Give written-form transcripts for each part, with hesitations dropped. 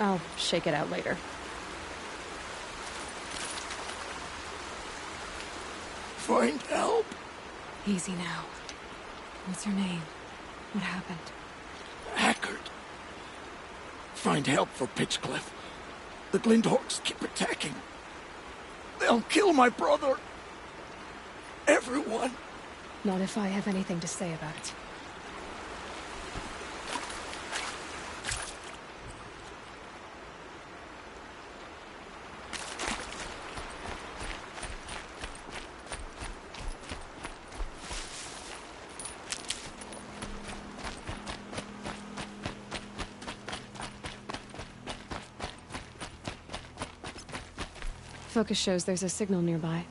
I'll shake it out later. Find help. Easy now. What's your name? What happened? Hackard. Find help for Pitchcliff. The Glinthorns keep attacking. They'll kill my brother. Everyone. Not if I have anything to say about it. Focus shows there's a signal nearby.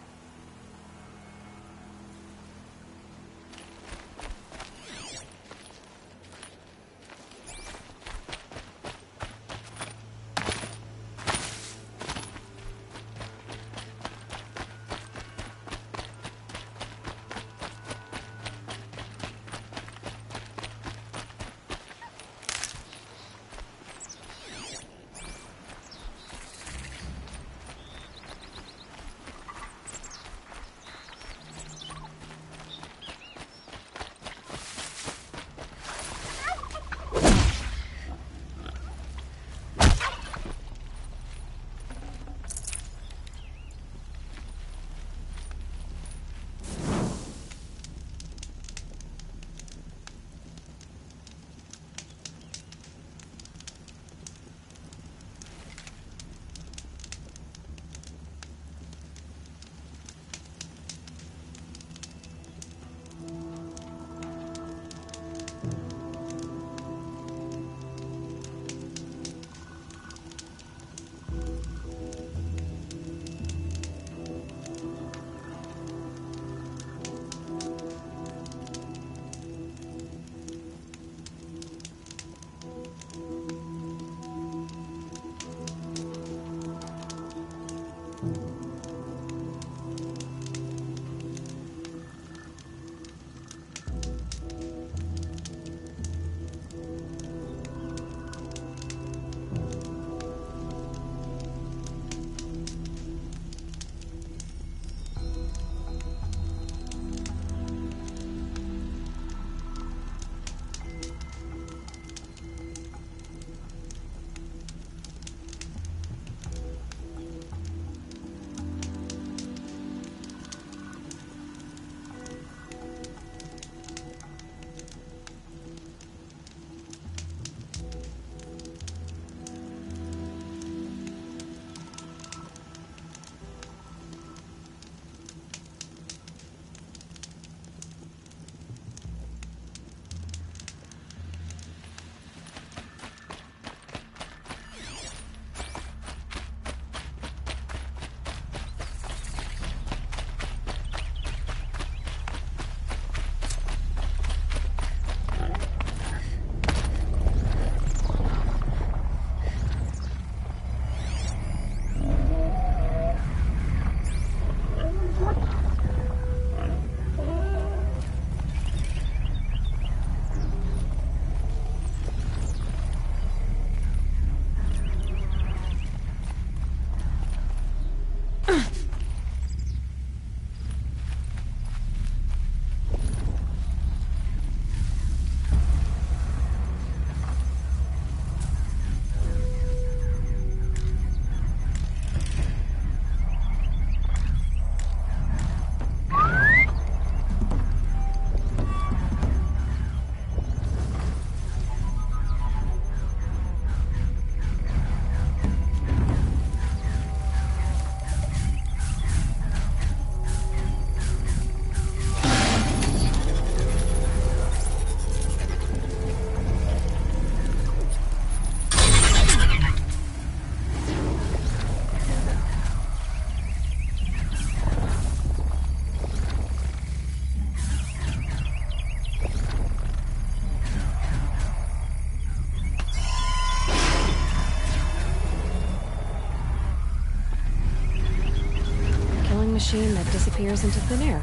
Machine that disappears into thin air.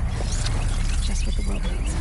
Just what the world needs.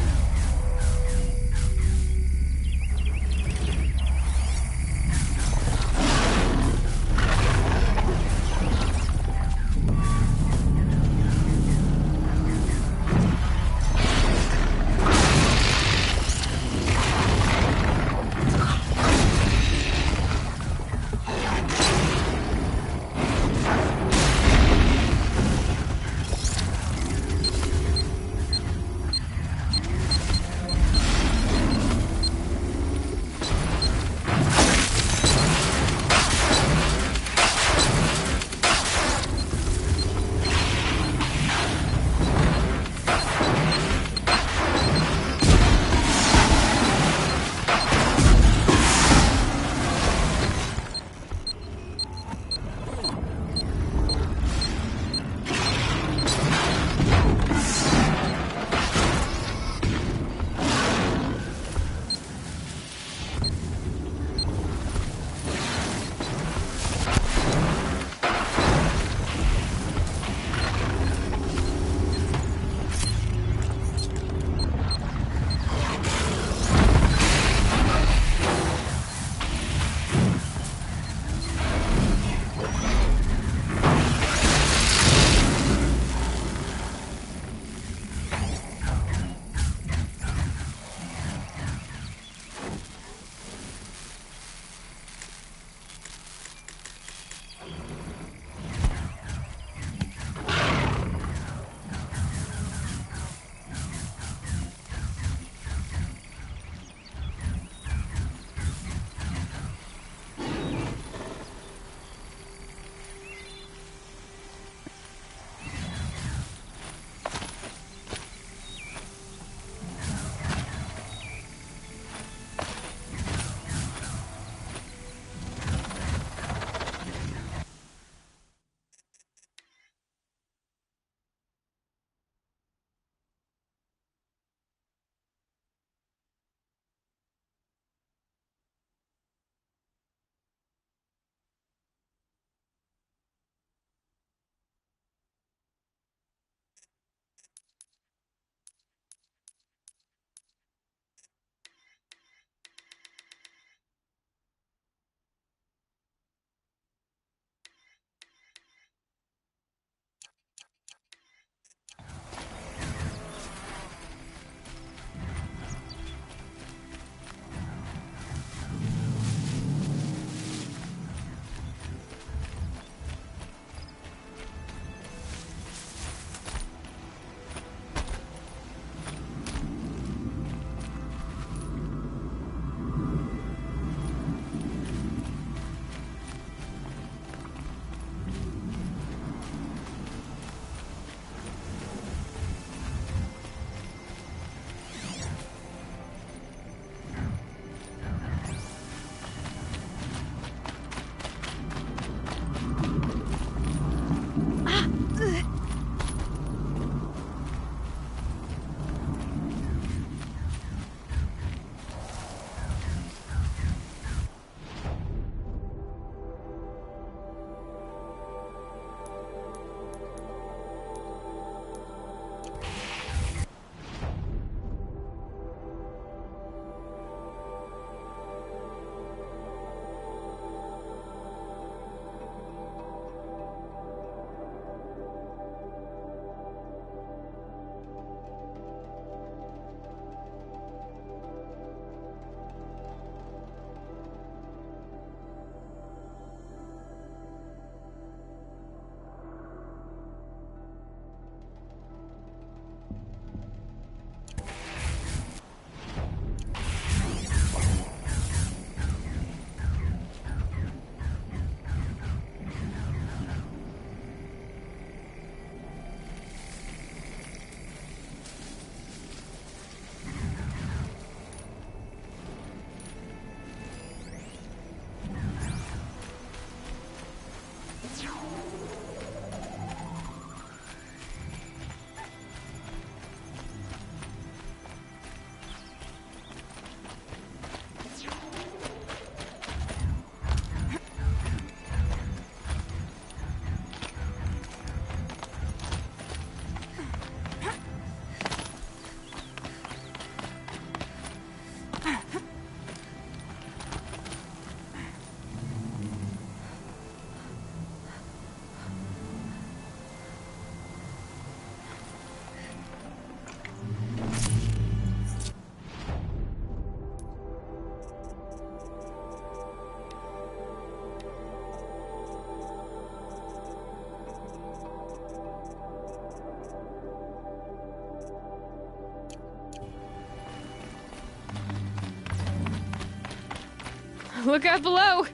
Look out below!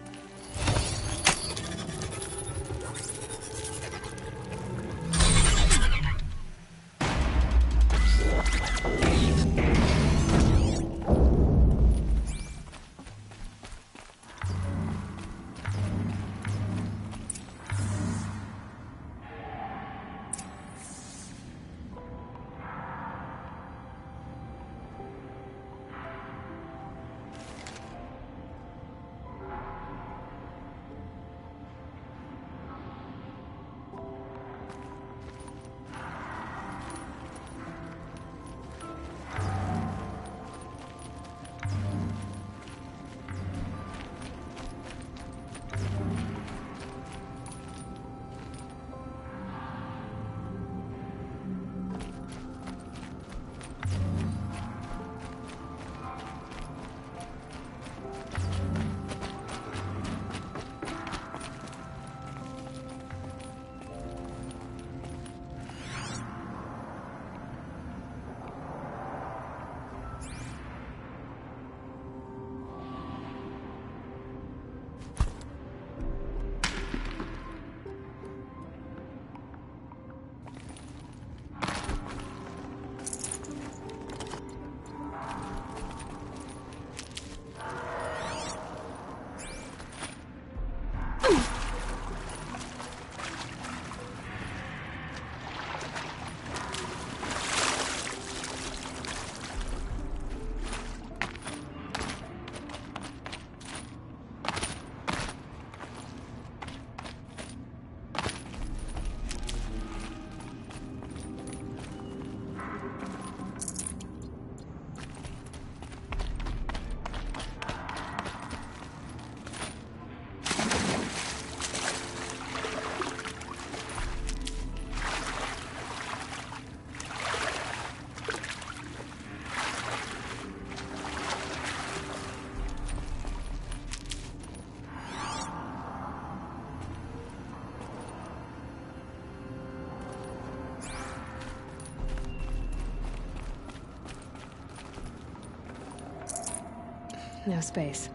No space.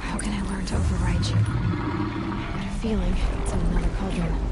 How can I learn to override you? I got a feeling it's in another cauldron.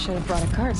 Should have brought a cart.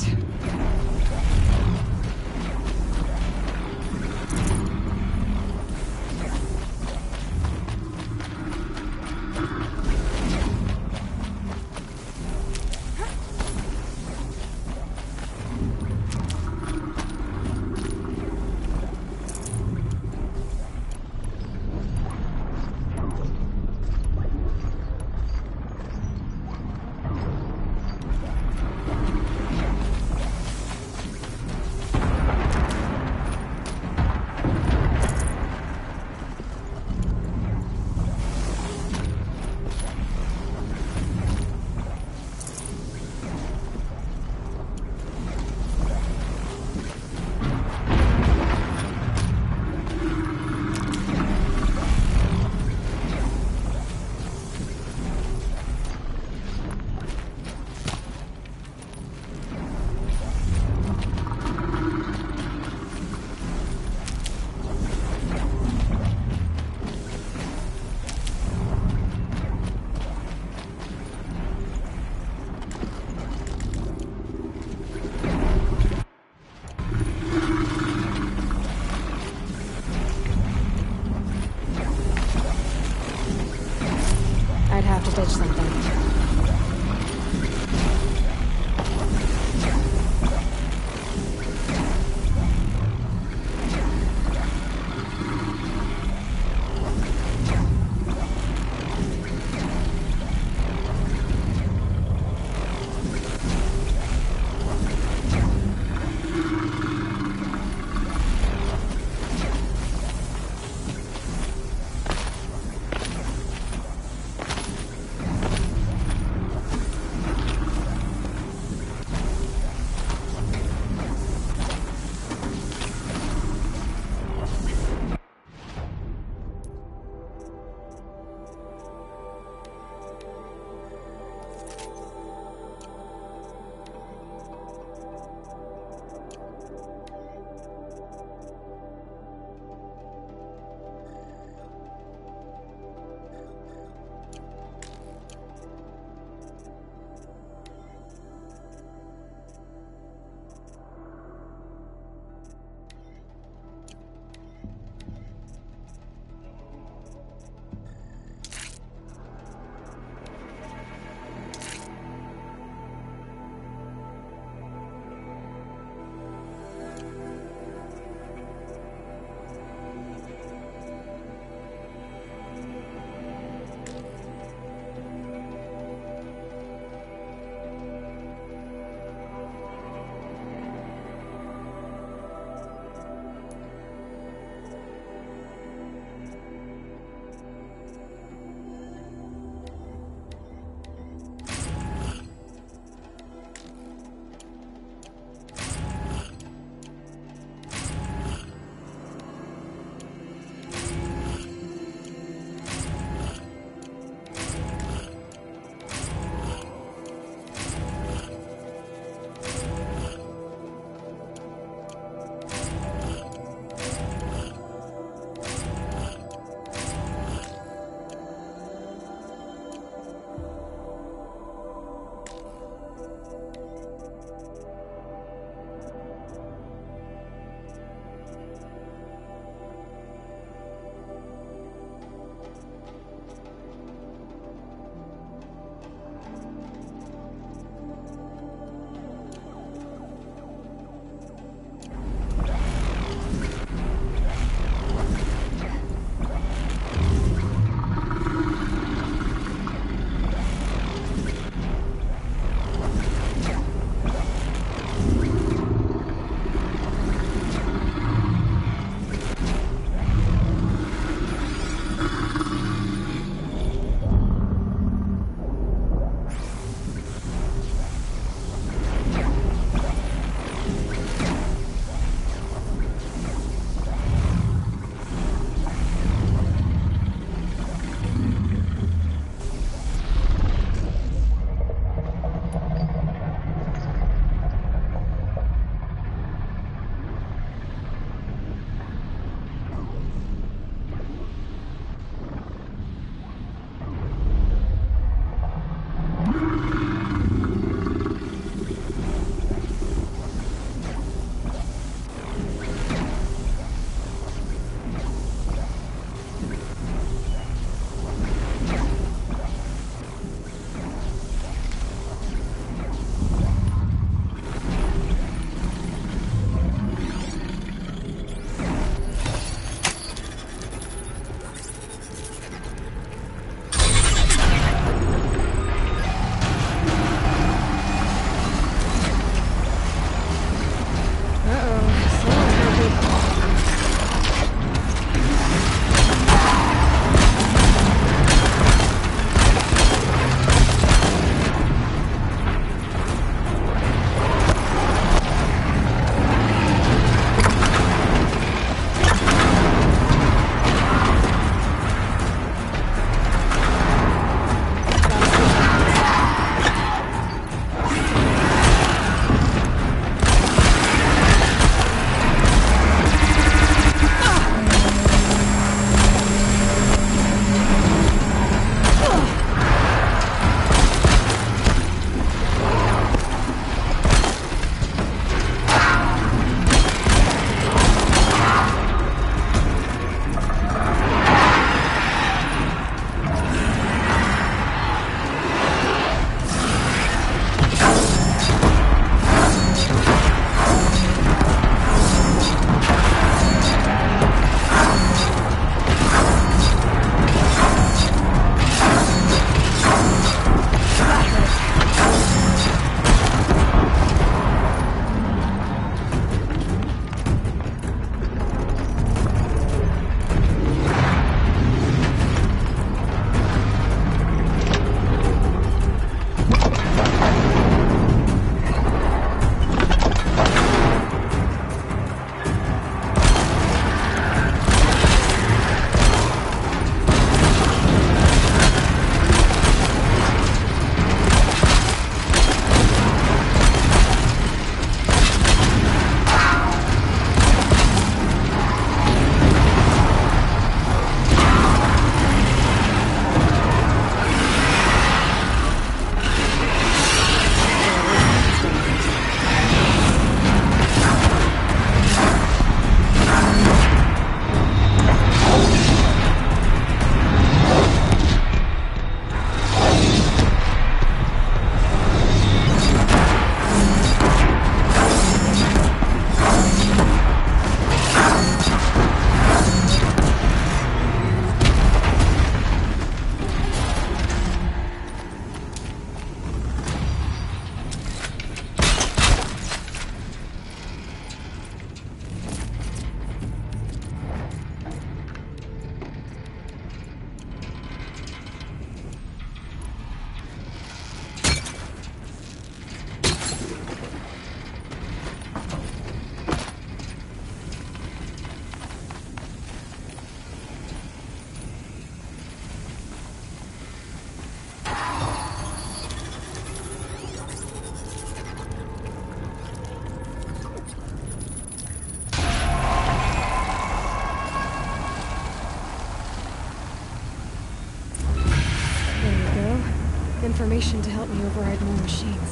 information to help me override more machines.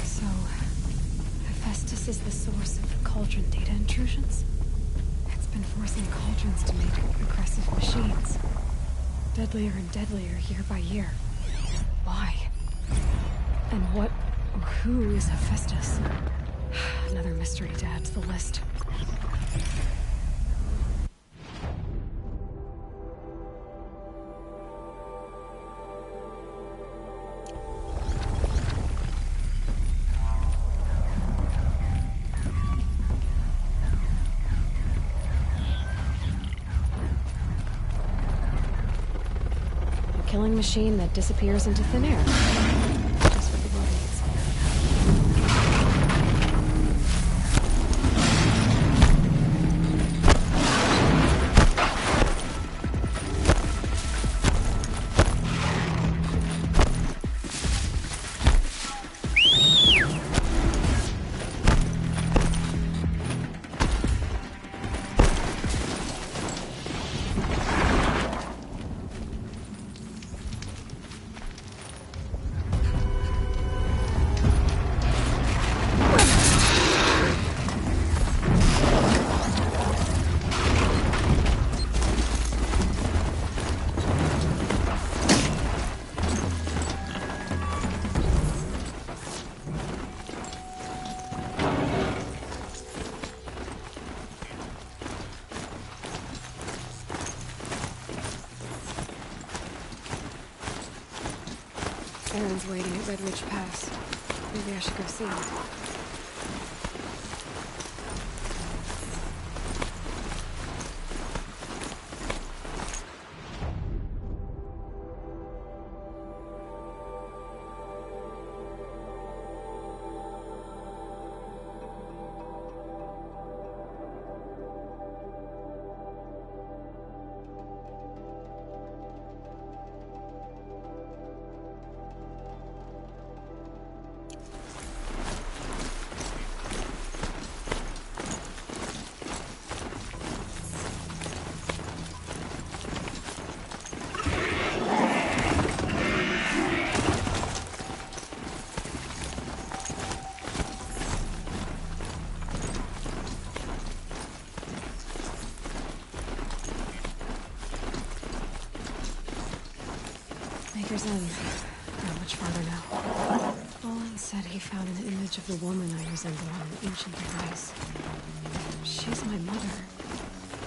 So, Hephaestus is the source of the Cauldron data intrusions? It's been forcing Cauldrons to make aggressive machines. Deadlier and deadlier year by year. Why? And what or who is Hephaestus? Another mystery to add to the list. Killing machine that disappears into thin air. Just what the world needs. Aaron's waiting at Red Ridge Pass. Maybe I should go see him. Maker's End. Not much farther now. Olin said he found an image of the woman I resemble on an ancient device. She's my mother.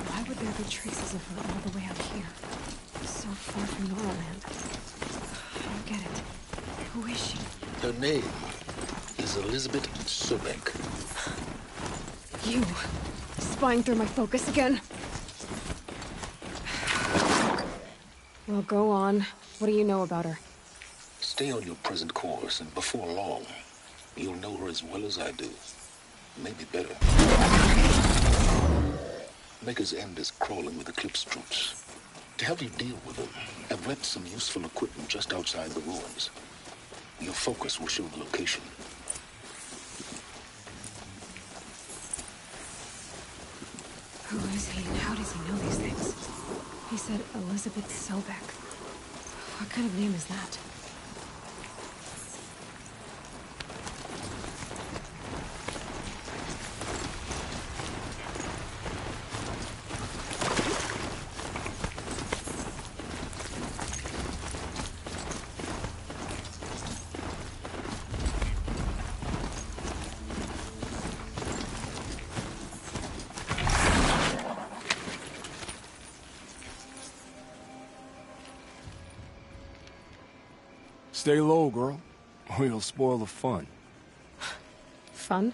Why would there be traces of her all the way out here? So far from Norland. I don't get it. Who is she? Her name is Elizabeth Sobek. You. Spying through my focus again? Well, go on. What do you know about her? Stay on your present course, and before long, you'll know her as well as I do. Maybe better. Maker's End is crawling with Eclipse troops. To help you deal with them, I've left some useful equipment just outside the ruins. Your focus will show the location. Who is he and how does he know these things? He said Elizabeth Sobek. What kind of name is that? Stay low, girl, or you'll spoil the fun. Fun?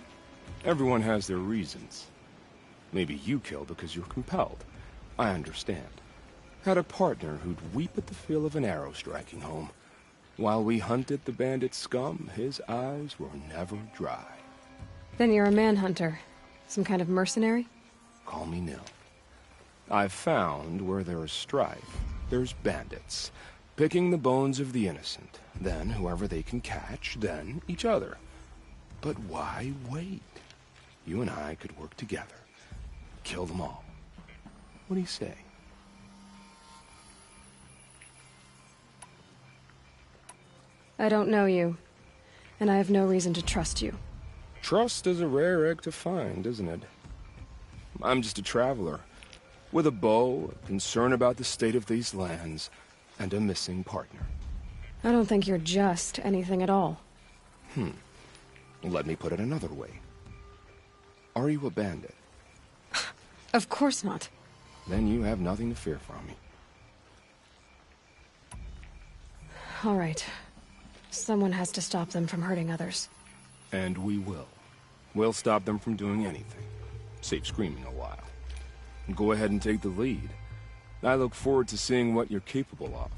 Everyone has their reasons. Maybe you kill because you're compelled. I understand. Had a partner who'd weep at the feel of an arrow striking home. While we hunted the bandit scum, his eyes were never dry. Then you're a manhunter. Some kind of mercenary? Call me Nil. I've found where there is strife, there's bandits. picking the bones of the innocent, then whoever they can catch, then each other. But why wait? You and I could work together. Kill them all. What do you say? I don't know you, and I have no reason to trust you. Trust is a rare egg to find, isn't it? I'm just a traveler, with a bow, a concern about the state of these lands, and a missing partner. I don't think you're just anything at all. Let me put it another way. Are you a bandit? Of course not. Then you have nothing to fear from me. All right. Someone has to stop them from hurting others. And we will. We'll stop them from doing anything. Save screaming a while. Go ahead and take the lead. I look forward to seeing what you're capable of.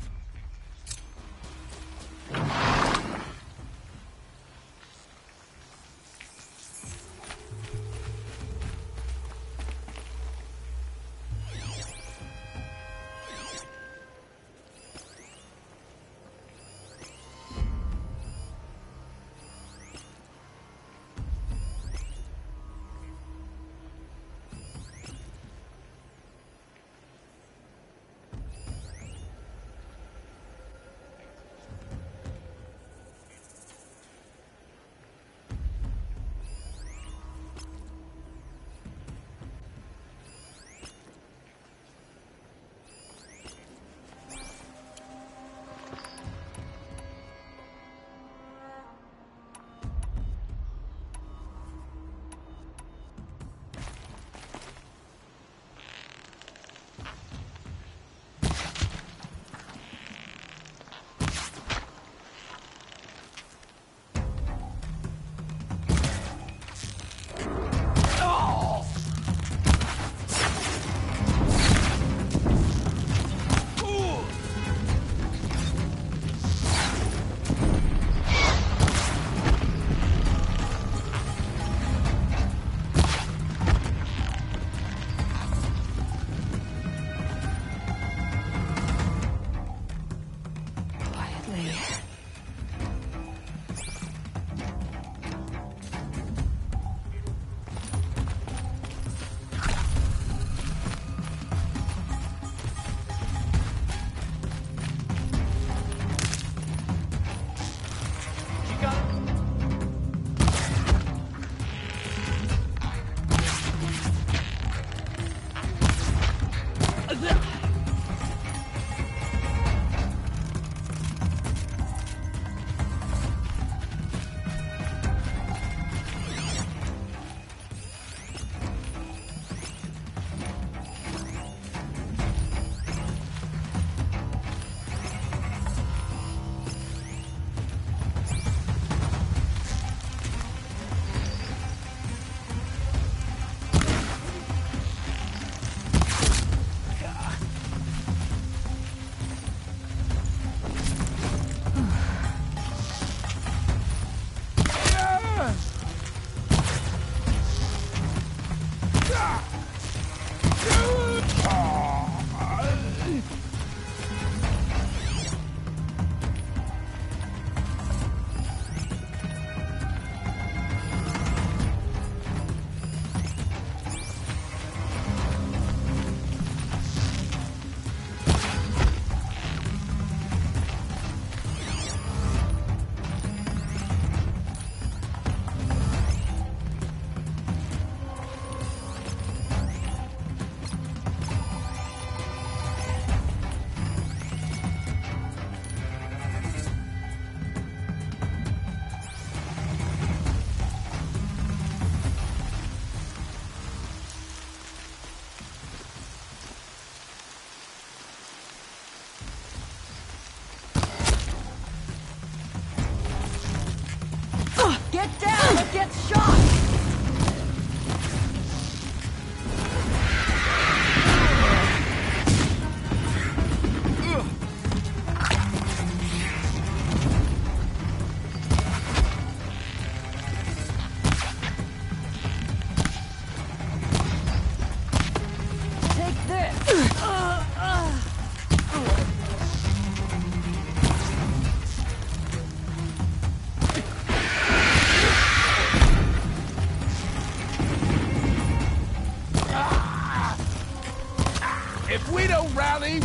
If we don't rally...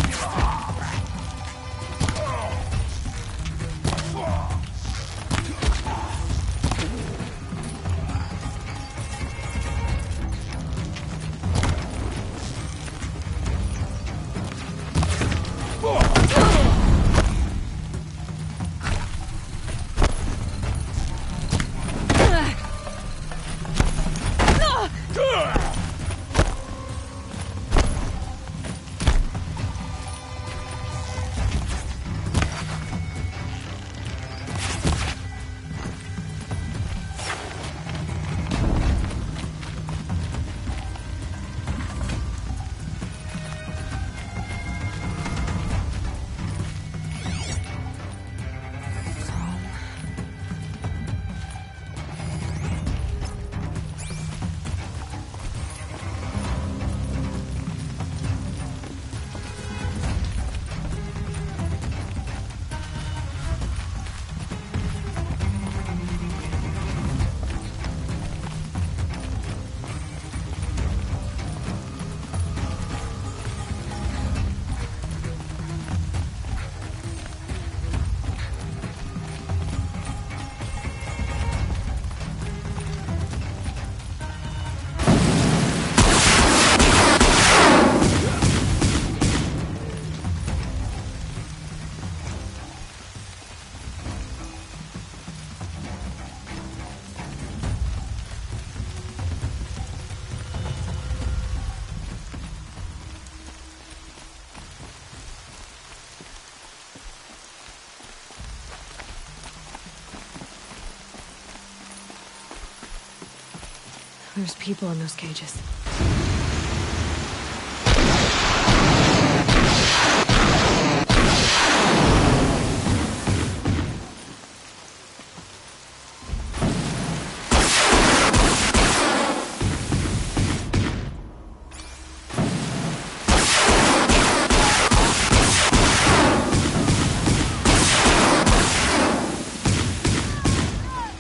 There's people in those cages.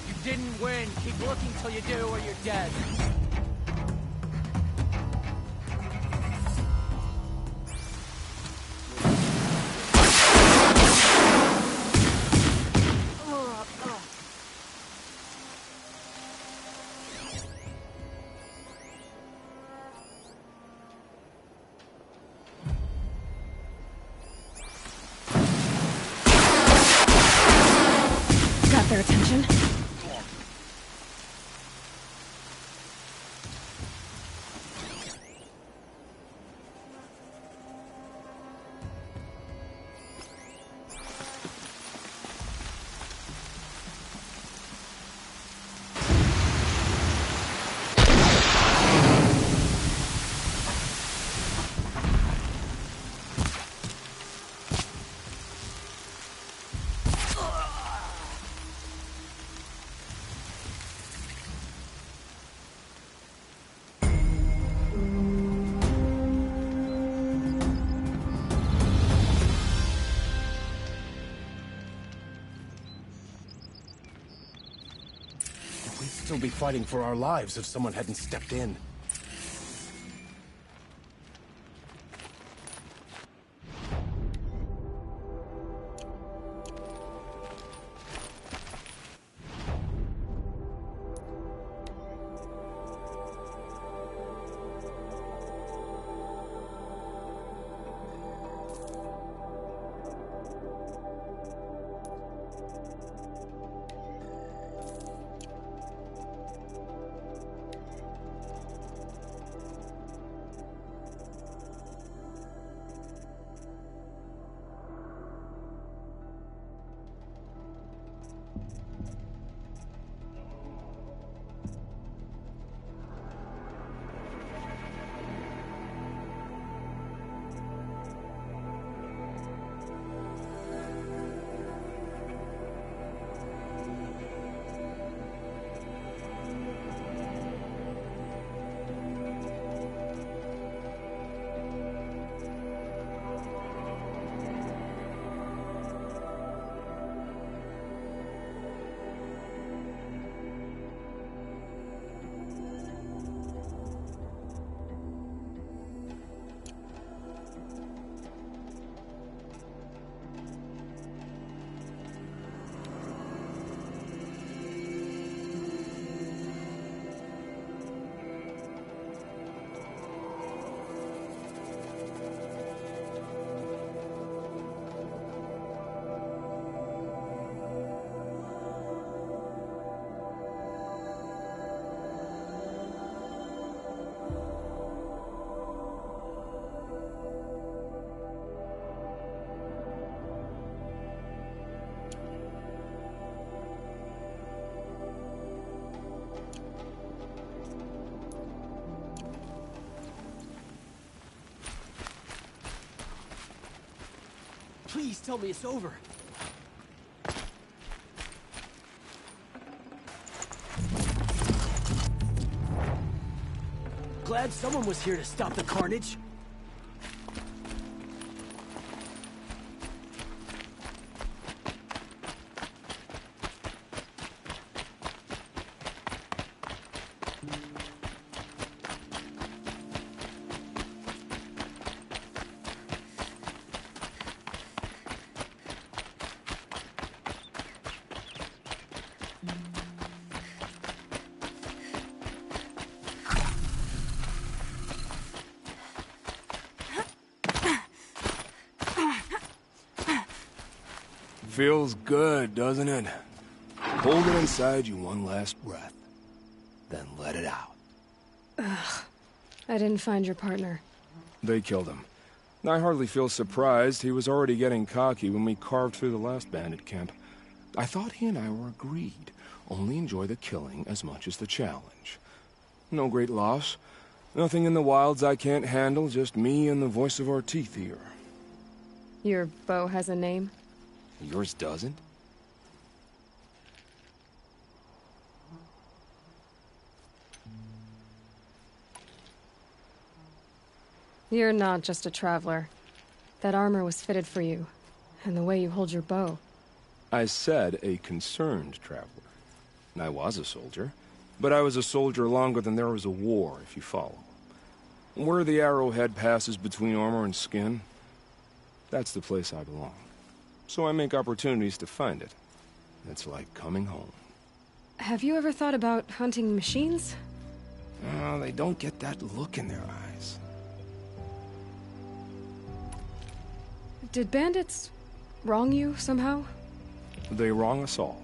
You didn't win. Keep looking till you do or you're dead. Got their attention? We'd still be fighting for our lives if someone hadn't stepped in. Please tell me it's over. Glad someone was here to stop the carnage. Feels good, doesn't it? Hold it inside you one last breath, then let it out. Ugh. I didn't find your partner. They killed him. I hardly feel surprised. He was already getting cocky when we carved through the last bandit camp. I thought he and I were agreed. Only enjoy the killing as much as the challenge. No great loss. Nothing in the wilds I can't handle, just me and the voice of our teeth here. Your bow has a name? Yours doesn't? You're not just a traveler. That armor was fitted for you, and the way you hold your bow. I said a concerned traveler. I was a soldier, but I was a soldier longer than there was a war, if you follow. Where the arrowhead passes between armor and skin, that's the place I belong. So I make opportunities to find it. It's like coming home. Have you ever thought about hunting machines? Oh, they don't get that look in their eyes. Did bandits wrong you somehow? They wrong us all.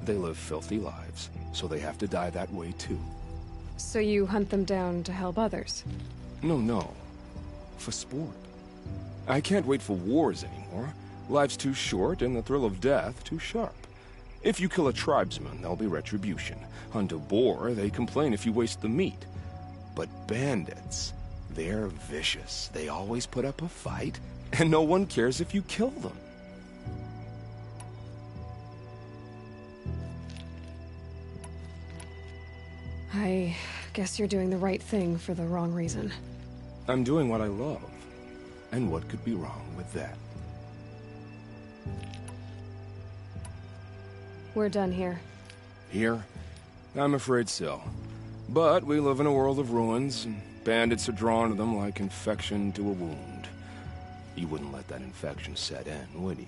They live filthy lives, so they have to die that way too. So you hunt them down to help others? No. For sport. I can't wait for wars anymore. Life's too short and the thrill of death too sharp. If you kill a tribesman, there'll be retribution. Hunt a boar, they complain if you waste the meat. But bandits, they're vicious. They always put up a fight, and no one cares if you kill them. I guess you're doing the right thing for the wrong reason. I'm doing what I love. And what could be wrong with that? We're done here. Here? I'm afraid so. But we live in a world of ruins, and bandits are drawn to them like infection to a wound. You wouldn't let that infection set in, would you?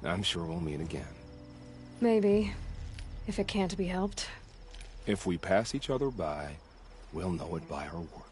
I'm sure we'll meet again. Maybe. If it can't be helped. If we pass each other by, we'll know it by our work.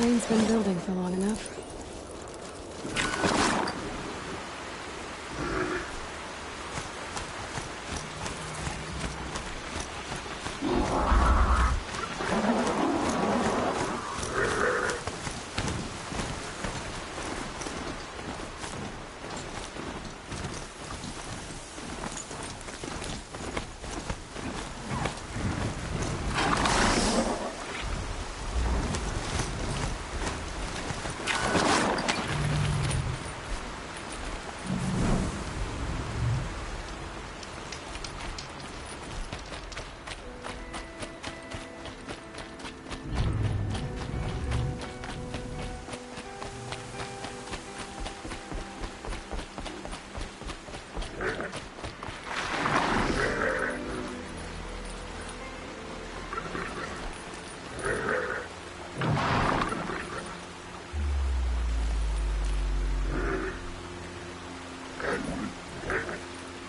Wayne's been building for long enough.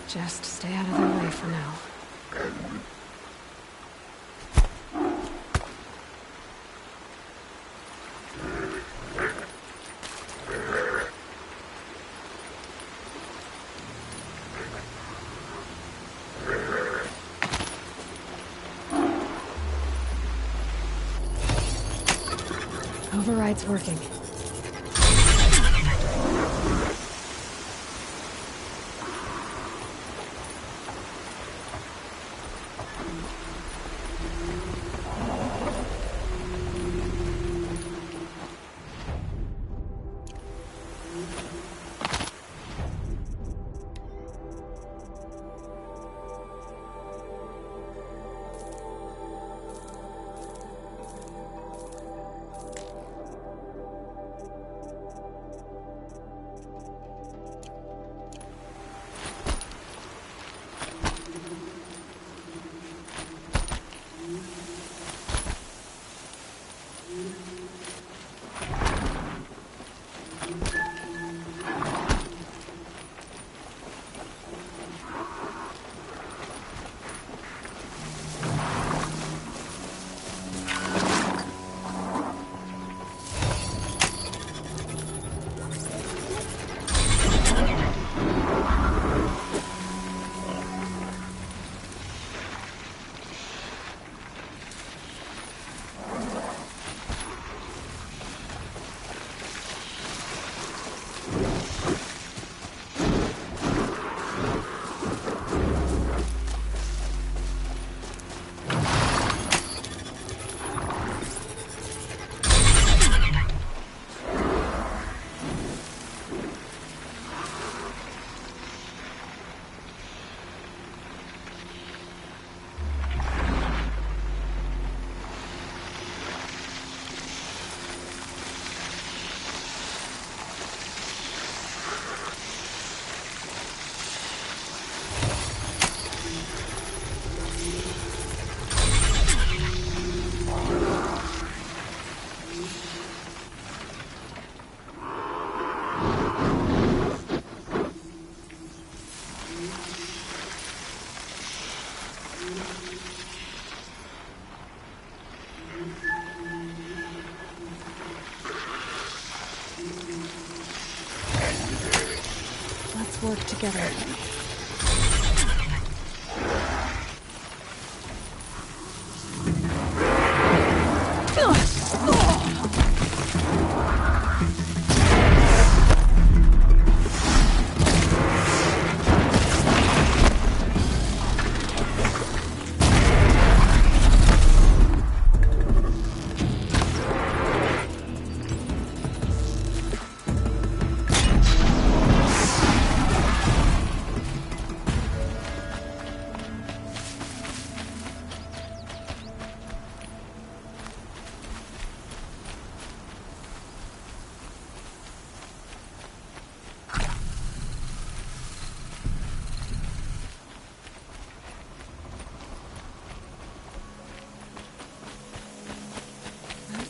Just stay out of their way for now. Override's working. Work together.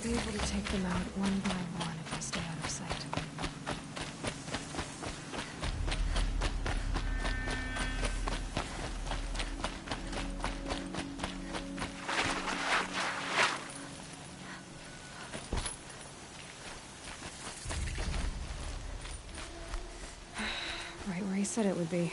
Be able to take them out one by one if I stay out of sight. said it would be.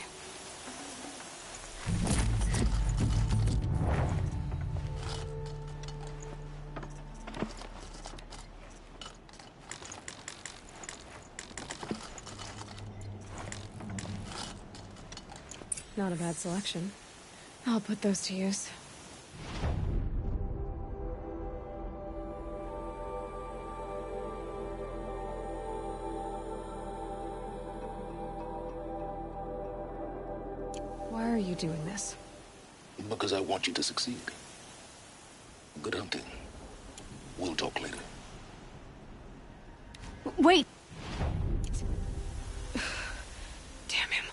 Not a bad selection. I'll put those to use. Why are you doing this? Because I want you to succeed. Good hunting. We'll talk later. Wait! Damn him.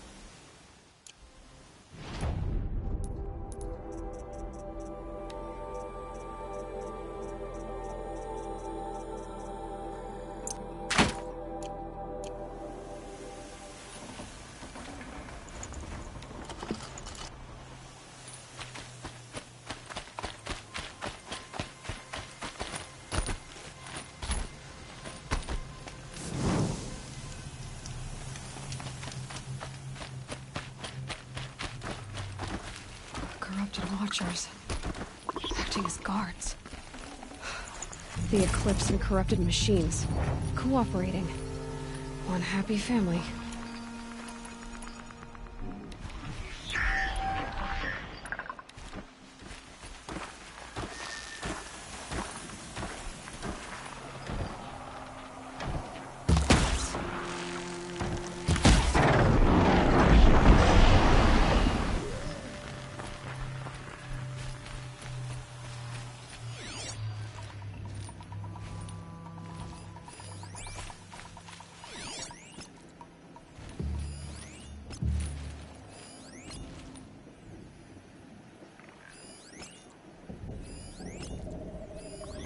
Corrupted Watchers. Acting as guards. The Eclipse and corrupted machines. Cooperating. One happy family.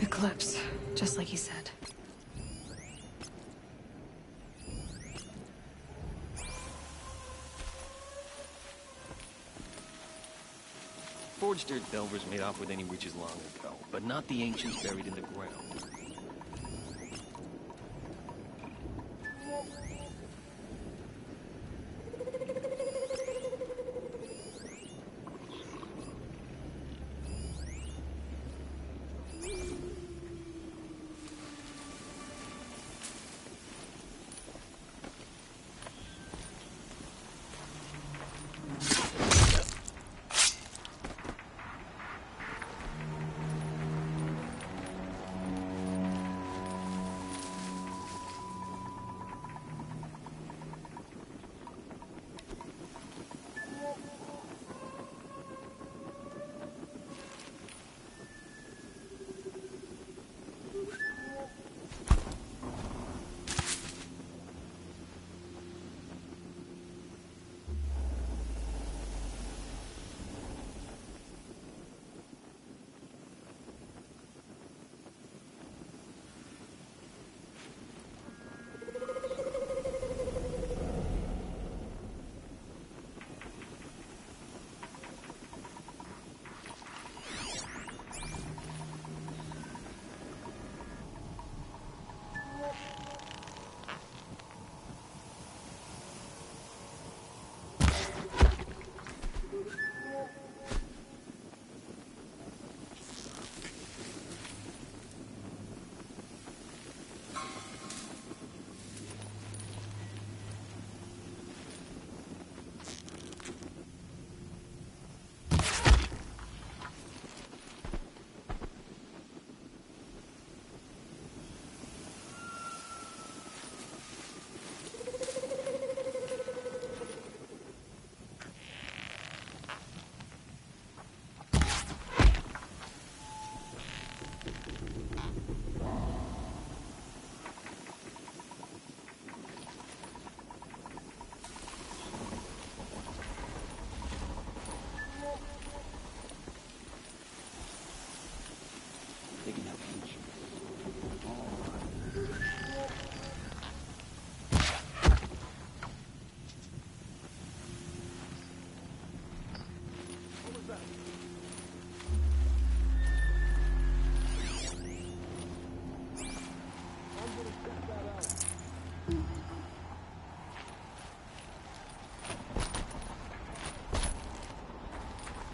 Eclipse, just like he said. Forged Earth Delvers made off with any witches long ago, but not the ancients buried in the ground.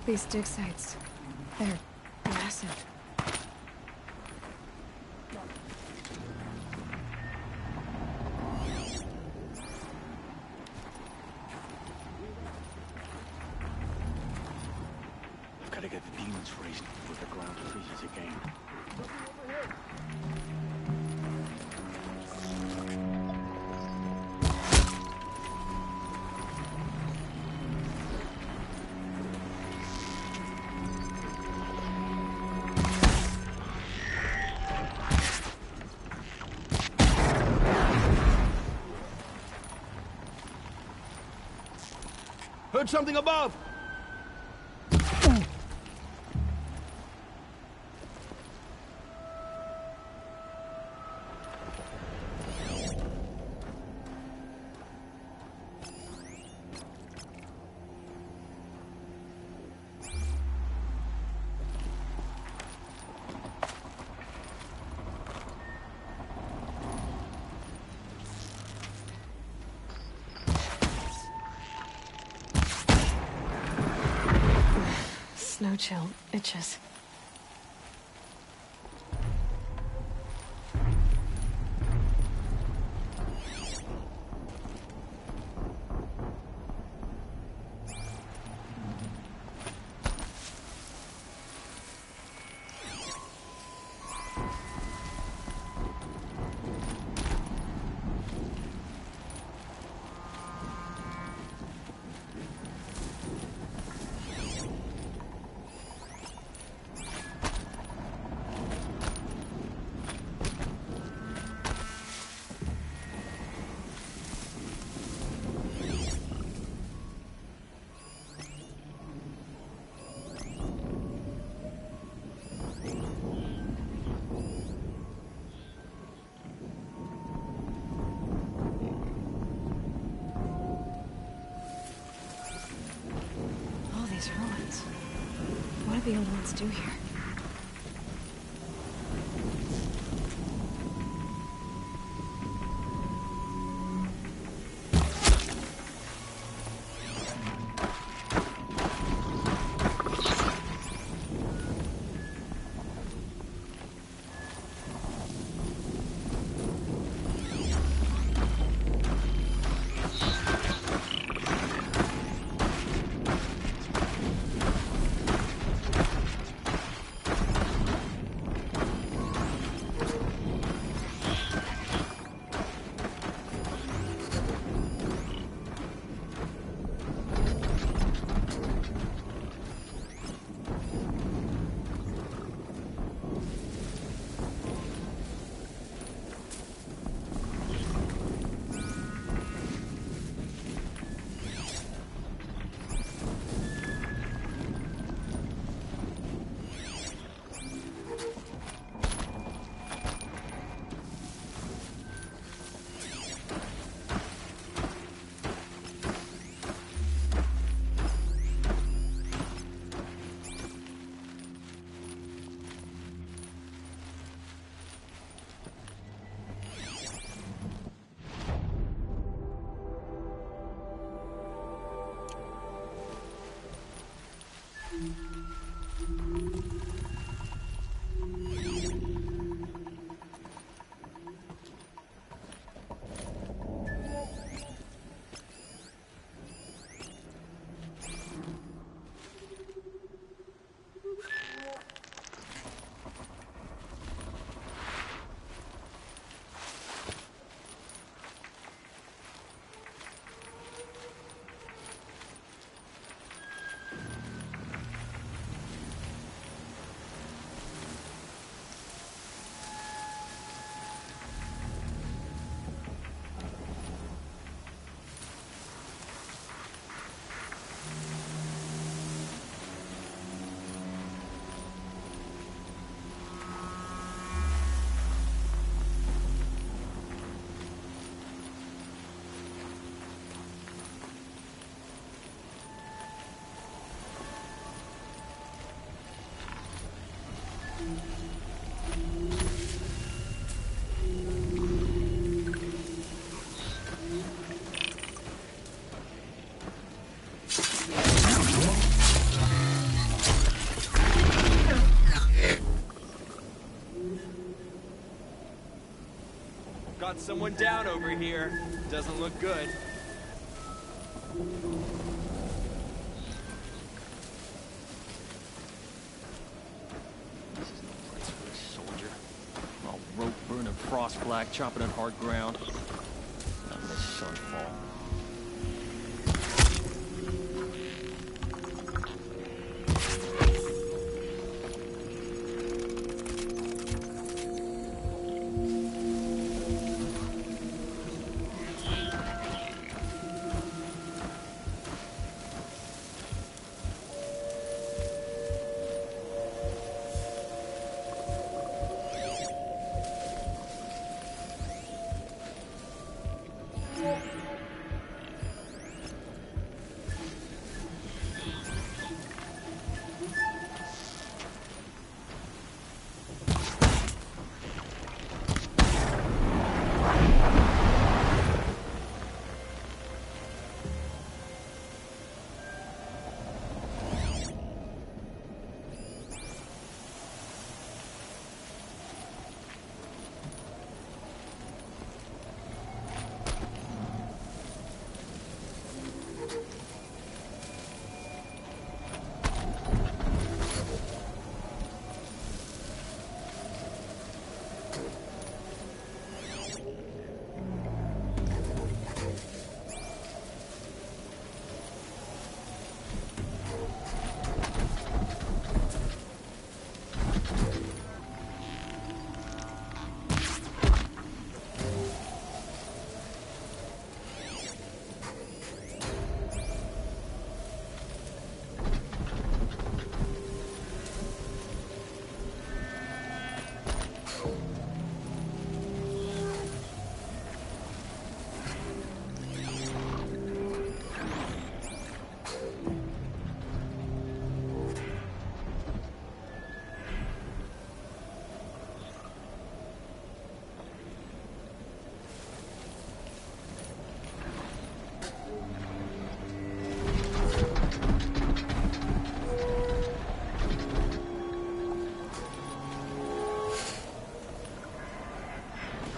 These dig sites, they're massive. I've got to get the demons raised before the ground freezes again. Heard something above! Snow chill itches. These ruins. What did the old ones do here? got someone down over here. Doesn't look good. This is no place for a soldier. All rope burning frost black, chopping on hard ground. Not in this sunfall.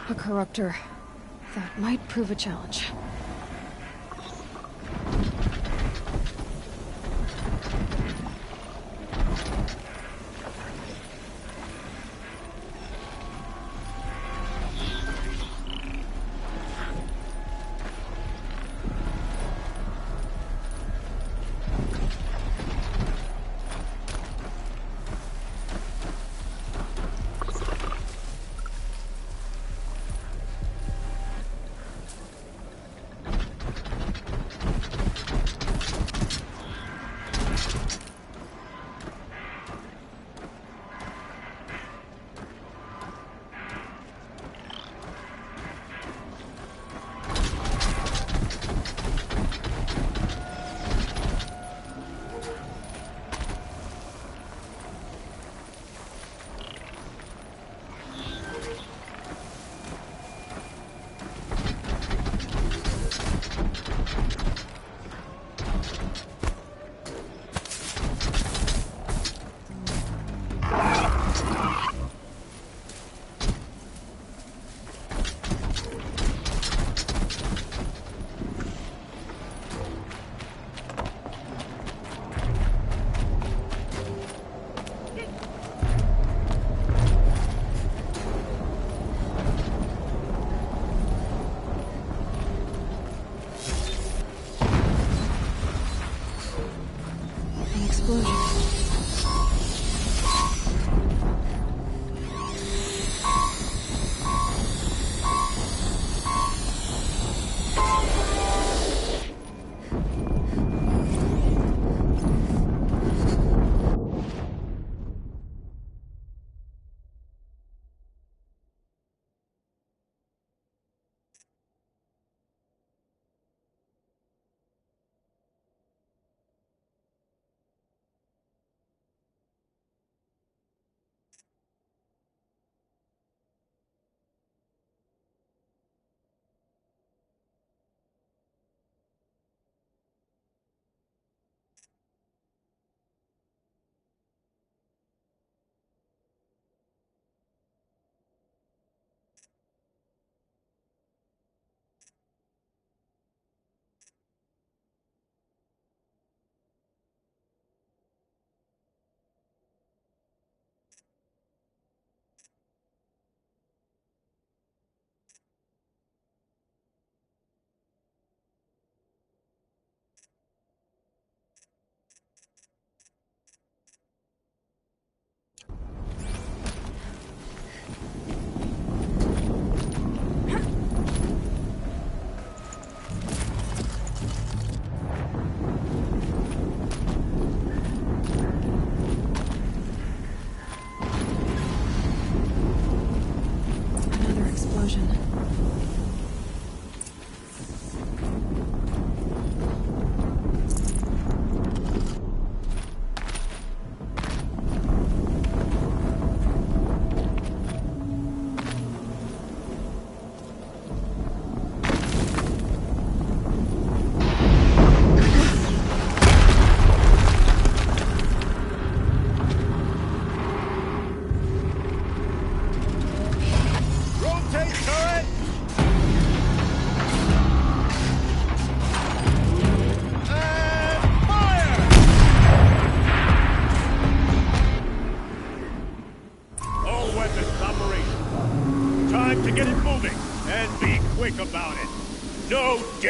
A corruptor. That might prove a challenge. An explosion.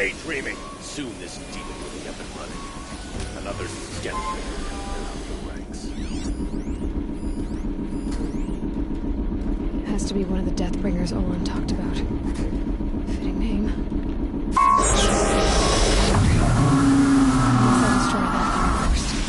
daydreaming. Soon this demon will be up and running. Another death bringer out the ranks. Has to be one of the Deathbringers Olin talked about. Fitting name. Guess I'll destroy that thing first.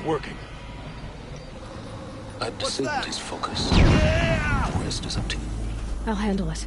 working. I've disabled his focus. The rest is up to you. I'll handle it.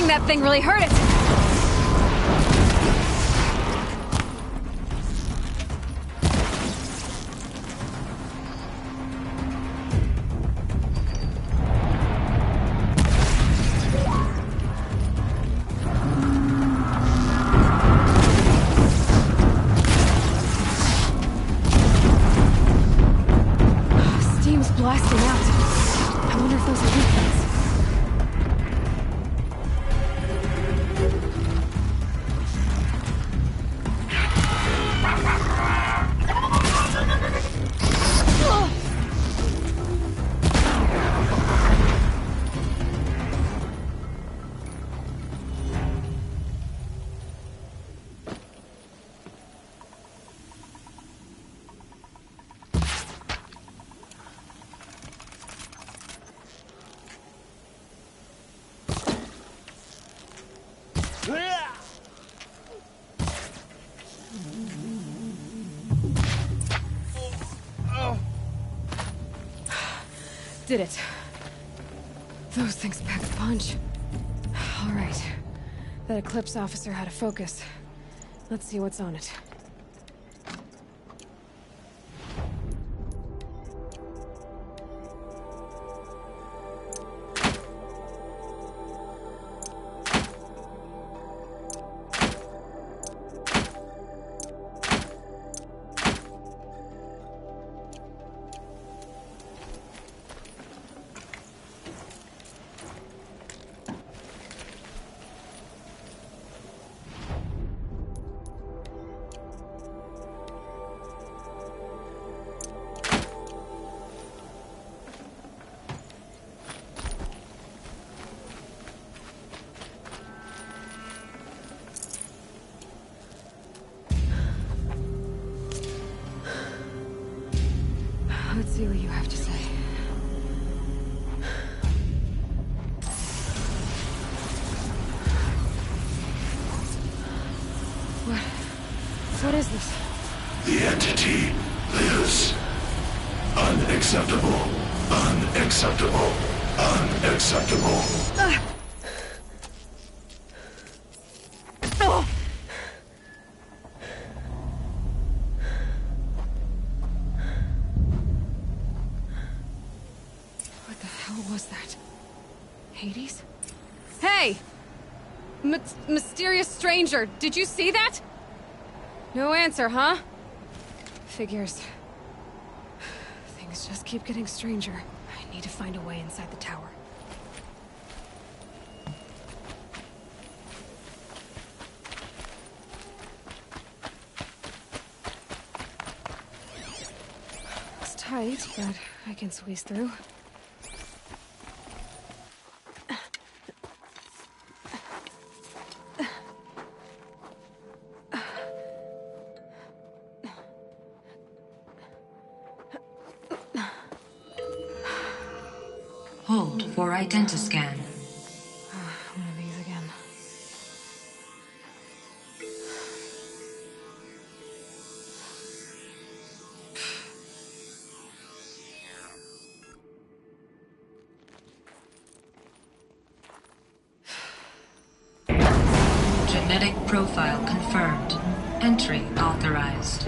That thing really hurt it. Steam's blasting out. I wonder if those are weak things. Did it. Those things pack a punch. All right. That Eclipse officer had a focus. Let's see what's on it. Let's see what you have to say. What is this? The entity lives. Unacceptable. Unacceptable. Unacceptable. What the hell was that? Hades? Hey! Mysterious stranger, did you see that? No answer, huh? Figures. Things just keep getting stranger. I need to find a way inside the tower. It's tight, but I can squeeze through. Hold for identiscan. One of these again. Genetic profile confirmed. Entry authorized.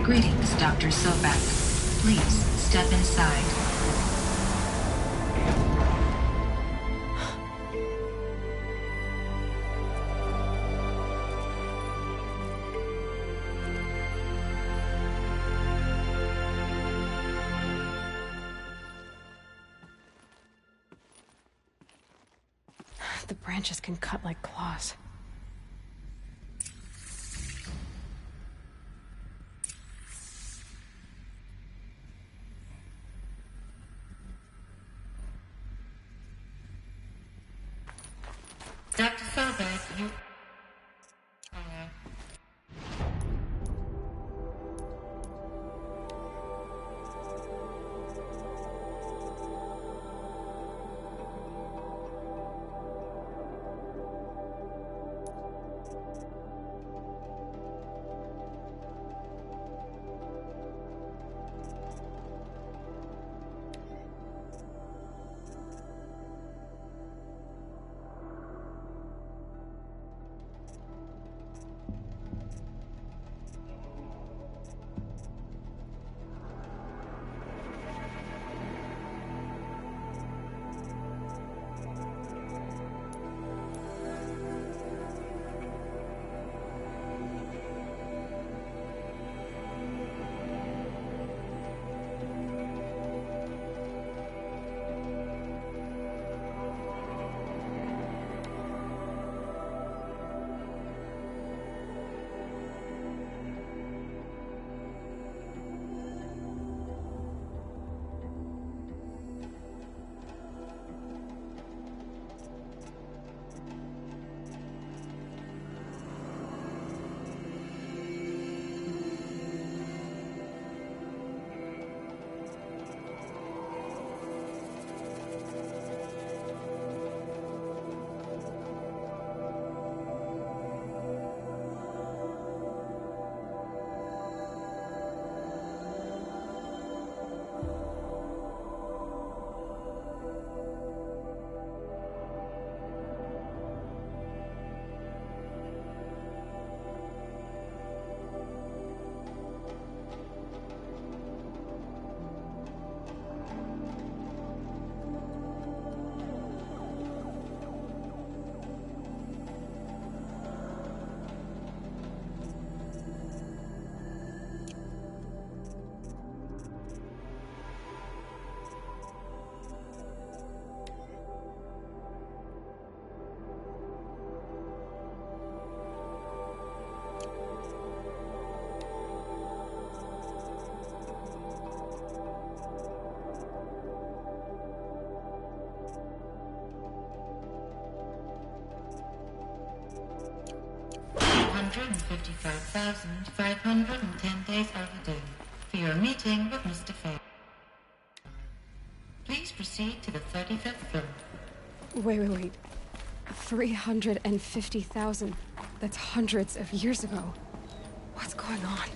Greetings, Dr. Sobek. Please step inside. The branches can cut like claws. Dr. Sobek, you... 355,510 days overdue for your meeting with Mr. Fair. Please proceed to the 35th floor. Wait. 350,000. That's hundreds of years ago. What's going on?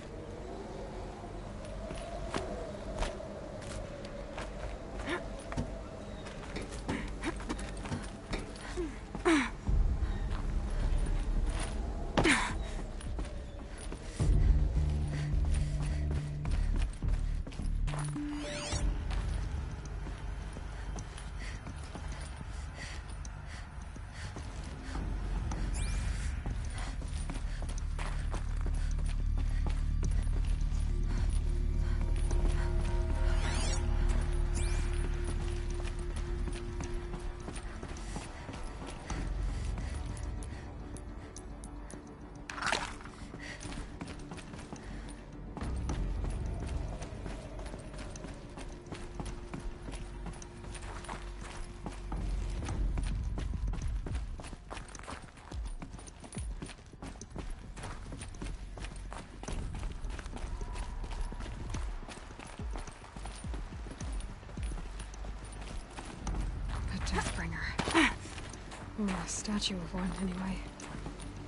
Oh, a statue of one, anyway.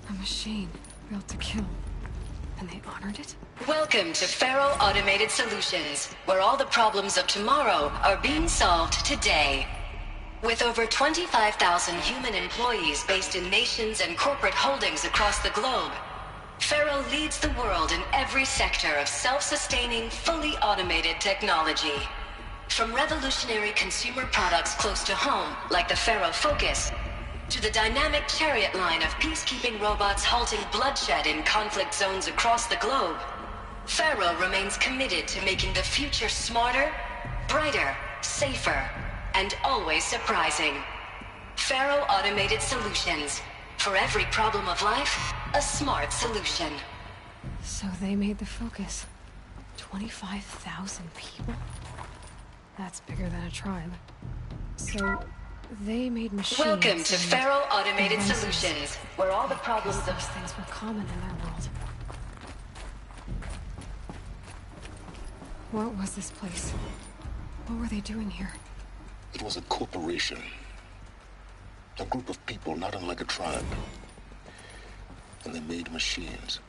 A machine built to kill. And they honored it? Welcome to Faro Automated Solutions, where all the problems of tomorrow are being solved today. With over 25,000 human employees based in nations and corporate holdings across the globe, Faro leads the world in every sector of self-sustaining, fully automated technology. From revolutionary consumer products close to home, like the Faro Focus, to the dynamic chariot line of peacekeeping robots halting bloodshed in conflict zones across the globe, Faro remains committed to making the future smarter, brighter, safer, and always surprising. Faro Automated Solutions. For every problem of life, a smart solution. So they made the Focus. 25,000 people? That's bigger than a tribe. So they made machines. Welcome to Faro Automated Solutions, where all the problems of these things were common in their world. What was this place? What were they doing here? It was a corporation. A group of people not unlike a tribe. And they made machines.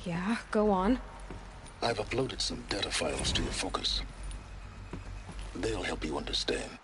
Yeah, go on. I've uploaded some data files to your Focus. They'll help you understand.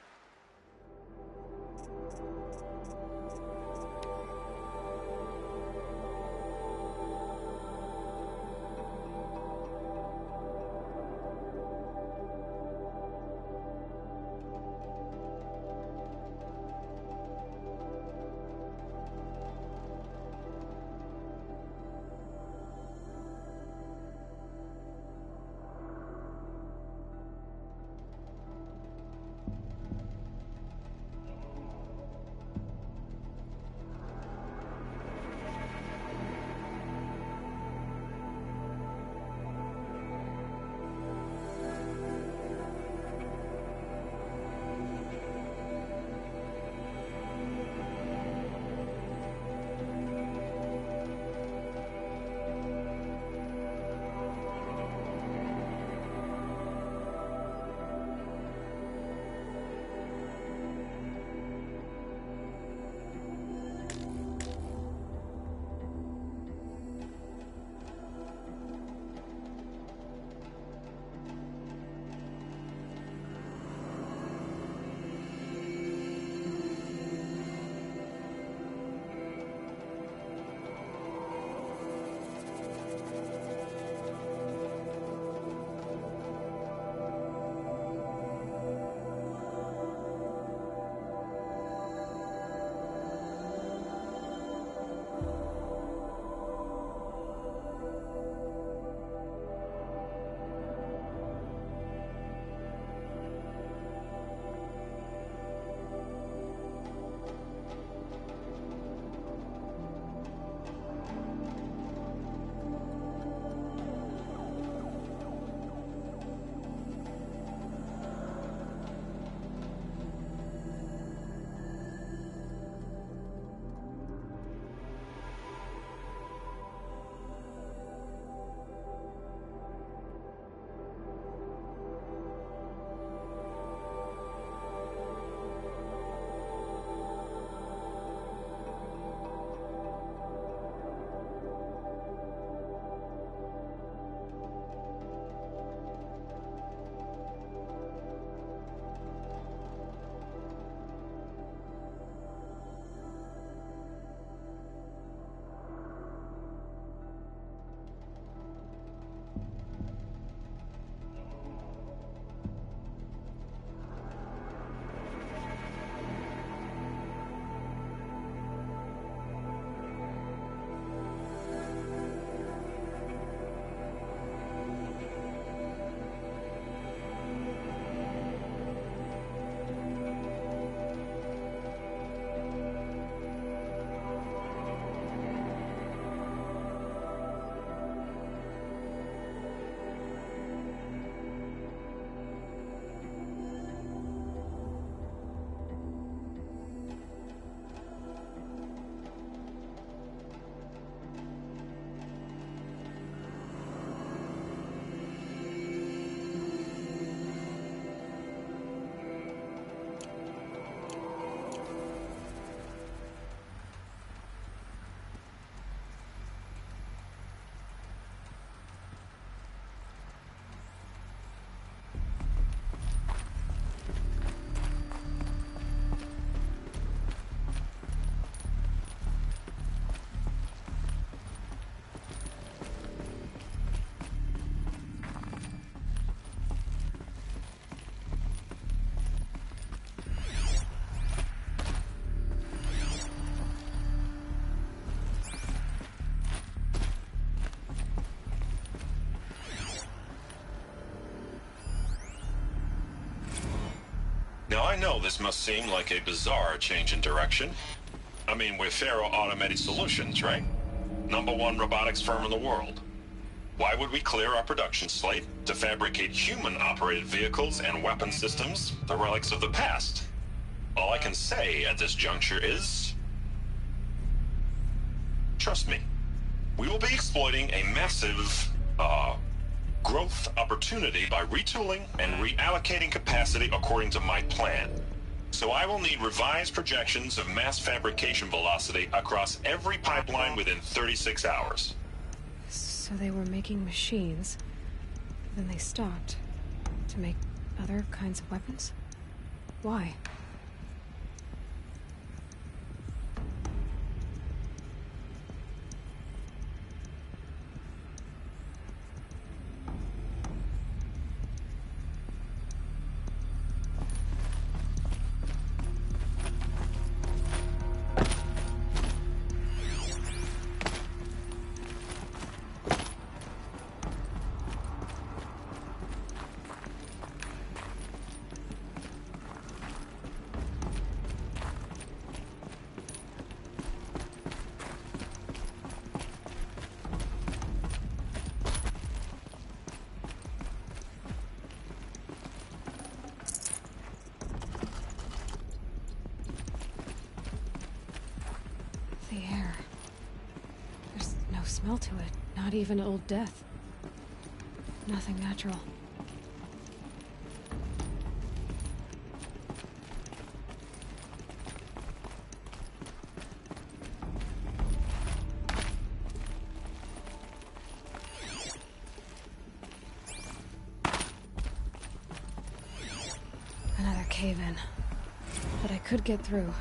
Now, I know this must seem like a bizarre change in direction. I mean, we're Faro Automated Solutions, right? #1 robotics firm in the world. Why would we clear our production slate to fabricate human-operated vehicles and weapon systems, the relics of the past? All I can say at this juncture is... trust me. We will be exploiting a massive, growth opportunity by retooling and reallocating capacity according to my plan. So I will need revised projections of mass fabrication velocity across every pipeline within 36 hours. So they were making machines, then they stopped to make other kinds of weapons? Why? The air. There's no smell to it. Not even old death. Nothing natural. Another cave-in. But I could get through.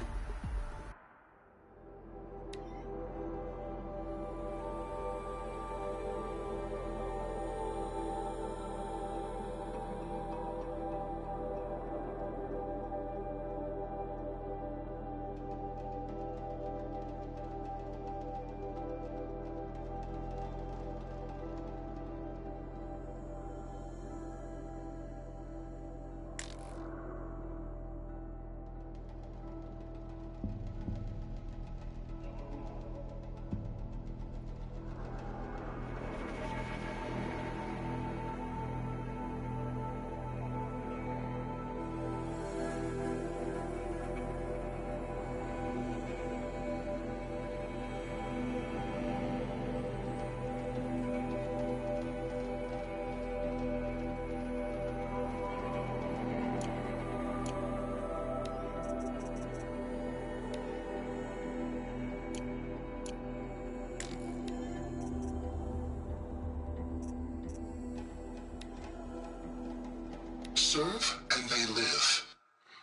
Serve and they live.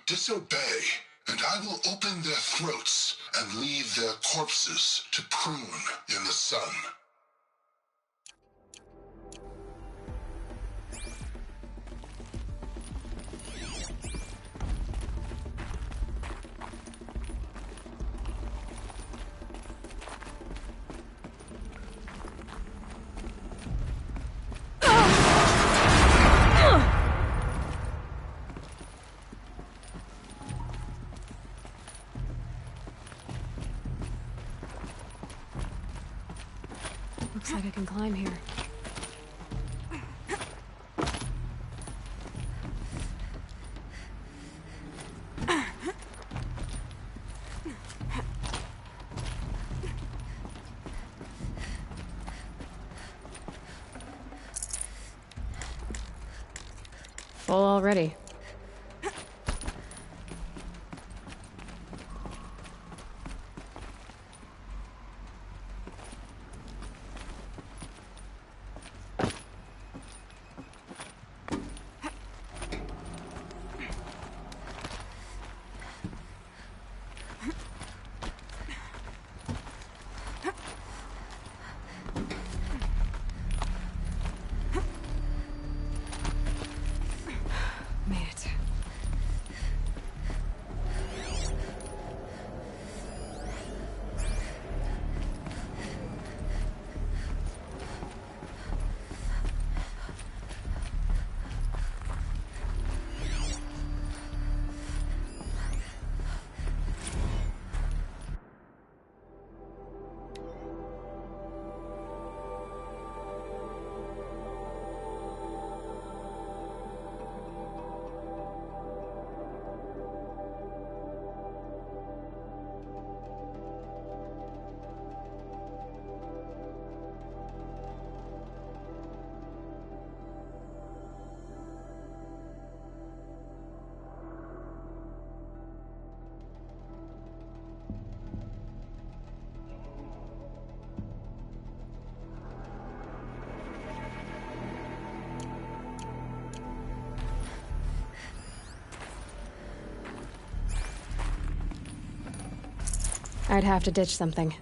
Disobey, and I will open their throats and leave their corpses to prune in the sun. Looks like I can climb here. Full already. Man, I'd have to ditch something.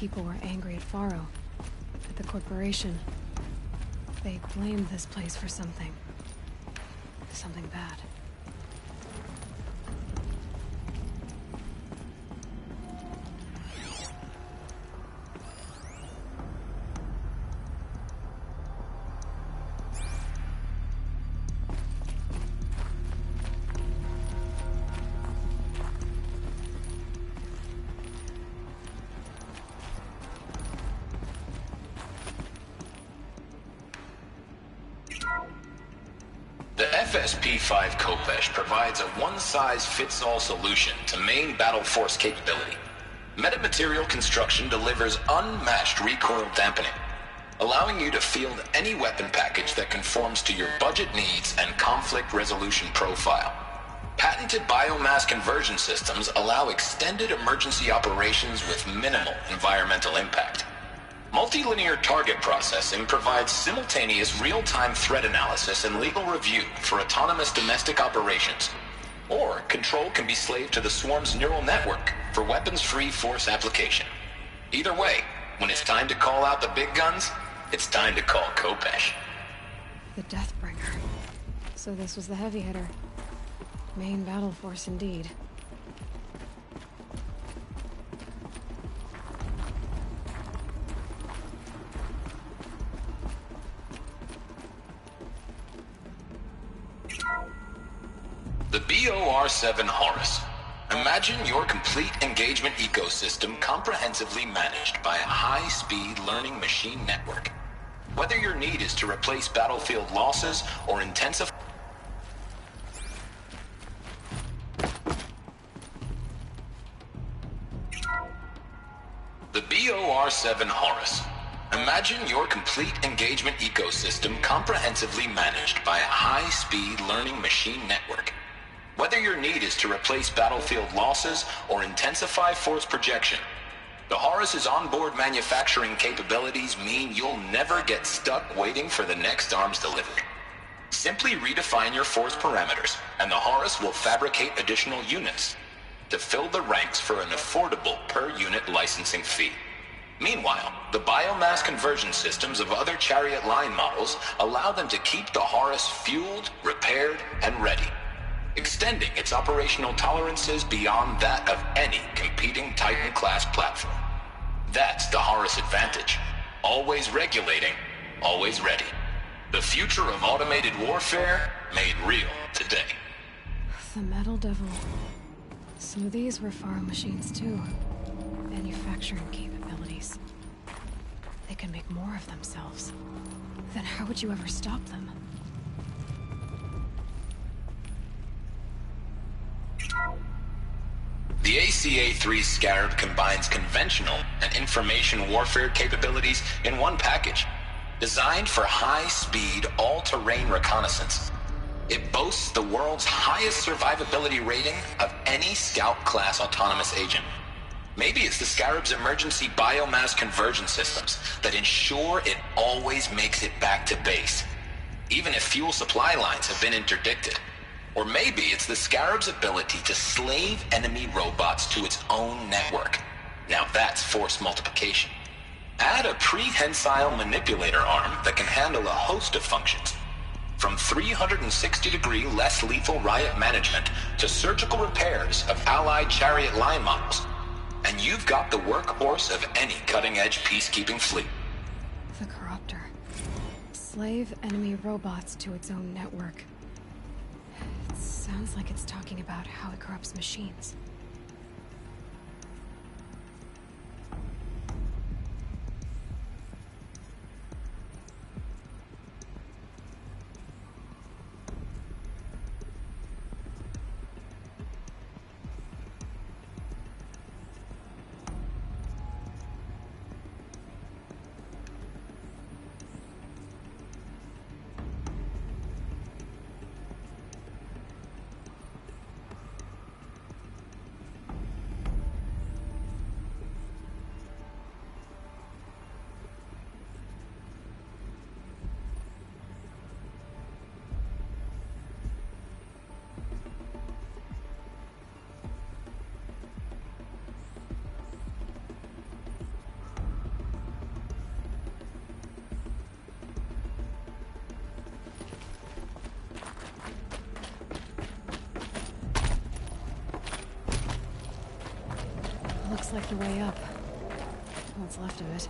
People were angry at Faro, at the corporation. They blamed this place for something. Something bad. The FSP-5 Khopesh provides a one-size-fits-all solution to main battle force capability. Metamaterial construction delivers unmatched recoil dampening, allowing you to field any weapon package that conforms to your budget needs and conflict resolution profile. Patented biomass conversion systems allow extended emergency operations with minimal environmental impact. Multilinear target processing provides simultaneous real-time threat analysis and legal review for autonomous domestic operations. Or control can be slaved to the Swarm's neural network for weapons-free force application. Either way, when it's time to call out the big guns, it's time to call Khopesh. The Deathbringer. So this was the heavy hitter. Main battle force indeed. The BOR-7 Horus. Imagine your complete engagement ecosystem comprehensively managed by a high-speed learning machine network. Whether your need is to replace battlefield losses or intensify... The BOR-7 Horus. Imagine your complete engagement ecosystem comprehensively managed by a high-speed learning machine network. Whether your need is to replace battlefield losses or intensify force projection, the Horus's onboard manufacturing capabilities mean you'll never get stuck waiting for the next arms delivery. Simply redefine your force parameters, and the Horus will fabricate additional units to fill the ranks for an affordable per-unit licensing fee. Meanwhile, the biomass conversion systems of other Chariot line models allow them to keep the Horus fueled, repaired, and ready, extending its operational tolerances beyond that of any competing Titan-class platform. That's the Horus advantage. Always regulating, always ready. The future of automated warfare made real today. The Metal Devil. So these were Faro machines too. Manufacturing capabilities. They can make more of themselves. Then how would you ever stop them? The ACA-3 Scarab combines conventional and information warfare capabilities in one package. Designed for high-speed, all-terrain reconnaissance, it boasts the world's highest survivability rating of any Scout-class autonomous agent. Maybe it's the Scarab's emergency biomass conversion systems that ensure it always makes it back to base, even if fuel supply lines have been interdicted. Or maybe it's the Scarab's ability to slave enemy robots to its own network. Now that's force multiplication. Add a prehensile manipulator arm that can handle a host of functions, from 360-degree less lethal riot management to surgical repairs of allied Chariot line models, and you've got the workhorse of any cutting-edge peacekeeping fleet. The Corruptor. Slave enemy robots to its own network. It sounds like it's talking about how it corrupts machines. Looks like the way up. What's left of it.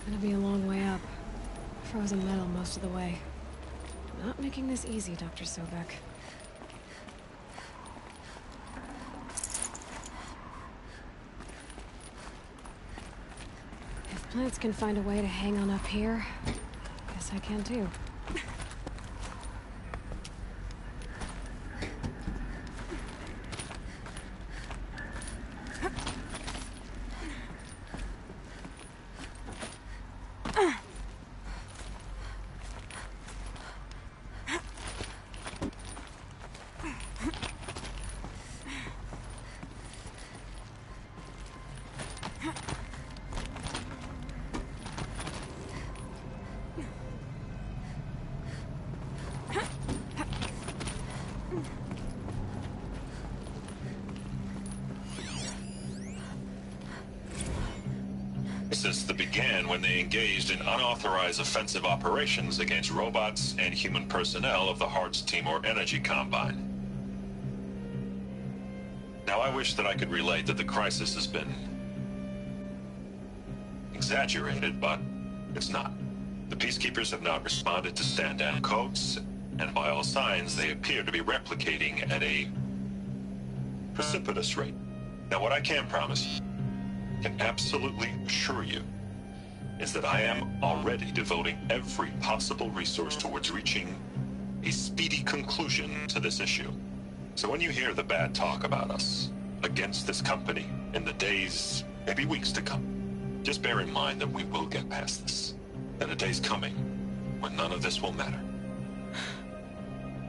Gonna be a long way up. Frozen metal most of the way. Not making this easy, Dr. Sobek. Plants can find a way to hang on up here. Guess I can too. crisis that began when they engaged in unauthorized offensive operations against robots and human personnel of the Hearts Timor Energy Combine. Now, I wish that I could relate that the crisis has been exaggerated, but it's not. The Peacekeepers have not responded to stand-down codes, and by all signs, they appear to be replicating at a precipitous rate. Now, what I can promise, can absolutely assure you, is that I am already devoting every possible resource towards reaching a speedy conclusion to this issue. So when you hear the bad talk about us against this company in the days, maybe weeks to come, just bear in mind that we will get past this. That a day's coming when none of this will matter.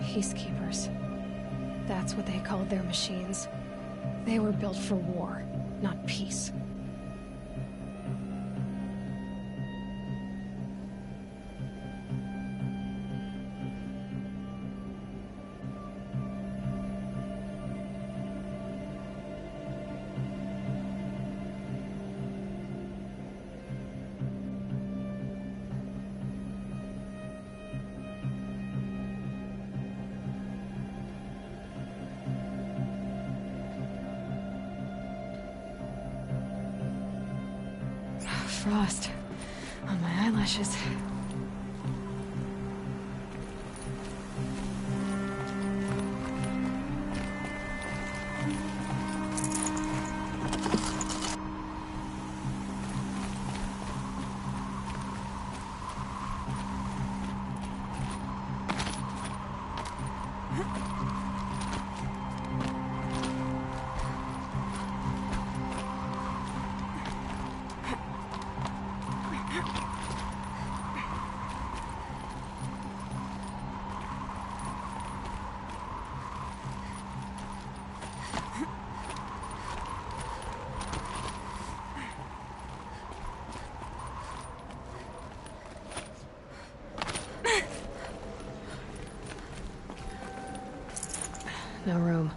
Peacekeepers. That's what they called their machines. They were built for war, not peace. Frost on my eyelashes. No room.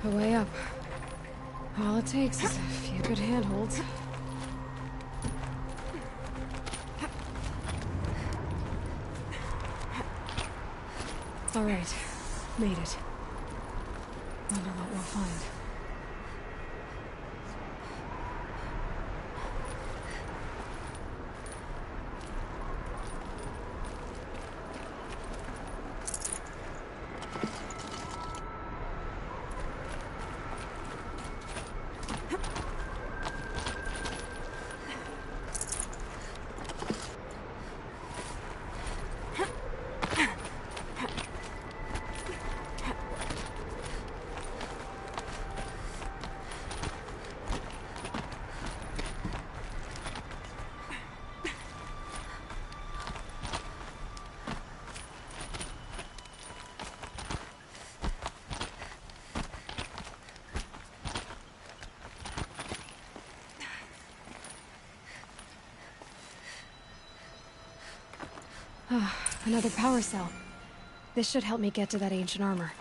A way up. All it takes is a few good handholds. All right. Made it. Wonder what we'll find. Another power cell. This should help me get to that ancient armor.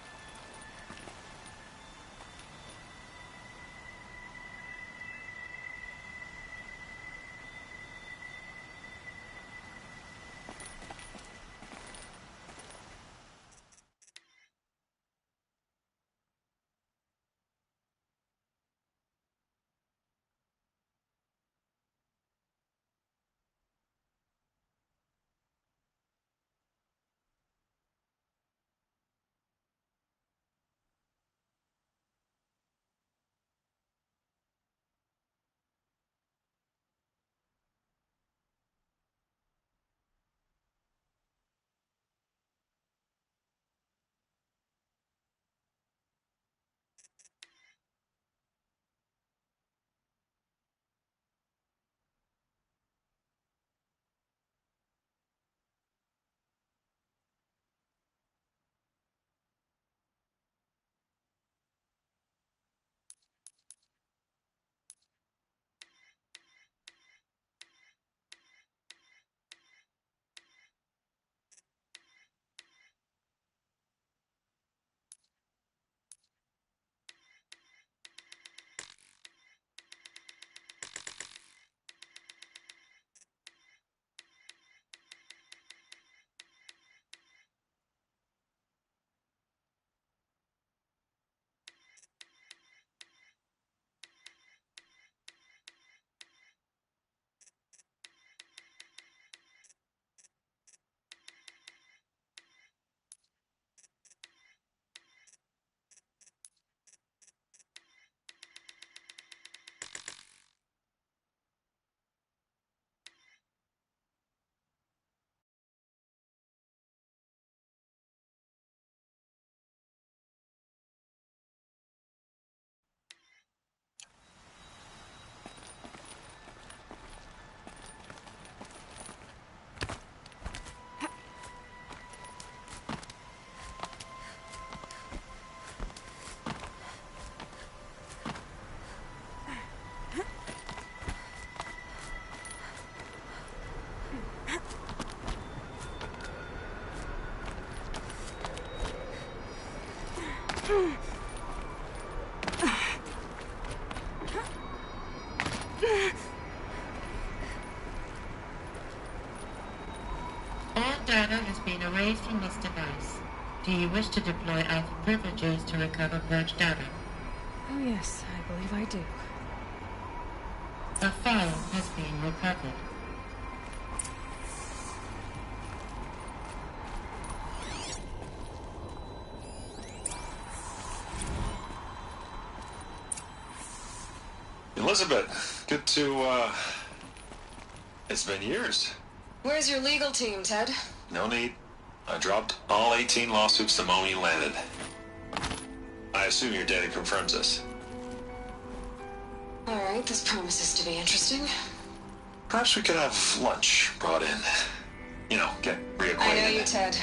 All data has been erased from this device. Do you wish to deploy Alpha privileges to recover purged data? Oh yes, I believe I do. A file has been recovered. Elizabeth, good to, it's been years. Where's your legal team, Ted? No need. I dropped all 18 lawsuits the moment you landed. I assume your data confirms this. Alright, this promises to be interesting. Perhaps we could have lunch brought in. You know, get reacquainted. I know you, Ted.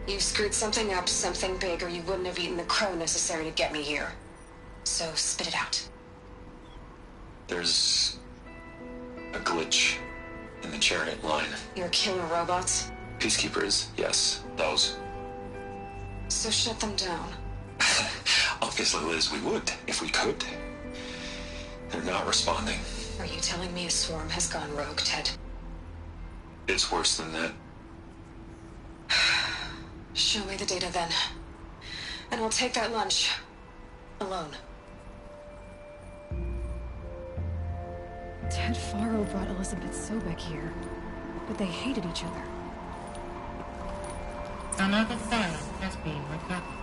You screwed something up, something big, or you wouldn't have eaten the crow necessary to get me here. So, spit it out. There's a glitch in the chariot line. You're killing robots? Peacekeepers, yes, those. So shut them down. I'll Obviously, Liz, we would, if we could. They're not responding. Are you telling me a swarm has gone rogue, Ted? It's worse than that. Show me the data then. And I'll take that lunch. Alone. Ted Faro brought Elizabeth Sobek here, but they hated each other. Another file has been recovered.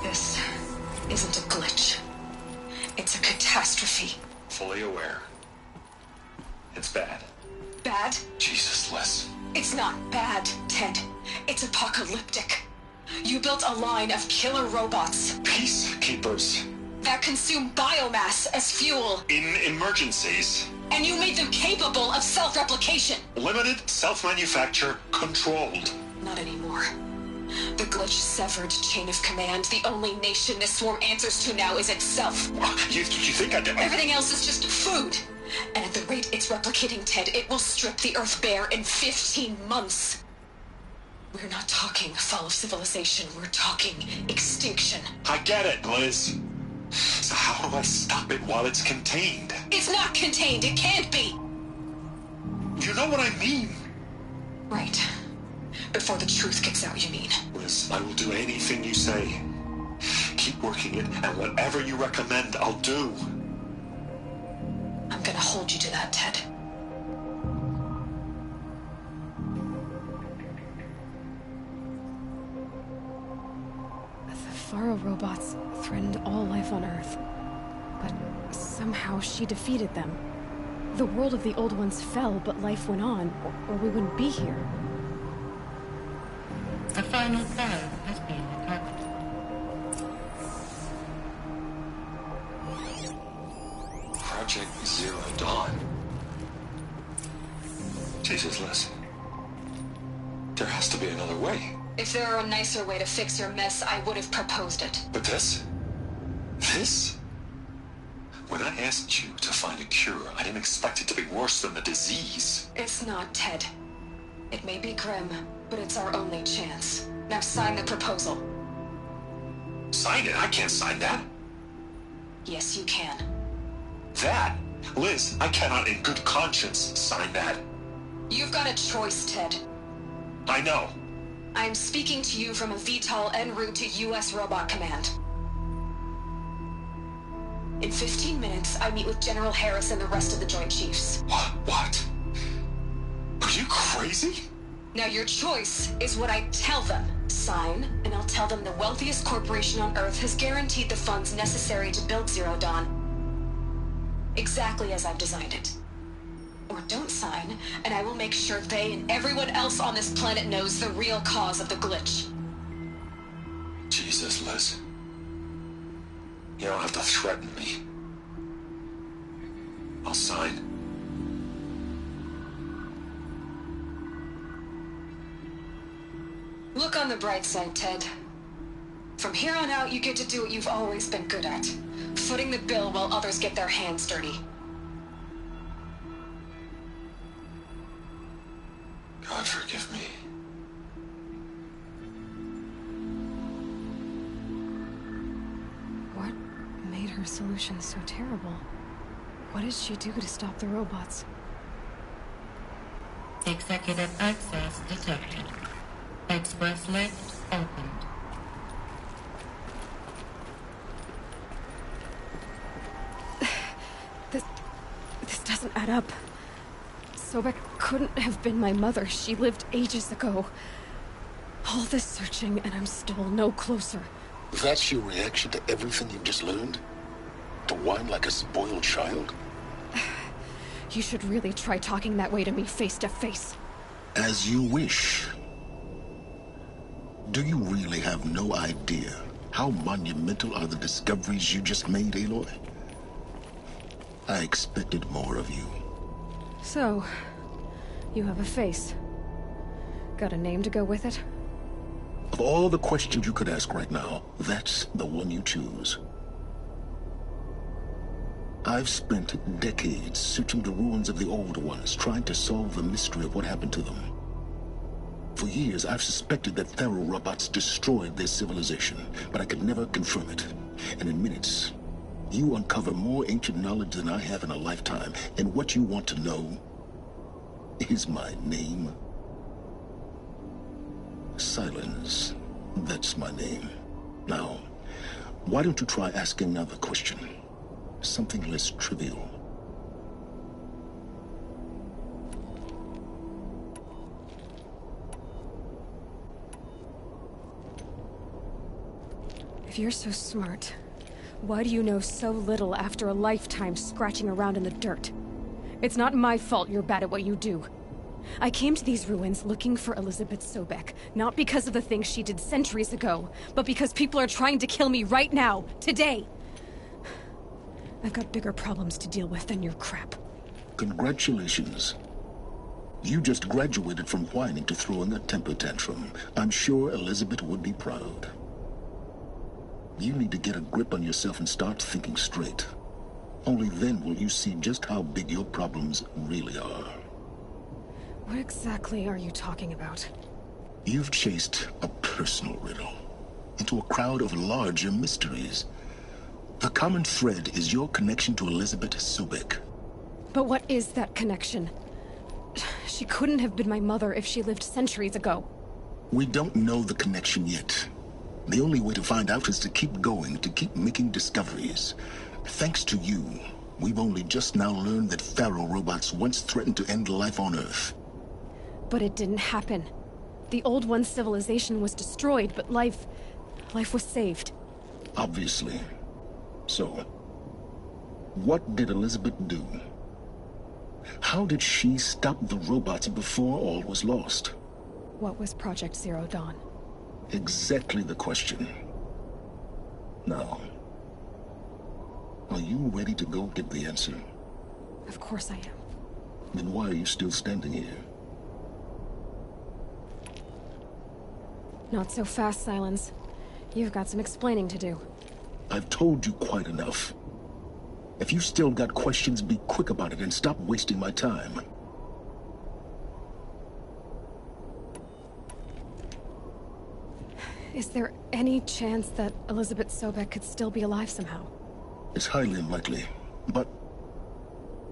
This isn't a glitch. It's a catastrophe. Fully aware. It's bad. Bad? Jesus, Liz. It's not bad, Ted. It's apocalyptic. You built a line of killer robots Peacekeepers. that consume biomass as fuel, In emergencies. and you made them capable of self-replication. Limited, self-manufacture, controlled. Not anymore. The glitch severed chain of command. The only nation this swarm answers to now is itself. You think I did? Everything else is just food. And at the rate it's replicating, Ted, it will strip the Earth bare in 15 months. We're not talking fall of civilization. We're talking extinction. I get it, Liz. So how do I stop it while it's contained? It's not contained. It can't be. You know what I mean? Right. Before the truth gets out, you mean? Liz, I will do anything you say. Keep working it, and whatever you recommend, I'll do. I'm gonna hold you to that, Ted. The Faro robots threatened all life on Earth. But somehow she defeated them. The world of the old ones fell, but life went on, or we wouldn't be here. A final file has been recovered. Project Zero Dawn. Jesus, Liz. There has to be another way. If there were a nicer way to fix your mess, I would have proposed it. But this? When I asked you to find a cure, I didn't expect it to be worse than the disease. It's not, Ted. It may be grim, but it's our only chance. Now sign the proposal. Sign it? I can't sign that. Yes, you can. That? Liz, I cannot in good conscience sign that. You've got a choice, Ted. I know. I'm speaking to you from a VTOL en route to U.S. Robot Command. In 15 minutes, I meet with General Harris and the rest of the Joint Chiefs. What? Are you crazy? Now your choice is what I tell them. Sign, and I'll tell them the wealthiest corporation on Earth has guaranteed the funds necessary to build Zero Dawn. Exactly as I've designed it. Or don't sign, and I will make sure they and everyone else on this planet knows the real cause of the glitch. Jesus, Liz. You don't have to threaten me. I'll sign. Look on the bright side, Ted. From here on out, you get to do what you've always been good at. Footing the bill while others get their hands dirty. God forgive me. What made her solution so terrible? What did she do to stop the robots? Executive access detected. Express lift opened. This doesn't add up. Sobek couldn't have been my mother. She lived ages ago. All this searching, and I'm still no closer. That's your reaction to everything you've just learned? To whine like a spoiled child? You should really try talking that way to me face to face. As you wish. Do you really have no idea how monumental are the discoveries you just made, Aloy? I expected more of you. So, you have a face. Got a name to go with it? Of all the questions you could ask right now, that's the one you choose. I've spent decades searching the ruins of the old ones, trying to solve the mystery of what happened to them. For years, I've suspected that Faro robots destroyed their civilization, but I could never confirm it. And in minutes, you uncover more ancient knowledge than I have in a lifetime, and what you want to know is my name. Silence. That's my name. Now, why don't you try asking another question? Something less trivial. If you're so smart, why do you know so little after a lifetime scratching around in the dirt? It's not my fault you're bad at what you do. I came to these ruins looking for Elizabeth Sobek, not because of the things she did centuries ago, but because people are trying to kill me right now, today. I've got bigger problems to deal with than your crap. Congratulations. You just graduated from whining to throwing a temper tantrum. I'm sure Elizabeth would be proud. You need to get a grip on yourself and start thinking straight. Only then will you see just how big your problems really are. What exactly are you talking about? You've chased a personal riddle into a crowd of larger mysteries. The common thread is your connection to Elizabeth Sobek. But what is that connection? She couldn't have been my mother if she lived centuries ago. We don't know the connection yet. The only way to find out is to keep going, to keep making discoveries. Thanks to you, we've only just now learned that Faro robots once threatened to end life on Earth. But it didn't happen. The Old One's civilization was destroyed, but life was saved. Obviously. So, what did Elizabeth do? How did she stop the robots before all was lost? What was Project Zero Dawn? Exactly the question. Now, are you ready to go get the answer? Of course I am. Then why are you still standing here? Not so fast, Silence. You've got some explaining to do. I've told you quite enough. If you still got questions, be quick about it and stop wasting my time. Is there any chance that Elizabeth Sobek could still be alive somehow? It's highly unlikely, but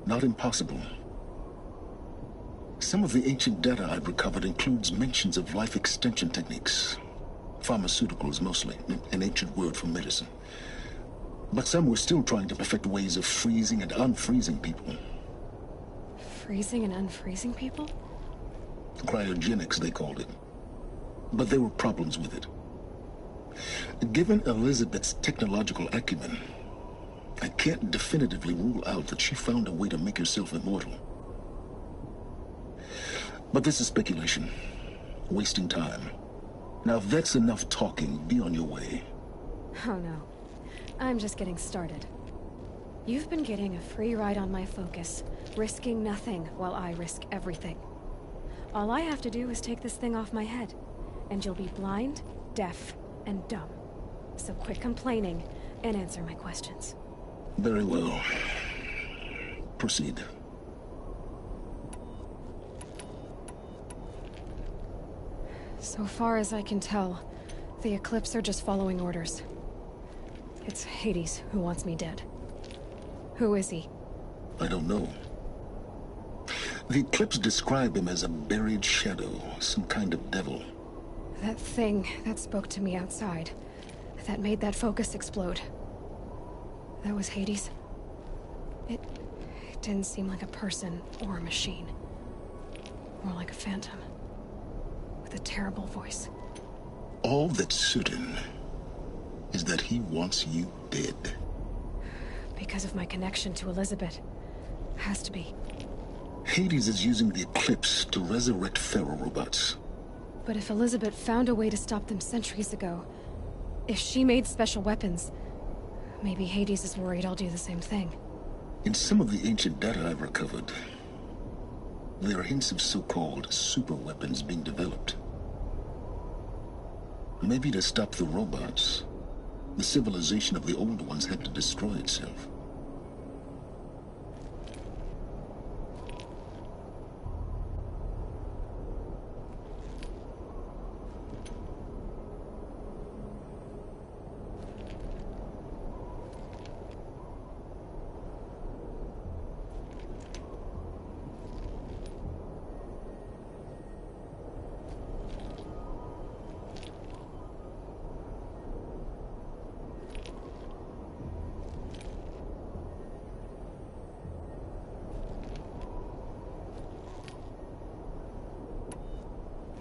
not impossible. Some of the ancient data I've recovered includes mentions of life extension techniques. Pharmaceuticals, mostly, an ancient word for medicine. But some were still trying to perfect ways of freezing and unfreezing people. Freezing and unfreezing people? Cryogenics, they called it. But there were problems with it. Given Elizabeth's technological acumen, I can't definitively rule out that she found a way to make herself immortal. But this is speculation. Wasting time. Now, if that's enough talking, be on your way. Oh no. I'm just getting started. You've been getting a free ride on my focus, risking nothing while I risk everything. All I have to do is take this thing off my head, and you'll be blind, deaf, and dumb. So quit complaining and answer my questions. Very well. Proceed. So far as I can tell, the Eclipse are just following orders. It's Hades who wants me dead. Who is he? I don't know. The Eclipse describe him as a buried shadow, some kind of devil. That thing that spoke to me outside, that made that focus explode. That was Hades? It didn't seem like a person or a machine. More like a phantom. With a terrible voice. All that's certain is that he wants you dead. Because of my connection to Elizabeth. Has to be. Hades is using the Eclipse to resurrect Faro robots. But if Elizabeth found a way to stop them centuries ago, if she made special weapons, maybe Hades is worried I'll do the same thing. In some of the ancient data I've recovered, there are hints of so-called super weapons being developed. Maybe to stop the robots, the civilization of the old ones had to destroy itself.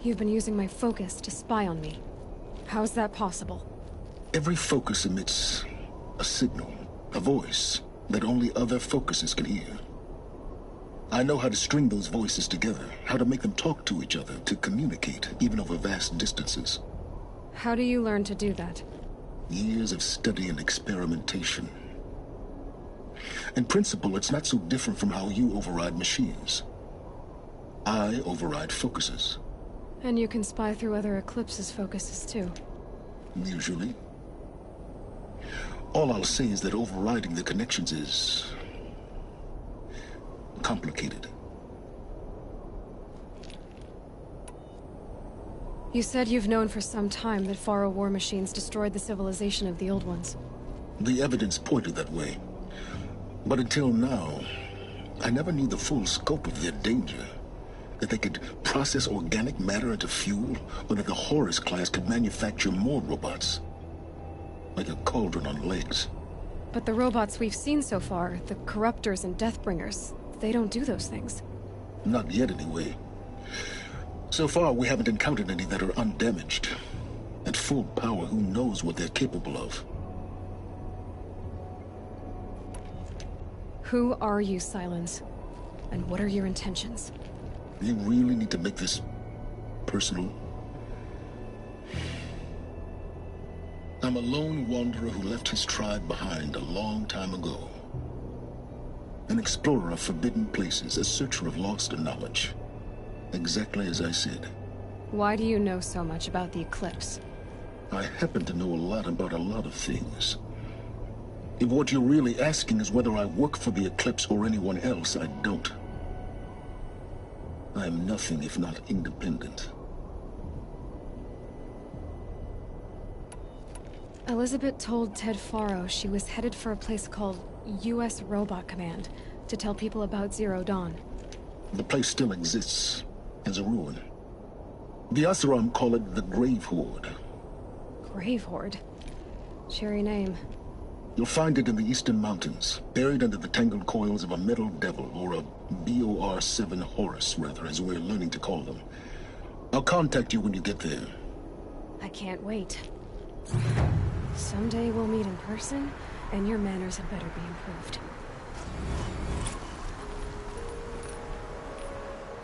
You've been using my focus to spy on me. How's that possible? Every focus emits a signal, a voice, that only other focuses can hear. I know how to string those voices together, how to make them talk to each other, to communicate, even over vast distances. How do you learn to do that? Years of study and experimentation. In principle, it's not so different from how you override machines. I override focuses. And you can spy through other Eclipse's focuses too. Usually. All I'll say is that overriding the connections is complicated. You said you've known for some time that Faro war machines destroyed the civilization of the old ones. The evidence pointed that way. But until now, I never knew the full scope of their danger. That they could process organic matter into fuel, or that the Horus class could manufacture more robots. Like a cauldron on legs. But the robots we've seen so far, the Corruptors and Deathbringers, they don't do those things. Not yet, anyway. So far, we haven't encountered any that are undamaged. At full power, who knows what they're capable of? Who are you, Sylens? And what are your intentions? You really need to make this personal? I'm a lone wanderer who left his tribe behind a long time ago. An explorer of forbidden places, a searcher of lost knowledge. Exactly as I said. Why do you know so much about the Eclipse? I happen to know a lot about a lot of things. If what you're really asking is whether I work for the Eclipse or anyone else, I don't. I am nothing if not independent. Elizabeth told Ted Faro she was headed for a place called U.S. Robot Command to tell people about Zero Dawn. The place still exists, as a ruin. The Oseram call it the Grave Horde. Grave Horde? Cheery name. You'll find it in the Eastern Mountains, buried under the tangled coils of a metal devil, or a BOR-7 Horus, rather, as we're learning to call them. I'll contact you when you get there. I can't wait. Someday we'll meet in person, and your manners had better be improved.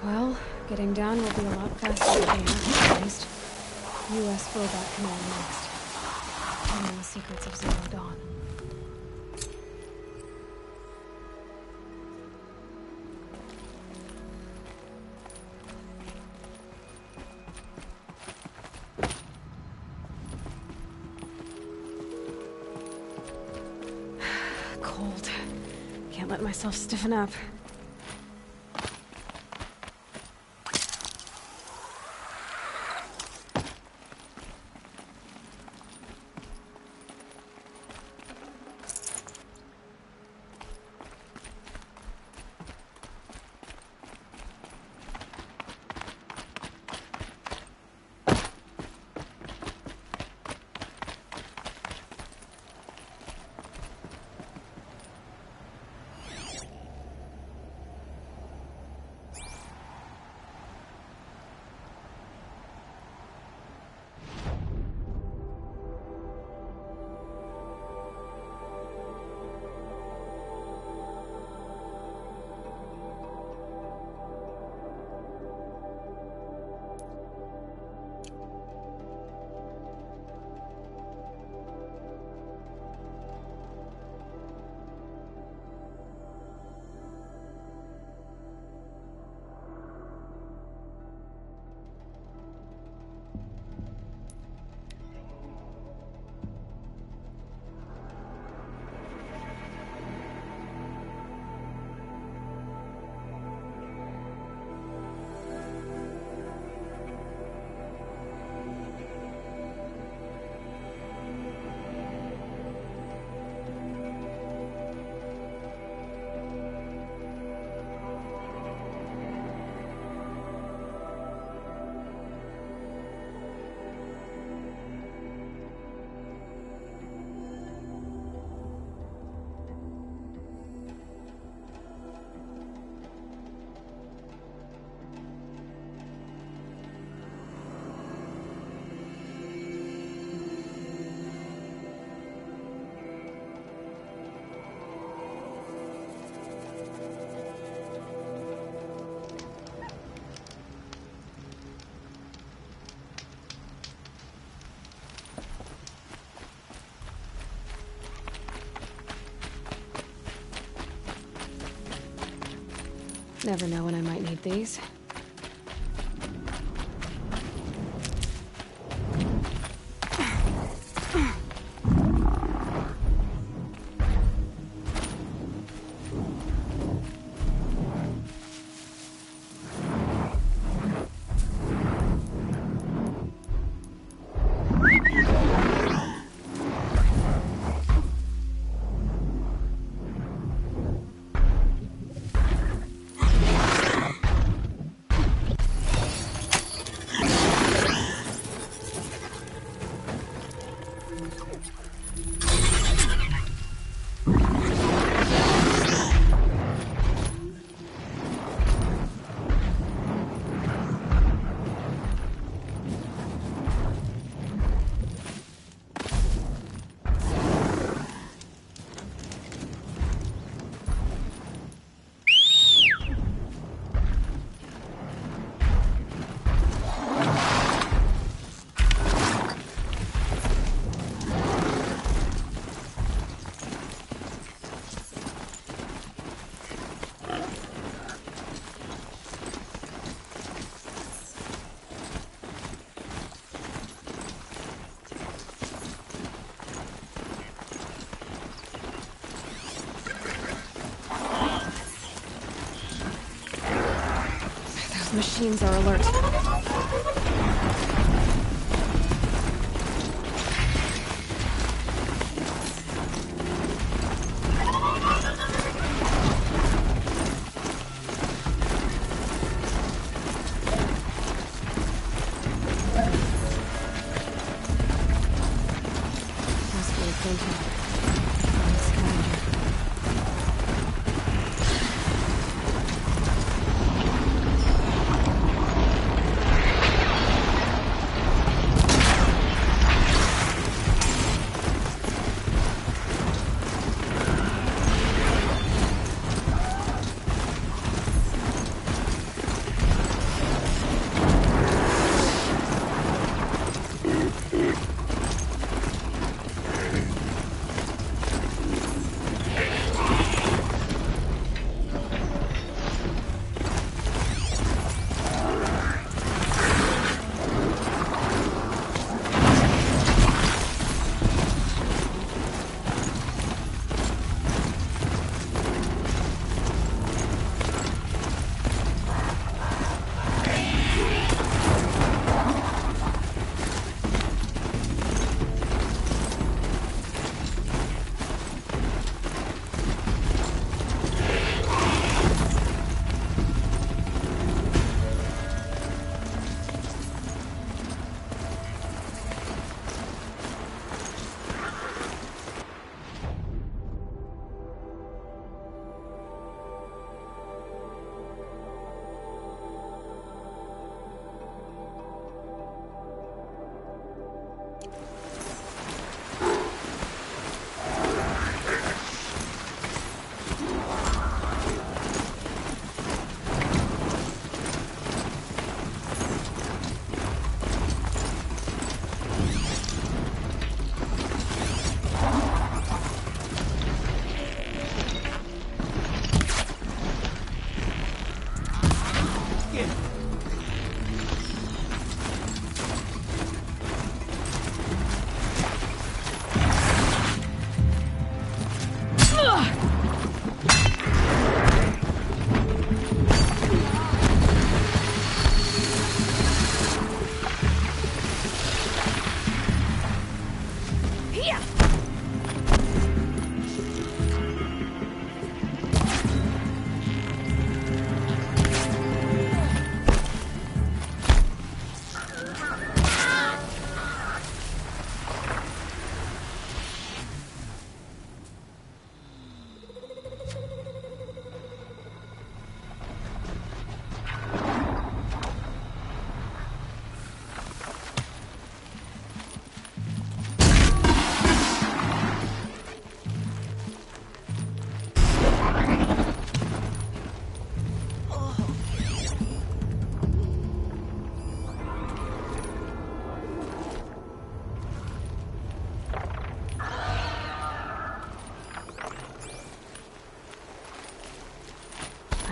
Well, getting down will be a lot faster than at least. U.S. Robot Command next. Learning the secrets of Zero Dawn. Cold. Can't let myself stiffen up. Never know when I might need these. Machines are alert. Must be a printer.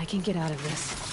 can get out of this.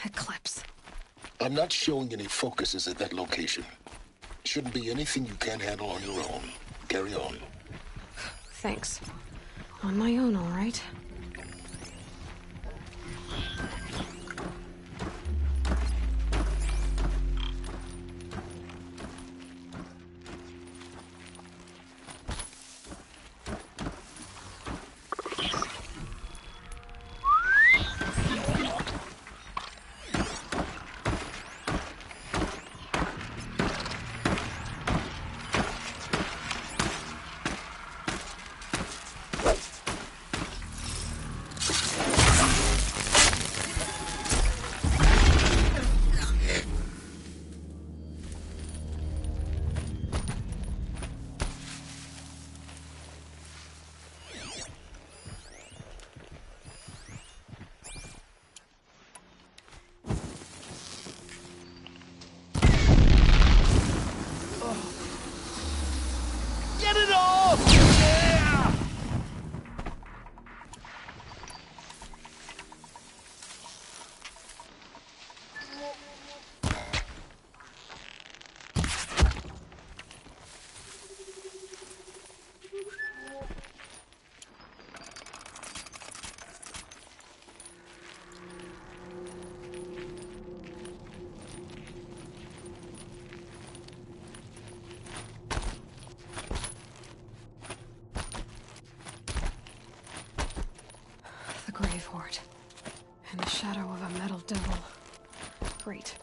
Eclipse. I'm not showing any focuses at that location. Shouldn't be anything you can't handle on your own. Carry on. Thanks. On my own, all right. Get it off! Yeah! The Grave Horde. In the shadow of a metal devil. Great.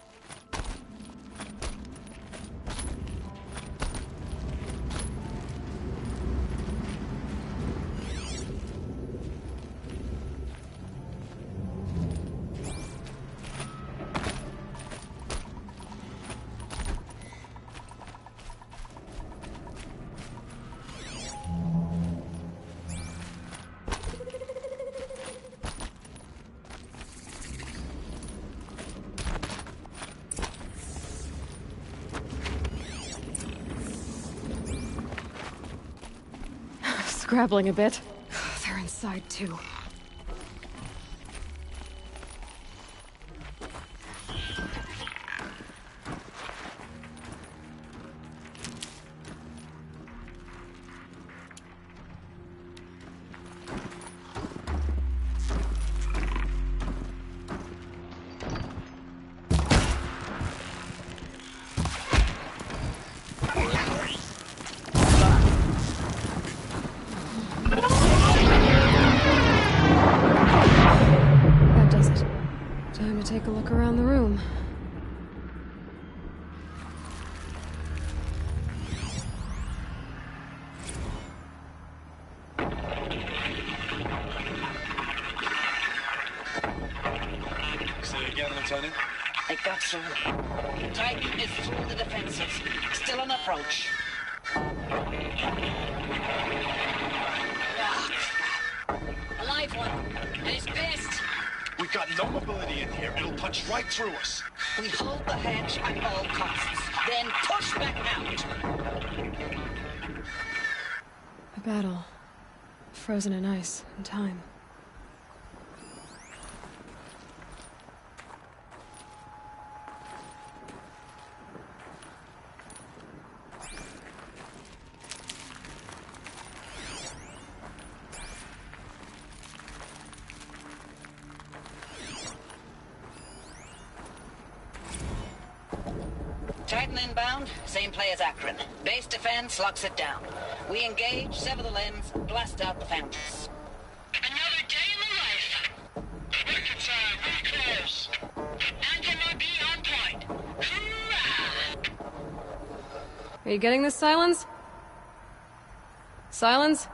Scrabbling a bit. They're inside, too. That does it. Time to take a look around the room. Say again, Lieutenant. I got through. Titan is through the defenses. Still on approach. A live one. And he's pissed. We've got no mobility in here. It'll punch right through us. We hold the hedge at all costs. Then push back out. A battle. Frozen in ice and time. Titan inbound, same play as Akron. Base defense locks it down. We engage, sever the limbs, blast out the foundries. Another day in the life. Record time, very close. Anti-MRB on point. Hoorah! Are you getting this, Silence? Silence?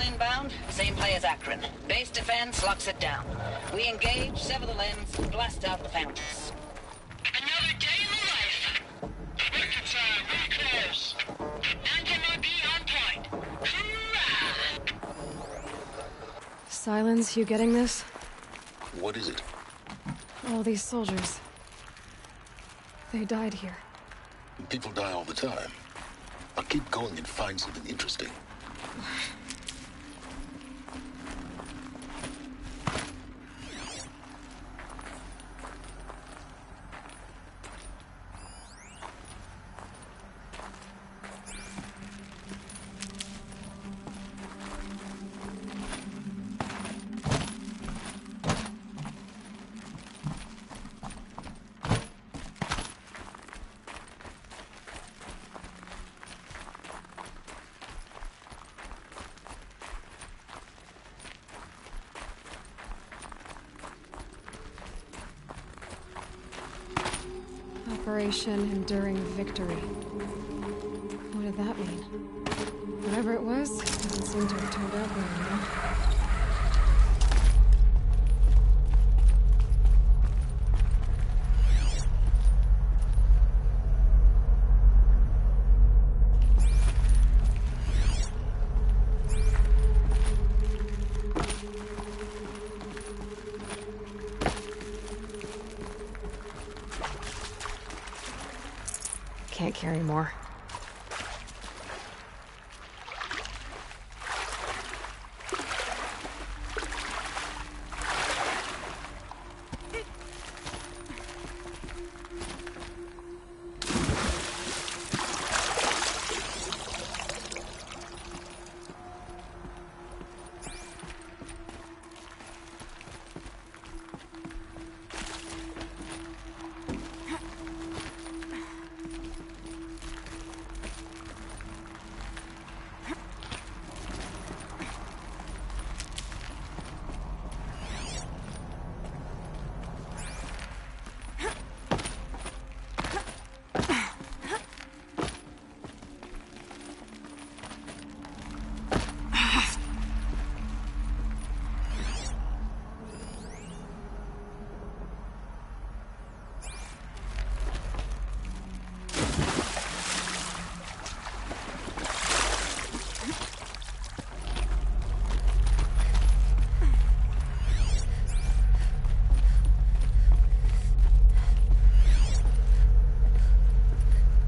inbound, same play as Akron. Base defense locks it down. We engage, sever the limbs, blast out the fountains. Another day in the life. Record time, really close. Anti-MIB on point. Hoorah! Silence, you getting this? What is it? All these soldiers. They died here. People die all the time. I'll keep going and find something interesting. Operation Enduring Victory. What did that mean? Whatever it was, doesn't seem to have turned out very well. Can't carry more.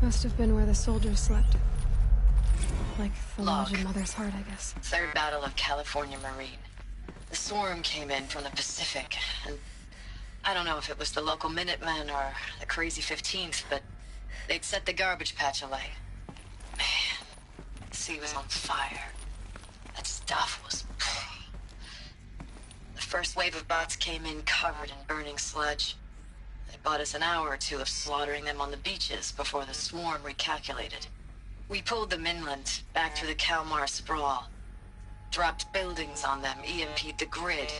Must have been where the soldiers slept. Like the lodge in Mother's Heart, I guess. Third Battle of California Marine. The swarm came in from the Pacific, and I don't know if it was the local Minutemen or the crazy 15th, but they'd set the garbage patch alight. Man, the sea was on fire. That stuff was... The first wave of bots came in covered in burning sludge. They bought us an hour or two of slaughtering them on the beaches before the swarm recalculated. We pulled them inland, back through the Kalmar sprawl. Dropped buildings on them, EMP'd the grid.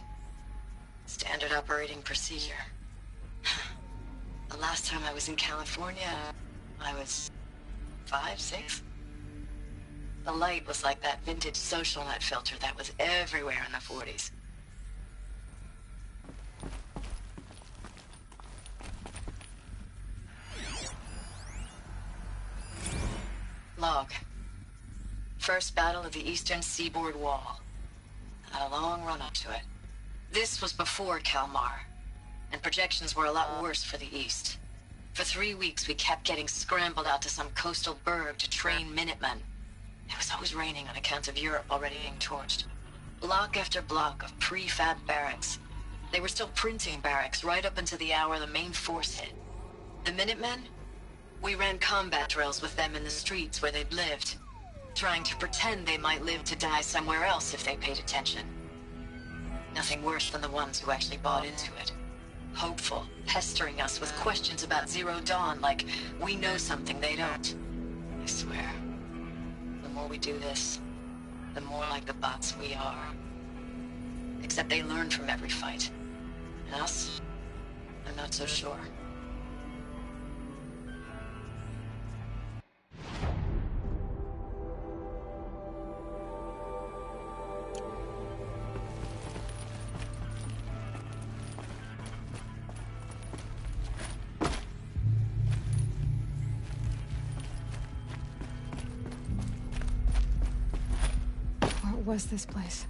Standard operating procedure. The last time I was in California, I was 5, 6? The light was like that vintage social net filter that was everywhere in the 40s. Log. First battle of the eastern seaboard wall. Had a long run up to it. This was before Kalmar, and projections were a lot worse for the east. For 3 weeks we kept getting scrambled out to some coastal burg to train Minutemen. It was always raining on account of Europe already being torched. Block after block of prefab barracks. They were still printing barracks right up until the hour the main force hit. The Minutemen? We ran combat drills with them in the streets where they'd lived, trying to pretend they might live to die somewhere else if they paid attention. Nothing worse than the ones who actually bought into it. Hopeful, pestering us with questions about Zero Dawn like we know something they don't. I swear, the more we do this, the more like the bots we are. Except they learn from every fight. And us? I'm not so sure. was this place?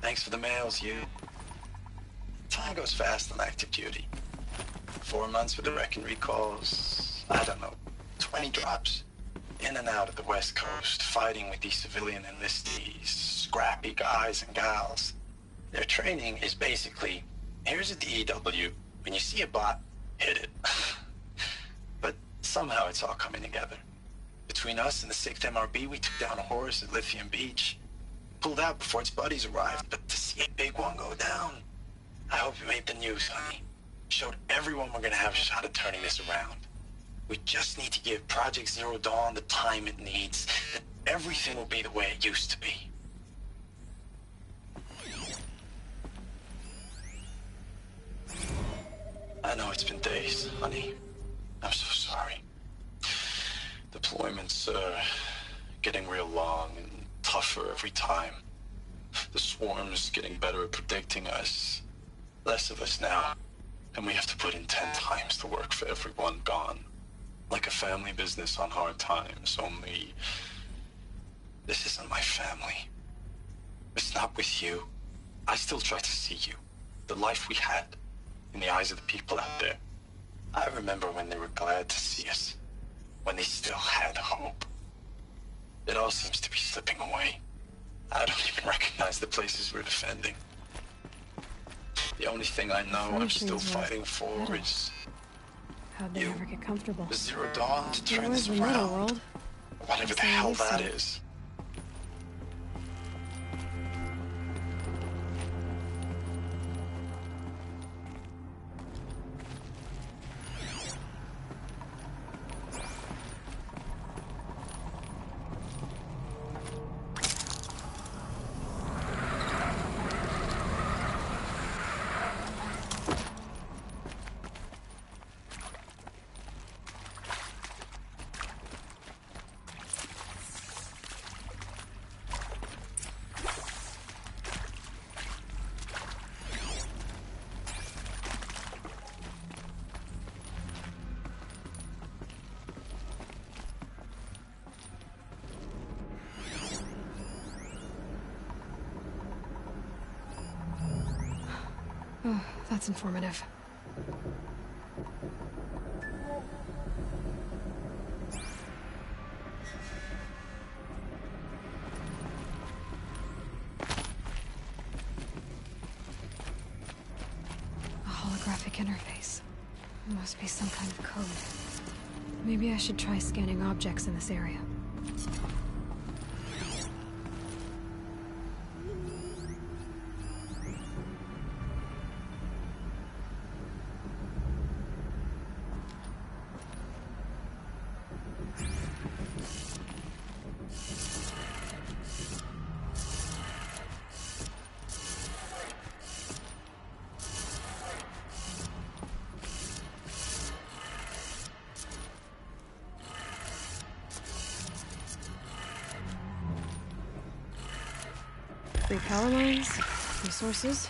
Thanks for the mails, you. Time goes fast on active duty. 4 months with the wrecking recalls, I don't know, 20 drops. In and out of the West Coast, fighting with these civilian enlistees, scrappy guys and gals. Their training is basically, here's a DEW, when you see a bot, hit it. But somehow it's all coming together. Between us and the 6th MRB, we took down a horse at Lithium Beach. Pulled out before its buddies arrived, but to see a big one go down, I hope you made the news, honey. Showed everyone we're gonna have a shot at turning this around. We just need to give Project Zero Dawn the time it needs, and everything will be the way it used to be. I know it's been days, honey. I'm so sorry. Deployments are getting real long and tougher every time. The swarm's getting better at predicting us. Less of us now. And we have to put in 10 times the work for everyone gone. Like a family business on hard times, only... this isn't my family. It's not with you. I still try to see you. The life we had. In the eyes of the people out there. I remember when they were glad to see us. When they still had hope. It all seems to be slipping away. I don't even recognize the places we're defending. The only thing I know I'm still fighting for is... How'd they ever get comfortable? the Zero Dawn to There turn was this the middle around. world. Whatever the hell that is. Oh, that's informative. A holographic interface. It must be some kind of code. Maybe I should try scanning objects in this area. Three power lines, resources.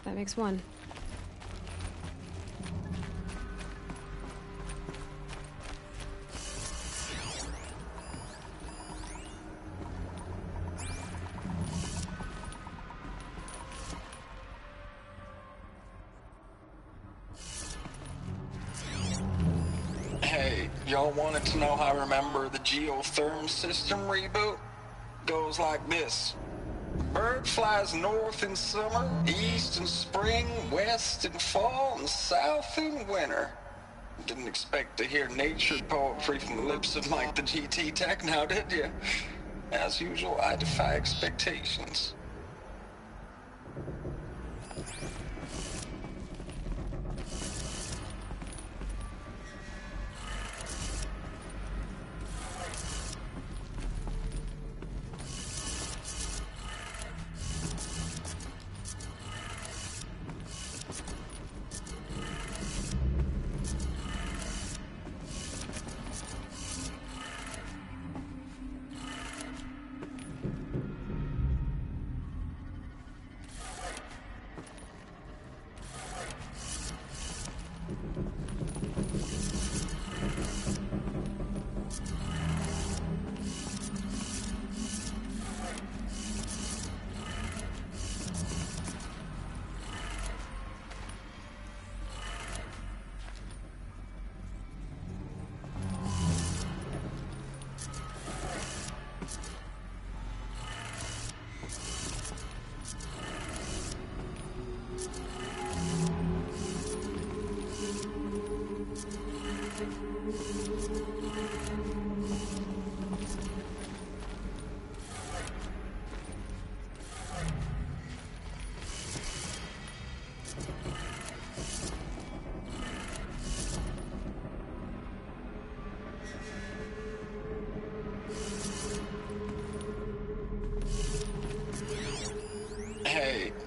That makes one. Hey, y'all wanted to know how I remember the geotherm system reboot? Goes like this. Bird flies north in summer, east in spring, west in fall, and south in winter. Didn't expect to hear nature poetry from the lips of Mike the GT Tech now, did you? As usual, I defy expectations.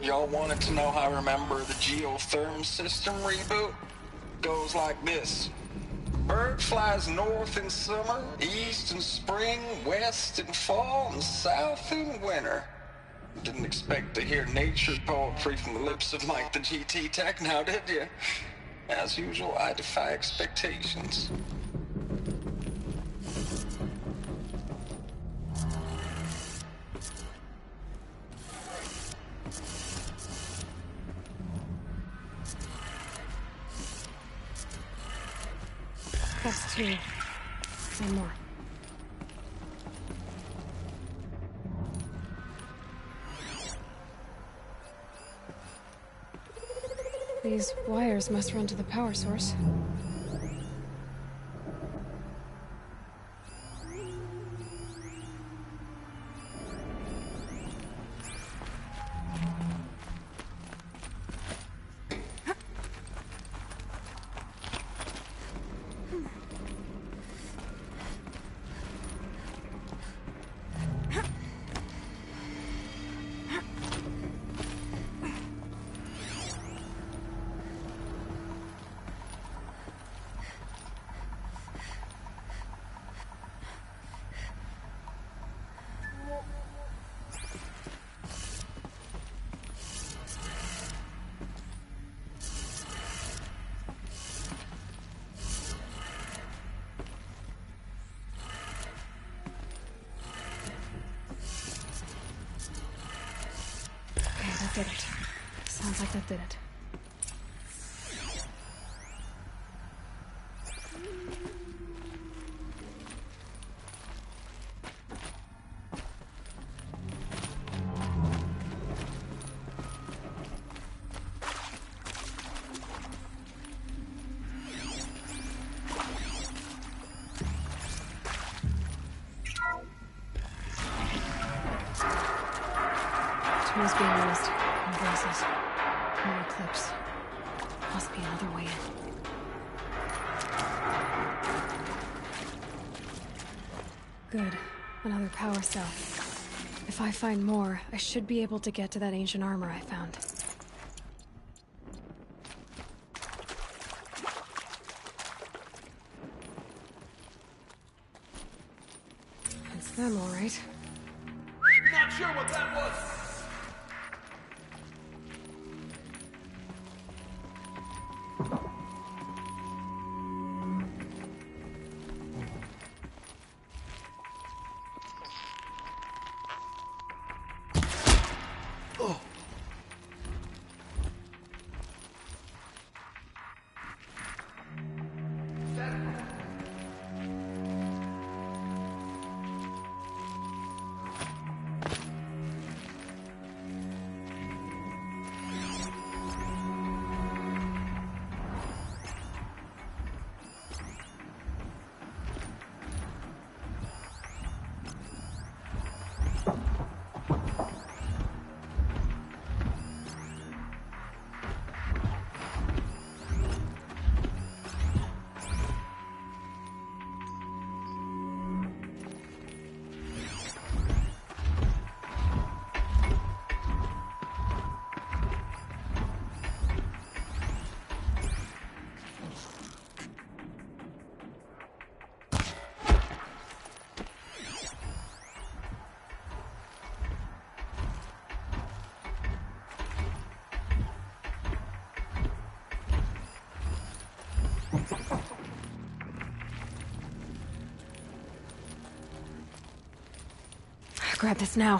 Y'all wanted to know how I remember the geotherm system reboot? Goes like this. Bird flies north in summer, east in spring, west in fall, and south in winter. Didn't expect to hear nature poetry from the lips of Mike the GT Tech now, did you? As usual, I defy expectations. That's 2. One more. These wires must run to the power source. Did it. Sounds like that did it. Tools being used. Voices. More clips. Must be another way in. Good. Another power cell. If I find more, I should be able to get to that ancient armor I found. It's them, all right. Not sure what that was. Grab this now.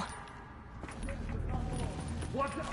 What the?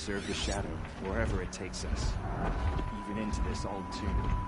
serve the Shadow, wherever it takes us. Even into this old tomb.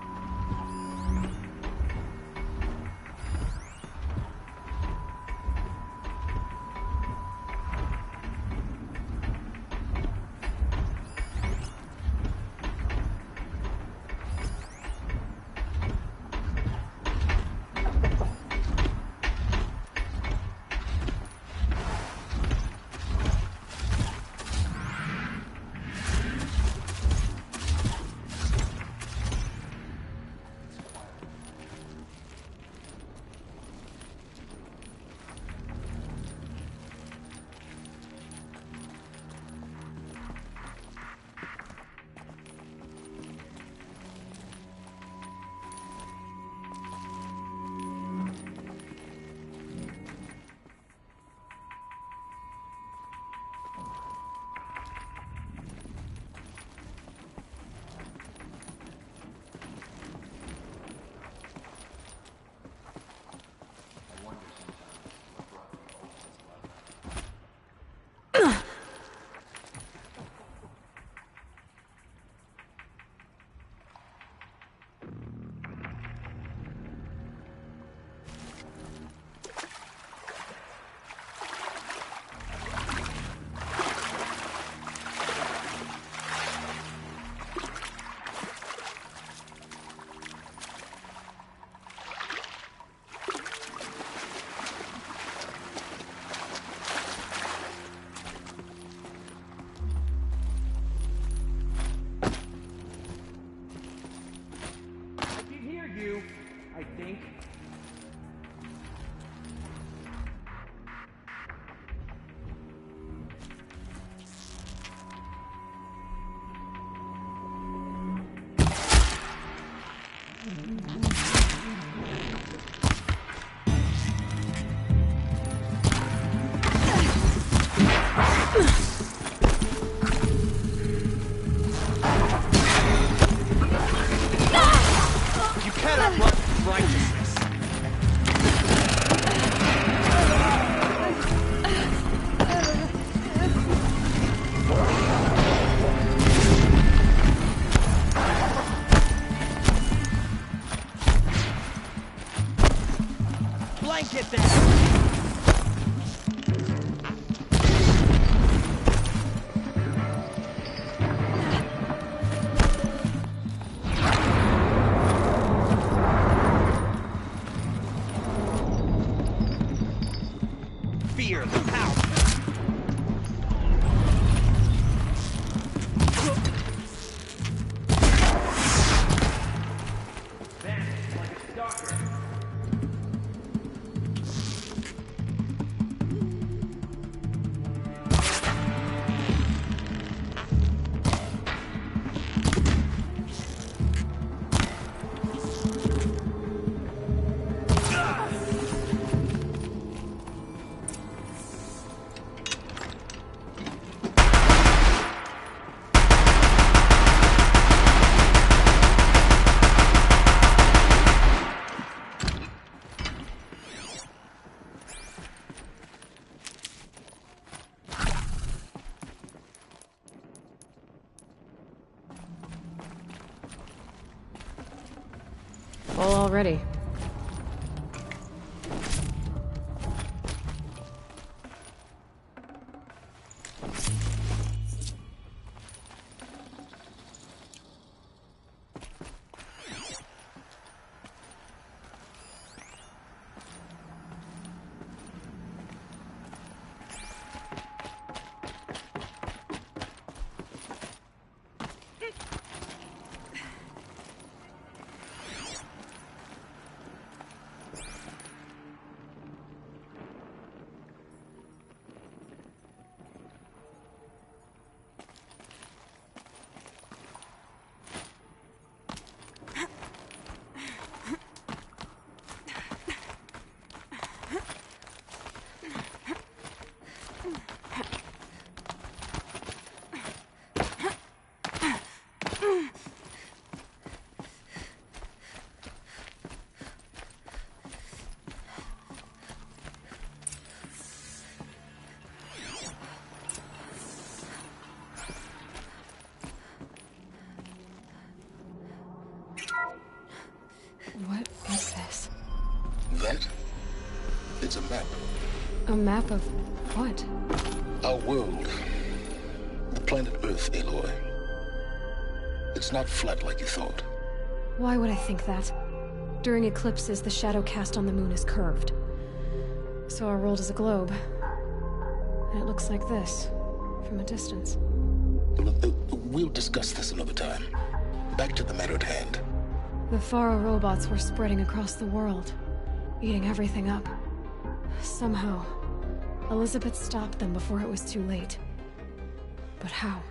I think. Blanket there! Fear the power. Vanished like a stalker. Full already. There's a map. A map of what? Our world. The planet Earth, Aloy. It's not flat like you thought. Why would I think that? During eclipses, the shadow cast on the moon is curved. So our world is a globe. And it looks like this, from a distance. We'll discuss this another time. Back to the matter at hand. The Faro robots were spreading across the world, eating everything up. Somehow, Elizabeth stopped them before it was too late. But how?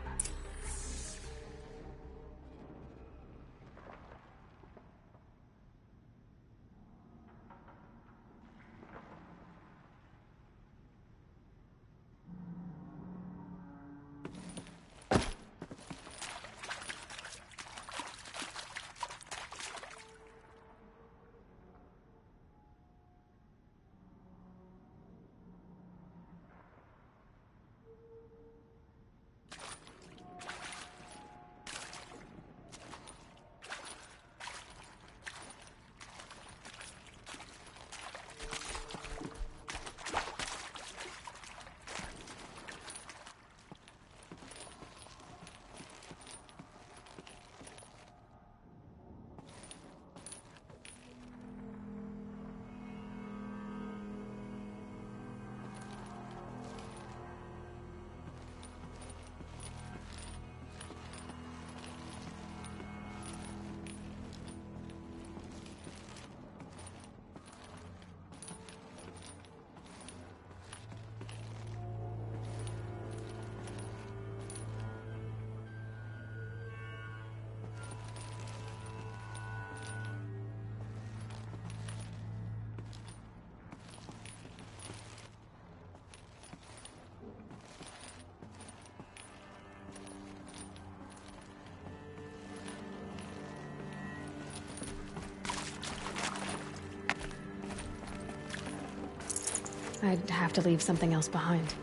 I'd have to leave something else behind.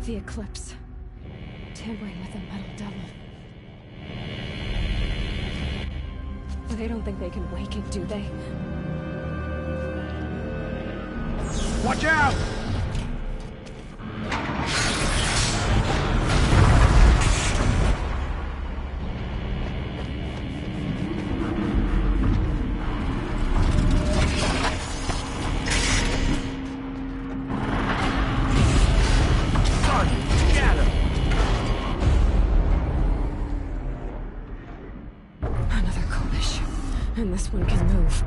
The Eclipse. Tampering with the Metal Devil. They don't think they can wake it, do they? Watch out! And this one can move.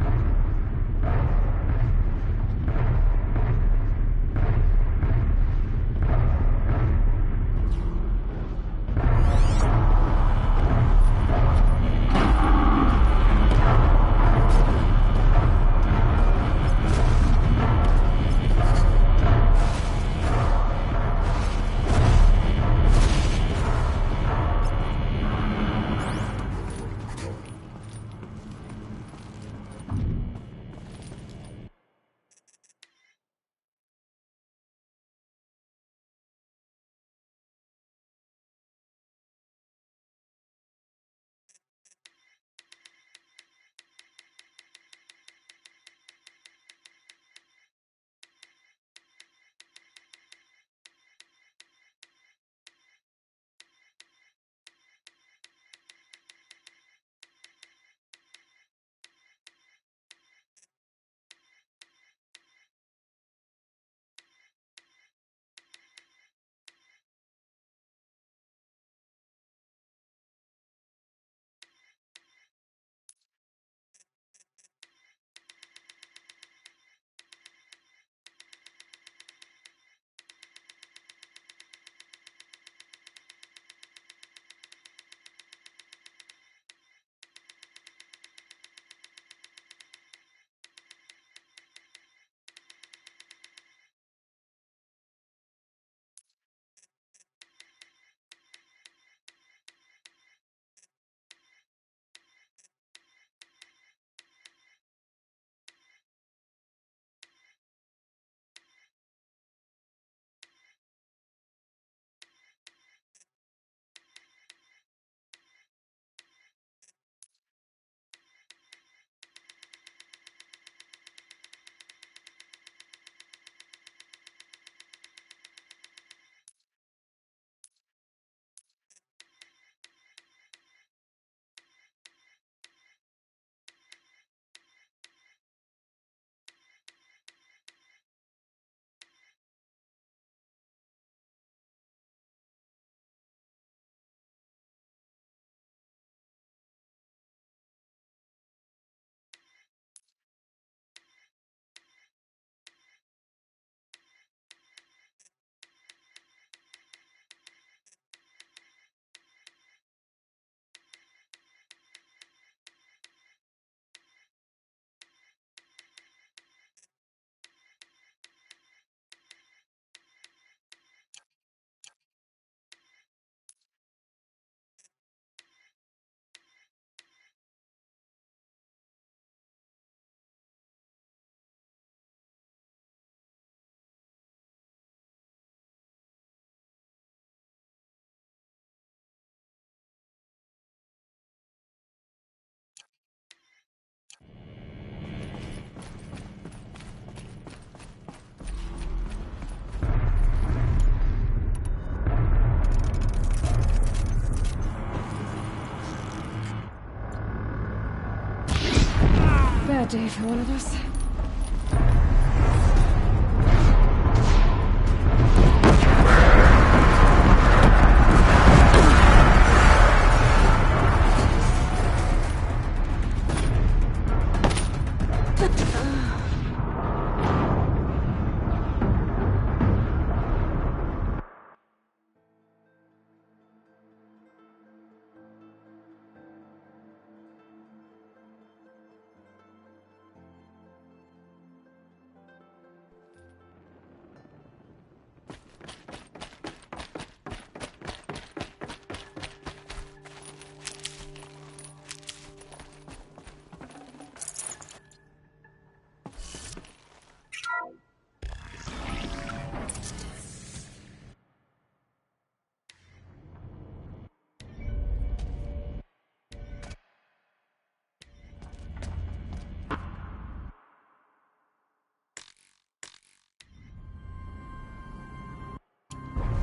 day for one of us.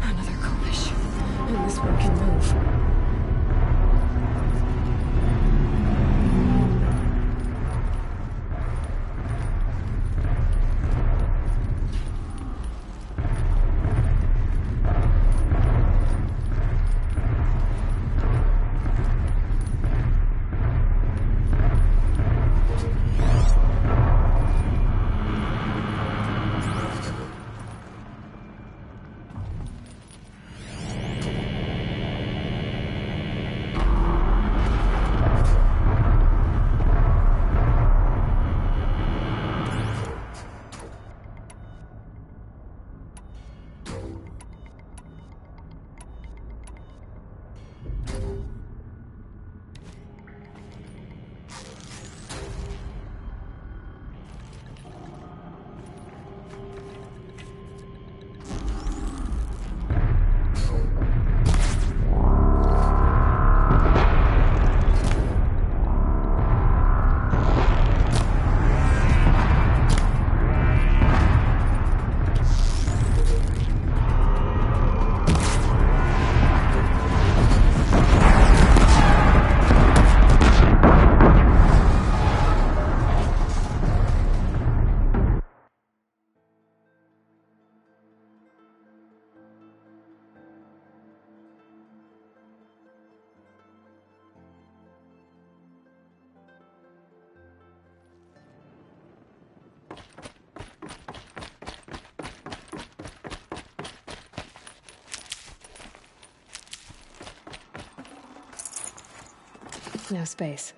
Another Kopish. And this one can move. No space.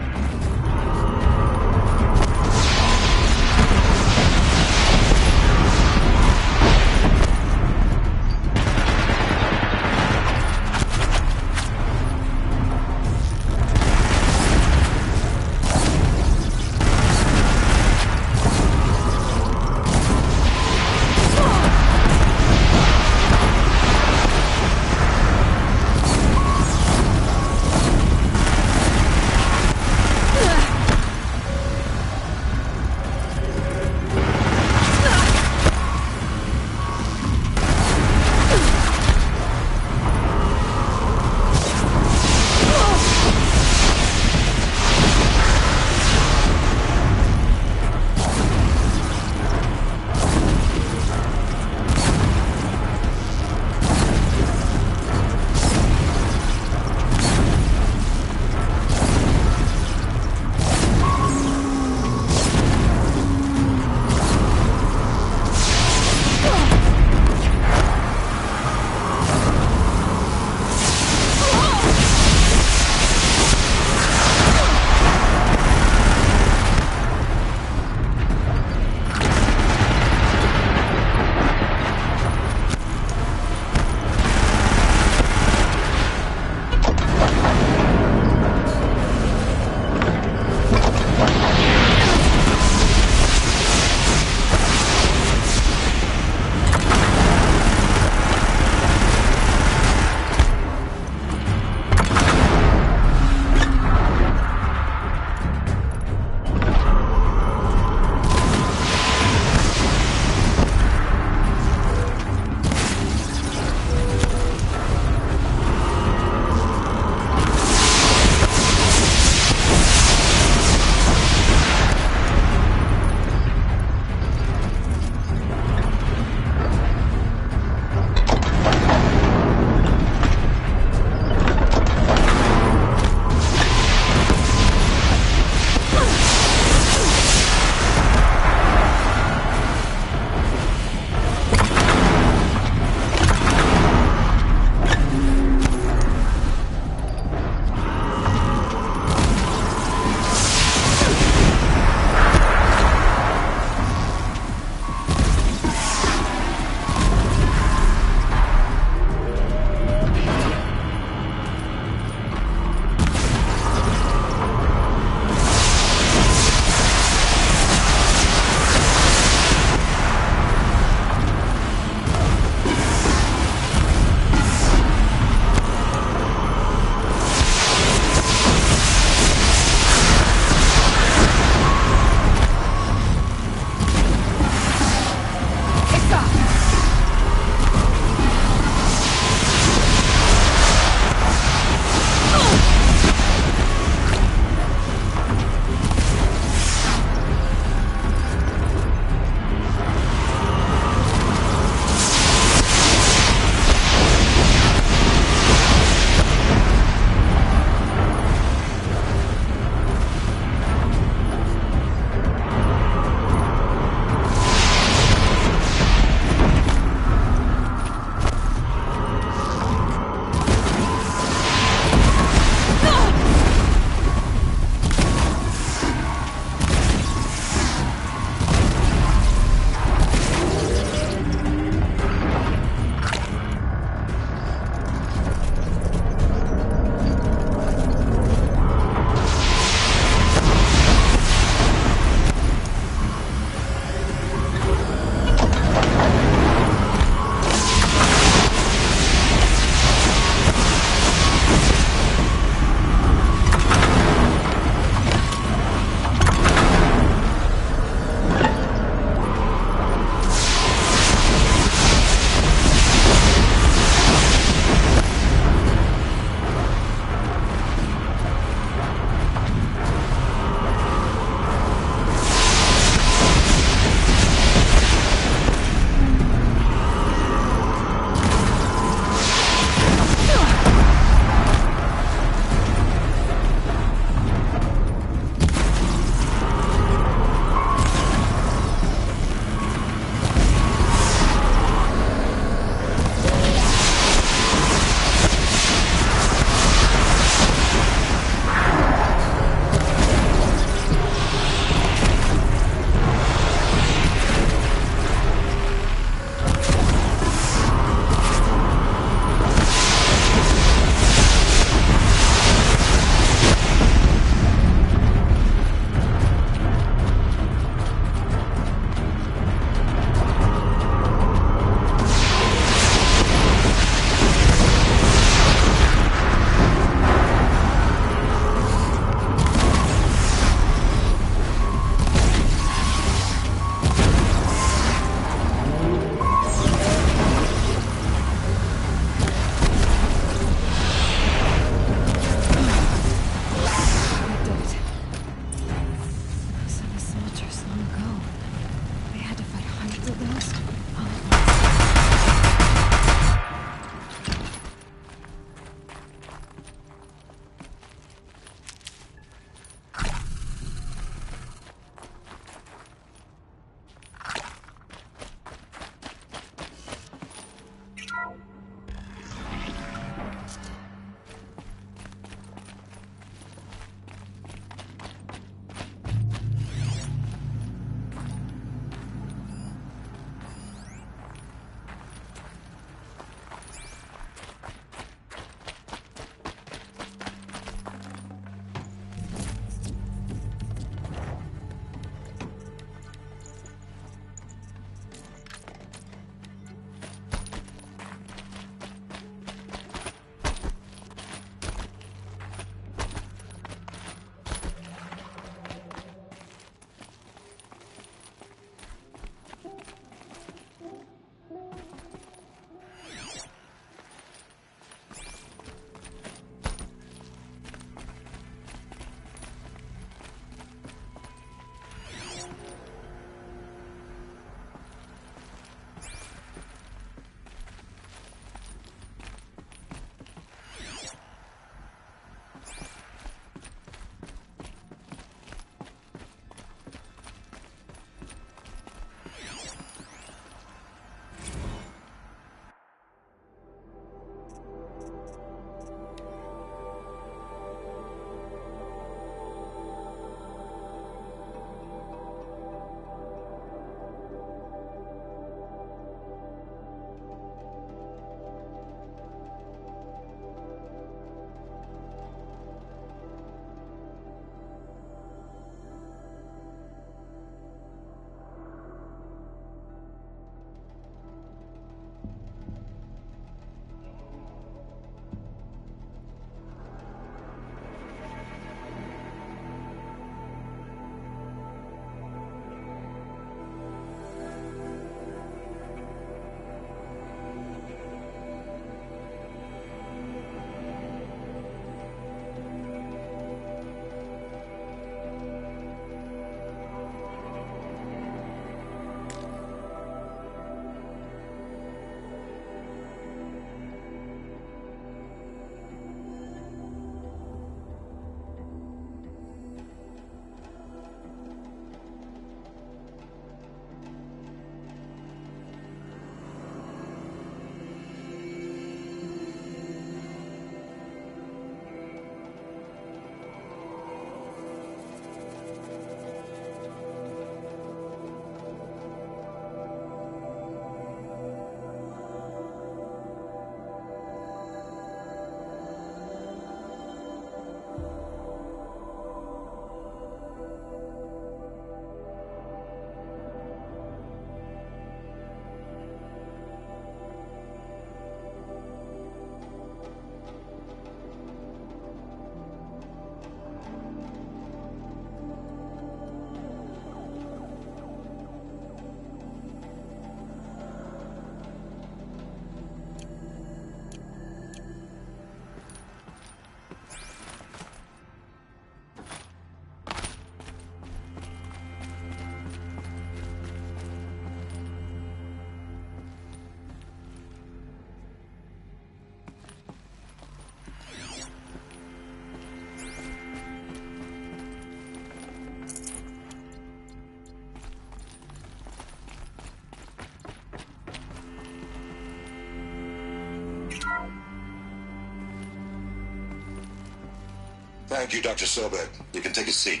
Thank you, Dr. Sobek. You can take a seat.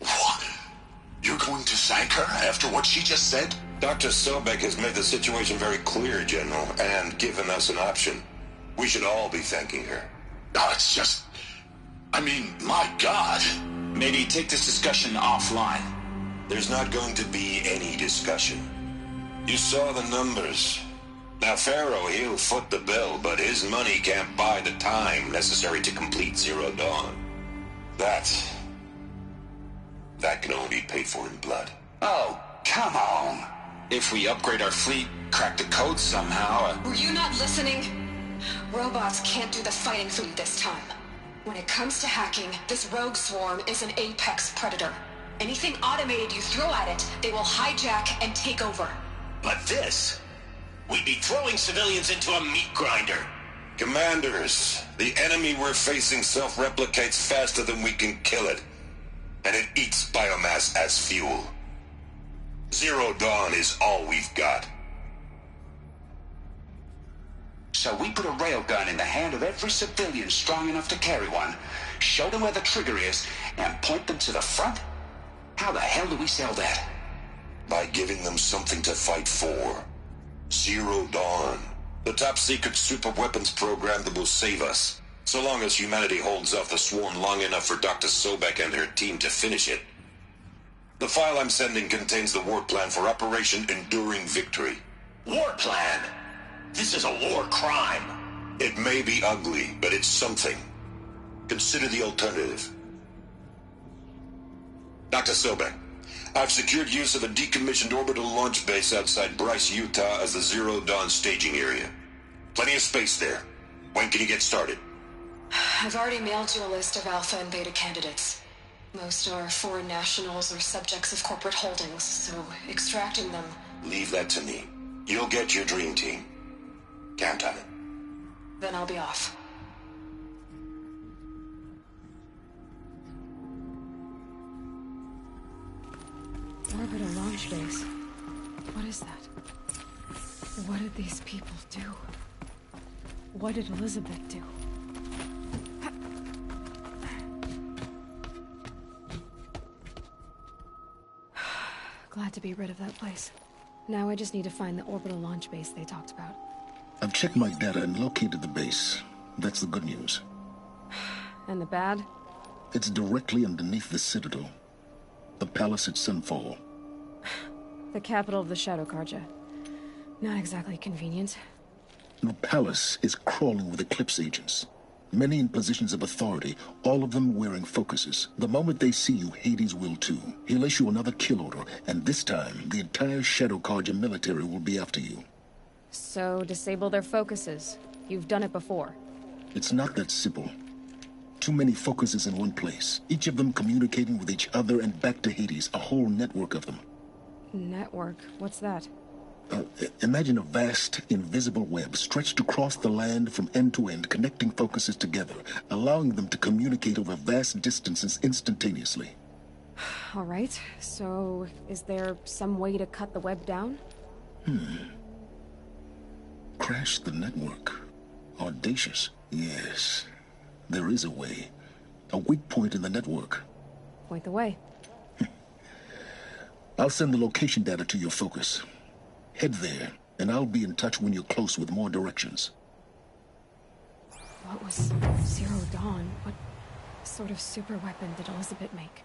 What? You're going to thank her after what she just said? Dr. Sobek has made the situation very clear, General, and given us an option. We should all be thanking her. No, it's just... I mean, my God. Maybe take this discussion offline. There's not going to be any discussion. You saw the numbers. Now, Pharaoh, he'll foot the bill, but his money can't buy the time necessary to complete Zero Dawn. That can only be paid for in blood. Oh, come on. If we upgrade our fleet, crack the code somehow... Were you not listening? Robots can't do the fighting for you this time. When it comes to hacking, this rogue swarm is an apex predator. Anything automated you throw at it, they will hijack and take over. But this... we'd be throwing civilians into a meat grinder. Commanders, the enemy we're facing self-replicates faster than we can kill it. And it eats biomass as fuel. Zero Dawn is all we've got. So we put a railgun in the hand of every civilian strong enough to carry one, show them where the trigger is, and point them to the front? How the hell do we sell that? By giving them something to fight for. Zero Dawn. The top-secret super-weapons program that will save us. So long as humanity holds off the swarm long enough for Dr. Sobek and her team to finish it. The file I'm sending contains the war plan for Operation Enduring Victory. War plan? This is a war crime. It may be ugly, but it's something. Consider the alternative. Dr. Sobek, I've secured use of a decommissioned orbital launch base outside Bryce, Utah as the Zero Dawn staging area. Plenty of space there. When can you get started? I've already mailed you a list of Alpha and Beta candidates. Most are foreign nationals or subjects of corporate holdings, so extracting them... Leave that to me. You'll get your dream team. Count on it. Then I'll be off. Orbital launch base. What is that? What did these people do? What did Elizabeth do? Glad to be rid of that place. Now I just need to find the orbital launch base they talked about. I've checked my data and located the base. That's the good news. And the bad? It's directly underneath the Citadel. The palace at Sunfall. The capital of the Shadow Carja. Not exactly convenient. The palace is crawling with Eclipse agents. Many in positions of authority, all of them wearing focuses. The moment they see you, Hades will too. He'll issue another kill order, and this time, the entire Shadow Carja military will be after you. So, disable their focuses. You've done it before. It's not that simple. Too many focuses in one place, each of them communicating with each other and back to Hades, a whole network of them. Network? What's that? Imagine a vast, invisible web stretched across the land from end to end, connecting focuses together, allowing them to communicate over vast distances instantaneously. All right, so is there some way to cut the web down? Crash the network. Audacious. Yes, there is a way. A weak point in the network. Point the way. I'll send the location data to your focus. Head there, and I'll be in touch when you're close with more directions. What was Zero Dawn? What sort of super weapon did Elizabeth make?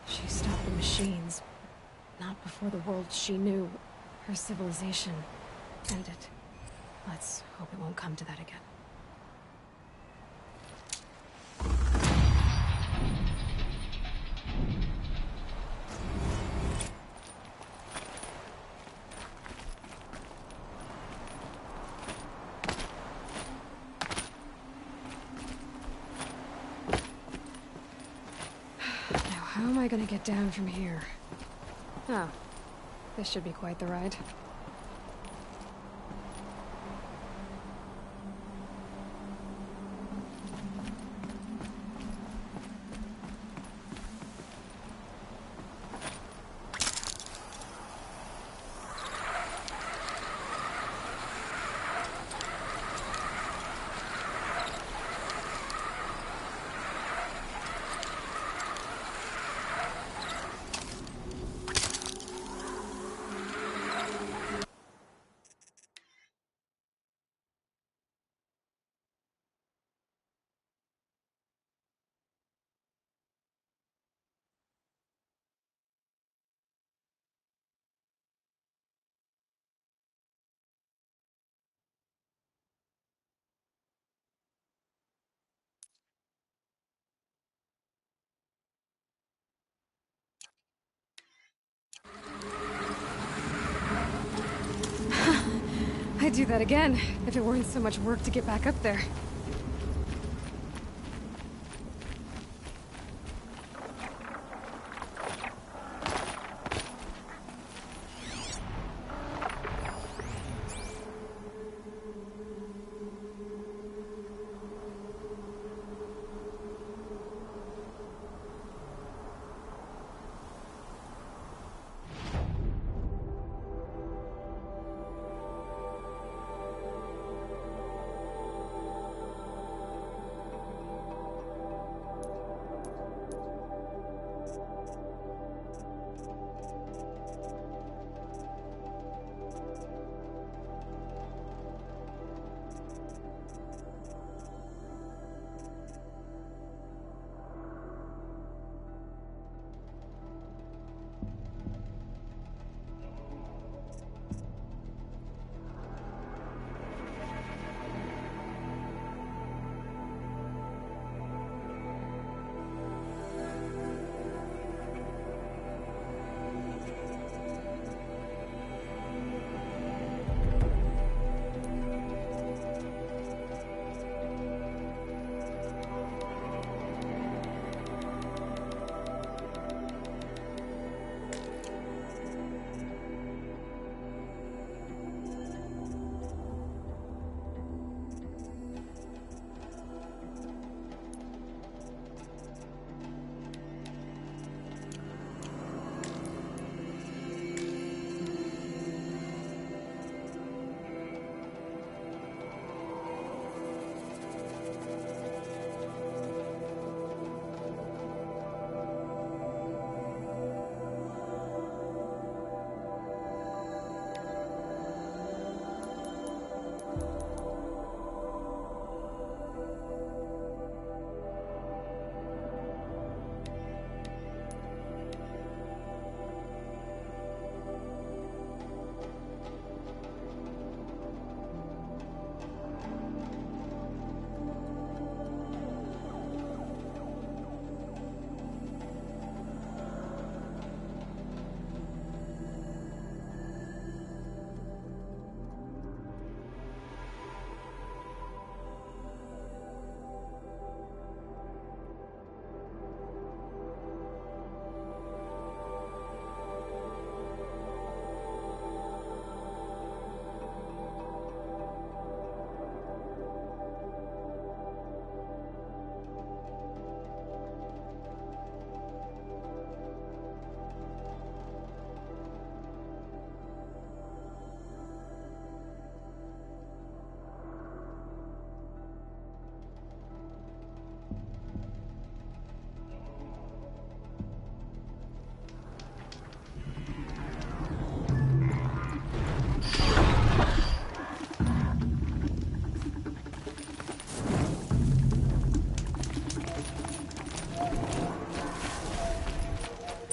She stopped the machines, not before the world she knew, her civilization, ended. Let's hope it won't come to that again. How am I gonna get down from here? Oh, this should be quite the ride. I'd do that again, if it weren't so much work to get back up there.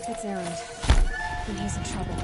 It's Erend, and he's in trouble.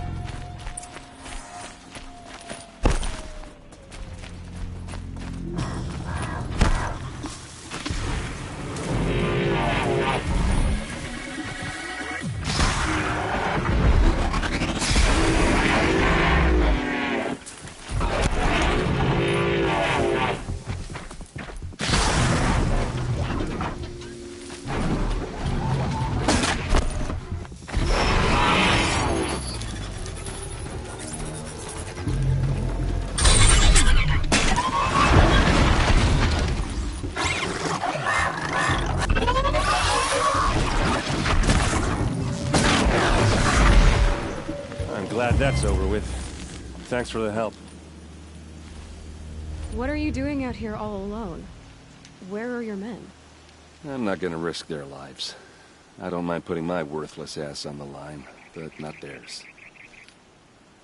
Glad that's over with. Thanks for the help. What are you doing out here all alone? Where are your men? I'm not gonna risk their lives. I don't mind putting my worthless ass on the line, but not theirs.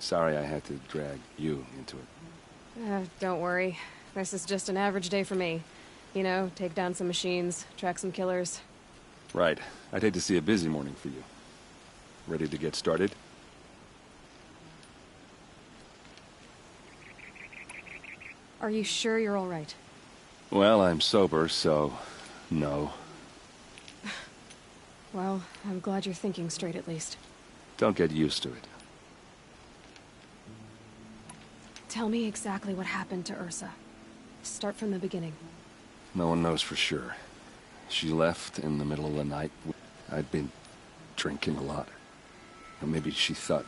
Sorry I had to drag you into it. Don't worry. This is just an average day for me. You know, take down some machines, track some killers. Right. I'd hate to see a busy morning for you. Ready to get started? Are you sure you're all right? Well, I'm sober, so no. Well, I'm glad you're thinking straight at least. Don't get used to it. Tell me exactly what happened to Ursa. Start from the beginning. No one knows for sure. She left in the middle of the night. I'd been drinking a lot. Or maybe she thought...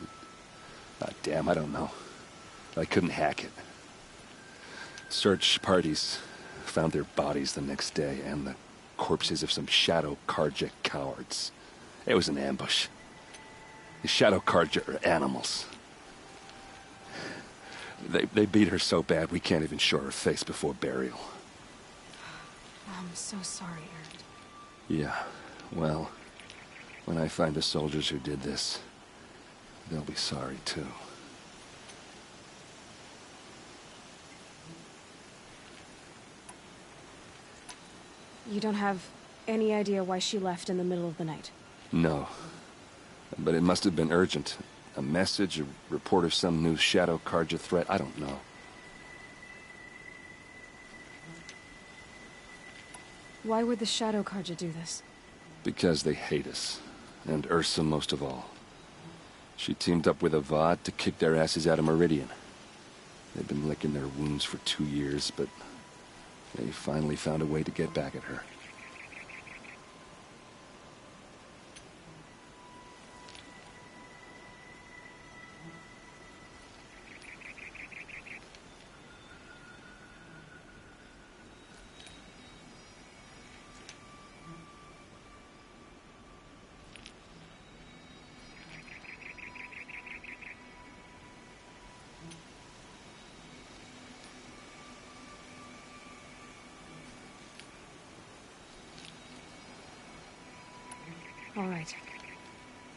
damn, I don't know. I couldn't hack it. Search parties found their bodies the next day, and the corpses of some Shadow Carja cowards. It was an ambush. The Shadow Carja are animals. They beat her so bad we can't even show her face before burial. I'm so sorry, Erend. Yeah, well, when I find the soldiers who did this, they'll be sorry too. You don't have any idea why she left in the middle of the night? No. But it must have been urgent. A message, a report of some new Shadow Carja threat, I don't know. Why would the Shadow Carja do this? Because they hate us. And Ursa most of all. She teamed up with Avad to kick their asses out of Meridian. They've been licking their wounds for 2 years, but they finally found a way to get back at her. All right.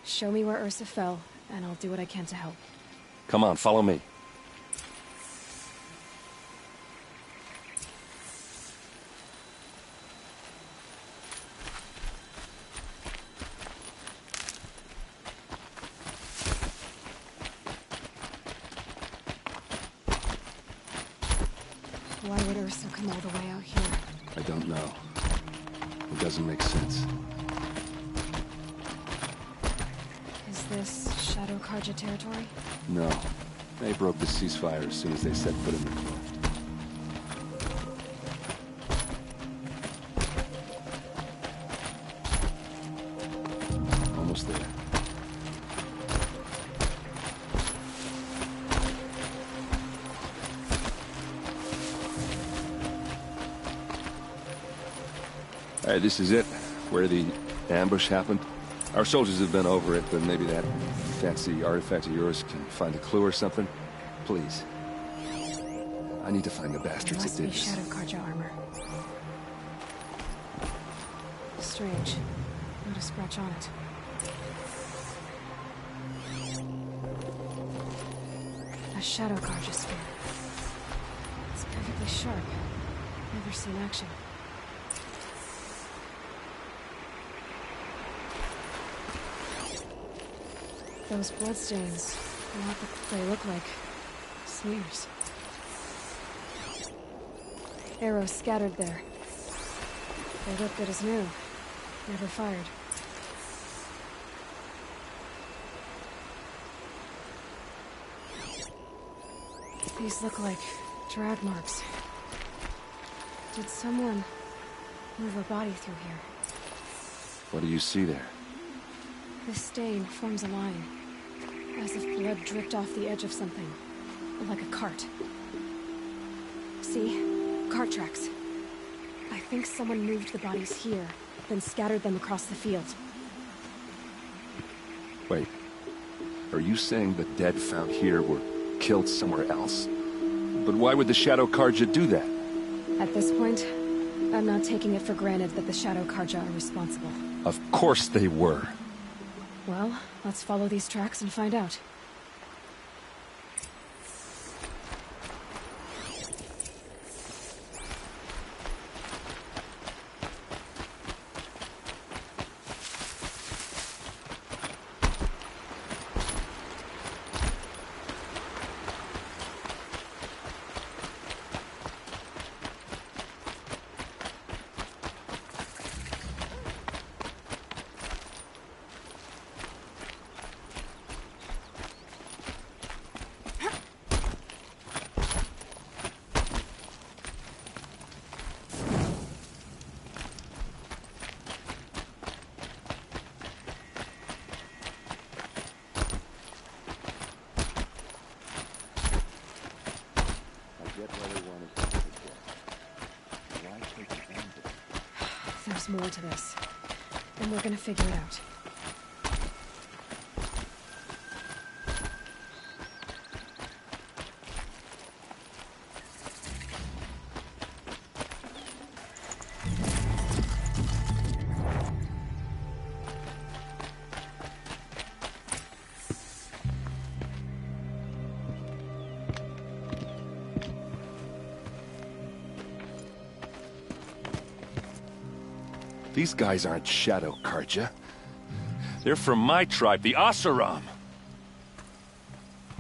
Show me where Ursa fell, and I'll do what I can to help. Come on, follow me. Why would Ursa come all the way out here? I don't know. It doesn't make sense. Is this Shadow Carja territory? No. They broke the ceasefire as soon as they set foot in the cleft. Almost there. All right, this is it. Where the ambush happened. Our soldiers have been over it, but maybe that fancy artifact of yours can find a clue or something. Please. I need to find the bastards that did this. Shadow Carja armor. Strange. Not a scratch on it. A Shadow Carja spear. It's perfectly sharp. Never seen action. Those bloodstains, they look like smears. Arrows scattered there. They look good as new. Never fired. These look like drag marks. Did someone move a body through here? What do you see there? This stain forms a line, as if blood dripped off the edge of something, like a cart. See? Cart tracks. I think someone moved the bodies here, then scattered them across the field. Wait. Are you saying the dead found here were killed somewhere else? But why would the Shadow Carja do that? At this point, I'm not taking it for granted that the Shadow Carja are responsible. Of course they were. Well, let's follow these tracks and find out. get where they wanted to get. Why take advantage? There's more to this. And we're gonna figure it out. These guys aren't Shadow Carja. They're from my tribe, the Oseram.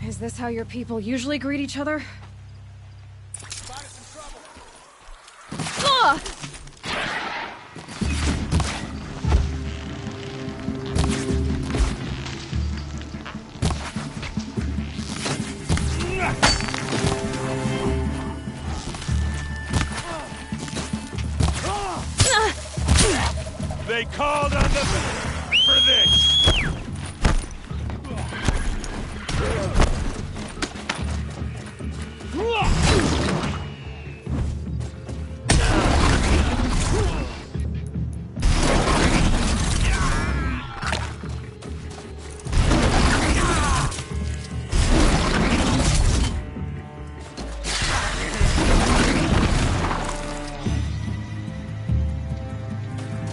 Is this how your people usually greet each other? Ugh! They called on the for this.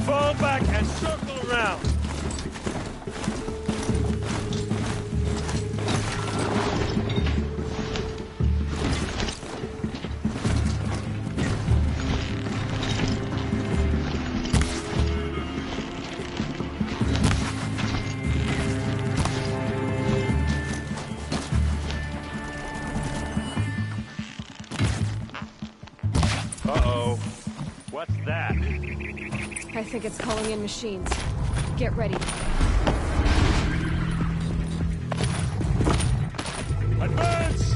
Fall back and circle around. Uh-oh. What's that? I think it's calling in machines. Get ready. Advance!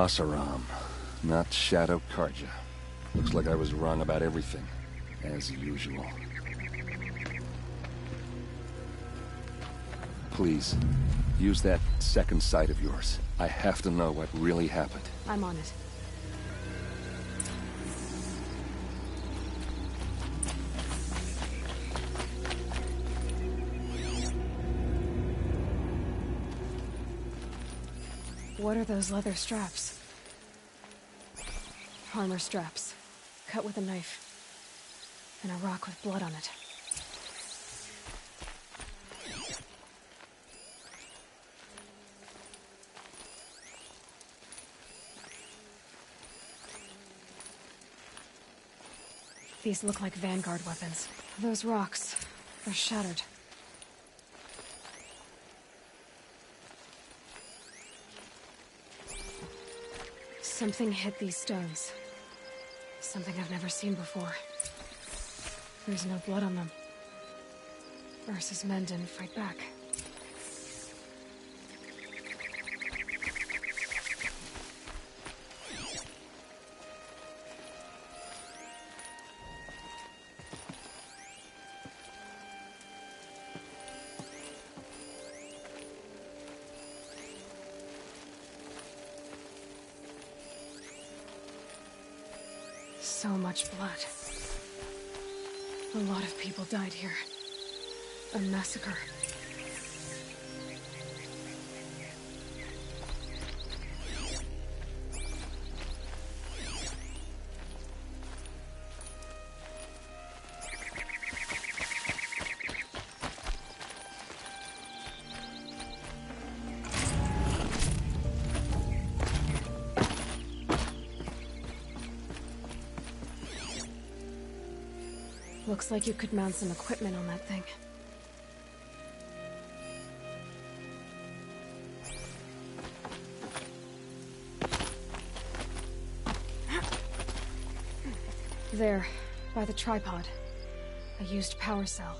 Oseram, not Shadow Carja. Looks like I was wrong about everything, as usual. Please, use that second sight of yours. I have to know what really happened. I'm on it. What are those leather straps? Armor straps, cut with a knife, and a rock with blood on it. These look like Vanguard weapons. Those rocks, they're shattered. Something hit these stones. Something I've never seen before. There's no blood on them. Ursa's men didn't fight back. So much blood. A lot of people died here. A massacre. Looks like you could mount some equipment on that thing. There, by the tripod. A used power cell.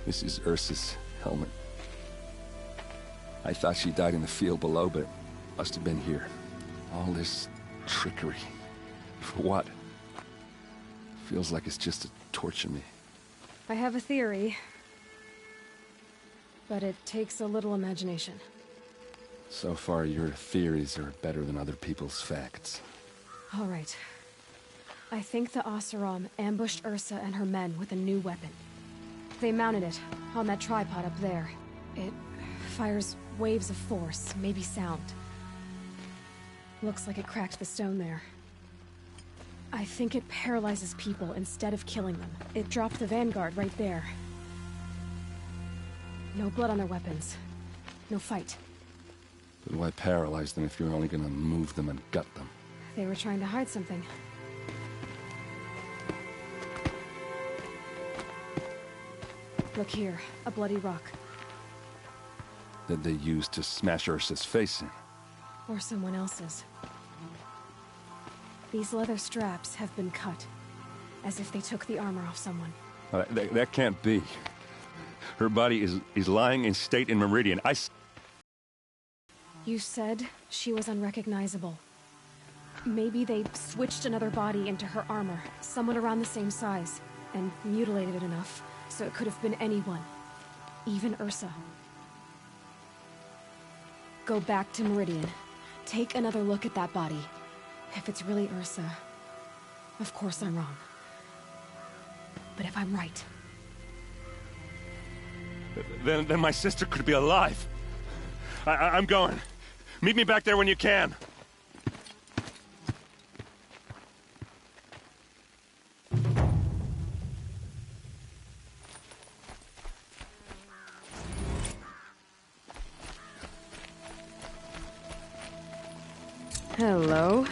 This is Ursa's helmet. I thought she died in the field below, but it must have been here. All this trickery. For what? Feels like it's just to torture me. I have a theory. But it takes a little imagination. So far, your theories are better than other people's facts. All right. I think the Oseram ambushed Ursa and her men with a new weapon. They mounted it on that tripod up there. It Fires waves of force, maybe sound. Looks like it cracked the stone there. I think it paralyzes people instead of killing them. It dropped the Vanguard right there. No blood on their weapons. No fight. But why paralyze them if you're only gonna move them and gut them? They were trying to hide something. Look here, a bloody rock. That they used to smash Ursa's face in. Or someone else's. These leather straps have been cut, as if they took the armor off someone. That can't be. Her body is lying in state in Meridian. You said she was unrecognizable. Maybe they switched another body into her armor, someone around the same size, and mutilated it enough, so it could have been anyone. Even Ursa. Go back to Meridian. Take another look at that body. If it's really Ursa, of course I'm wrong. But if I'm right... Then my sister could be alive. I'm going. Meet me back there when you can. Hello.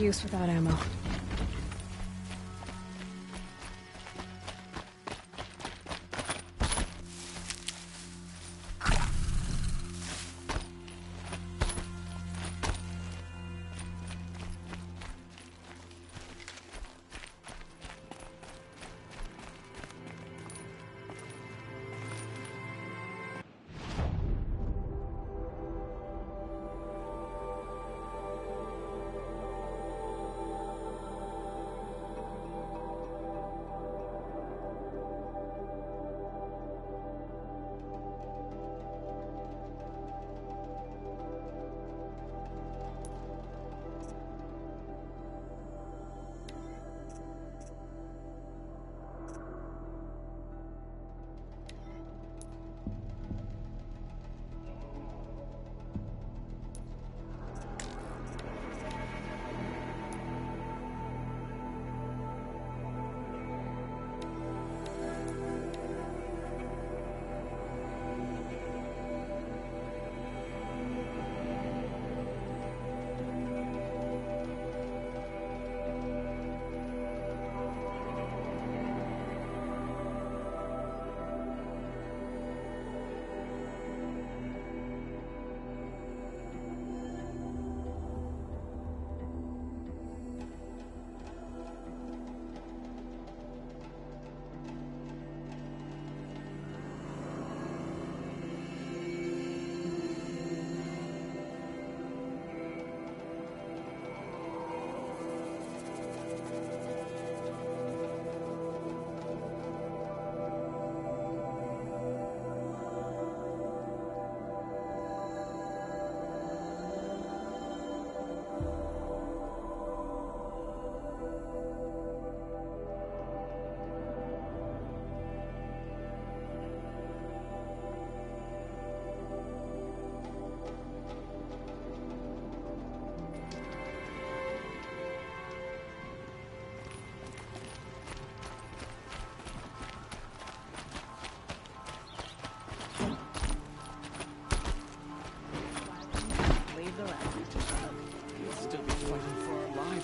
use without ammo.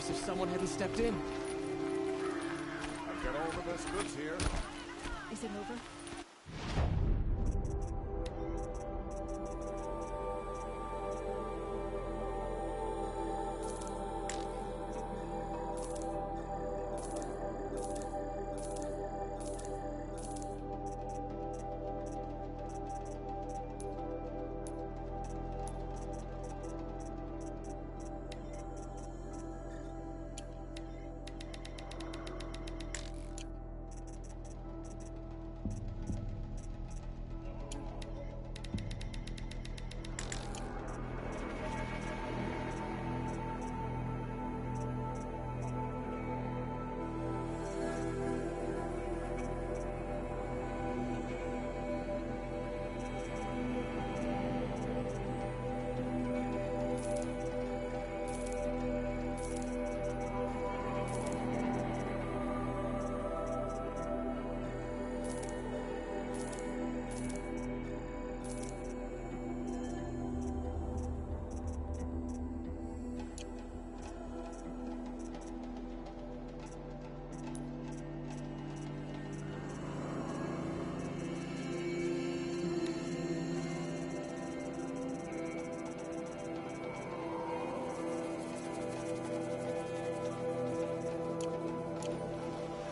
If someone hadn't stepped in. I'll get over this goods here. Is it over?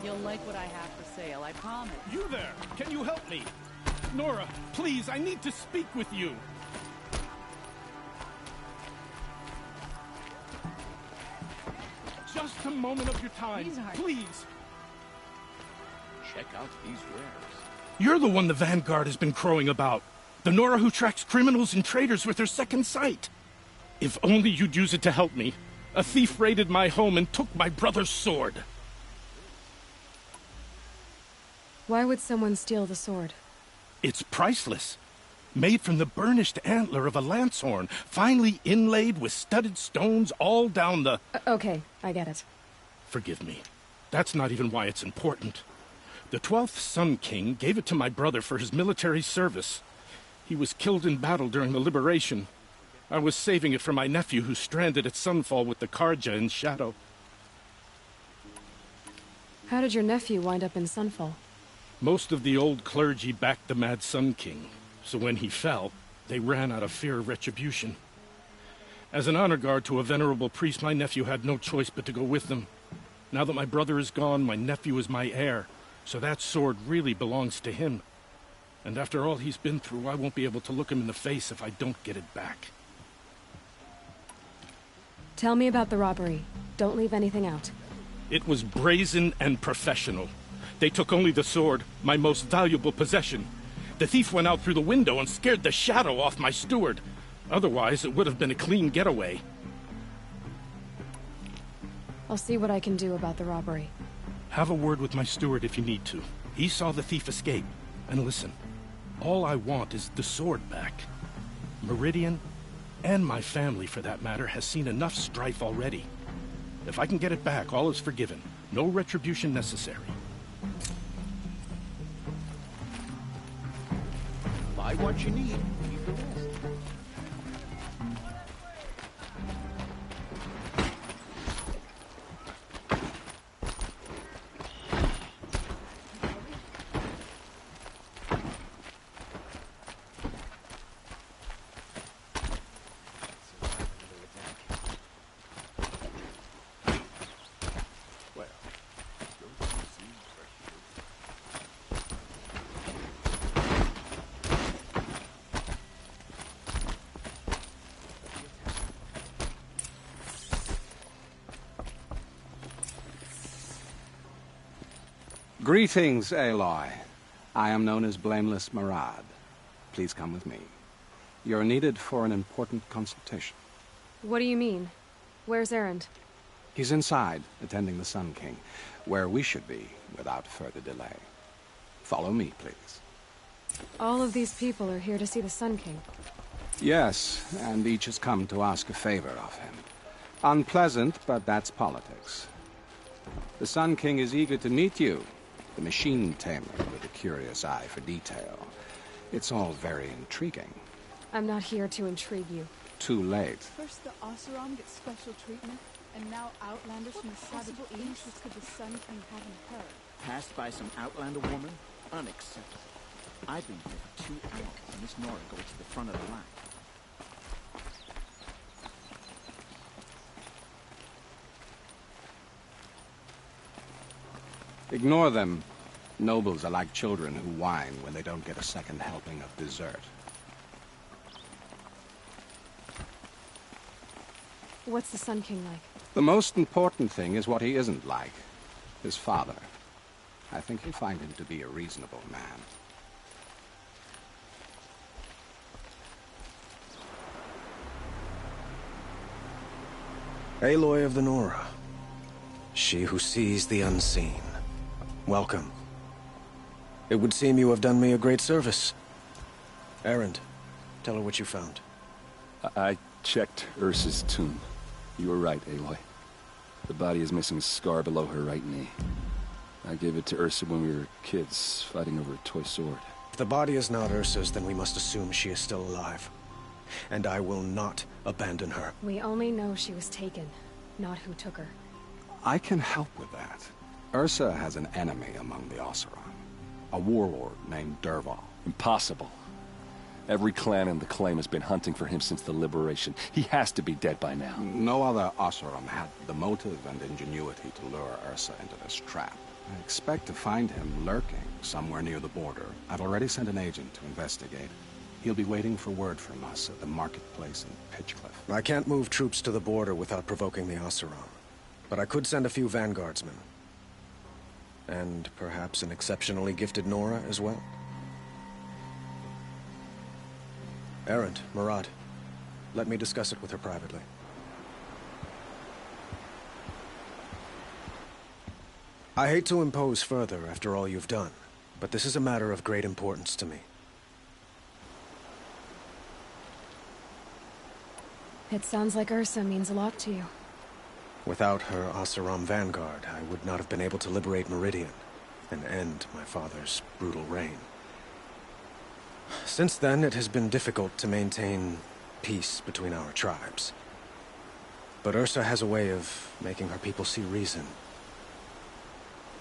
You'll like what I have for sale, I promise. You there! Can you help me? Nora, please, I need to speak with you. Just a moment of your time, please. Check out these wares. You're the one the Vanguard has been crowing about. The Nora who tracks criminals and traitors with her second sight. If only you'd use it to help me. A thief raided my home and took my brother's sword. Why would someone steal the sword? It's priceless. Made from the burnished antler of a lancehorn, finely inlaid with studded stones all down the... Okay, I get it. Forgive me. That's not even why it's important. The 12th Sun King gave it to my brother for his military service. He was killed in battle during the liberation. I was saving it for my nephew who's stranded at Sunfall with the Karja in Shadow. How did your nephew wind up in Sunfall? Most of the old clergy backed the Mad Sun King, so when he fell, they ran out of fear of retribution. As an honor guard to a venerable priest, my nephew had no choice but to go with them. Now that my brother is gone, my nephew is my heir, so that sword really belongs to him. And after all he's been through, I won't be able to look him in the face if I don't get it back. Tell me about the robbery. Don't leave anything out. It was brazen and professional. They took only the sword, my most valuable possession. The thief went out through the window and scared the shadow off my steward. Otherwise, it would have been a clean getaway. I'll see what I can do about the robbery. Have a word with my steward if you need to. He saw the thief escape. And listen, all I want is the sword back. Meridian, and my family for that matter, has seen enough strife already. If I can get it back, all is forgiven. No retribution necessary. Buy what you need, keep the rest. Greetings, Aloy. I am known as Blameless Marad. Please come with me. You're needed for an important consultation. What do you mean? Where's Erend? He's inside, attending the Sun King, where we should be without further delay. Follow me, please. All of these people are here to see the Sun King. Yes, and each has come to ask a favor of him. Unpleasant, but that's politics. The Sun King is eager to meet you, the machine tamer with a curious eye for detail. It's all very intriguing. I'm not here to intrigue you. Too late. First the Oseram gets special treatment, and now Outlanders from the savage east. Could the Sun King have in her? Passed by some Outlander woman? Unacceptable. I've been here for 2 hours, and Miss Nora goes to the front of the line. Ignore them. Nobles are like children who whine when they don't get a second helping of dessert. What's the Sun King like? The most important thing is what he isn't like. His father. I think you'll find him to be a reasonable man. Aloy of the Nora. She who sees the unseen. Welcome. It would seem you have done me a great service. Erend, tell her what you found. I checked Ursa's tomb. You were right, Aloy. The body is missing a scar below her right knee. I gave it to Ursa when we were kids, fighting over a toy sword. If the body is not Ursa's, then we must assume she is still alive. And I will not abandon her. We only know she was taken, not who took her. I can help with that. Ursa has an enemy among the Oseram. A warlord named Dervahl. Impossible. Every clan in the Claim has been hunting for him since the Liberation. He has to be dead by now. No other Oseram had the motive and ingenuity to lure Ursa into this trap. I expect to find him lurking somewhere near the border. I've already sent an agent to investigate. He'll be waiting for word from us at the marketplace in Pitchcliff. I can't move troops to the border without provoking the Oseram. But I could send a few vanguardsmen. And perhaps an exceptionally gifted Nora as well. Erend, Marad, let me discuss it with her privately. I hate to impose further after all you've done, but this is a matter of great importance to me. It sounds like Ursa means a lot to you. Without her Oseram vanguard, I would not have been able to liberate Meridian and end my father's brutal reign. Since then, it has been difficult to maintain peace between our tribes. But Ursa has a way of making her people see reason.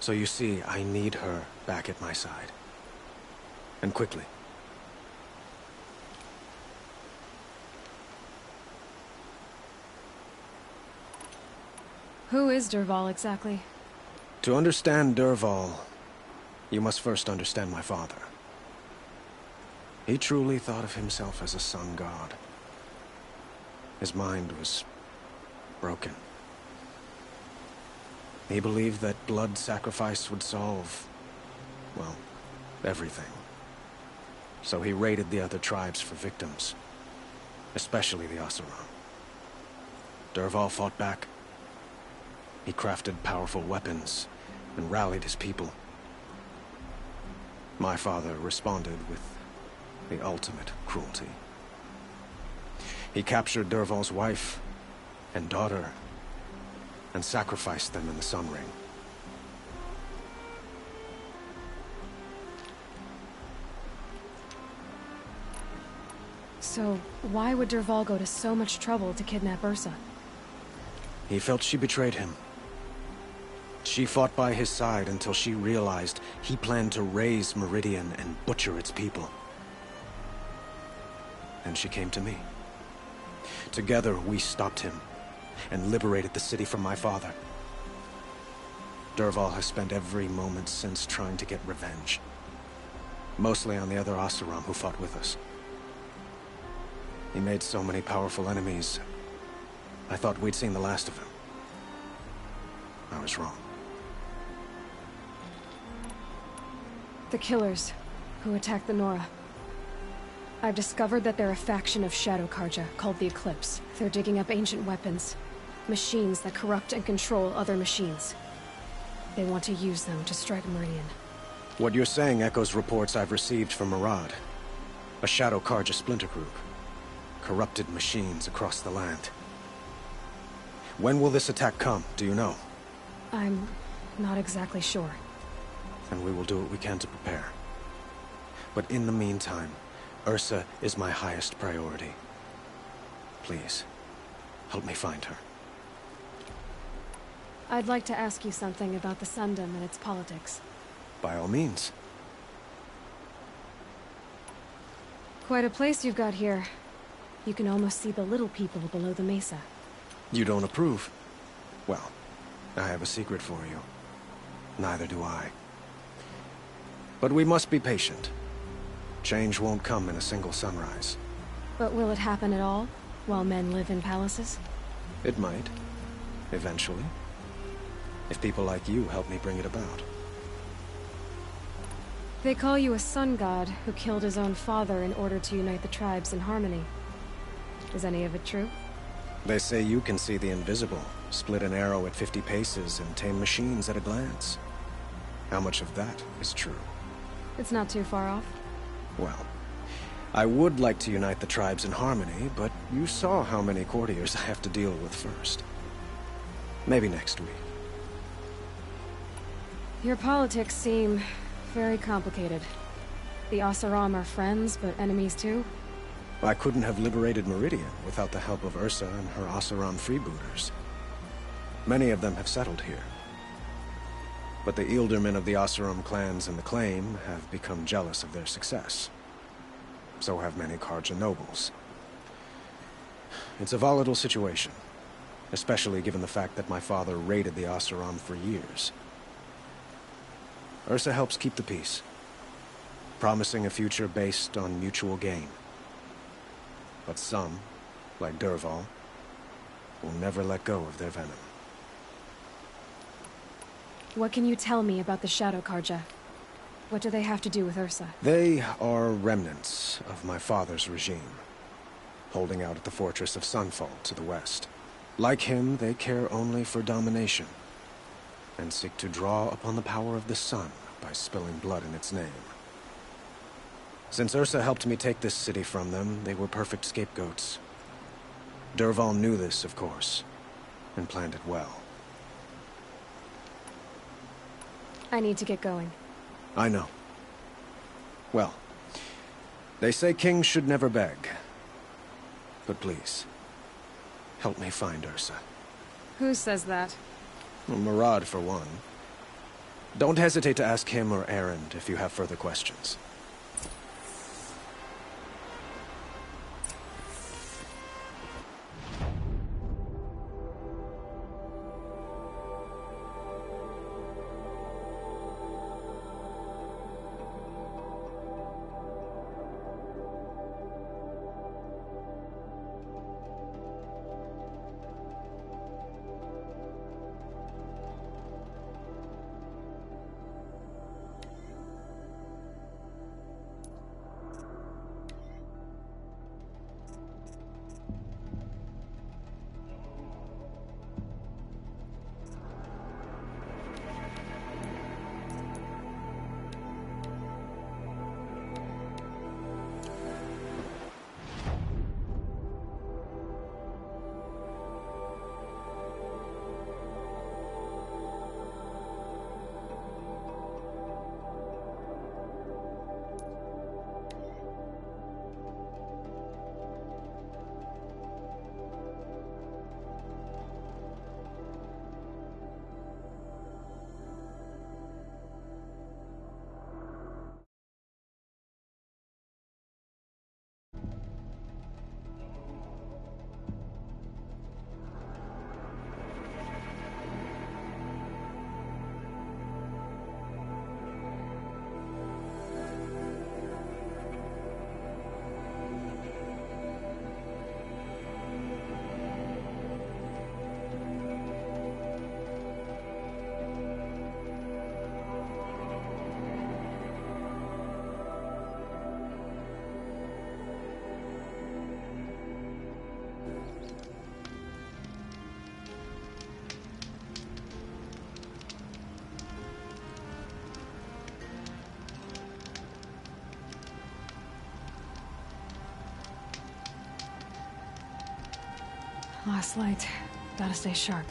So you see, I need her back at my side. And quickly. Who is Dervahl exactly? To understand Dervahl, you must first understand my father. He truly thought of himself as a sun god. His mind was broken. He believed that blood sacrifice would solve, well, everything. So he raided the other tribes for victims, especially the Oseram. Dervahl fought back. He crafted powerful weapons and rallied his people. My father responded with the ultimate cruelty. He captured Dervahl's wife and daughter and sacrificed them in the Sun Ring. So, why would Dervahl go to so much trouble to kidnap Ursa? He felt she betrayed him. She fought by his side until she realized he planned to raise Meridian and butcher its people. And she came to me. Together, we stopped him and liberated the city from my father. Dervahl has spent every moment since trying to get revenge. Mostly on the other Oseram who fought with us. He made so many powerful enemies, I thought we'd seen the last of him. I was wrong. The Killers, who attacked the Nora. I've discovered that they're a faction of Shadow Karja, called the Eclipse. They're digging up ancient weapons. Machines that corrupt and control other machines. They want to use them to strike Meridian. What you're saying echoes reports I've received from Murad. A Shadow Karja splinter group. Corrupted machines across the land. When will this attack come, do you know? I'm not exactly sure. And we will do what we can to prepare. But in the meantime, Ursa is my highest priority. Please, help me find her. I'd like to ask you something about the Sundom and its politics. By all means. Quite a place you've got here. You can almost see the little people below the mesa. You don't approve? Well, I have a secret for you. Neither do I. But we must be patient. Change won't come in a single sunrise. But will it happen at all, while men live in palaces? It might. Eventually. If people like you help me bring it about. They call you a sun god who killed his own father in order to unite the tribes in harmony. Is any of it true? They say you can see the invisible, split an arrow at 50 paces, and tame machines at a glance. How much of that is true? It's not too far off. Well, I would like to unite the tribes in harmony, but you saw how many courtiers I have to deal with first. Maybe next week. Your politics seem very complicated. The Oseram are friends, but enemies too? I couldn't have liberated Meridian without the help of Ursa and her Oseram freebooters. Many of them have settled here. But the Ealdormen of the Oseram clans in the Claim have become jealous of their success. So have many Karja nobles. It's a volatile situation, especially given the fact that my father raided the Oseram for years. Ursa helps keep the peace, promising a future based on mutual gain. But some, like Dervahl, will never let go of their venom. What can you tell me about the Shadow Karja? What do they have to do with Ursa? They are remnants of my father's regime, holding out at the fortress of Sunfall to the west. Like him, they care only for domination, and seek to draw upon the power of the sun by spilling blood in its name. Since Ursa helped me take this city from them, they were perfect scapegoats. Dervahl knew this, of course, and planned it well. I need to get going. I know. Well, they say kings should never beg. But please, help me find Ursa. Who says that? Well, Murad, for one. Don't hesitate to ask him or Erend if you have further questions. Last light. Gotta stay sharp.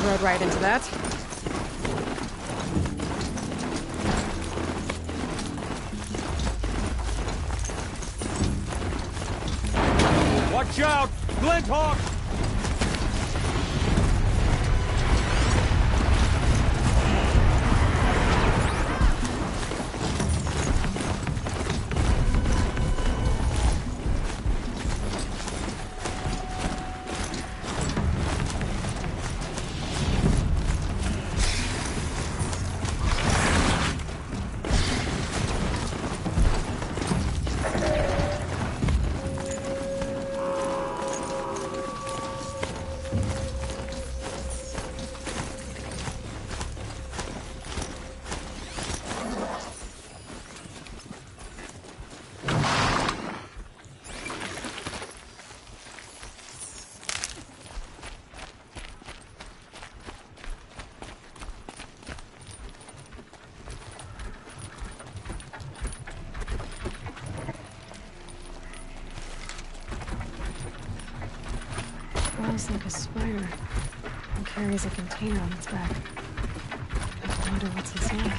rode right into that. Watch out! Glinthawk! Crawls like a spider and carries a container on its back. I wonder what's inside.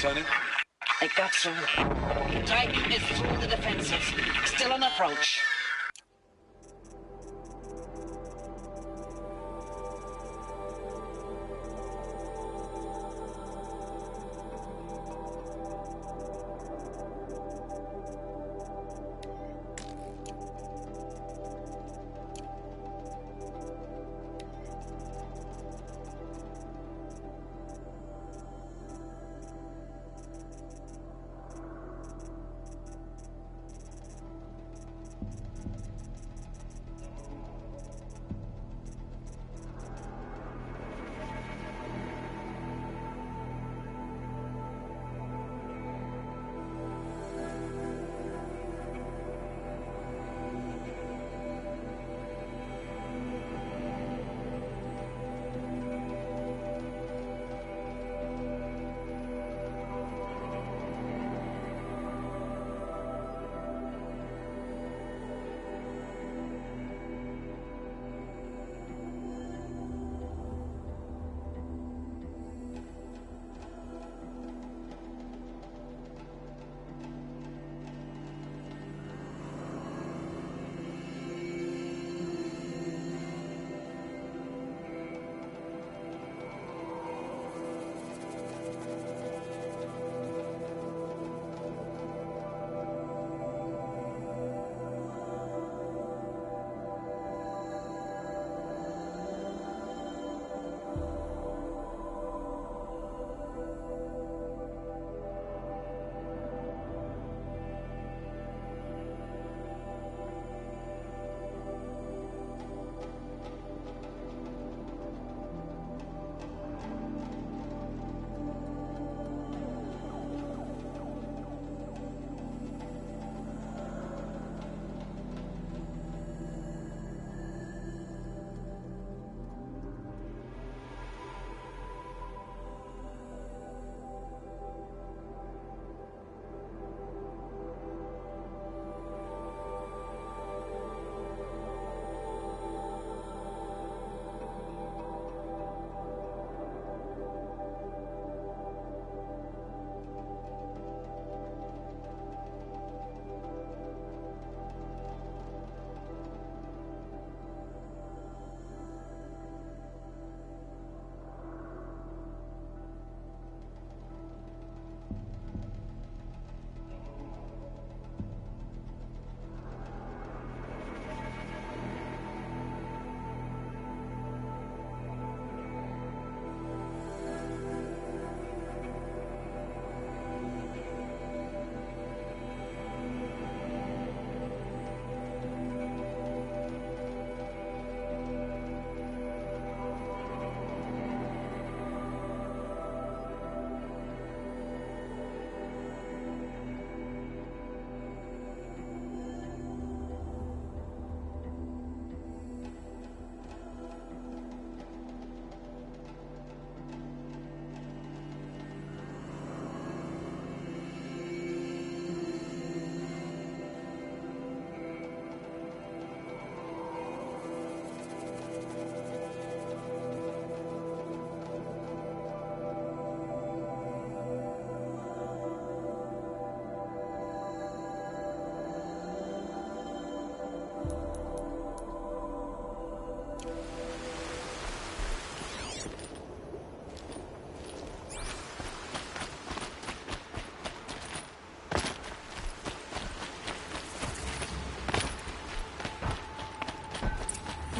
Lieutenant? I got through. Titan is through the defenses. Still on approach.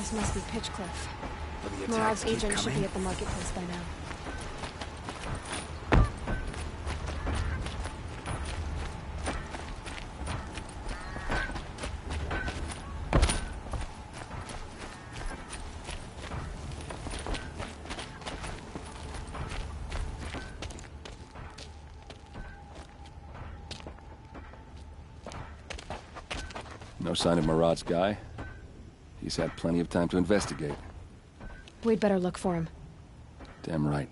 This must be Pitchcliff. The Murad's attacks keep agent should coming. be at the marketplace by now. No sign of Murad's guy? He's had plenty of time to investigate. We'd better look for him. Damn right.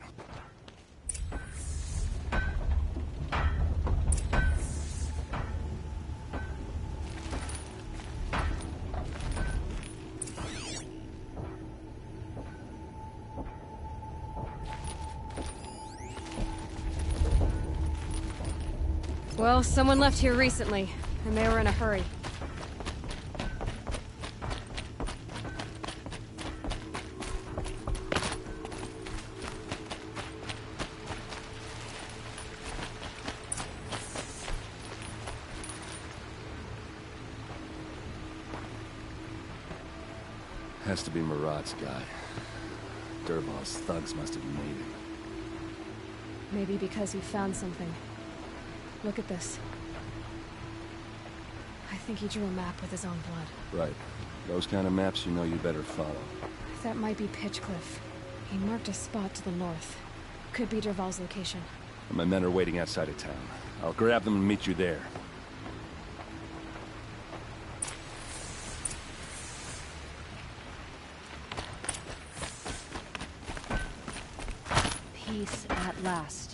Well, someone left here recently, and they were in a hurry. Has to be Marat's guy. Dervahl's thugs must have made him. Maybe because he found something. Look at this. I think he drew a map with his own blood. Right. Those kind of maps you know you better follow. That might be Pitchcliff. He marked a spot to the north. Could be Dervahl's location. My men are waiting outside of town. I'll grab them and meet you there. Peace at last.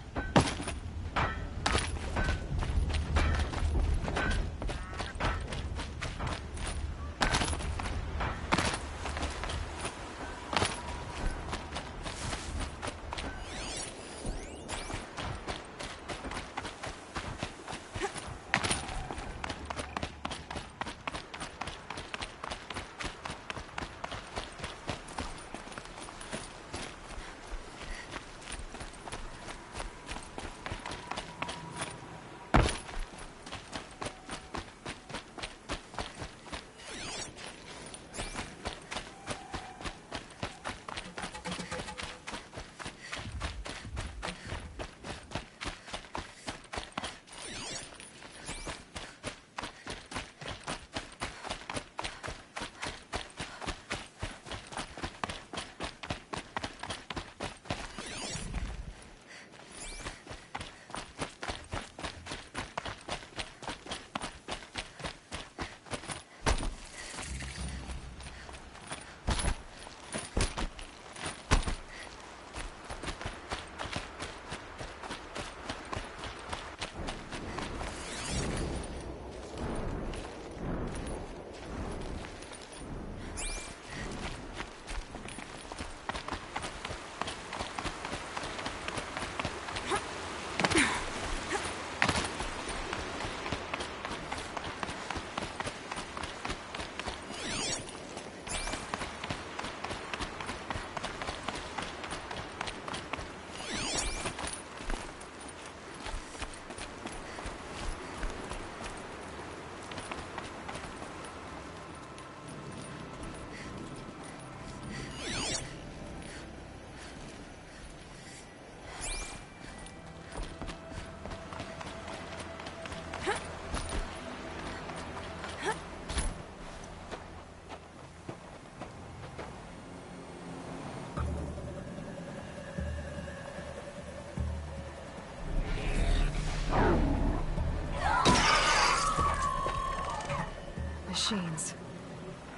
Machines.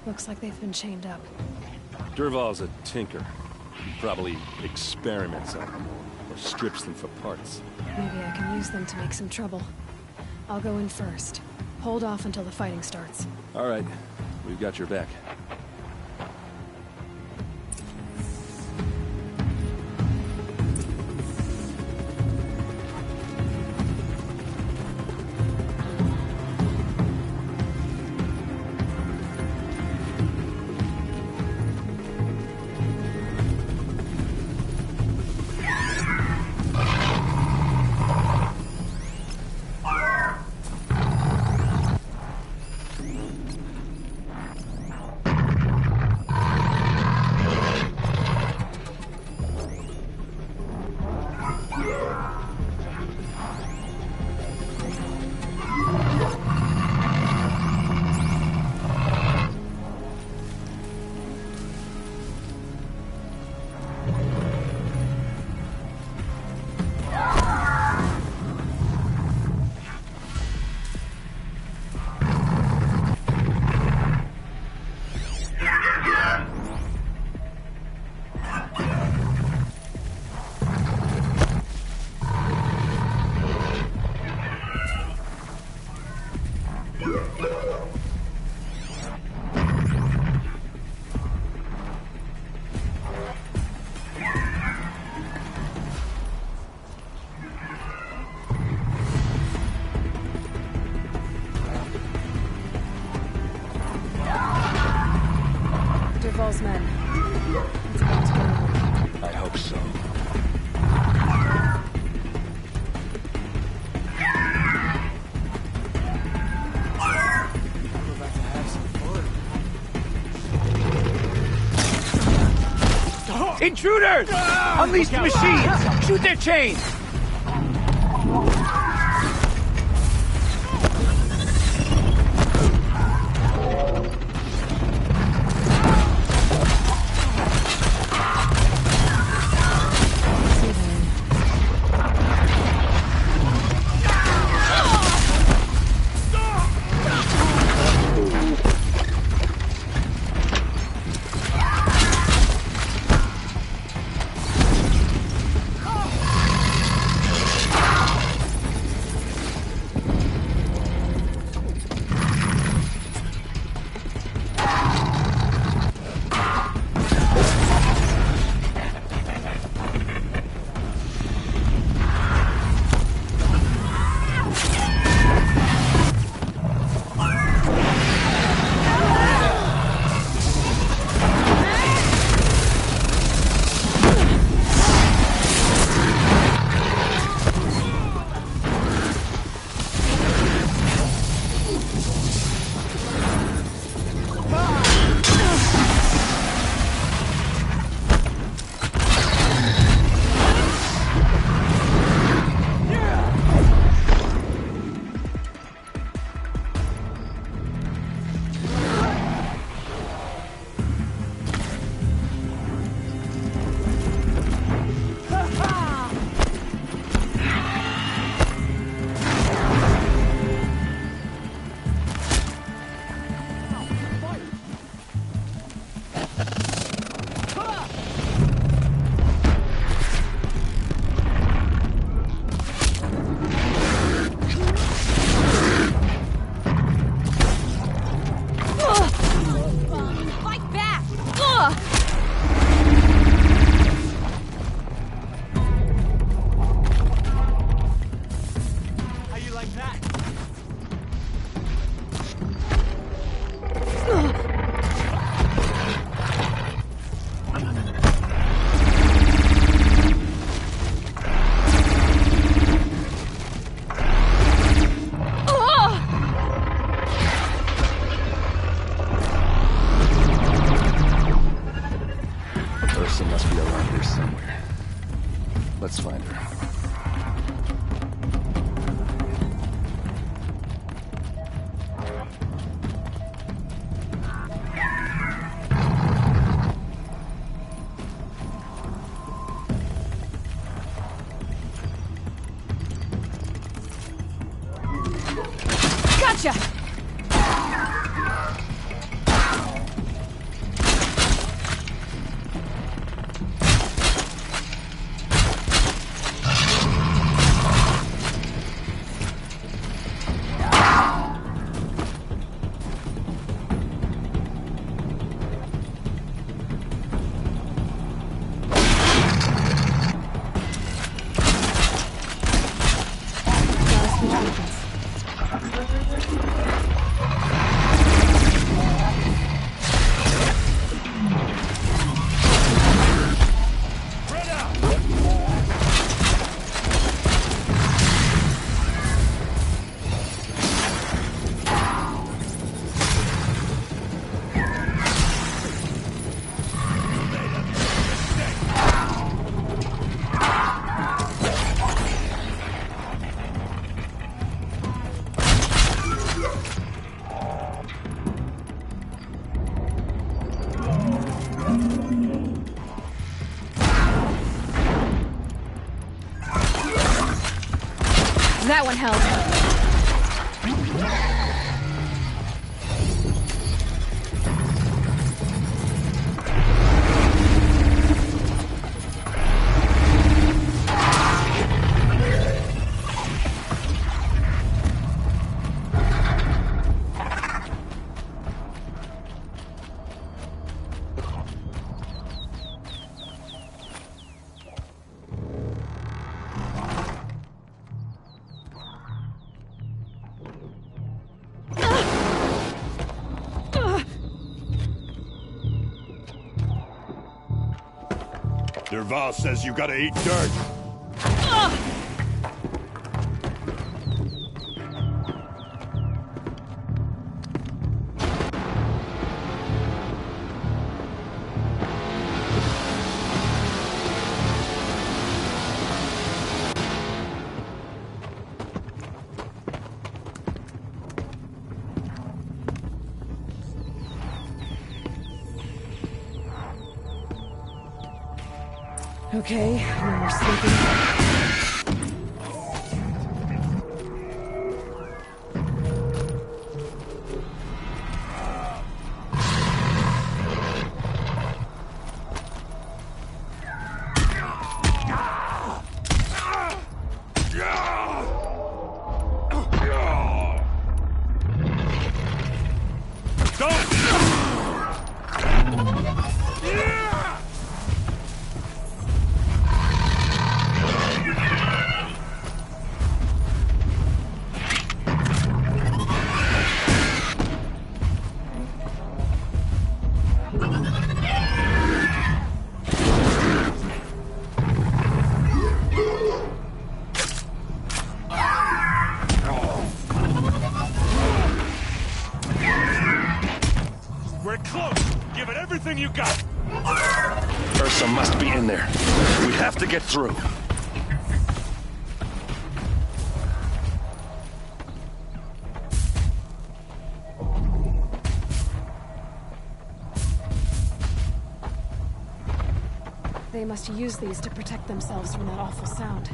Looks like they've been chained up. Dervahl's a tinker. He probably experiments on them, or strips them for parts. Maybe I can use them to make some trouble. I'll go in first. Hold off until the fighting starts. All right. We've got your back. Intruders! Unleash the machines! Shoot their chains! Let's find her. Gotcha! That one held. Dervahl says you gotta eat dirt. Okay, when we're sleeping. We're close. Give it everything you got. Ursa must be in there. We have to get through. They must use these to protect themselves from that awful sound.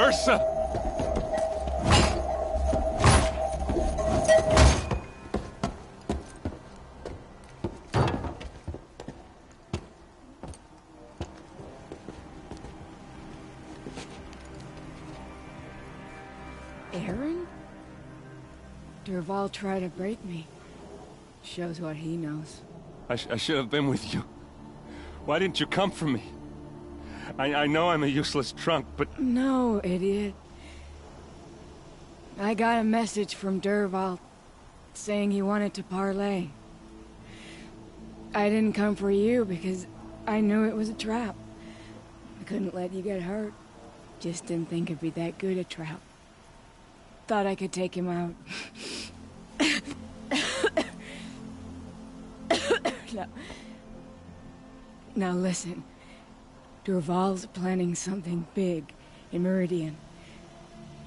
Ursa! Aaron? Dervahl tried to break me. Shows what he knows. I should have been with you. Why didn't you come for me? I know I'm a useless trunk, but... No, idiot. I got a message from Dervahl saying he wanted to parlay. I didn't come for you because I knew it was a trap. I couldn't let you get hurt. Just didn't think it'd be that good a trap. Thought I could take him out. No. Now listen. Dervahl's planning something big in Meridian.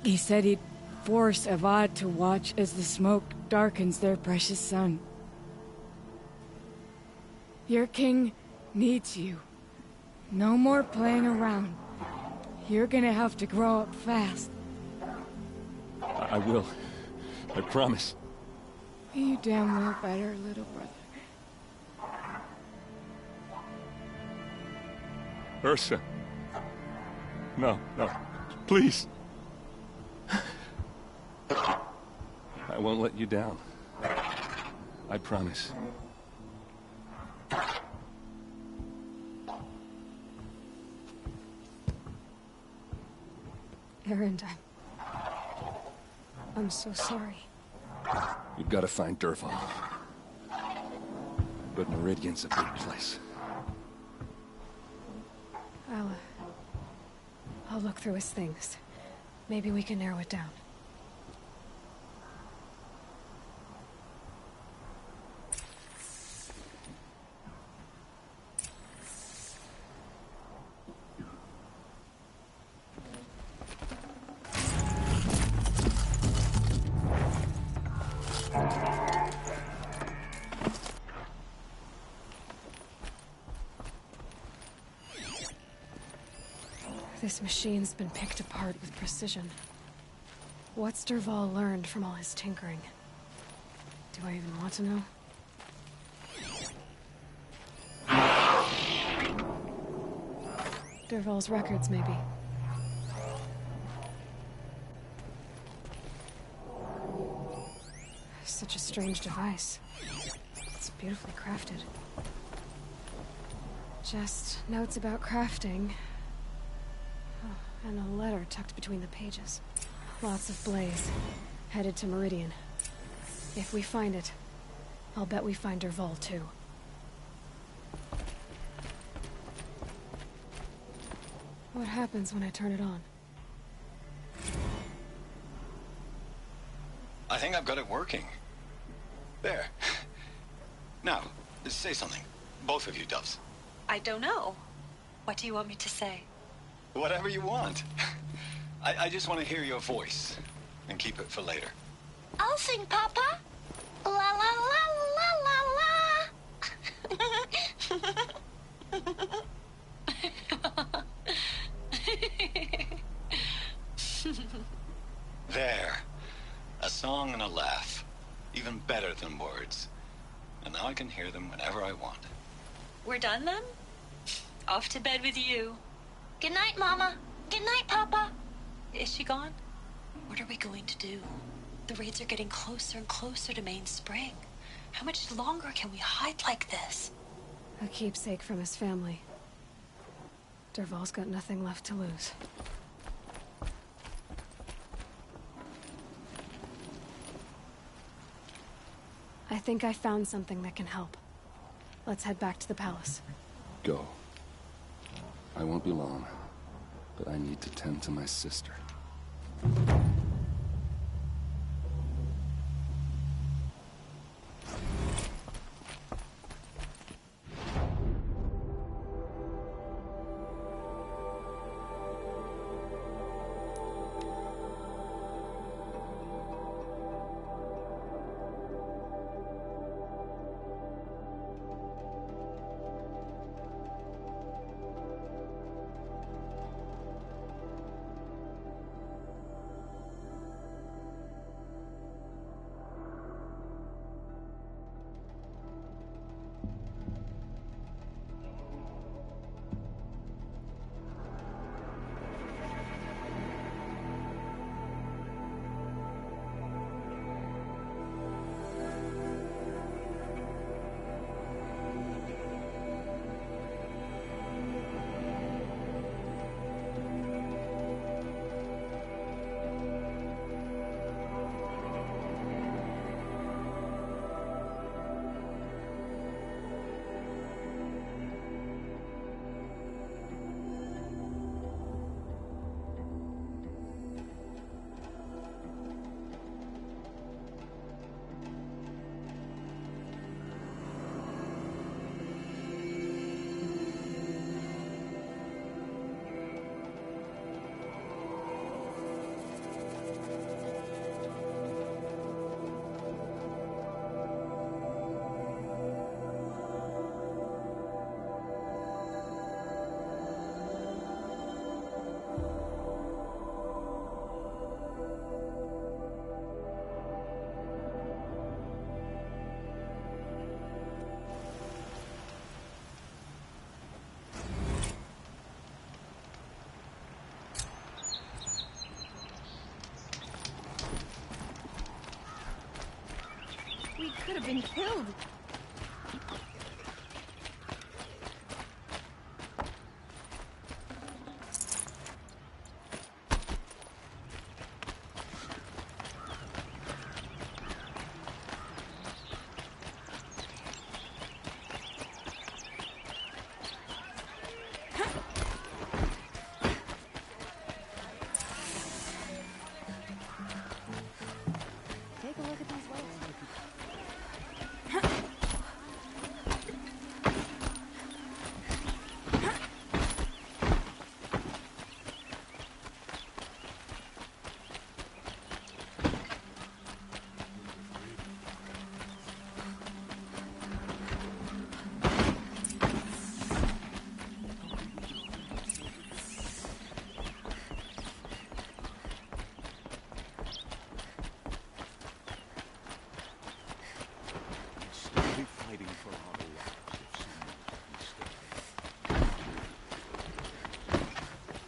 He said he'd force Avad to watch as the smoke darkens their precious sun. Your king needs you. No more playing around. You're gonna have to grow up fast. I will. I promise. You damn well better, little brother. Ursa. No, no. Please. I won't let you down. I promise. Erend, I'm so sorry. You've got to find Dervahl. But Meridian's a big place. I'll look through his things. Maybe we can narrow it down. This machine's been picked apart with precision. What's Dervahl learned from all his tinkering? Do I even want to know? Dervahl's records, maybe. Such a strange device. It's beautifully crafted. Just notes about crafting. Oh, and a letter tucked between the pages. Lots of blaze. Headed to Meridian. If we find it, I'll bet we find Dervahl too. What happens when I turn it on? I think I've got it working. There. Now, say something. Both of you, Doves. I don't know. What do you want me to say? Whatever you want. I just want to hear your voice. And keep it for later. I'll sing, Papa. La la la la la la. There. A song and a laugh. Even better than words. And now I can hear them whenever I want. We're done then? Off to bed with you. Good night, Mama. Good night, Papa. Is she gone? What are we going to do? The raids are getting closer and closer to Main Spring. How much longer can we hide like this? A keepsake from his family. Dervahl's got nothing left to lose. I think I found something that can help. Let's head back to the palace. Go. I won't be long, but I need to tend to my sister. We could have been killed. Take a look at these waves.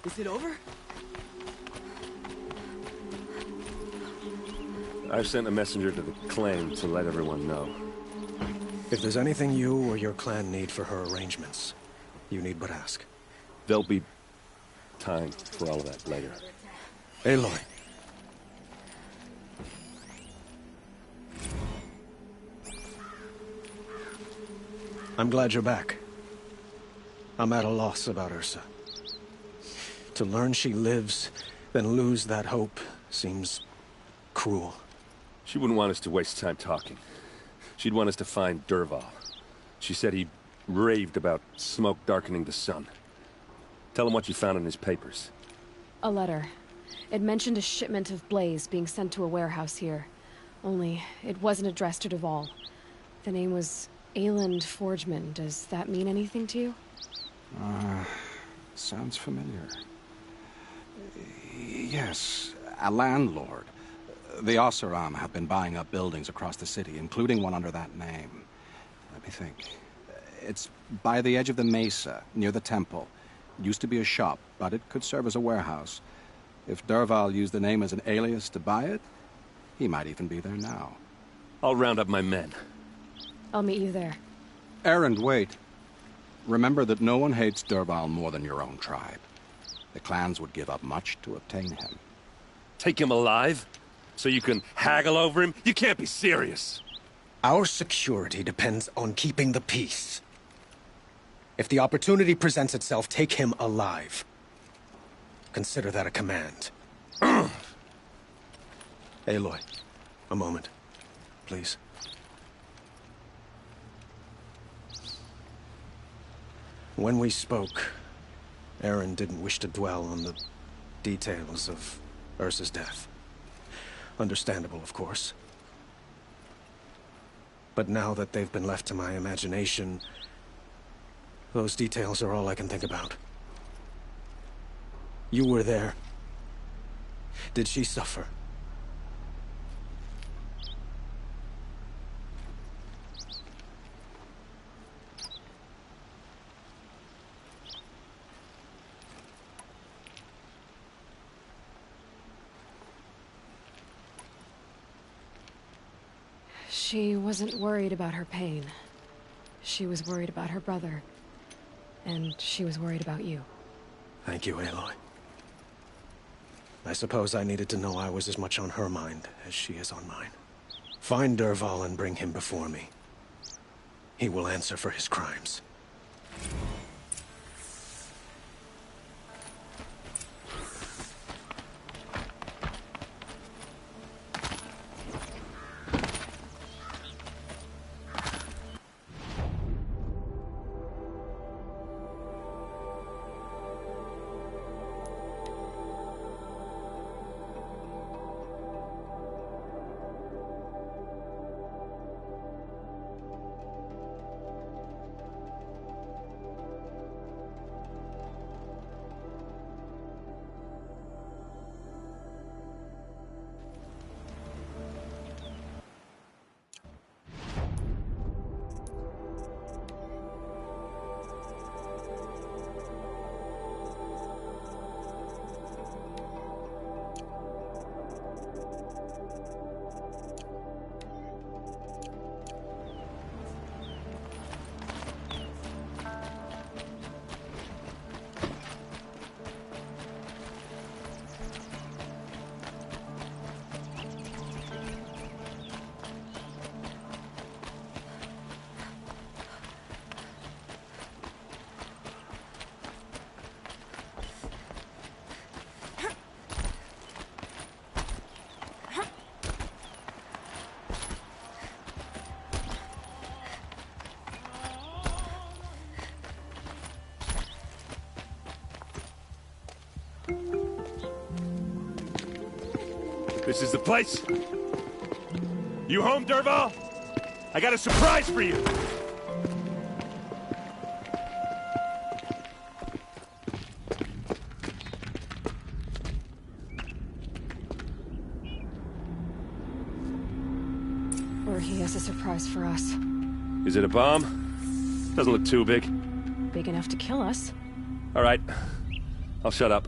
Is it over? I've sent a messenger to the claim to let everyone know. If there's anything you or your clan need for her arrangements, you need but ask. There'll be time for all of that later. Aloy. I'm glad you're back. I'm at a loss about Ursa. To learn she lives, then lose that hope, seems cruel. She wouldn't want us to waste time talking. She'd want us to find Dervahl. She said he raved about smoke darkening the sun. Tell him what you found in his papers. A letter. It mentioned a shipment of Blaze being sent to a warehouse here. Only, it wasn't addressed to Dervahl. The name was Ayland Forgeman. Does that mean anything to you? Sounds familiar. Yes, a landlord. The Oseram have been buying up buildings across the city, including one under that name. Let me think. It's by the edge of the mesa, near the temple. It used to be a shop, but it could serve as a warehouse. If Dervahl used the name as an alias to buy it, he might even be there now. I'll round up my men. I'll meet you there. Erend, wait. Remember that no one hates Dervahl more than your own tribe. The clans would give up much to obtain him. Take him alive? So you can haggle over him? You can't be serious. Our security depends on keeping the peace. If the opportunity presents itself, take him alive. Consider that a command. Aloy, a moment, please. When we spoke, Erend didn't wish to dwell on the details of Ursa's death. Understandable, of course. But now that they've been left to my imagination, those details are all I can think about. You were there. Did she suffer? She wasn't worried about her pain. She was worried about her brother. And she was worried about you. Thank you, Aloy. I suppose I needed to know I was as much on her mind as she is on mine. Find Dervahl and bring him before me. He will answer for his crimes. This is the place? You home, Dervahl? I got a surprise for you! Or he has a surprise for us. Is it a bomb? Doesn't look too big. Big enough to kill us. All right. I'll shut up.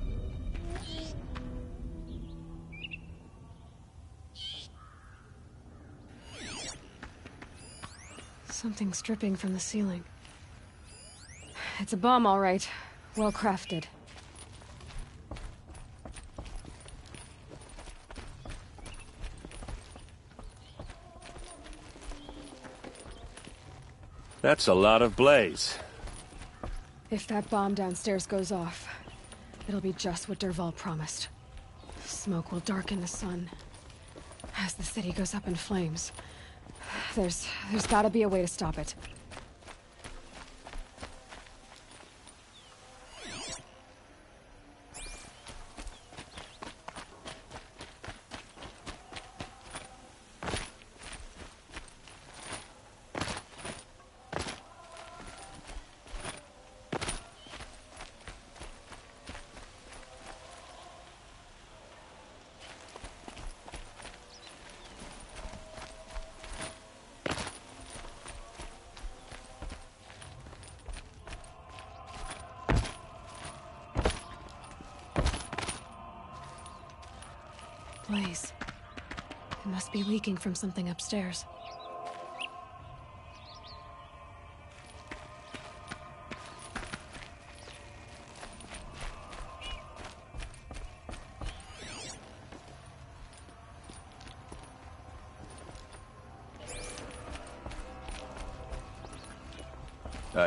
Something's dripping from the ceiling. It's a bomb, all right. Well crafted. That's a lot of blaze. If that bomb downstairs goes off, It'll be just what Dervahl promised. Smoke will darken the sun. As the city goes up in flames. There's gotta be a way to stop it. Blaze. It must be leaking from something upstairs.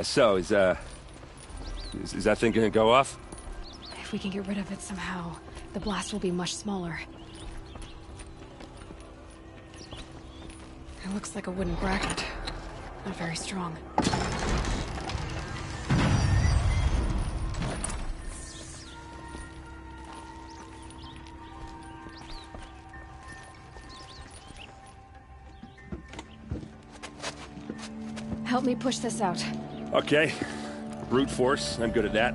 So, is that thing gonna go off? If we can get rid of it somehow, the blast will be much smaller. It looks like a wooden bracket. Not very strong. Help me push this out. Okay. Brute force, I'm good at that.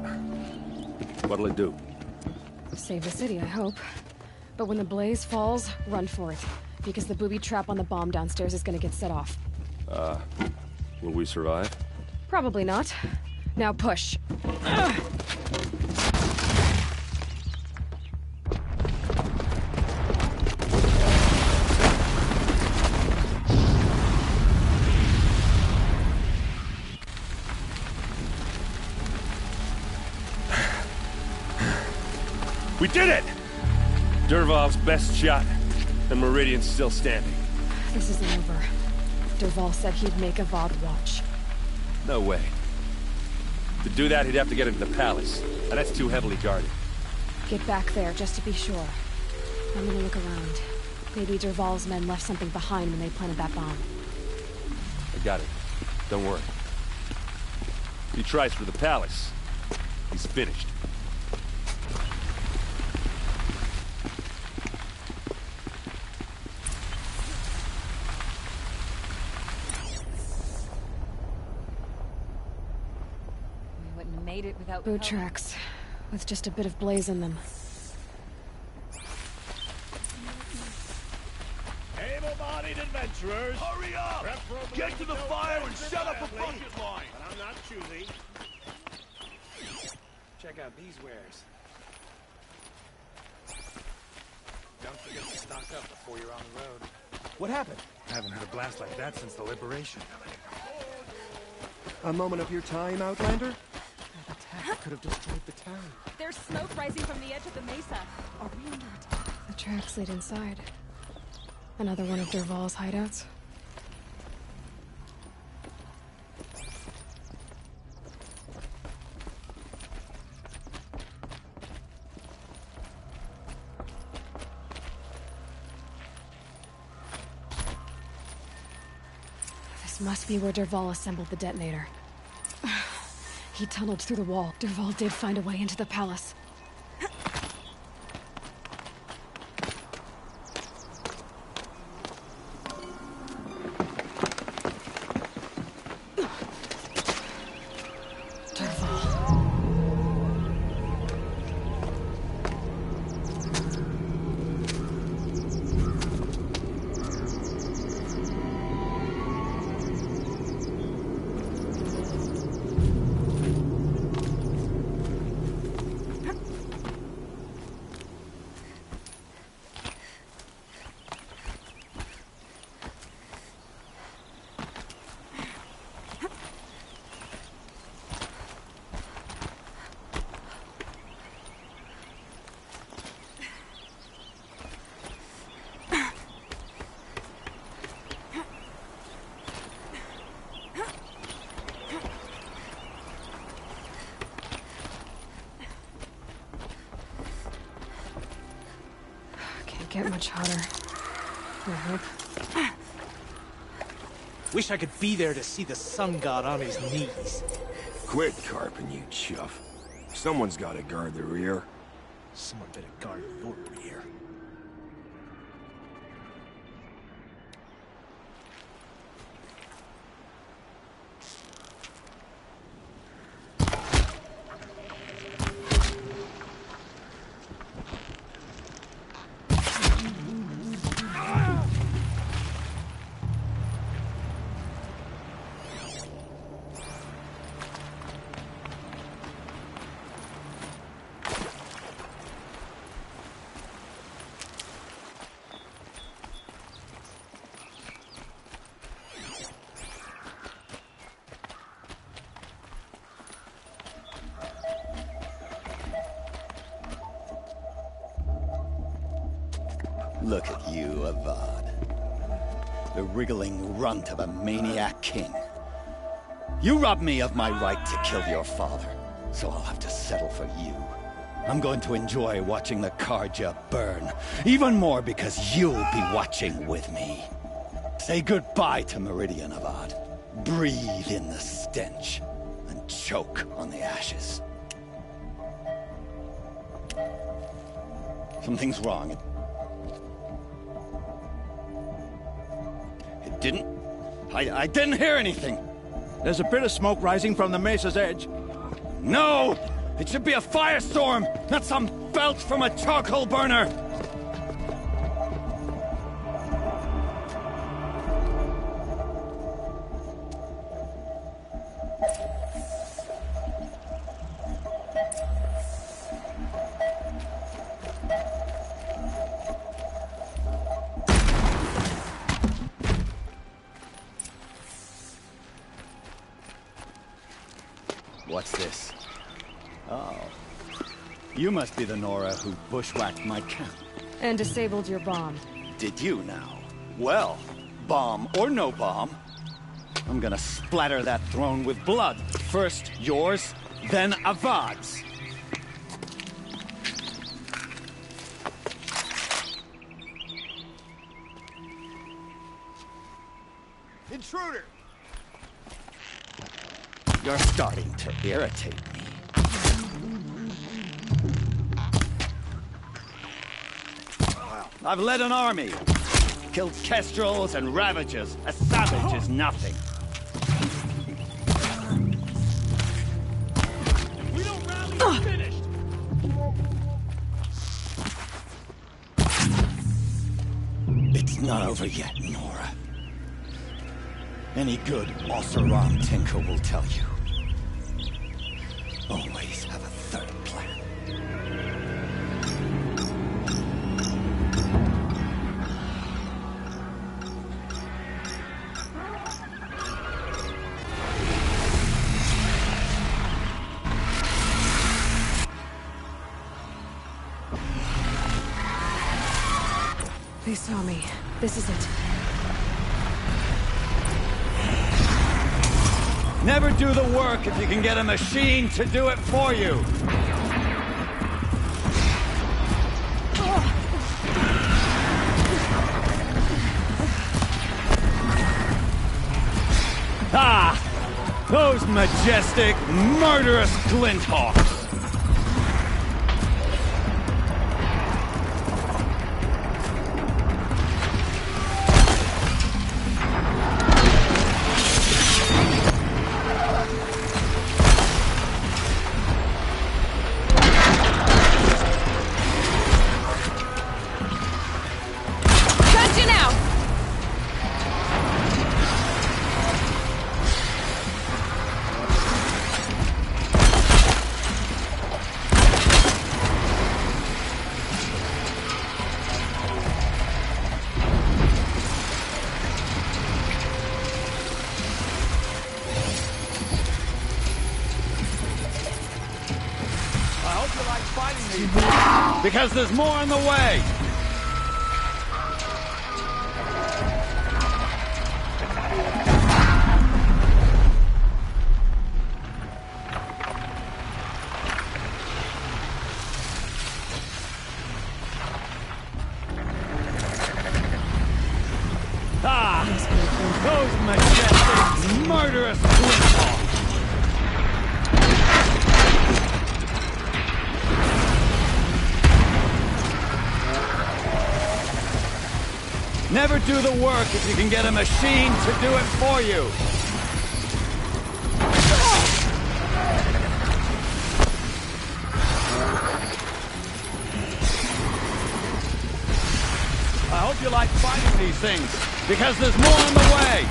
What'll it do? Save the city, I hope. But when the blaze falls, run for it. Because the booby trap on the bomb downstairs is gonna get set off. Will we survive? Probably not. Now push. Ugh. We did it! Dervahl's best shot. And Meridian's still standing. This isn't over. Dervahl said he'd make a VOD watch. No way. To do that, he'd have to get into the palace. And that's too heavily guarded. Get back there, just to be sure. I'm gonna look around. Maybe Dervahl's men left something behind when they planted that bomb. I got it. Don't worry. If he tries for the palace, he's finished. Made it without boot tracks, with just a bit of blaze in them. Able-bodied adventurers, hurry up! Get to the fire and shut up a bucket line! But I'm not choosy. Check out these wares. Don't forget to stock up before you're on the road. What happened? I haven't had a blast like that since the Liberation. A moment of your time, Outlander? That could have destroyed the town. There's smoke rising from the edge of the mesa. Are we under attack? The tracks lead inside. Another one of Dervahl's hideouts. This must be where Dervahl assembled the detonator. He tunneled through the wall. Dervahl did find a way into the palace. get much hotter. I hope. Wish I could be there to see the sun god on his knees. Quit carping, you chuff. Someone's gotta guard the rear. Someone better guard your rear. Look at you, Avad. The wriggling runt of a maniac king. You robbed me of my right to kill your father, so I'll have to settle for you. I'm going to enjoy watching the Carja burn, even more because you'll be watching with me. Say goodbye to Meridian, Avad. Breathe in the stench, and choke on the ashes. Something's wrong. I didn't hear anything. There's a bit of smoke rising from the mesa's edge. No! It should be a firestorm, not some belch from a charcoal burner! What's this? Oh. You must be the Nora who bushwhacked my camp. And disabled your bomb. Did you now? Well, bomb or no bomb, I'm gonna splatter that throne with blood. First yours, then Avad's. Intruder! You're starting to irritate me. I've led an army. Killed kestrels and ravagers. A savage is nothing. We don't rally, we're finished! It's not over yet, Nora. Any good Oseram tinker will tell you. Always have a third plan. They saw me. This is it. Never do the work if you can get a machine to do it for you. Ah! Those majestic, murderous Glinthawks! Because there's more on the way! do the work if you can get a machine to do it for you. I hope you like fighting these things, because there's more on the way.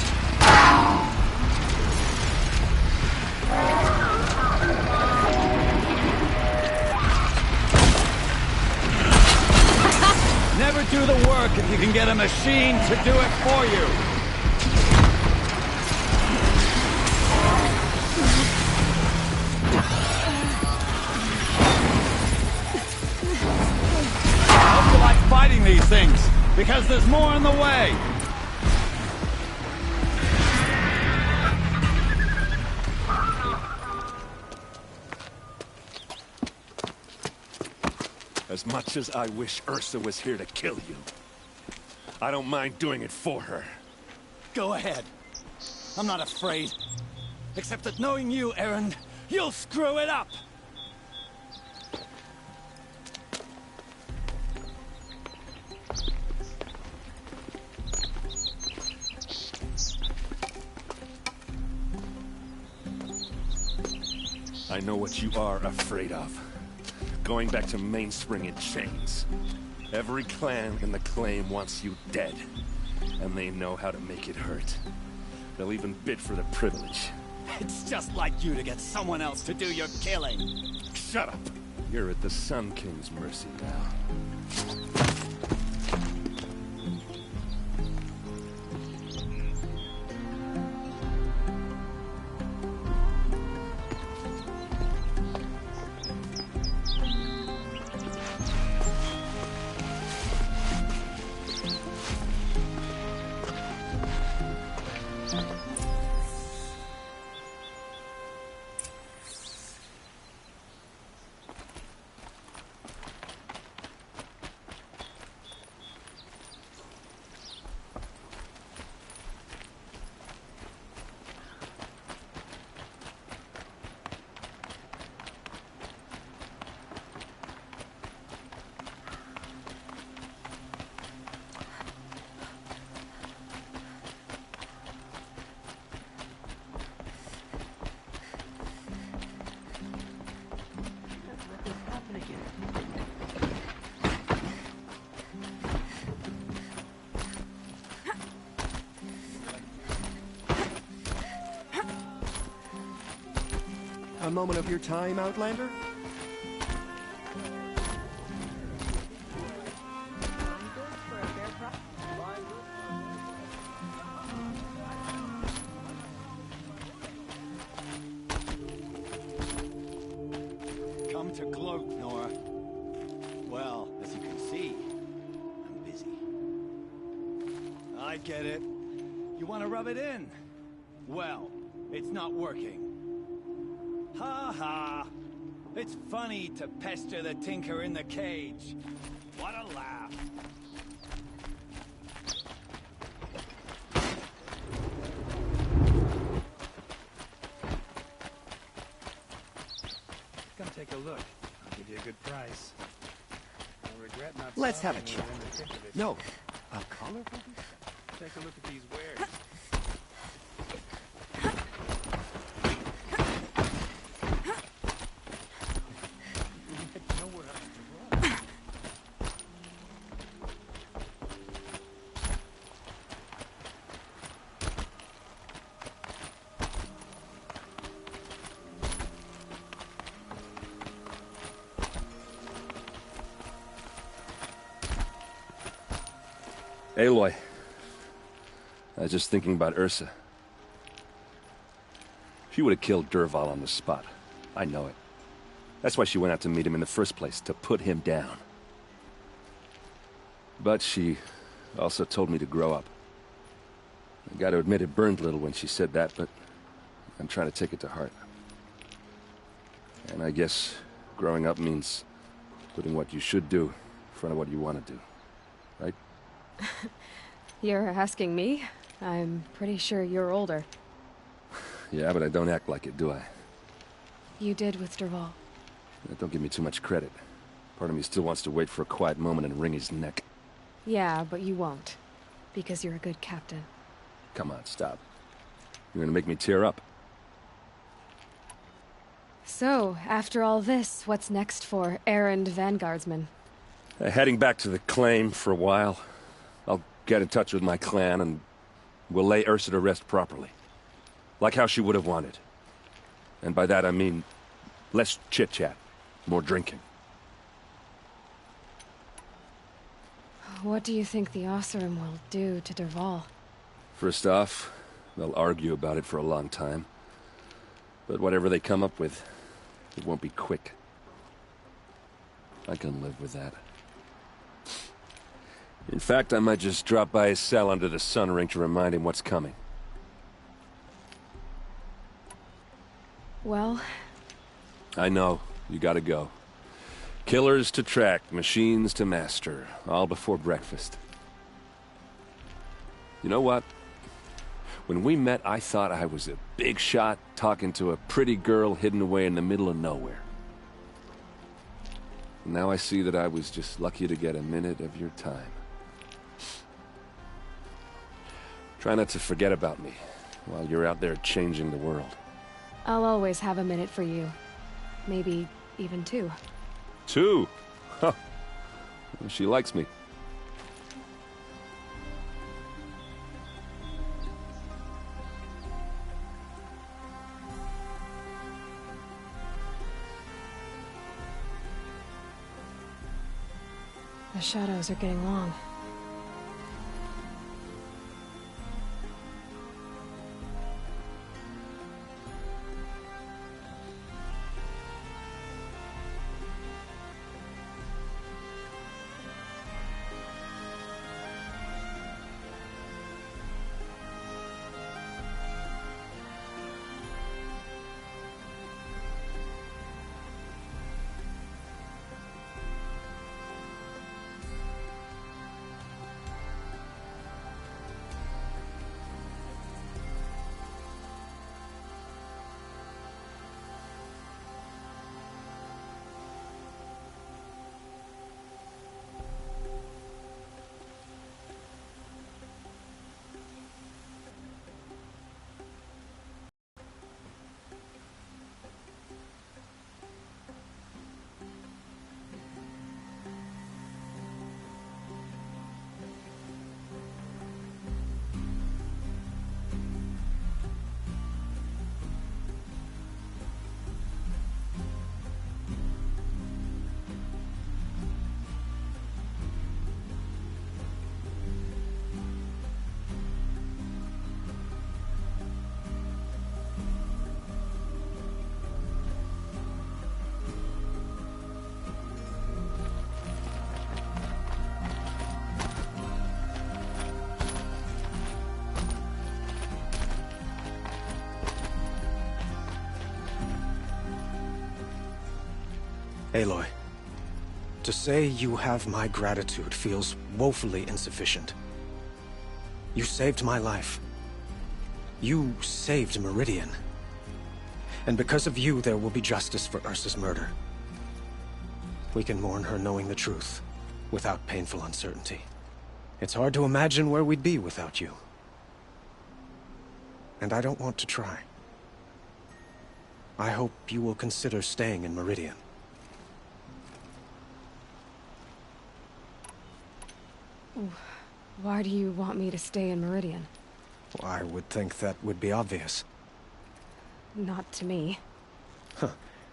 Never do the work if you can get a machine to do it for you. I hope you like fighting these things, because there's more on the way. As much as I wish Ursa was here to kill you, I don't mind doing it for her. Go ahead. I'm not afraid. Except that knowing you, Erend, you'll screw it up! I know what you are afraid of. Going back to Mainspring in chains. Every clan in the Claim wants you dead. And they know how to make it hurt. They'll even bid for the privilege. It's just like you to get someone else to do your killing. Shut up! You're at the Sun King's mercy now. A moment of your time, Outlander? Come to Cloak, Nora. Well, as you can see, I'm busy. I get it. You want to rub it in? Well, it's not working. Ha ha! It's funny to pester the tinker in the cage. What a laugh. Come take a look. I'll give you a good price. I'll regret not. Let's have a telling you chat. when the thick of it. No, a colorful. Take a look at these wares. Aloy. I was just thinking about Ursa. She would have killed Dervahl on the spot. I know it. That's why she went out to meet him in the first place, to put him down. But she also told me to grow up. I gotta admit it burned a little when she said that, but I'm trying to take it to heart. And I guess growing up means putting what you should do in front of what you want to do. Right? You're asking me? I'm pretty sure you're older. Yeah, but I don't act like it, do I? You did with Dervahl. Don't give me too much credit. Part of me still wants to wait for a quiet moment and wring his neck. Yeah, but you won't. Because you're a good captain. Come on, stop. You're gonna make me tear up. So, after all this, what's next for errand vanguardsman? Heading back to the claim for a while. I'll get in touch with my clan and we'll lay Ursa to rest properly. Like how she would have wanted. And by that I mean less chit-chat, more drinking. What do you think the Oseram will do to Dervahl? First off, they'll argue about it for a long time. But whatever they come up with, it won't be quick. I can live with that. In fact, I might just drop by his cell under the sun ring to remind him what's coming. Well? I know. You gotta go. Killers to track, machines to master, all before breakfast. You know what? When we met, I thought I was a big shot talking to a pretty girl hidden away in the middle of nowhere. Now I see that I was just lucky to get a minute of your time. Try not to forget about me while you're out there changing the world. I'll always have a minute for you. Maybe even 2. 2? Huh. She likes me. The shadows are getting long. Aloy, to say you have my gratitude feels woefully insufficient. You saved my life. You saved Meridian. And because of you, there will be justice for Ursa's murder. We can mourn her knowing the truth, without painful uncertainty. It's hard to imagine where we'd be without you. And I don't want to try. I hope you will consider staying in Meridian. Why do you want me to stay in Meridian? Well, I would think that would be obvious. Not to me. Huh.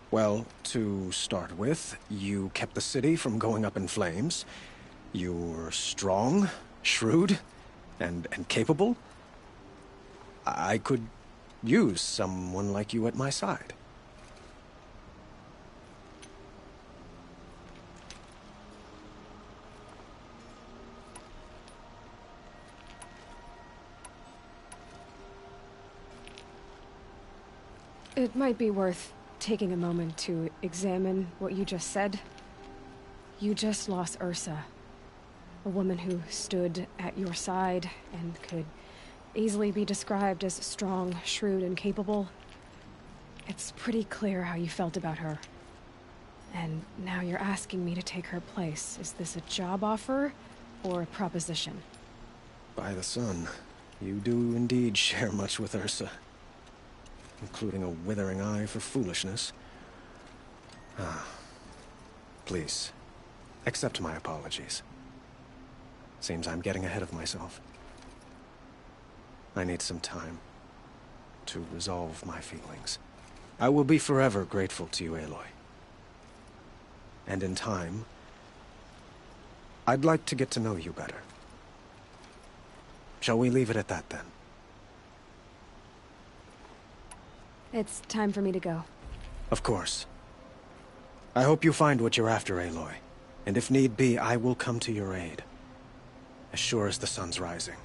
Well, to start with, you kept the city from going up in flames. You were strong, shrewd, and capable. I could use someone like you at my side. It might be worth taking a moment to examine what you just said. You just lost Ursa, a woman who stood at your side and could easily be described as strong, shrewd, and capable. It's pretty clear how you felt about her. And now you're asking me to take her place. Is this a job offer or a proposition? By the sun, you do indeed share much with Ursa, including a withering eye for foolishness. Please, accept my apologies. Seems I'm getting ahead of myself. I need some time to resolve my feelings. I will be forever grateful to you, Aloy. And in time, I'd like to get to know you better. Shall we leave it at that, then? It's time for me to go. Of course. I hope you find what you're after, Aloy. And if need be, I will come to your aid. As sure as the sun's rising.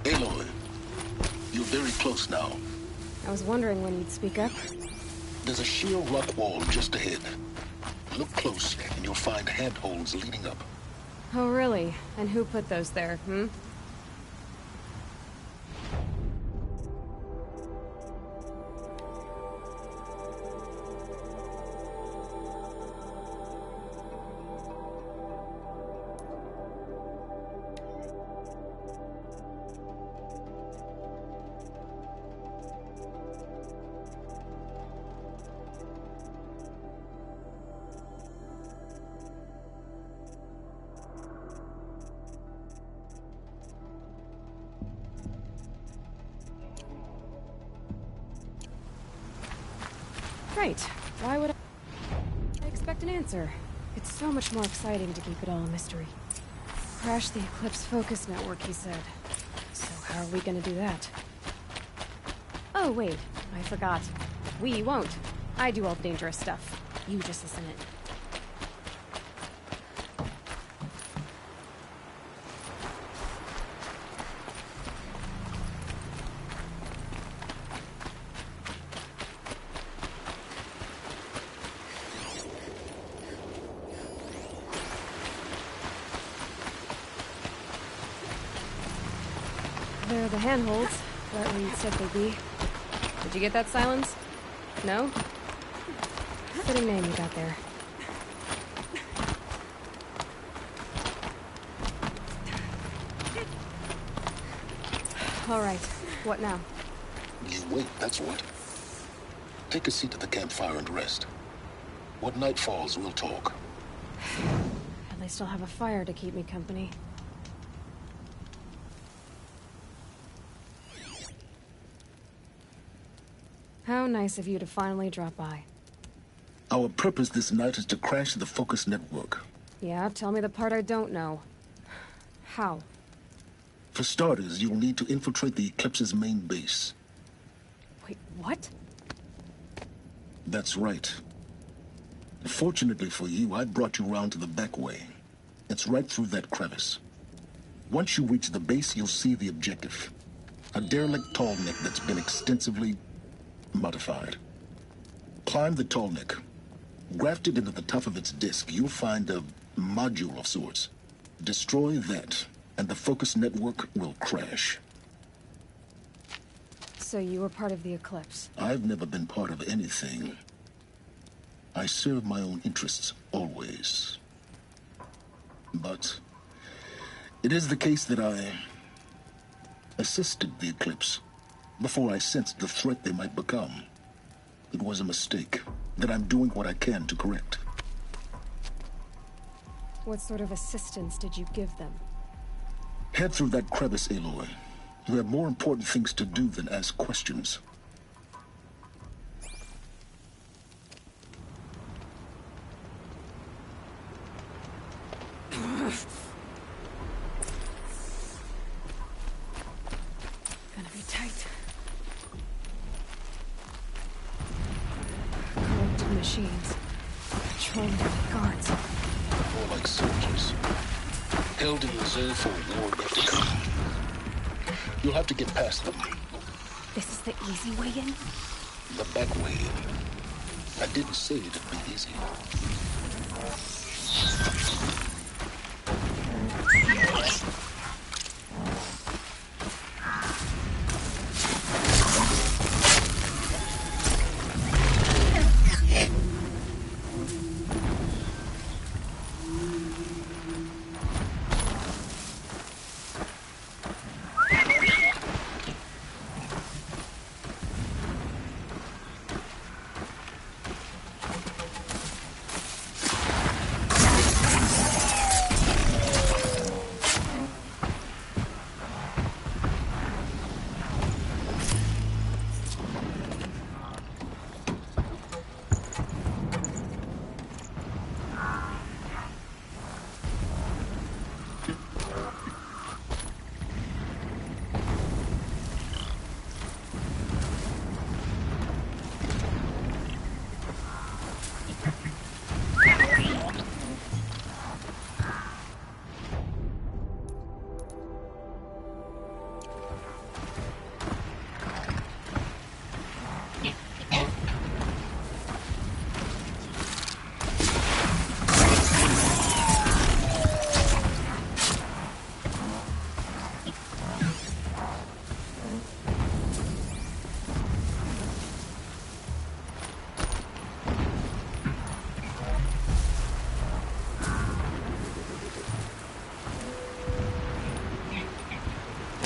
Aloy, you're very close now. I was wondering when you'd speak up. There's a sheer rock wall just ahead. Look close, and you'll find handholds leading up. Oh, really? And who put those there, hmm? Right. Why would I expect an answer? It's so much more exciting to keep it all a mystery. Crash the Eclipse Focus Network, he said. So how are we gonna do that? Oh, wait. I forgot. We won't. I do all the dangerous stuff. You just listen in. They're the handholds, right where you said they'd be. Did you get that, Silence? No? Fitting name you got there. All right, what now? You wait, that's what. Take a seat at the campfire and rest. When night falls, we'll talk. At least I'll have a fire to keep me company. How nice of you to finally drop by. Our purpose this night is to crash the Focus Network. Yeah, tell me the part I don't know. How? For starters, you'll need to infiltrate the Eclipse's main base. Wait, what? That's right. Fortunately for you, I brought you round to the back way. It's right through that crevice. Once you reach the base, you'll see the objective. A derelict tallneck that's been extensively modified. Climb the tallneck. Grafted into the top of its disk, you'll find a module of sorts. Destroy that, and the Focus Network will crash. So you were part of the Eclipse? I've never been part of anything. I serve my own interests, always. But it is the case that I assisted the Eclipse before I sensed the threat they might become. It was a mistake that I'm doing what I can to correct. What sort of assistance did you give them? Head through that crevice, Aloy. You have more important things to do than ask questions. Gonna be tight. Corrupted machines. Patrolling by guards. More like soldiers. Held in reserve for a war yet to come. You'll have to get past them. This is the easy way in? The back way in. I didn't say it'd be easy.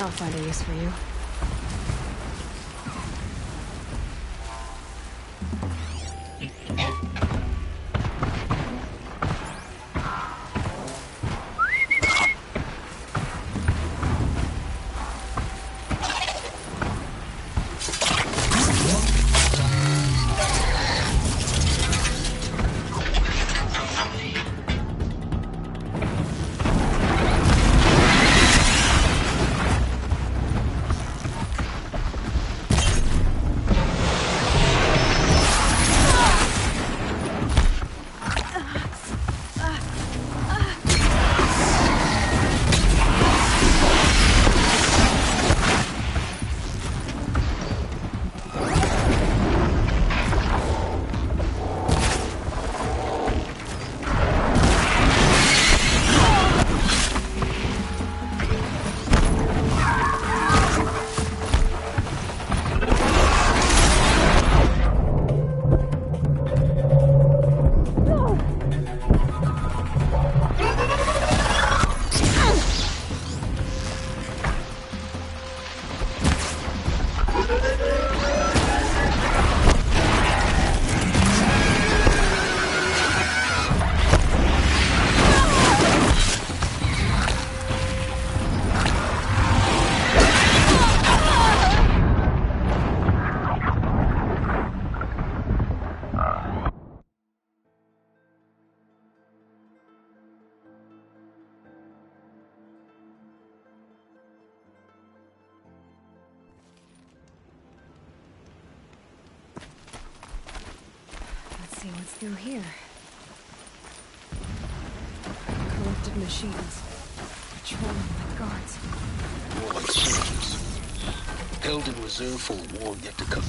I'll find a use for you. See what's through here. Corrupted machines. Patrolling like guards. More like soldiers. Held in reserve for a war yet to come.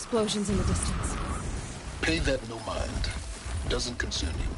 explosions in the distance. Pay that no mind. Doesn't concern you.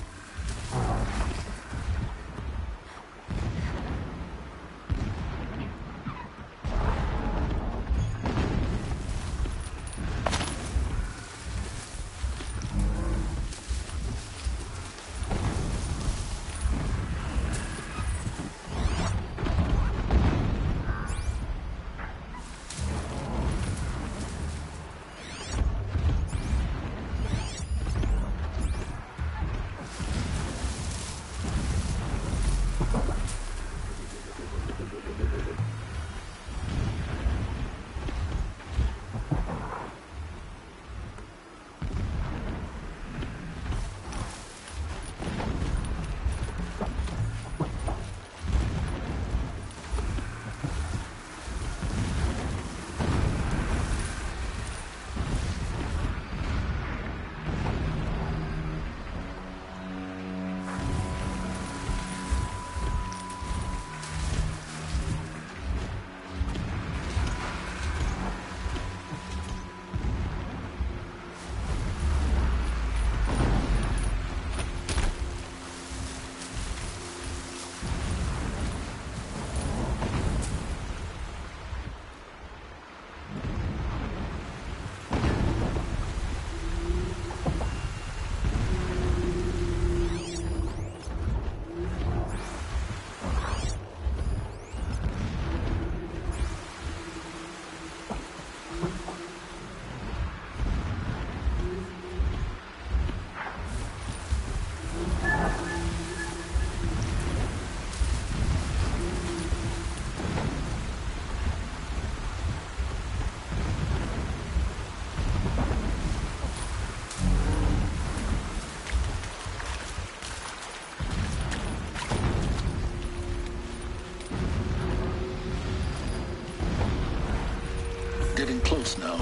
Getting close now.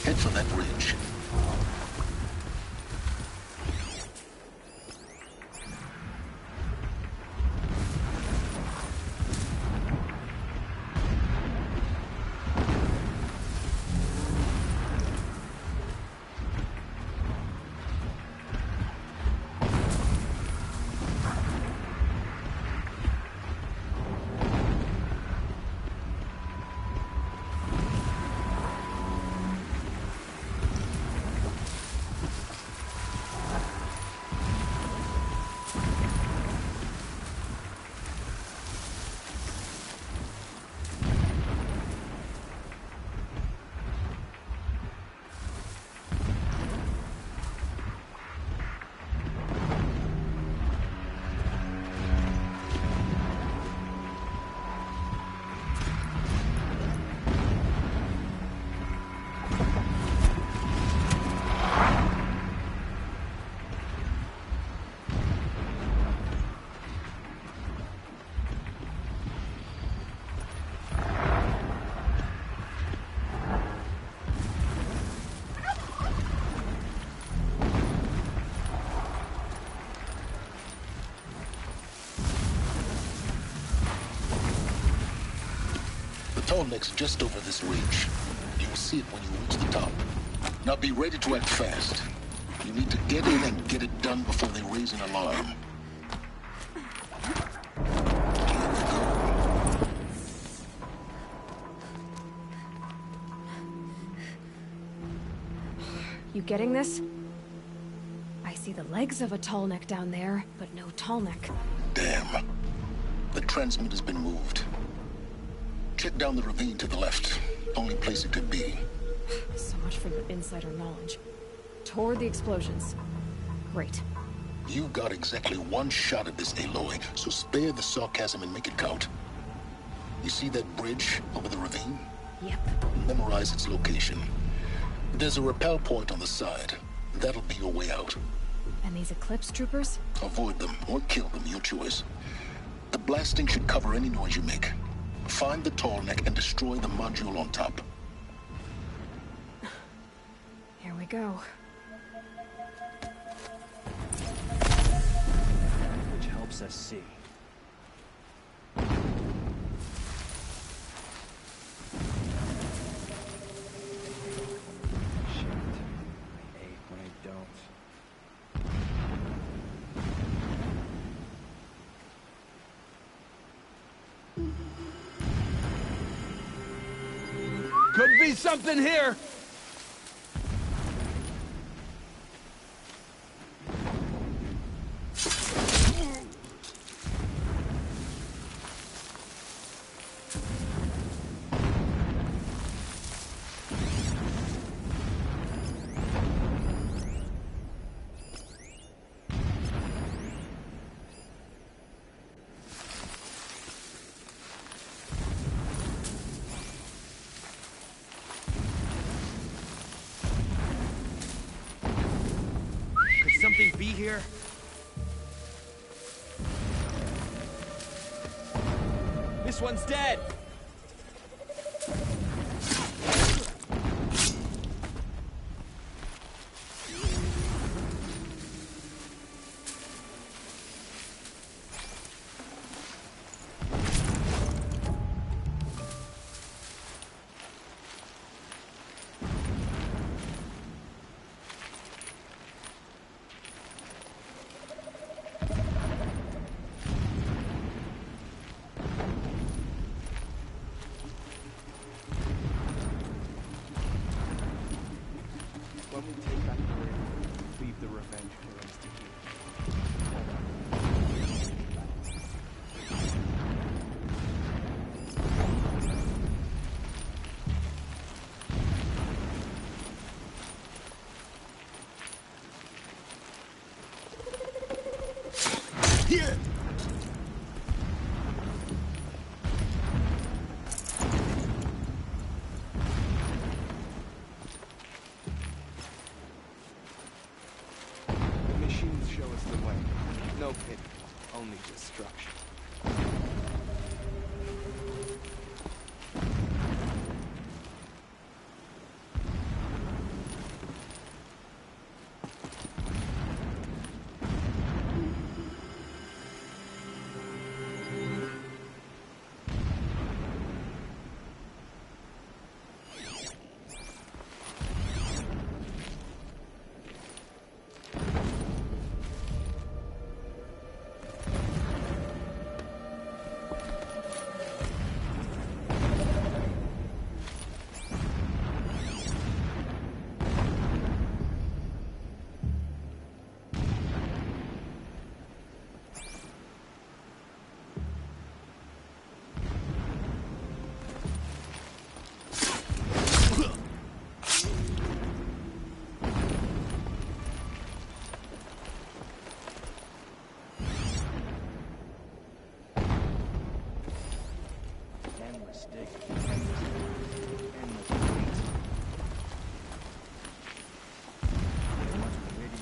Head for that ridge. Tallneck's just over this ridge. You will see it when you reach the top. Now be ready to act fast. You need to get in and get it done before they raise an alarm. You getting this? I see the legs of a Tallneck down there, but no Tallneck. Damn. The transmitter's been moved. Check down the ravine to the left. Only place it could be. So much for your insider knowledge. Toward the explosions. Great. You got exactly one shot at this, Aloy, so spare the sarcasm and make it count. You see that bridge over the ravine? Yep. Memorize its location. There's a rappel point on the side. That'll be your way out. And these Eclipse troopers? Avoid them or kill them, your choice. The blasting should cover any noise you make. Find the Tallneck and destroy the module on top. Here we go. Which helps us see. Shit. Could be something here! Something be here? This one's dead! When we take back the ring, leave the revenge killings to you. Here! The machines show us the way. No pity, only destruction. Endless digging, endless wait. Much meridian.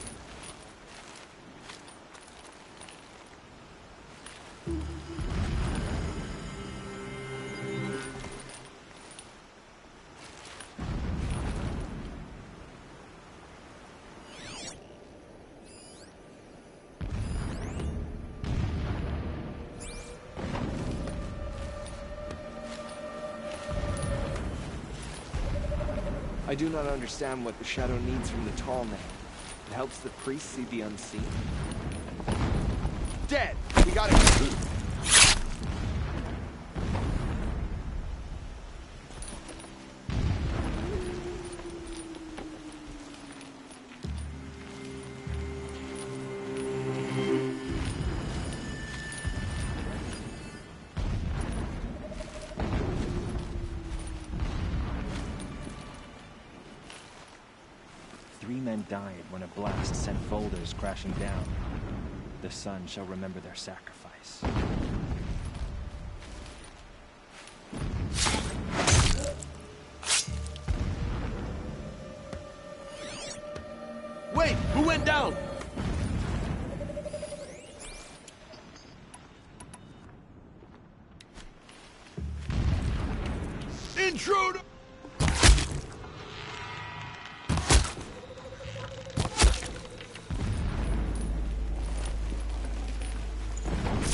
I do not understand what the shadow needs from the tall man. It helps the priest see the unseen. Dead! We got it! 3 men died when a blast sent boulders crashing down. The sun shall remember their sacrifice. Wait! Who went down? Intruder!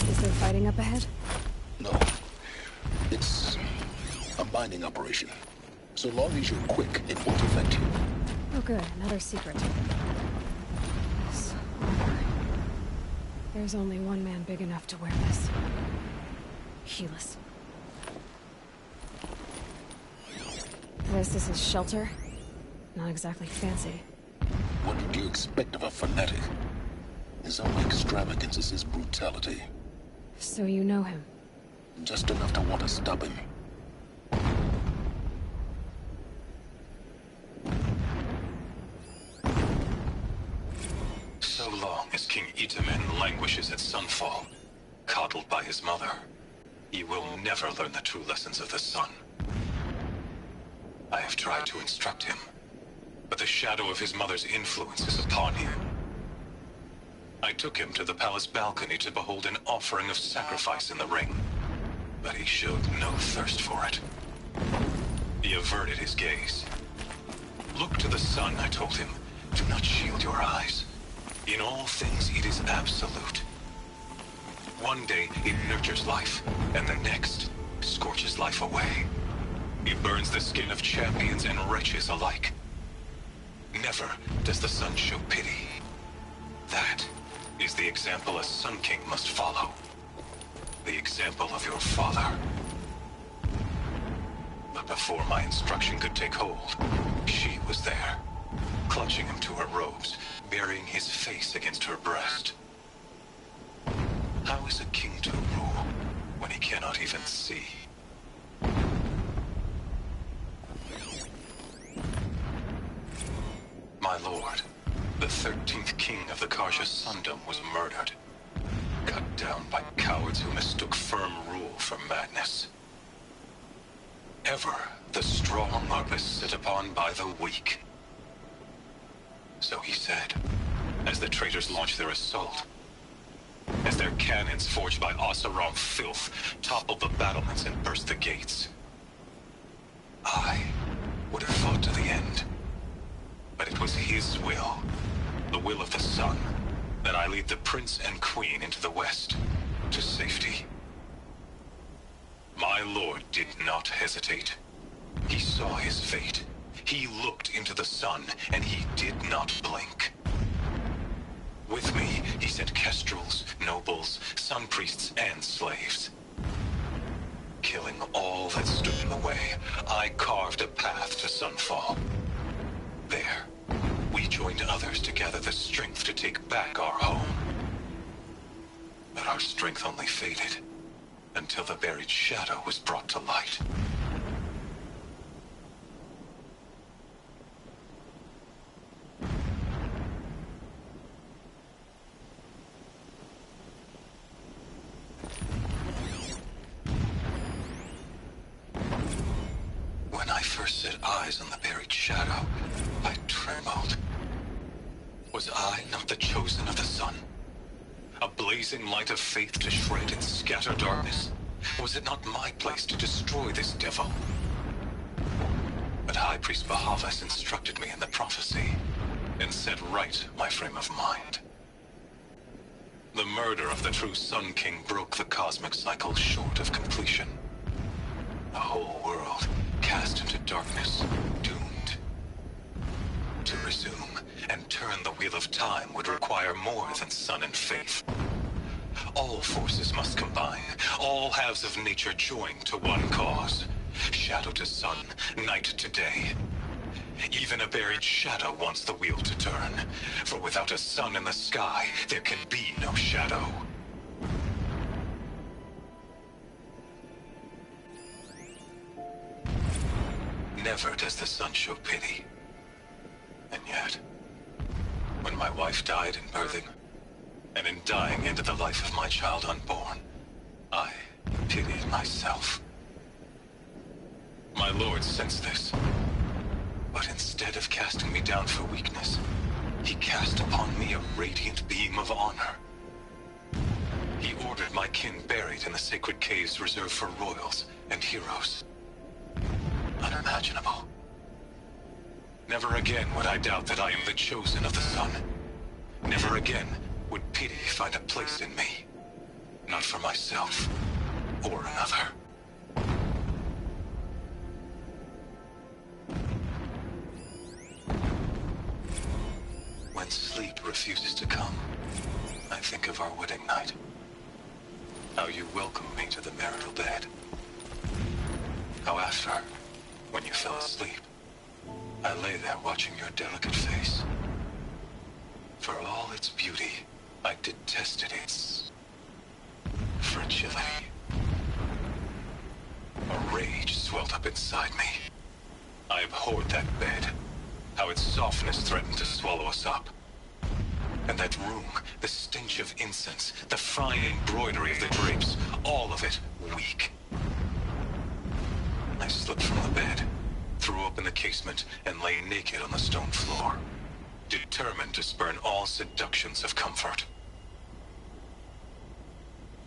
Is there fighting up ahead? No. It's a mining operation. So long as you're quick, it won't affect you. Oh good, another secret. This armor. There's only one man big enough to wear this. Helis. This is his shelter? Not exactly fancy. What did you expect of a fanatic? His only extravagance is his brutality. So you know him? Just enough to want to stop him. So long as King Itamen languishes at Sunfall, coddled by his mother, he will never learn the true lessons of the sun. I have tried to instruct him, but the shadow of his mother's influence is upon him. I took him to the palace balcony to behold an offering of sacrifice in the ring, but he showed no thirst for it. He averted his gaze. Look to the sun, I told him. Do not shield your eyes. In all things, it is absolute. One day, it nurtures life, and the next, scorches life away. It burns the skin of champions and wretches alike. Never does the sun show pity. That is the example a Sun King must follow. The example of your father. But before my instruction could take hold, she was there, clutching him to her robes, burying his face against her breast. How is a king to rule when he cannot even see? My lord, the 13th king of the Karja Sundom was murdered, cut down by cowards who mistook firm rule for madness. Ever the strong are beset upon by the weak. So he said, as the traitors launched their assault, as their cannons forged by Oseram filth toppled the battlements and burst the gates. I would have fought to the end. But it was his will, the will of the sun, that I lead the prince and queen into the west, to safety. My lord did not hesitate. He saw his fate. He looked into the sun, and he did not blink. With me, he sent kestrels, nobles, sun priests, and slaves. Killing all that stood in the way, I carved a path to Sunfall. There, we joined others to gather the strength to take back our home. But our strength only faded until the buried shadow was brought to light. When I first set eyes on the buried shadow, I trembled. Was I not the chosen of the sun? A blazing light of faith to shred and scatter darkness? Was it not my place to destroy this devil? But High Priest Bahavas instructed me in the prophecy, and set right my frame of mind. The murder of the true Sun King broke the cosmic cycle short of completion. The whole world cast into darkness, doomed. To resume and turn the wheel of time would require more than sun and faith. All forces must combine, all halves of nature join to one cause. Shadow to sun, night to day. Even a buried shadow wants the wheel to turn, for without a sun in the sky, there can be no shadow. Never does the sun show pity. And yet, when my wife died in birthing, and in dying ended the life of my child unborn, I pitied myself. My lord sensed this, but instead of casting me down for weakness, he cast upon me a radiant beam of honor. He ordered my kin buried in the sacred caves reserved for royals and heroes. Unimaginable. Never again would I doubt that I am the chosen of the sun. Never again would pity find a place in me. Not for myself or another. When sleep refuses to come, I think of our wedding night. How you welcomed me to the marital bed. How after, When you fell asleep, I lay there watching your delicate face. For all its beauty, I detested its fragility. A rage swelled up inside me. I abhorred that bed, how its softness threatened to swallow us up. And that room, the stench of incense, the fine embroidery of the drapes, all of it weak. I slipped from the bed, threw open the casement, and lay naked on the stone floor, determined to spurn all seductions of comfort.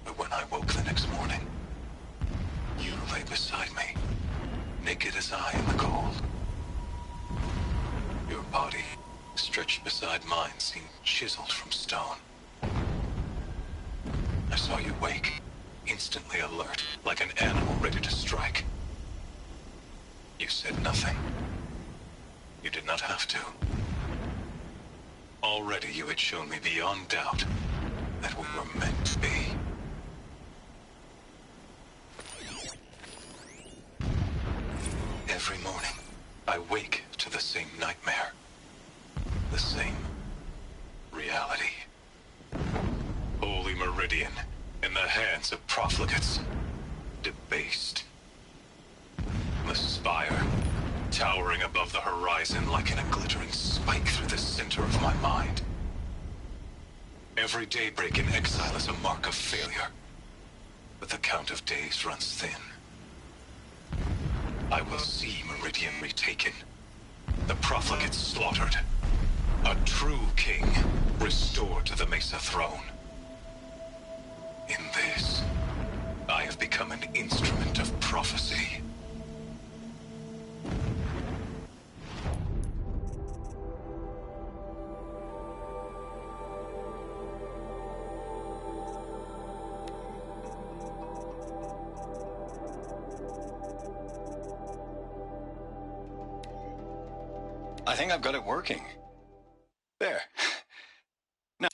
But when I woke the next morning, you lay beside me, naked as I in the cold. Your body, stretched beside mine, seemed chiseled from stone. I saw you wake, instantly alert, like an animal ready to strike. You said nothing. You did not have to. Already you had shown me beyond doubt that we were meant to be. Every morning, I wake to the same nightmare. The same reality. Holy Meridian, in the hands of profligates. Debased. The spire, towering above the horizon like in a glittering spike through the center of my mind. Every daybreak in exile is a mark of failure, but the count of days runs thin. I will see Meridian retaken, the profligates slaughtered, a true king restored to the Mesa throne. In this, I have become an instrument of prophecy. I think I've got it working. There. Now.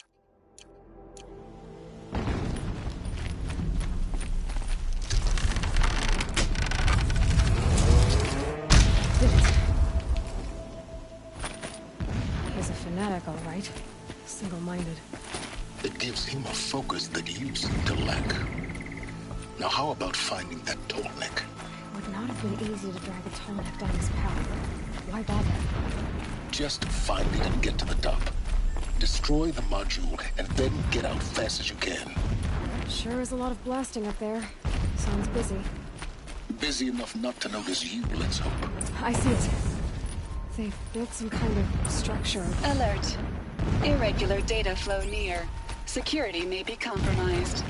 Did it. He's a fanatic, all right. Single-minded. It gives him a focus that you seem to lack. Now how about finding that Tallneck? It would not have been easy to drag a Tallneck down his path. Why bother? Just find it and get to the top. Destroy the module, and then get out fast as you can. Sure is a lot of blasting up there. Sounds busy. Busy enough not to notice you, let's hope. I see it. They've built some kind of structure. Alert. Irregular data flow near. Security may be compromised.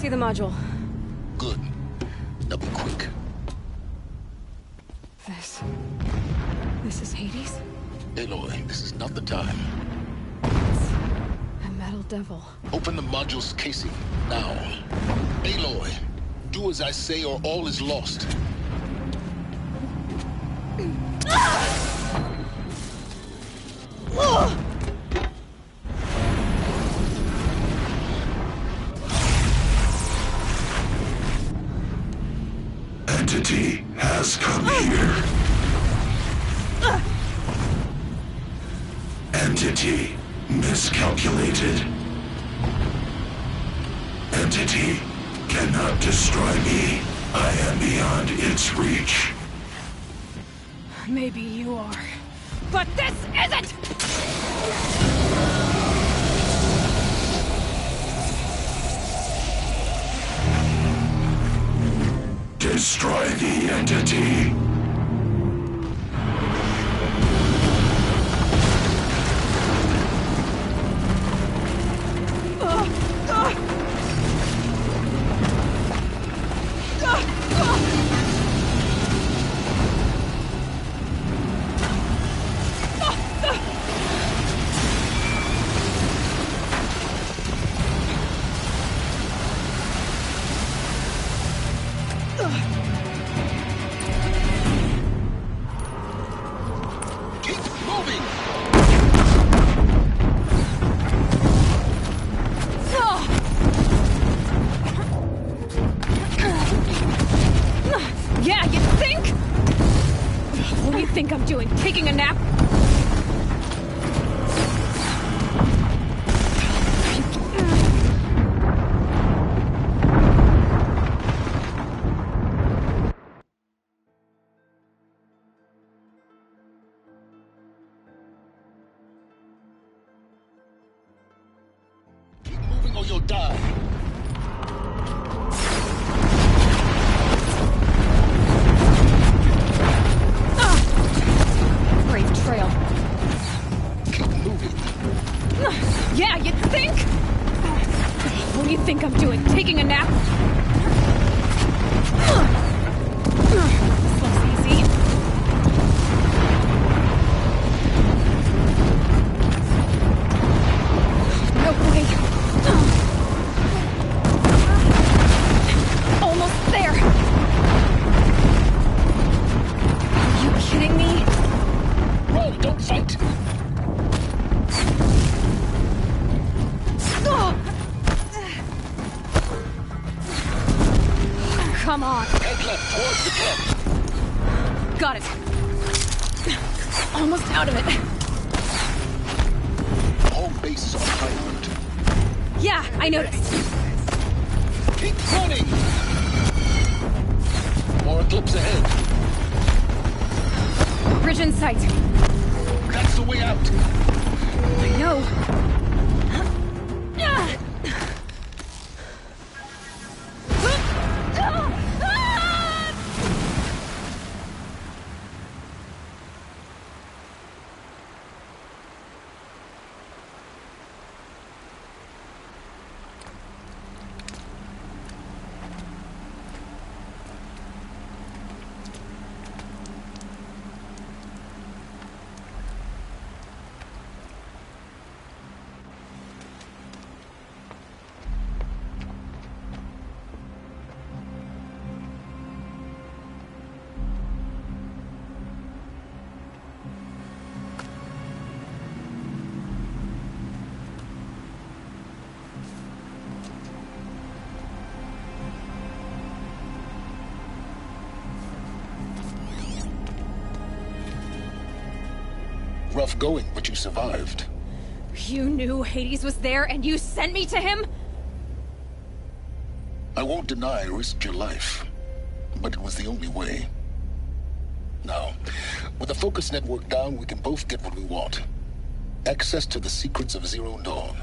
See the module. Good. Now be quick. This is Hades? Aloy, this is not the time. It's a metal devil. Open the module's casing, now. Aloy, do as I say or all is lost. Entity has come here. Entity miscalculated. Entity cannot destroy me. I am beyond its reach. Maybe you are, but this isn't! Destroy the entity. nap? Keep moving or you'll die. Brave trail. Keep moving. Yeah, you think? What do you think I'm doing? Taking a nap? This looks easy. No way. Almost there. Are you kidding me? Run, don't fight. Come on. Head left towards the camp. Got it. Almost out of it. Home base is on high alert. Yeah, I noticed. Keep running! More eclipse ahead. Bridge in sight. That's the way out. I know. Rough going, but you survived. You knew Hades was there and you sent me to him? I won't deny I risked your life, but it was the only way. Now, with the focus network down, we can both get what we want. Access to the secrets of Zero Dawn.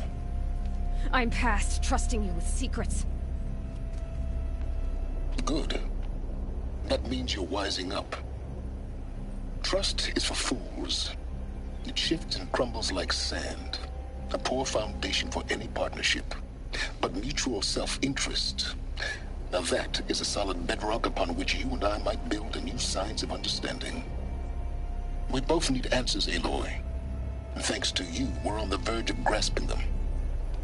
I'm past trusting you with secrets. Good. That means you're wising up. Trust is for fools. It shifts and crumbles like sand. A poor foundation for any partnership. But mutual self-interest, now that is a solid bedrock upon which you and I might build a new science of understanding. We both need answers, Aloy. And thanks to you, we're on the verge of grasping them.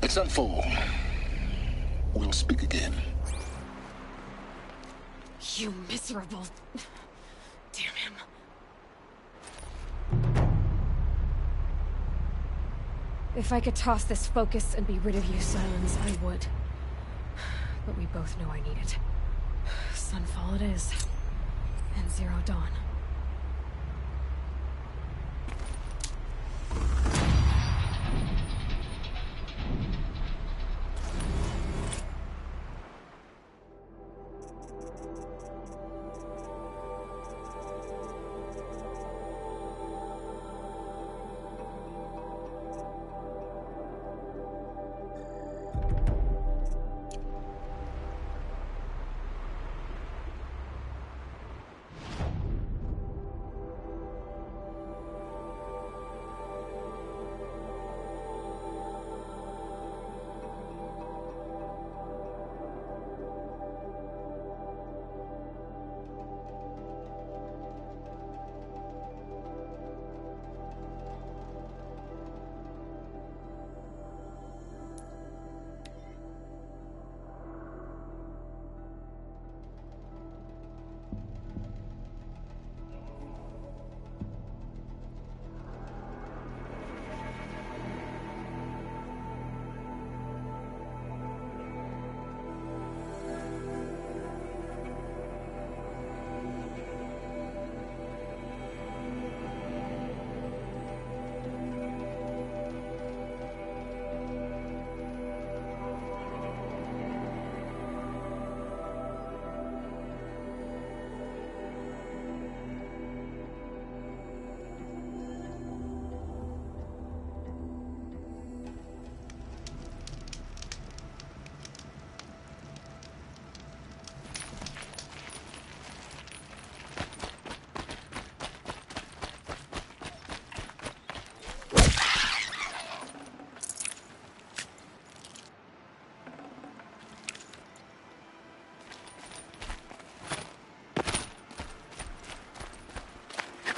It's Sunfall. We'll speak again. You miserable... Damn him. If I could toss this focus and be rid of you, Silence, I would. But we both know I need it. Sunfall it is. And Zero Dawn.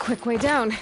quick way down.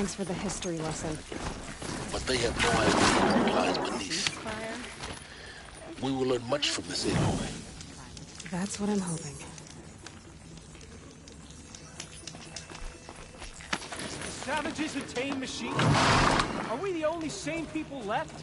Thanks for the history lesson. But they have no idea what lies beneath. We will learn much from this, Aloy. That's what I'm hoping. Savages and tame machines? Are we the only sane people left?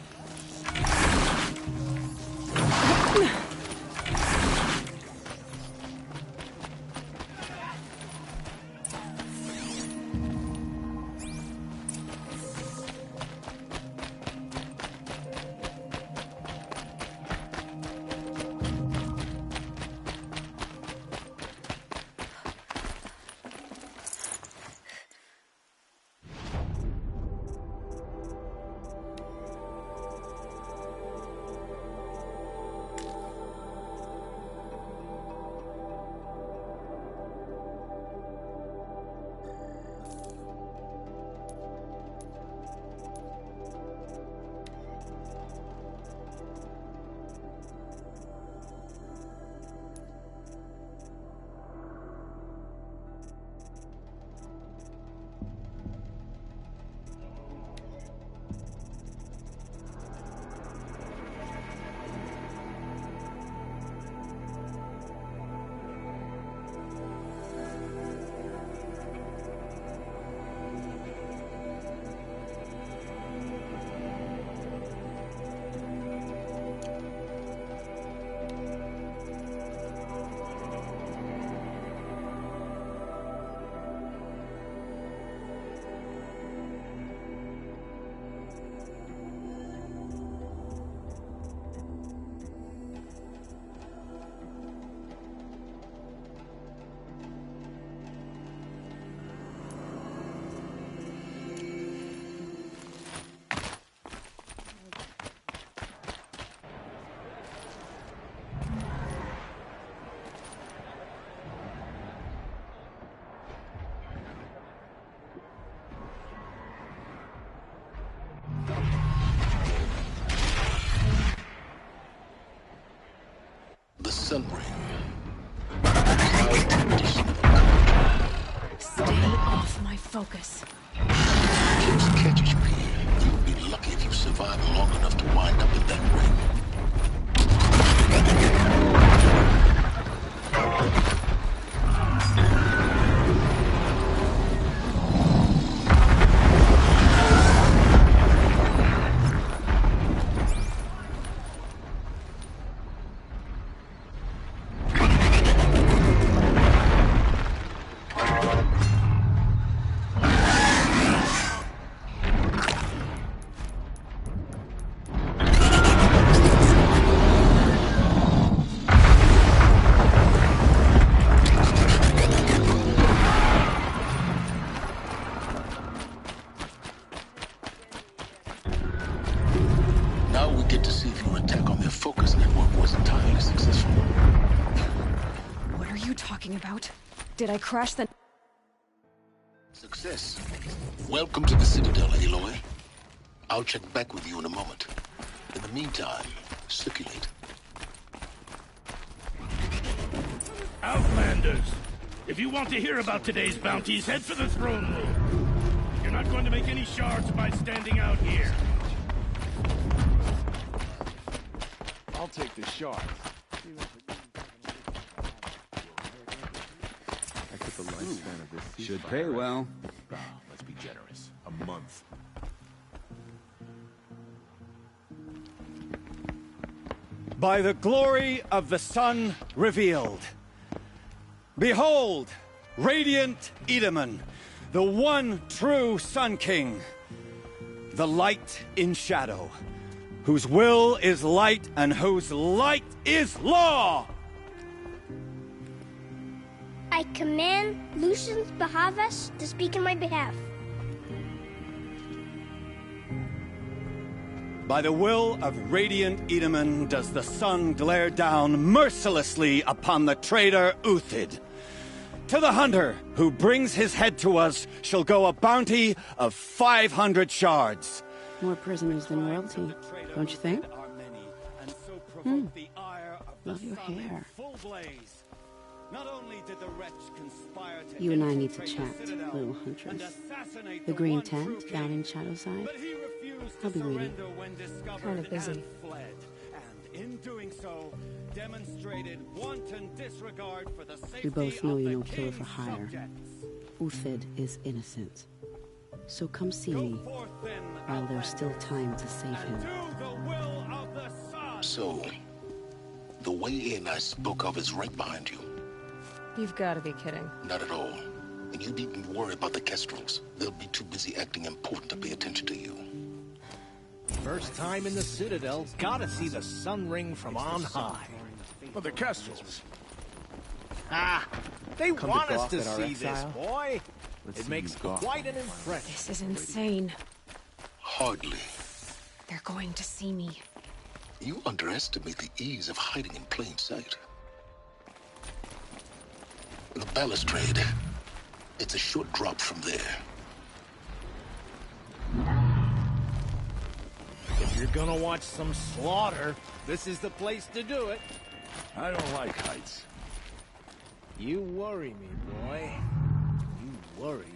Sun Ring. Stay off my focus. Just catches you here. You'll be lucky if you survive long enough to wind up in that ring. Now we get to see if your attack on their focus network was entirely successful. What are you talking about? Did I crash the... Success. Welcome to the Citadel, Aloy. I'll check back with you in a moment. In the meantime, circulate. Outlanders! If you want to hear about today's bounties, head for the throne room. You're not going to make any shards by standing out here. I'll take the shards. The lifespan of this should pay well. Let's be generous. A month. By the glory of the sun revealed. Behold, radiant Edaman, the one true Sun King. The light in shadow, whose will is light and whose light is law. I command Lucius Bahavas to speak in my behalf. By the will of radiant Edaman does the sun glare down mercilessly upon the traitor Uthid. To the hunter who brings his head to us shall go a bounty of 500 shards. More prisoners than royalty, don't you think? Love your hair. You and I need to chat, little huntress. The green tent down in Shadowside. I'll be waiting. Kind of busy. In doing so, demonstrated wanton disregard for the safety We both know of you're the no killer king's for hire. subjects. Uthid is innocent. So come see me while there's still time to save him. So, the way in I spoke of is right behind you. You've got to be kidding. Not at all. And you needn't worry about the Kestrels. They'll be too busy acting important to pay attention to you. First time in the Citadel, gotta see the Sun Ring from on high. Well, the Kestrels. Ah, they Come want to us to gawk at our see this, exile? boy. Let's It see makes you gawk. quite an impression. This is insane. Hardly. They're going to see me. You underestimate the ease of hiding in plain sight. The balustrade. It's a short drop from there. If you're gonna watch some slaughter, this is the place to do it. I don't like heights. You worry me, boy. You worry me.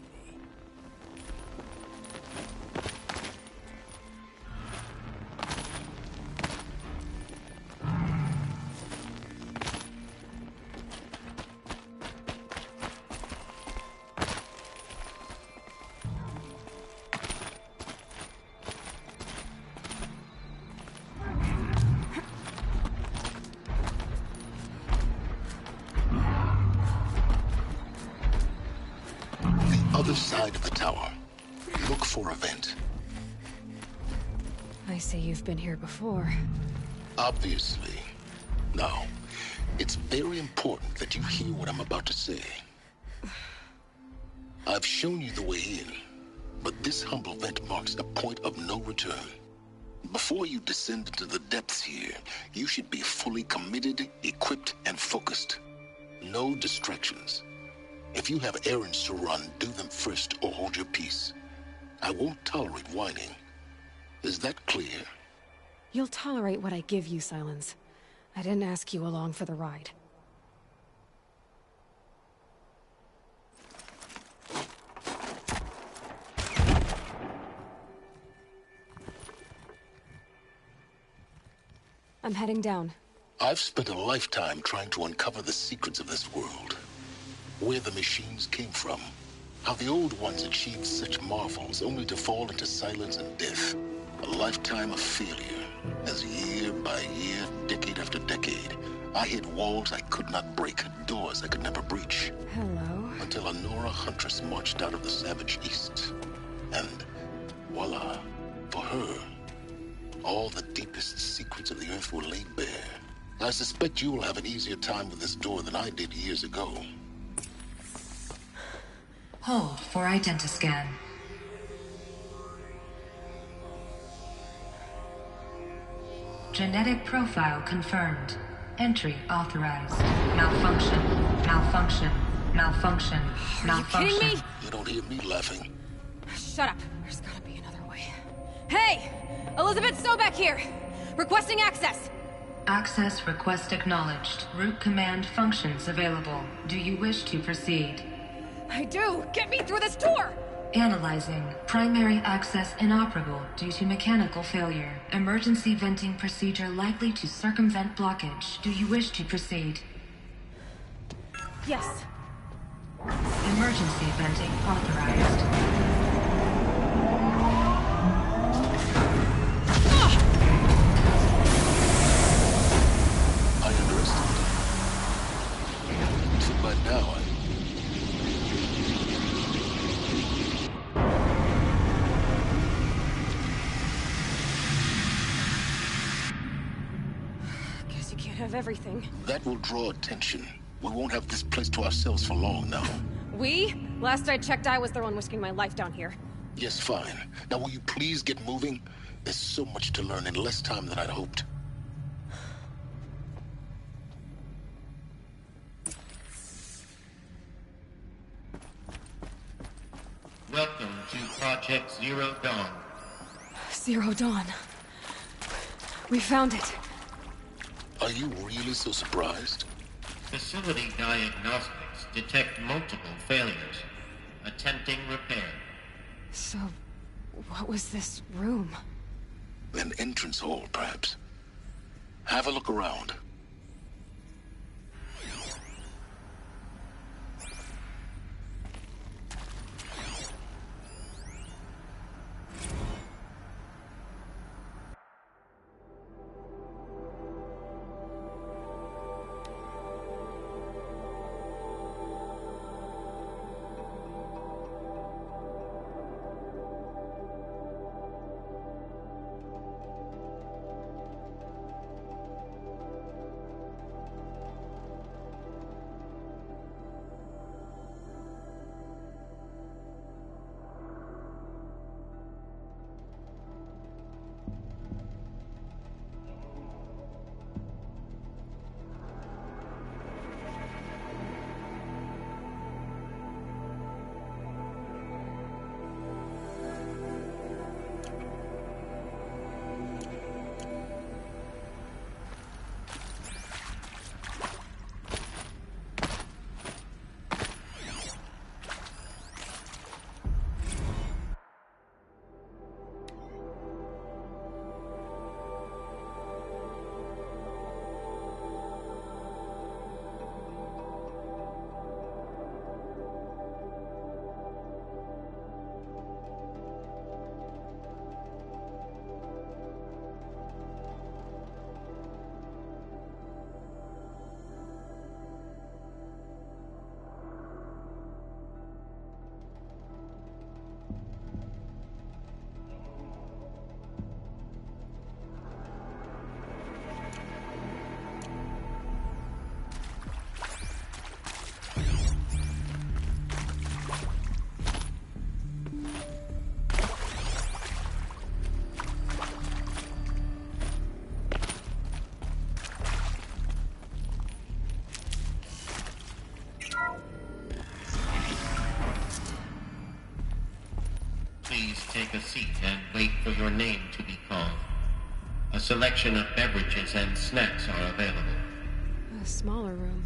Other side of the tower. Look for a vent. I see you've been here before. Obviously. Now, it's very important that you hear what I'm about to say. I've shown you the way in, but this humble vent marks a point of no return. Before you descend into the depths here, you should be fully committed, equipped, and focused. No distractions. If you have errands to run, do them first or hold your peace. I won't tolerate whining. Is that clear? You'll tolerate what I give you, Silence. I didn't ask you along for the ride. I'm heading down. I've spent a lifetime trying to uncover the secrets of this world. Where the machines came from. How the old ones achieved such marvels only to fall into silence and death. A lifetime of failure. As year by year, decade after decade, I hit walls I could not break, doors I could never breach. Hello. Until a Nora huntress marched out of the savage east. And voila, for her, all the deepest secrets of the earth were laid bare. I suspect you will have an easier time with this door than I did years ago. Hold for identiscan. Genetic profile confirmed. Entry authorized. Malfunction. Malfunction. Malfunction. Malfunction. Are you kidding me? You don't hear me laughing. Shut up. There's gotta be another way. Hey! Elizabeth Sobek here! Requesting access! Access request acknowledged. Root command functions available. Do you wish to proceed? I do! Get me through this door! Analyzing. Primary access inoperable due to mechanical failure. Emergency venting procedure likely to circumvent blockage. Do you wish to proceed? Yes. Emergency venting authorized. But now Guess you can't have everything. that will draw attention. We won't have this place to ourselves for long now. We? Last I checked, I was the one risking my life down here. Yes, fine. Now will you please get moving? There's so much to learn in less time than I'd hoped. Welcome to Project Zero Dawn. Zero Dawn. We found it. Are you really so surprised? Facility diagnostics detect multiple failures. Attempting repair. So, what was this room? An entrance hall, perhaps. Have a look around. Please take a seat and wait for your name to be called. A selection of beverages and snacks are available. A smaller room.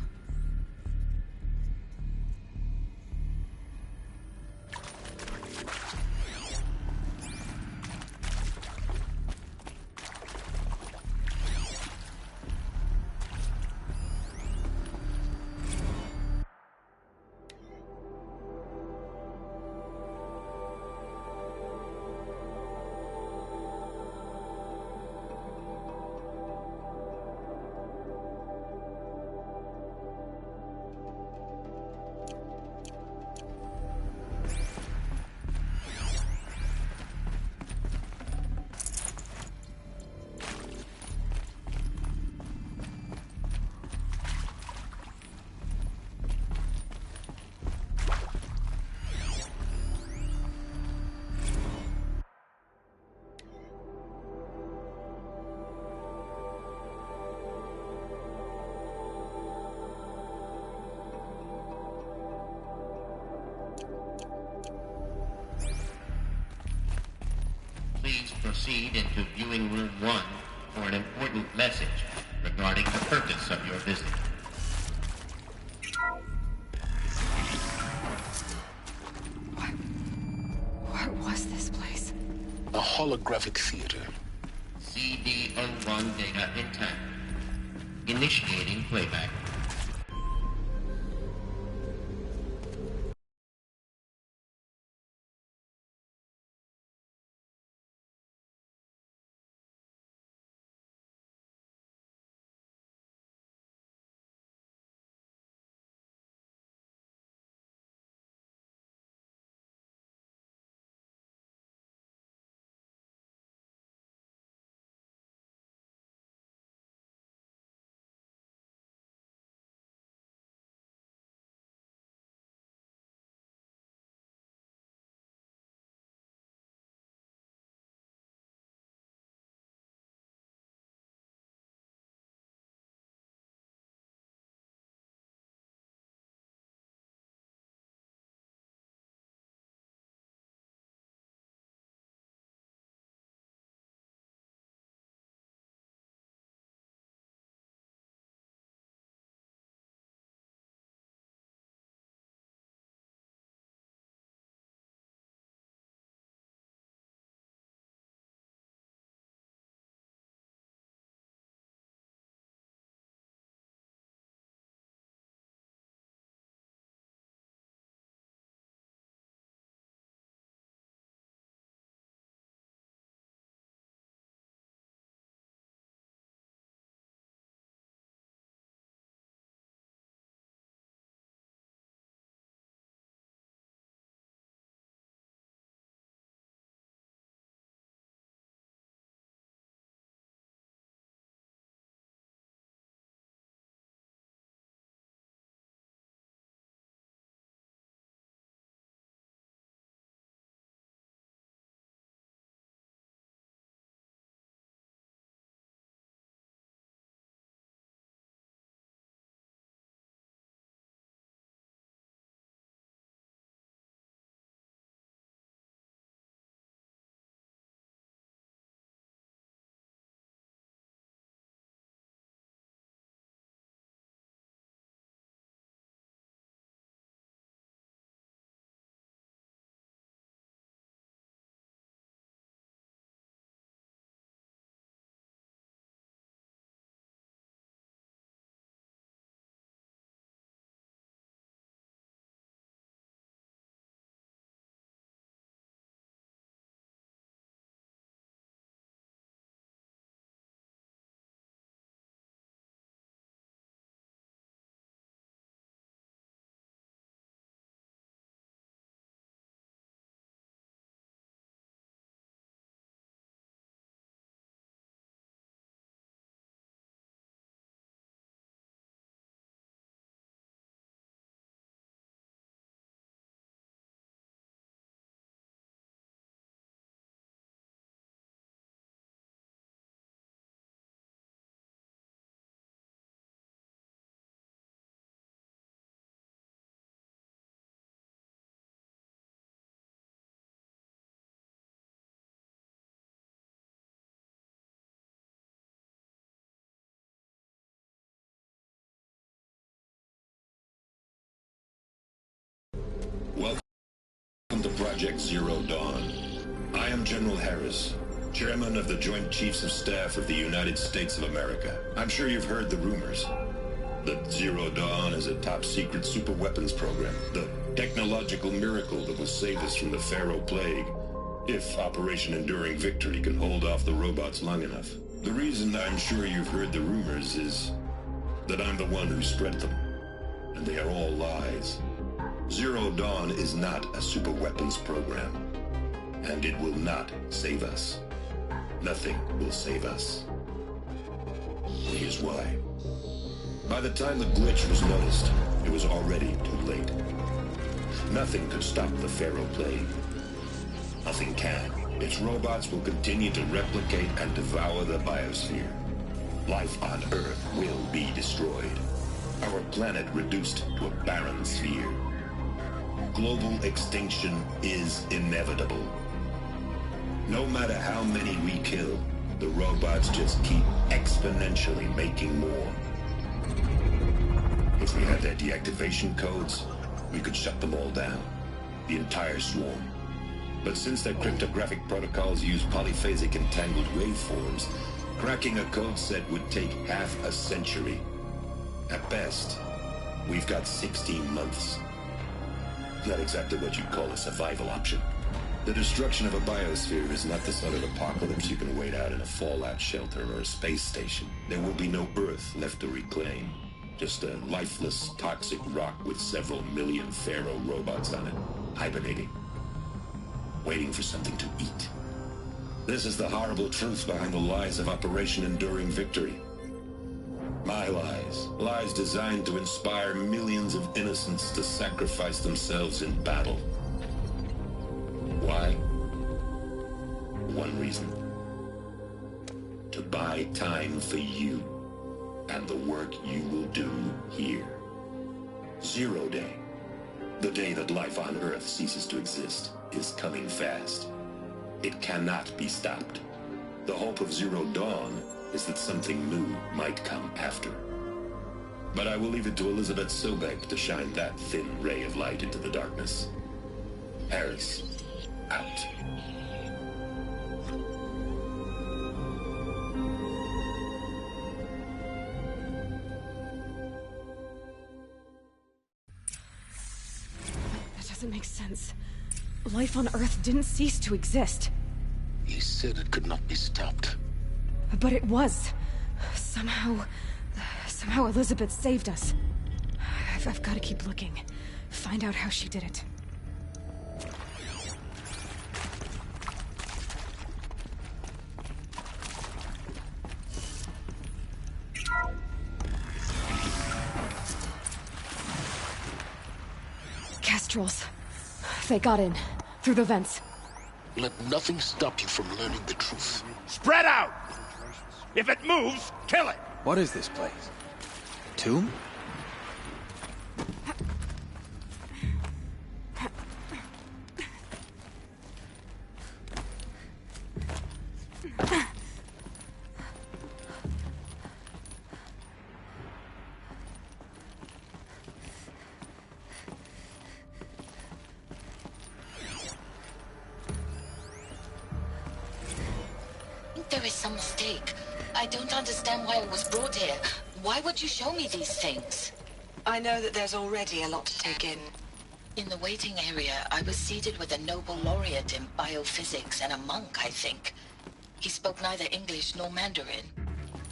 Please proceed into viewing room 1 for an important message regarding the purpose of your visit. What was this place? A holographic theater. CD01 data intact. Initiating playback. Project Zero Dawn. I am General Harris, Chairman of the Joint Chiefs of Staff of the United States of America. I'm sure you've heard the rumors that Zero Dawn is a top-secret superweapons program, the technological miracle that will save us from the Pharaoh Plague, if Operation Enduring Victory can hold off the robots long enough. The reason I'm sure you've heard the rumors is that I'm the one who spread them, and they are all lies. Zero Dawn is not a superweapons program, and it will not save us. Nothing will save us. Here's why. By the time the glitch was noticed, it was already too late. Nothing could stop the Pharaoh Plague. Nothing can. Its robots will continue to replicate and devour the biosphere. Life on Earth will be destroyed. Our planet reduced to a barren sphere. Global extinction is inevitable. No matter how many we kill, the robots just keep exponentially making more. If we had their deactivation codes, we could shut them all down. The entire swarm. But since their cryptographic protocols use polyphasic entangled waveforms, cracking a code set would take half a century. At best, we've got 16 months. Not exactly what you'd call a survival option. The destruction of a biosphere is not the sort of apocalypse you can wait out in a fallout shelter or a space station. There will be no Earth left to reclaim. Just a lifeless, toxic rock with several million Pharaoh robots on it, hibernating. Waiting for something to eat. This is the horrible truth behind the lies of Operation Enduring Victory. My lies. Lies designed to inspire millions of innocents to sacrifice themselves in battle. Why? One reason. To buy time for you and the work you will do here. Zero Day. The day that life on Earth ceases to exist is coming fast. It cannot be stopped. The hope of Zero Dawn is that something new might come after. But I will leave it to Elizabeth Sobek to shine that thin ray of light into the darkness. Harris, out. That doesn't make sense. Life on Earth didn't cease to exist. He said it could not be stopped. But it was. Somehow Elizabeth saved us. I've got to keep looking. Find out how she did it. Castrals. They got in. Through the vents. Let nothing stop you from learning the truth. Spread out! If it moves, kill it! What is this place? Tomb? There is some mistake. I don't understand why I was brought here. Why would you show me these things? I know that there's already a lot to take in. In the waiting area, I was seated with a Nobel laureate in biophysics and a monk, I think. He spoke neither English nor Mandarin.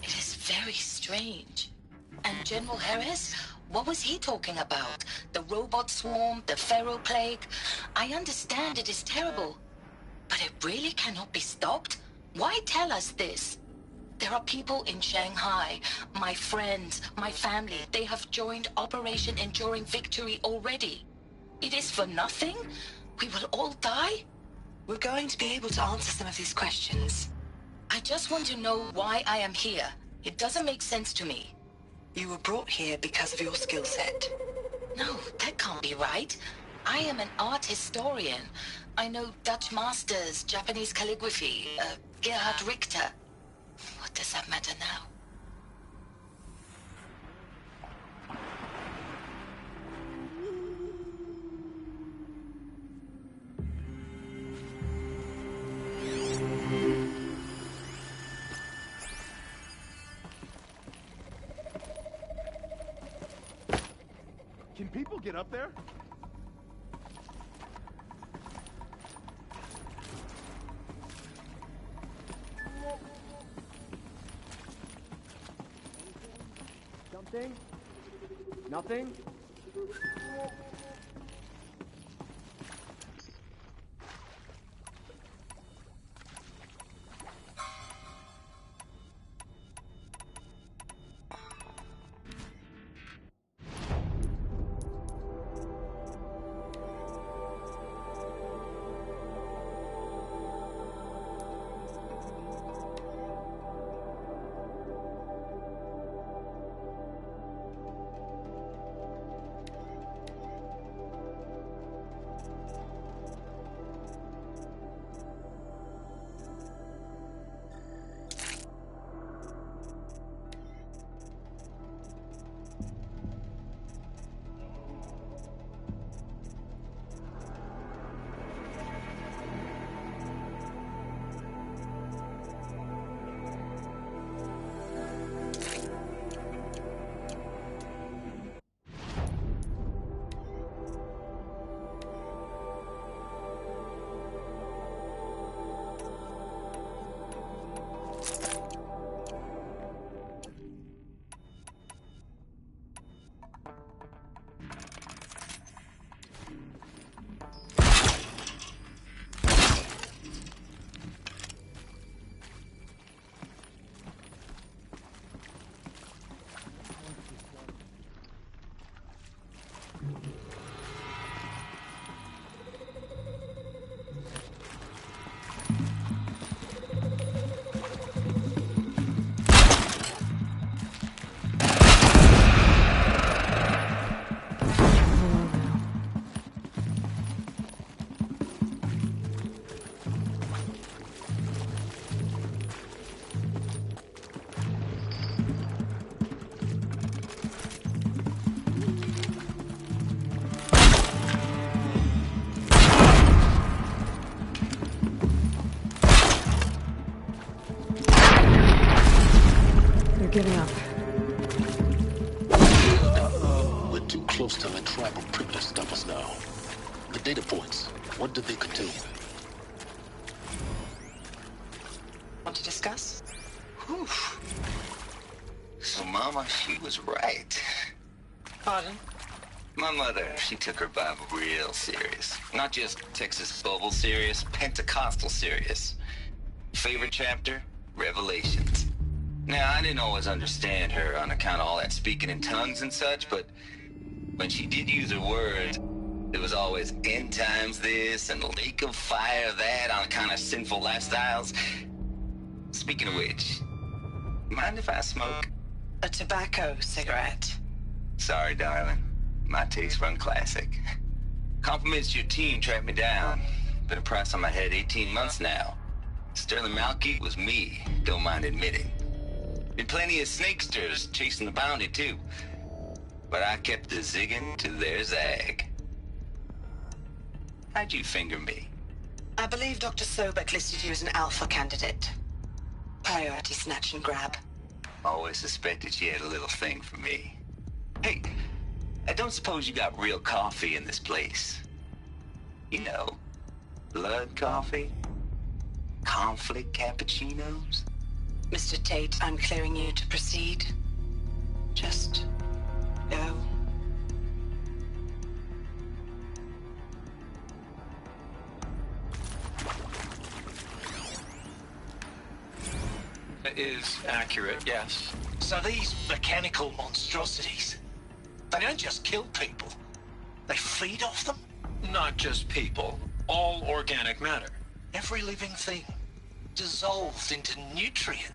It is very strange. And General Harris? What was he talking about? The robot swarm, the Pharaoh Plague? I understand it is terrible. But it really cannot be stopped? Why tell us this? There are people in Shanghai, my friends, my family. They have joined Operation Enduring Victory already. It is for nothing? We will all die? We're going to be able to answer some of these questions. I just want to know why I am here. It doesn't make sense to me. You were brought here because of your skill set. No, that can't be right. I am an art historian. I know Dutch masters, Japanese calligraphy, Gerhard Richter. What does that matter now? Can people get up there? Something? Nothing? Giving up. We're too close to the tribal crypt to stop us now. The data points, what do they contain? Want to discuss? Whew. So Mama, she was right. Pardon? My mother, she took her Bible real serious. Not just Texas Bubble serious, Pentecostal serious. Favorite chapter? Revelations. Now, I didn't always understand her on account of all that speaking in tongues and such, but when she did use her words, it was always end times this and lake of fire that on account of sinful lifestyles. Speaking of which, mind if I smoke? A tobacco cigarette. Sorry, darling. My taste run classic. Compliments to your team tracked me down. Been a price on my head 18 months now. Sterling Malky was me, don't mind admitting. Been plenty of snakesters chasing the bounty, too. But I kept the zigging to their zag. How'd you finger me? I believe Dr. Sobek listed you as an alpha candidate. Priority snatch and grab. Always suspected she had a little thing for me. Hey, I don't suppose you got real coffee in this place. You know, blood coffee? Conflict cappuccinos? Mr. Tate, I'm clearing you to proceed. Just go. That is accurate, yes. So these mechanical monstrosities, they don't just kill people. They feed off them? Not just people. All organic matter. Every living thing dissolved into nutrients.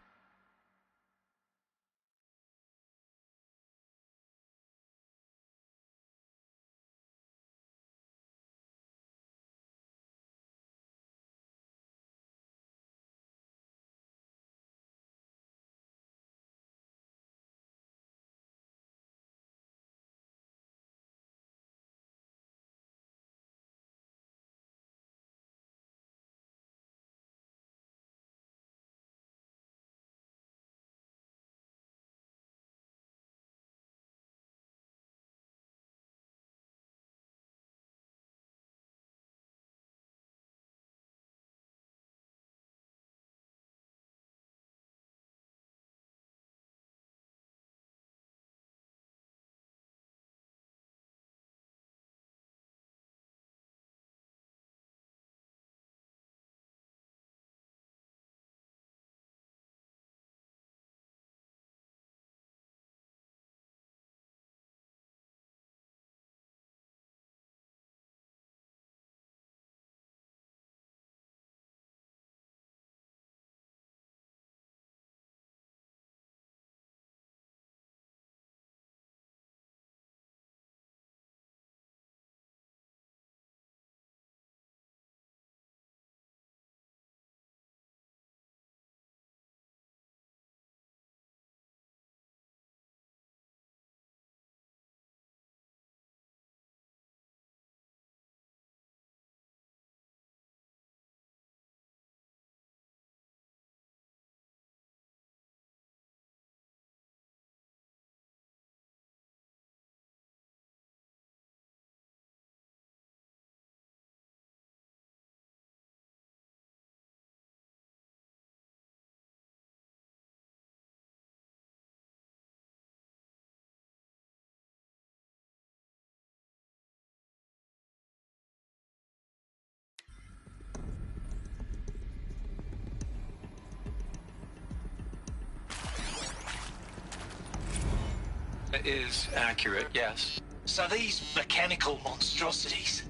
is accurate, yes. So these mechanical monstrosities,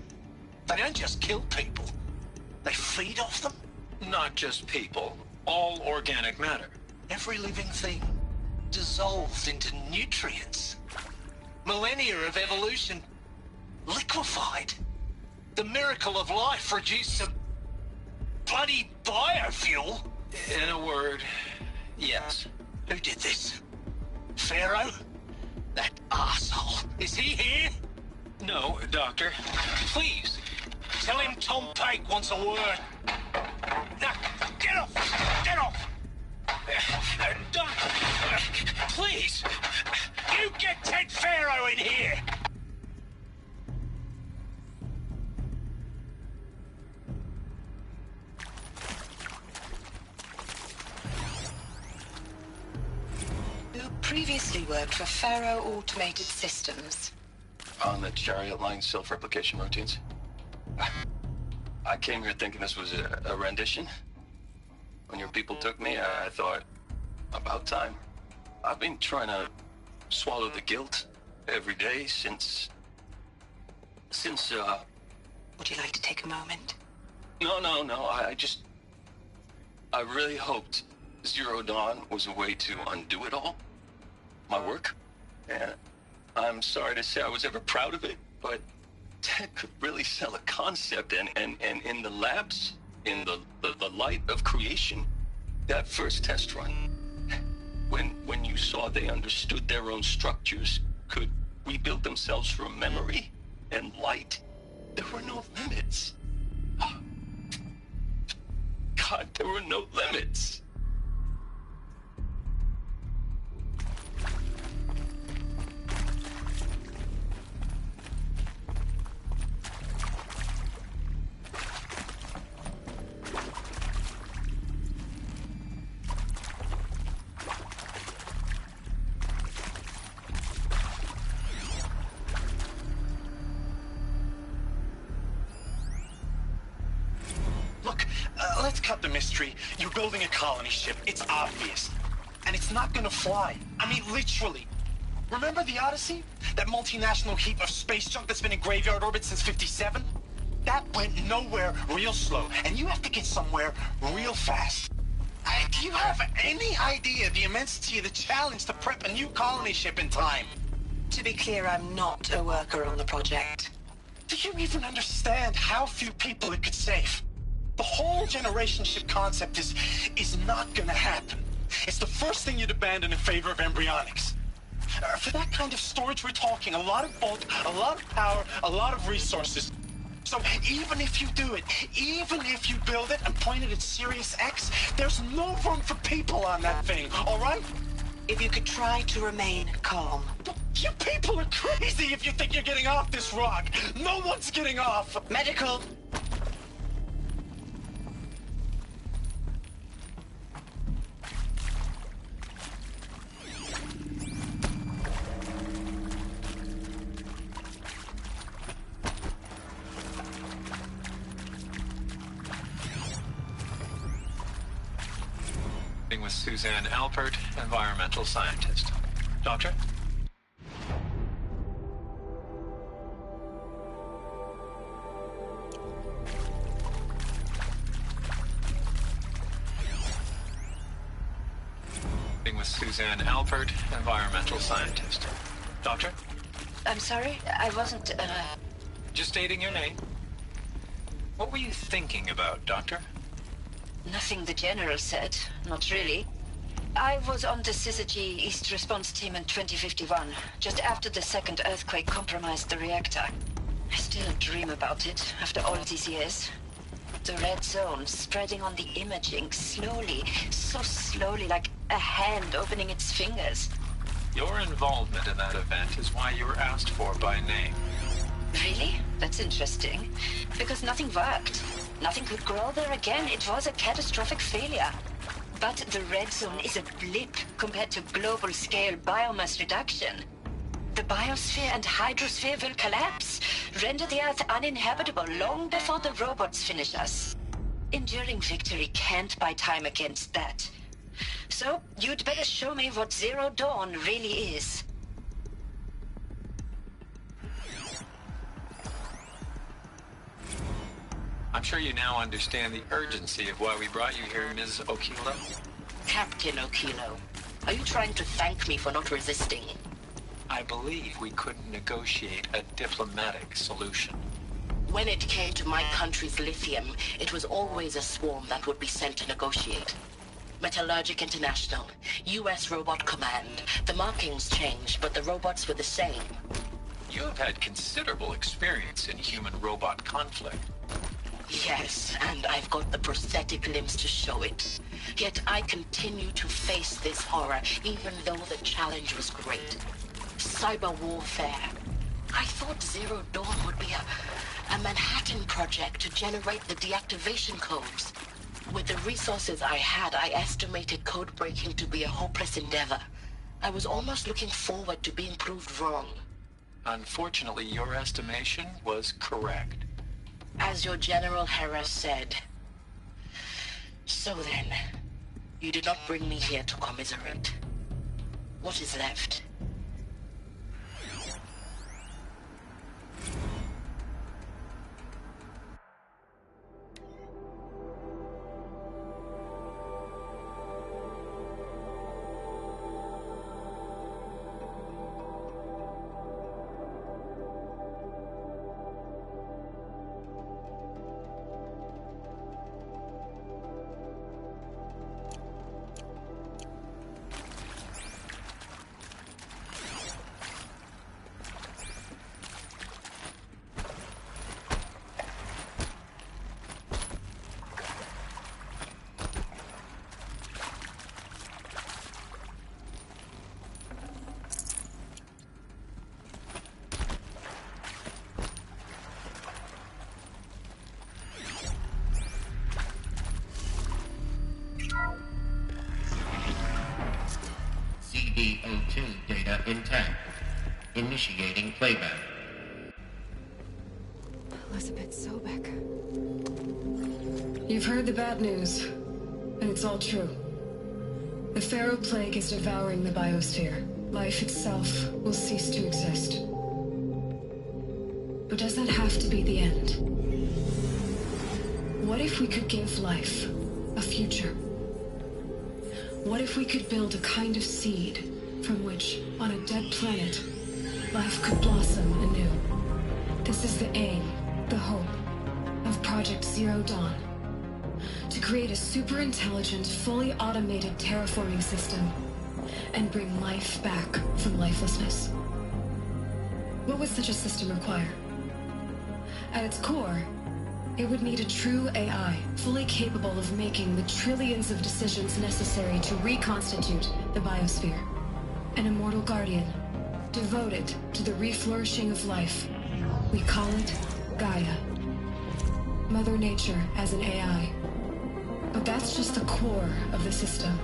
they don't just kill people, they feed off them? Not just people, all organic matter. Every living thing dissolved into nutrients. Millennia of evolution liquefied. The miracle of life reduced to bloody biofuel. In a word, yes. Who did this? Pharaoh? That arsehole. Is he here? No, Doctor. Please, tell him Tom Pike wants a word. Now, get off! Get off! Doctor, please, you get Ted Pharaoh in here! You previously worked for Pharaoh Automated Systems. On the Chariot Line self-replication routines? I came here thinking this was a rendition. When your people took me, I thought, about time. I've been trying to swallow the guilt every day since... Would you like to take a moment? No, I really hoped Zero Dawn was a way to undo it all. My work. And I'm sorry to say I was ever proud of it, but Ted could really sell a concept, and in the labs, in the light of creation, that first test run, when you saw they understood their own structures, could rebuild themselves from memory and light, there were no limits. God, there were no limits. Let's cut the mystery. You're building a colony ship. It's obvious. And it's not gonna fly. I mean, literally. Remember the Odyssey? That multinational heap of space junk that's been in graveyard orbit since '57? That went nowhere real slow. And you have to get somewhere real fast. Do you have any idea the immensity of the challenge to prep a new colony ship in time? To be clear, I'm not a worker on the project. Do you even understand how few people it could save? The whole generation ship concept is not gonna happen. It's the first thing you'd abandon in favor of embryonics. For that kind of storage, we're talking a lot of bulk, a lot of power, a lot of resources. So even if you do it, even if you build it and point it at Sirius X, there's no room for people on that thing, all right? If you could try to remain calm. You people are crazy if you think you're getting off this rock. No one's getting off. Medical. With Suzanne Alpert, environmental scientist. Doctor? With Suzanne Alpert, environmental scientist. Doctor? I'm sorry, I wasn't, Just stating your name. What were you thinking about, Doctor? Nothing the General said. Not really. I was on the Syzygy East Response Team in 2051, just after the second earthquake compromised the reactor. I still dream about it, after all these years. The red zone spreading on the imaging, slowly, so slowly, like a hand opening its fingers. Your involvement in that event is why you were asked for by name. Really? That's interesting. Because nothing worked. Nothing could grow there again. It was a catastrophic failure. But the red zone is a blip compared to global-scale biomass reduction. The biosphere and hydrosphere will collapse, render the Earth uninhabitable long before the robots finish us. Enduring victory can't buy time against that. So, you'd better show me what Zero Dawn really is. I'm sure you now understand the urgency of why we brought you here, Ms. Okilo. Captain Okilo, are you trying to thank me for not resisting? I believe we couldn't negotiate a diplomatic solution. When it came to my country's lithium, it was always a swarm that would be sent to negotiate. Metallurgic International, U.S. Robot Command. The markings changed, but the robots were the same. You have had considerable experience in human-robot conflict. Yes, and I've got the prosthetic limbs to show it. Yet I continue to face this horror, even though the challenge was great. Cyber warfare. I thought Zero Dawn would be a Manhattan project to generate the deactivation codes. With the resources I had, I estimated code breaking to be a hopeless endeavor. I was almost looking forward to being proved wrong. Unfortunately, your estimation was correct. As your General Hera said. So then, you did not bring me here to commiserate. What is left? CD02 data intact. Initiating playback. Elizabeth Sobek. You've heard the bad news, and it's all true. The Pharaoh Plague is devouring the biosphere. Life itself will cease to exist. But does that have to be the end? What if we could give life a future? What if we could build a kind of seed from which, on a dead planet, life could blossom anew? This is the aim, the hope, of Project Zero Dawn. To create a super-intelligent, fully automated terraforming system and bring life back from lifelessness. What would such a system require? At its core, it would need a true AI, fully capable of making the trillions of decisions necessary to reconstitute the biosphere. An immortal guardian, devoted to the reflourishing of life. We call it Gaia. Mother Nature as an AI. But that's just the core of the system.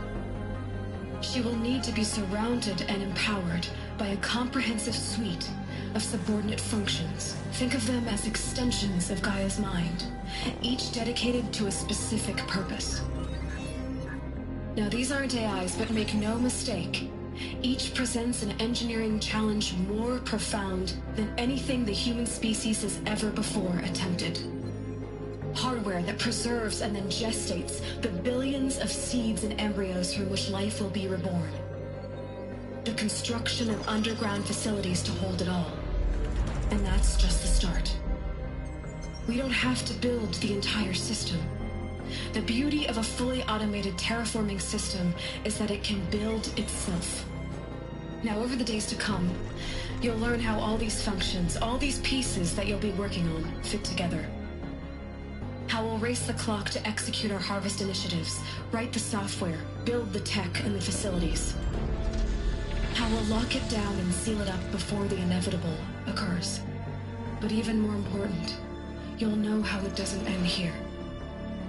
She will need to be surrounded and empowered by a comprehensive suite of subordinate functions. Think of them as extensions of Gaia's mind, each dedicated to a specific purpose. Now, these aren't AIs, but make no mistake, each presents an engineering challenge more profound than anything the human species has ever before attempted. Hardware that preserves and then gestates the billions of seeds and embryos from which life will be reborn. The construction of underground facilities to hold it all. And that's just the start. We don't have to build the entire system. The beauty of a fully automated terraforming system is that it can build itself. Now, over the days to come, you'll learn how all these functions, all these pieces that you'll be working on, fit together. How we'll race the clock to execute our harvest initiatives, write the software, build the tech and the facilities. How we'll lock it down and seal it up before the inevitable occurs. But even more important, you'll know how it doesn't end here.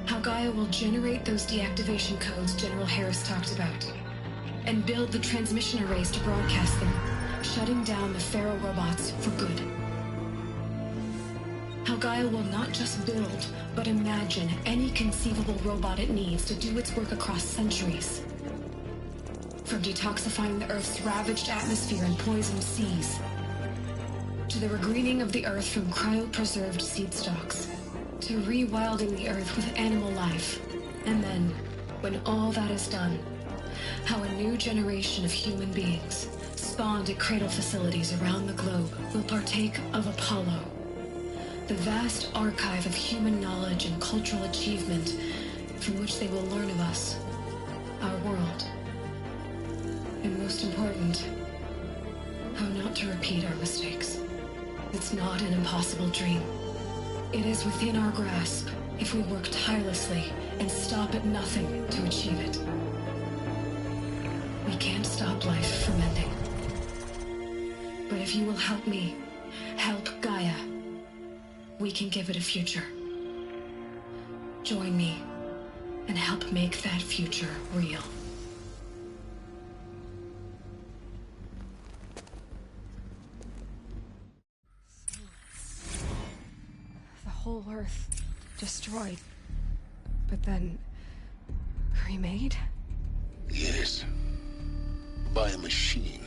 How Gaia will generate those deactivation codes General Harris talked about, and build the transmission arrays to broadcast them, shutting down the Pharaoh robots for good. How Gaia will not just build, but imagine any conceivable robot it needs to do its work across centuries. From detoxifying the Earth's ravaged atmosphere and poisoned seas, to the regreening of the Earth from cryopreserved seed stalks. to rewilding the Earth with animal life. And then, when all that is done, how a new generation of human beings, spawned at cradle facilities around the globe, will partake of Apollo, the vast archive of human knowledge and cultural achievement from which they will learn of us, our world, and most important, how not to repeat our mistakes. It's not an impossible dream. It is within our grasp if we work tirelessly and stop at nothing to achieve it. We can't stop life from ending. But if you will help me, help Gaia, we can give it a future. Join me and help make that future real. The whole Earth destroyed, but then remade? Yes. By a machine.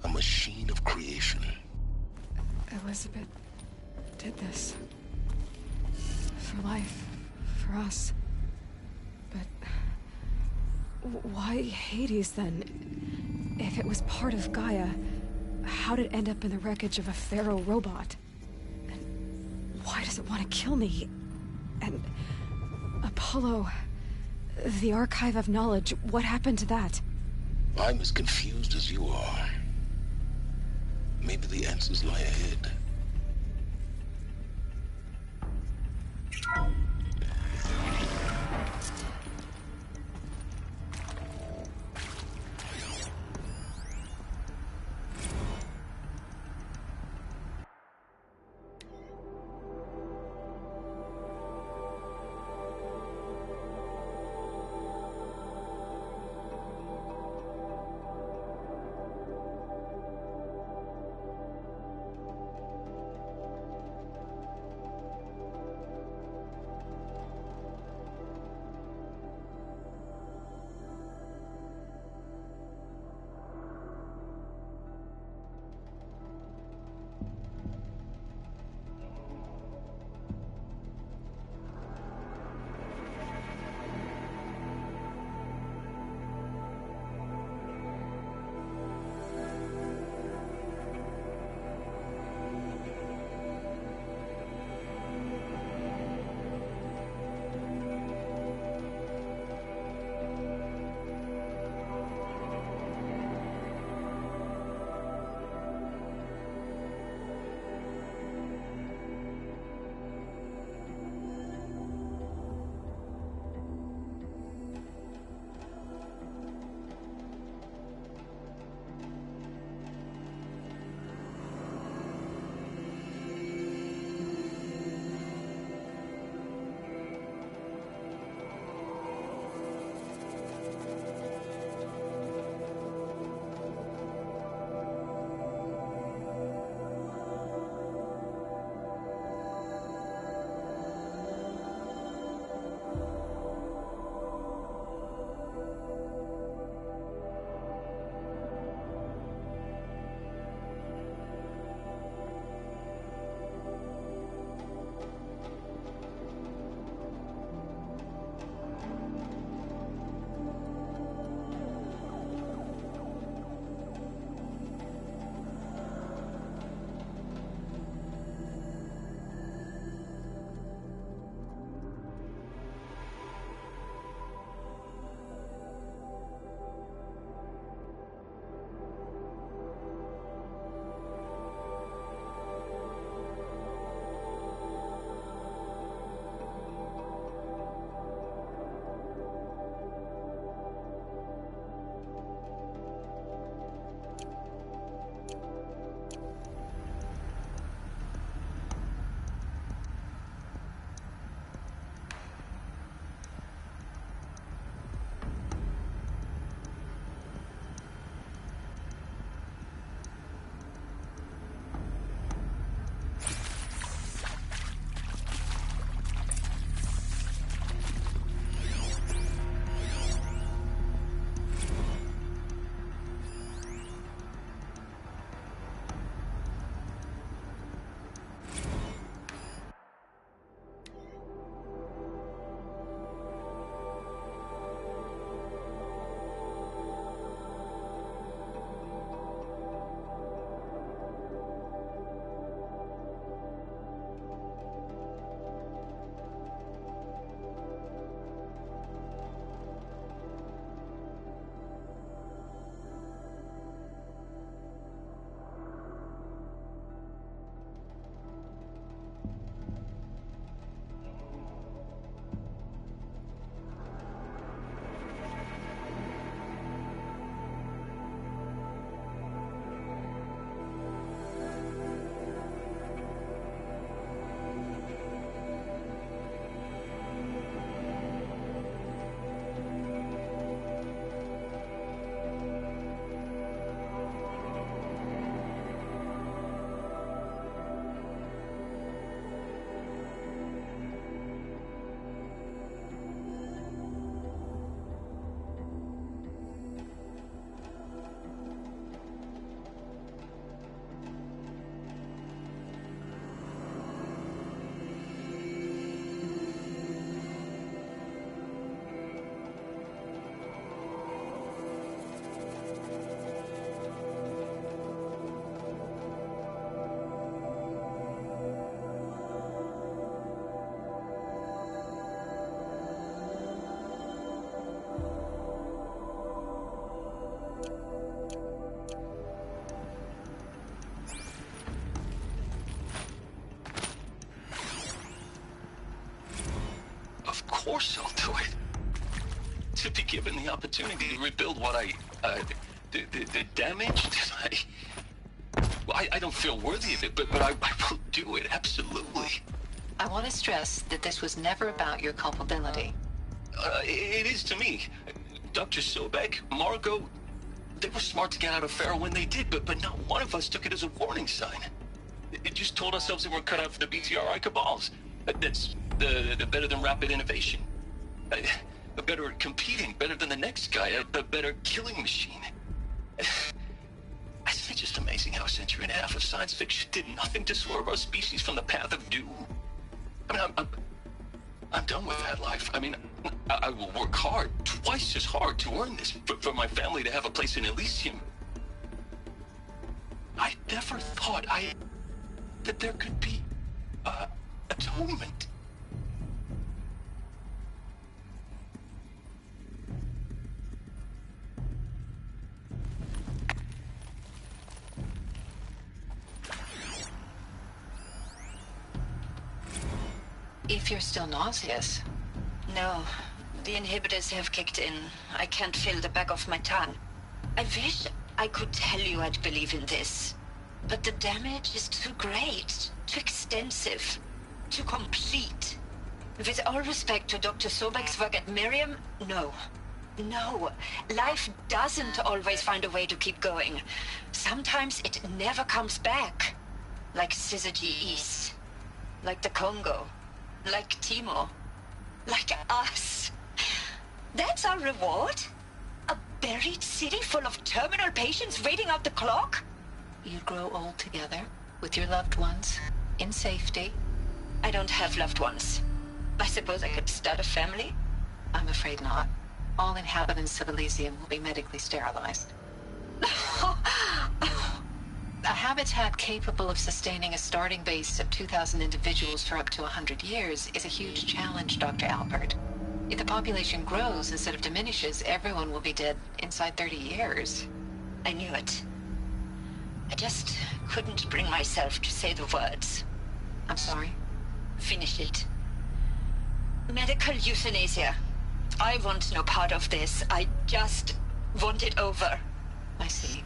A machine of creation. Elizabeth did this. For life. For us. But why Hades then? If it was part of Gaia, how did it end up in the wreckage of a Pharaoh robot? And why does it want to kill me? And Apollo, the Archive of Knowledge, what happened to that? I'm as confused as you are. Maybe the answers lie ahead. course I'll do it. To be given the opportunity to rebuild what the damage that I don't feel worthy of it, but I will do it, absolutely. I want to stress that this was never about your culpability. It is to me. Dr. Sobek, Margot, they were smart to get out of Pharaoh when they did, but not one of us took it as a warning sign. It just told ourselves that we're cut out for the BTRI cabals. That's the better than rapid innovation. A better at competing, better than the next guy, a better killing machine. It's just amazing how a century and a half of science fiction did nothing to swerve our species from the path of doom. I mean, I'm done with that life. I mean, I will work hard, twice as hard to earn this, for my family to have a place in Elysium. I never thought that there could be atonement. If you're still nauseous. No, the inhibitors have kicked in. I can't feel the back of my tongue. I wish I could tell you I'd believe in this. But the damage is too great, too extensive, too complete. With all respect to Dr. Sobek's work at Miriam, no. No, life doesn't always find a way to keep going. Sometimes it never comes back. Like Syzygy East. Like the Congo. Like Timo. Like us. That's our reward? A buried city full of terminal patients waiting out the clock? You grow old together, with your loved ones, in safety. I don't have loved ones. I suppose I could start a family? I'm afraid not. All inhabitants of Elysium will be medically sterilized. A habitat capable of sustaining a starting base of 2,000 individuals for up to 100 years is a huge challenge, Dr. Alpert. If the population grows instead of diminishes, everyone will be dead inside 30 years. I knew it. I just couldn't bring myself to say the words. I'm sorry? Finish it. Medical euthanasia. I want no part of this. I just want it over. I see.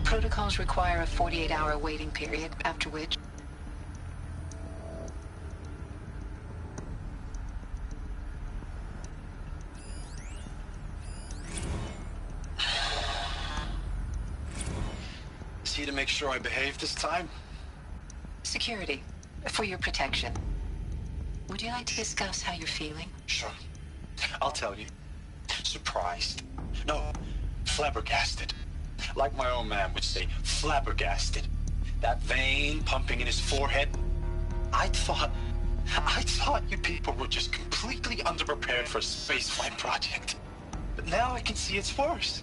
Protocols require a 48-hour waiting period, after which... Is he to make sure I behave this time? Security. For your protection. Would you like to discuss how you're feeling? Sure. I'll tell you. Surprised. No, flabbergasted. Like my own man would say, flabbergasted. That vein pumping in his forehead. I thought you people were just completely underprepared for a spaceflight project. But now I can see it's worse.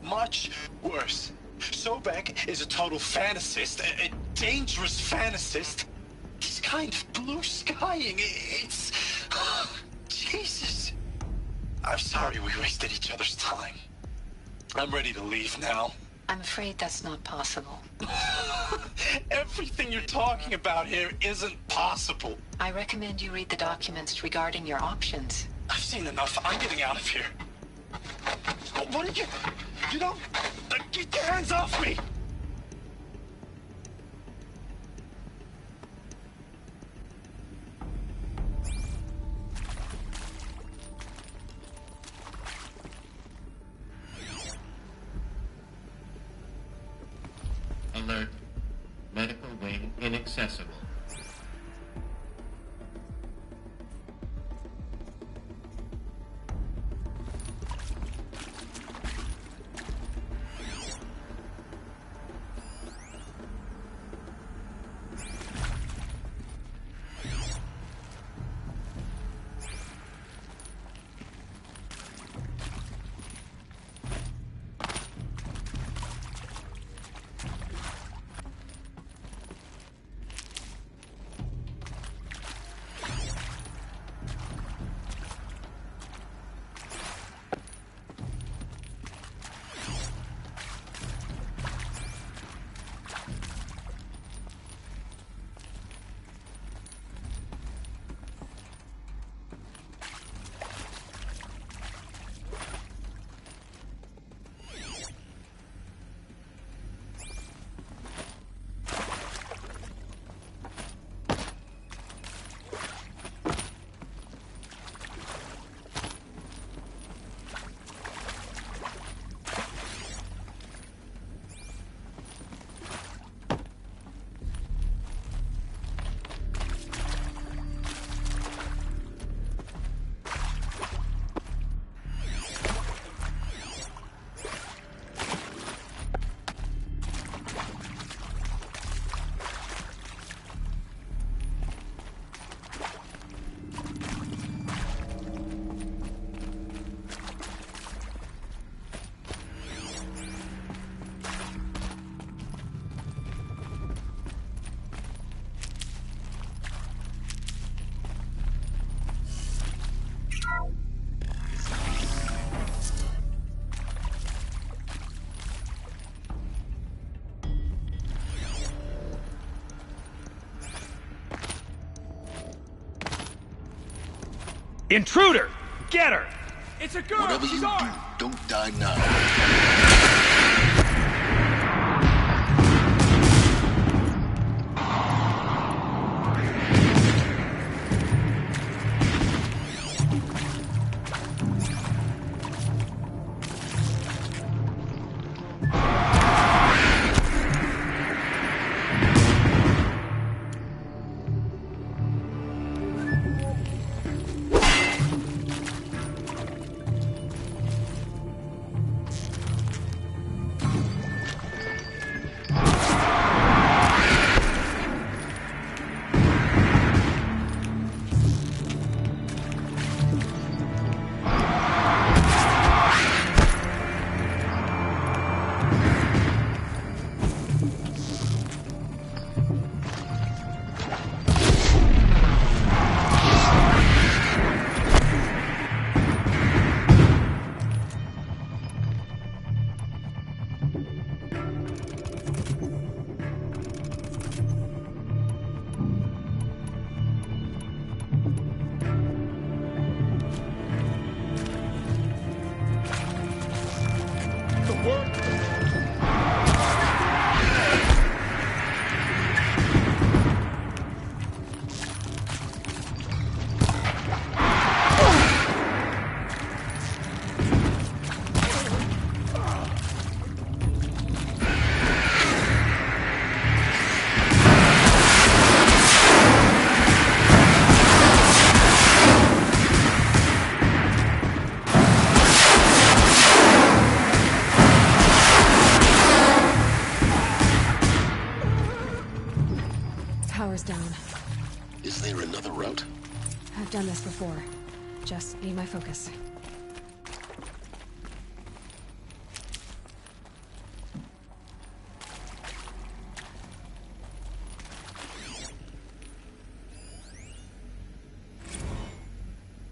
Much worse. Sobek is a total fantasist, a dangerous fantasist. He's kind of blue-skying. It's... Jesus. I'm sorry we wasted each other's time. I'm ready to leave now. I'm afraid that's not possible. Everything you're talking about here isn't possible. I recommend you read the documents regarding your options. I've seen enough. I'm getting out of here. What did you... You know... Get your hands off me! Alert. Medical wing inaccessible. Intruder! Get her! It's a girl! Whatever She's you ours! do, don't die now. Down. Is there another route? I've done this before. Just need my focus.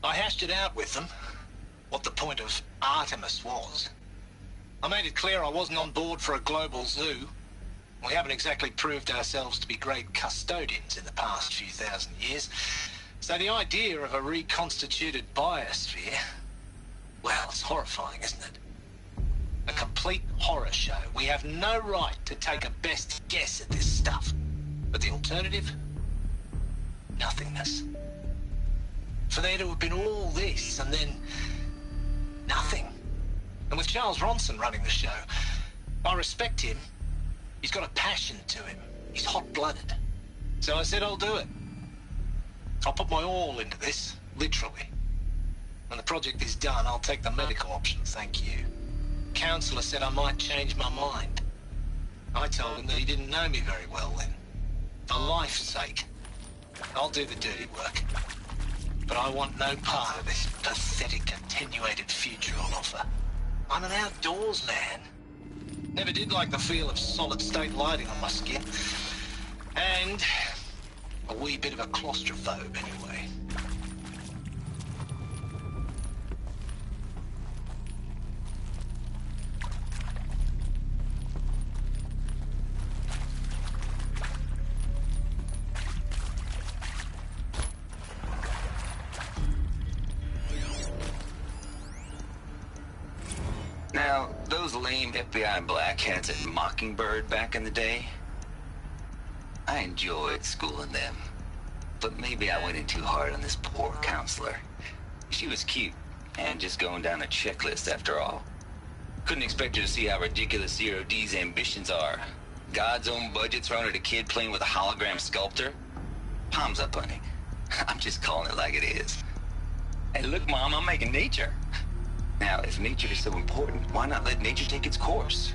I hashed it out with them, what the point of Artemis was. I made it clear I wasn't on board for a global zoo. We haven't exactly proved ourselves to be great custodians in the past few thousand years. So the idea of a reconstituted biosphere, well, it's horrifying, isn't it? A complete horror show. We have no right to take a best guess at this stuff. But the alternative? Nothingness. For there to have been all this and then nothing. And with Charles Ronson running the show, I respect him. He's got a passion to him. He's hot-blooded. So I said I'll do it. I'll put my all into this, literally. When the project is done, I'll take the medical option, thank you. Counselor said I might change my mind. I told him that he didn't know me very well then. For life's sake, I'll do the dirty work. But I want no part of this pathetic, attenuated future on offer. I'm an outdoors man. Never did like the feel of solid-state lighting on my skin. And a wee bit of a claustrophobe, anyway. Now, those lame FBI blackheads at Mockingbird back in the day, I enjoyed schooling them. But maybe I went in too hard on this poor counselor. She was cute, and just going down a checklist after all. Couldn't expect her to see how ridiculous Zero D's ambitions are. God's own budget thrown at a kid playing with a hologram sculptor? Palms up, honey. I'm just calling it like it is. Hey, look, Mom, I'm making nature. Now, if nature is so important, why not let nature take its course?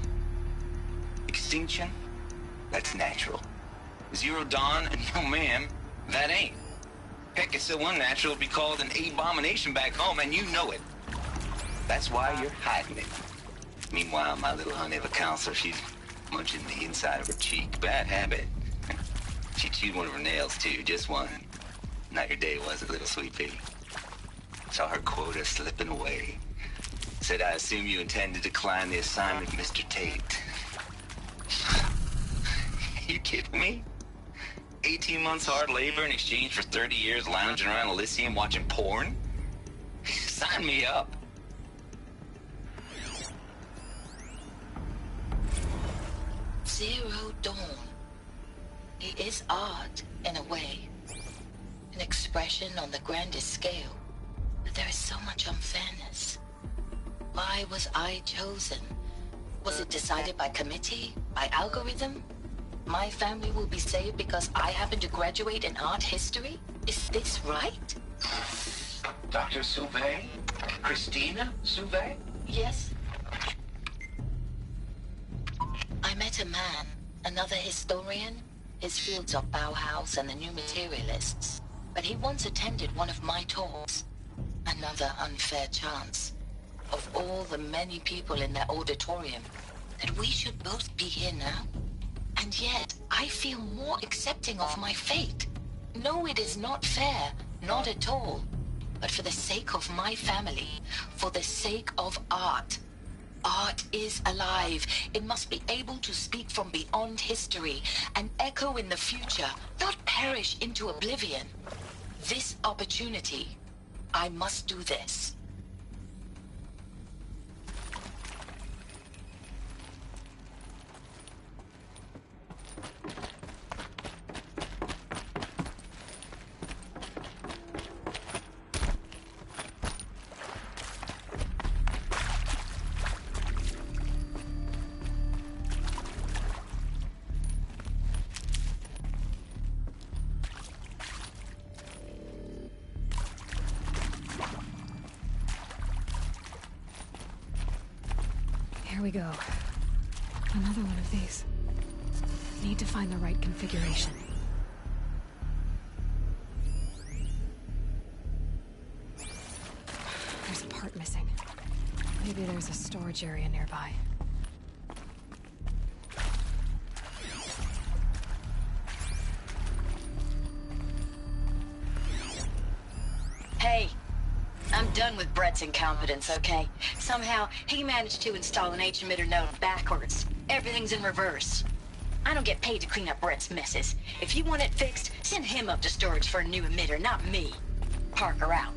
Extinction? That's natural. Zero Dawn? No, ma'am, that ain't. Heck, it's so unnatural to be called an abomination back home, and you know it. That's why you're hiding it. Meanwhile, my little honey of a counselor, she's munching the inside of her cheek. Bad habit. She chewed one of her nails, too, just one. Not your day, was it, little sweet pea? Saw her quota slipping away. Said, I assume you intend to decline the assignment, Mr. Tate. You kidding me? 18 months hard labor in exchange for 30 years lounging around Elysium watching porn? Sign me up. Zero Dawn. It is art, in a way. An expression on the grandest scale. But there is so much unfairness. Why was I chosen? Was it decided by committee? By algorithm? My family will be saved because I happen to graduate in art history? Is this right? Dr. Sauvé? Christina Sauvé? Yes. I met a man, another historian. His fields are Bauhaus and the New Materialists. But he once attended one of my talks. Another unfair chance. Of all the many people in that auditorium, that we should both be here now. And yet, I feel more accepting of my fate. No, it is not fair. Not at all. But for the sake of my family, for the sake of art. Art is alive. It must be able to speak from beyond history and echo in the future, not perish into oblivion. This opportunity, I must do this. Here we go. Another one of these. Need to find the right configuration. There's a part missing. Maybe there's a storage area nearby. Hey, I'm done with Brett's incompetence, okay? Somehow, he managed to install an H-emitter node backwards. Everything's in reverse. I don't get paid to clean up Brett's messes. If you want it fixed, send him up to storage for a new emitter, not me. Parker out.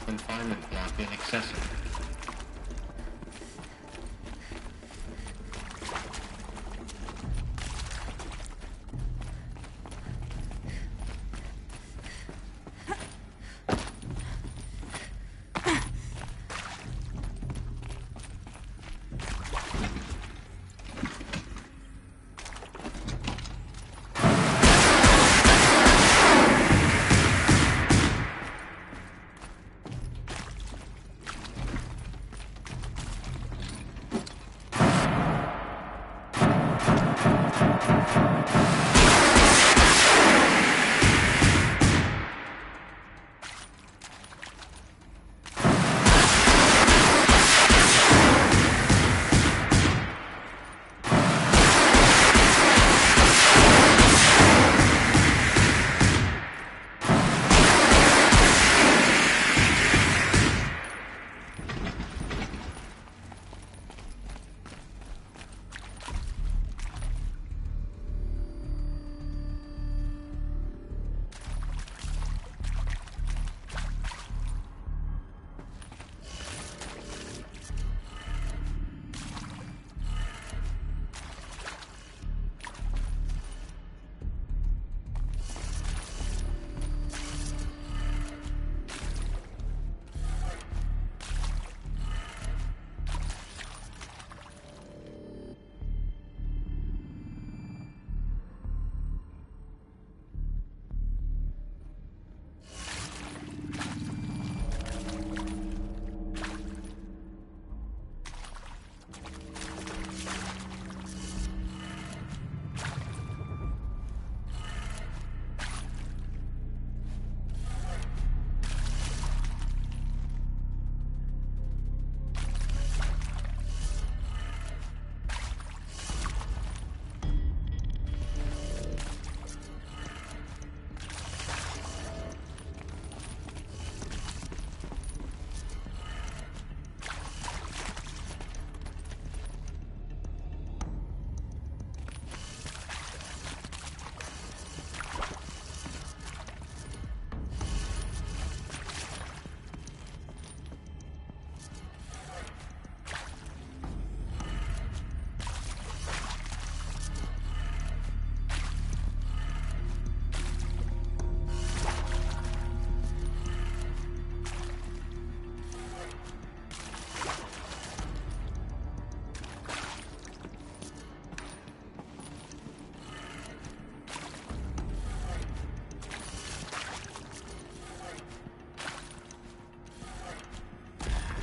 confinement block inaccessible.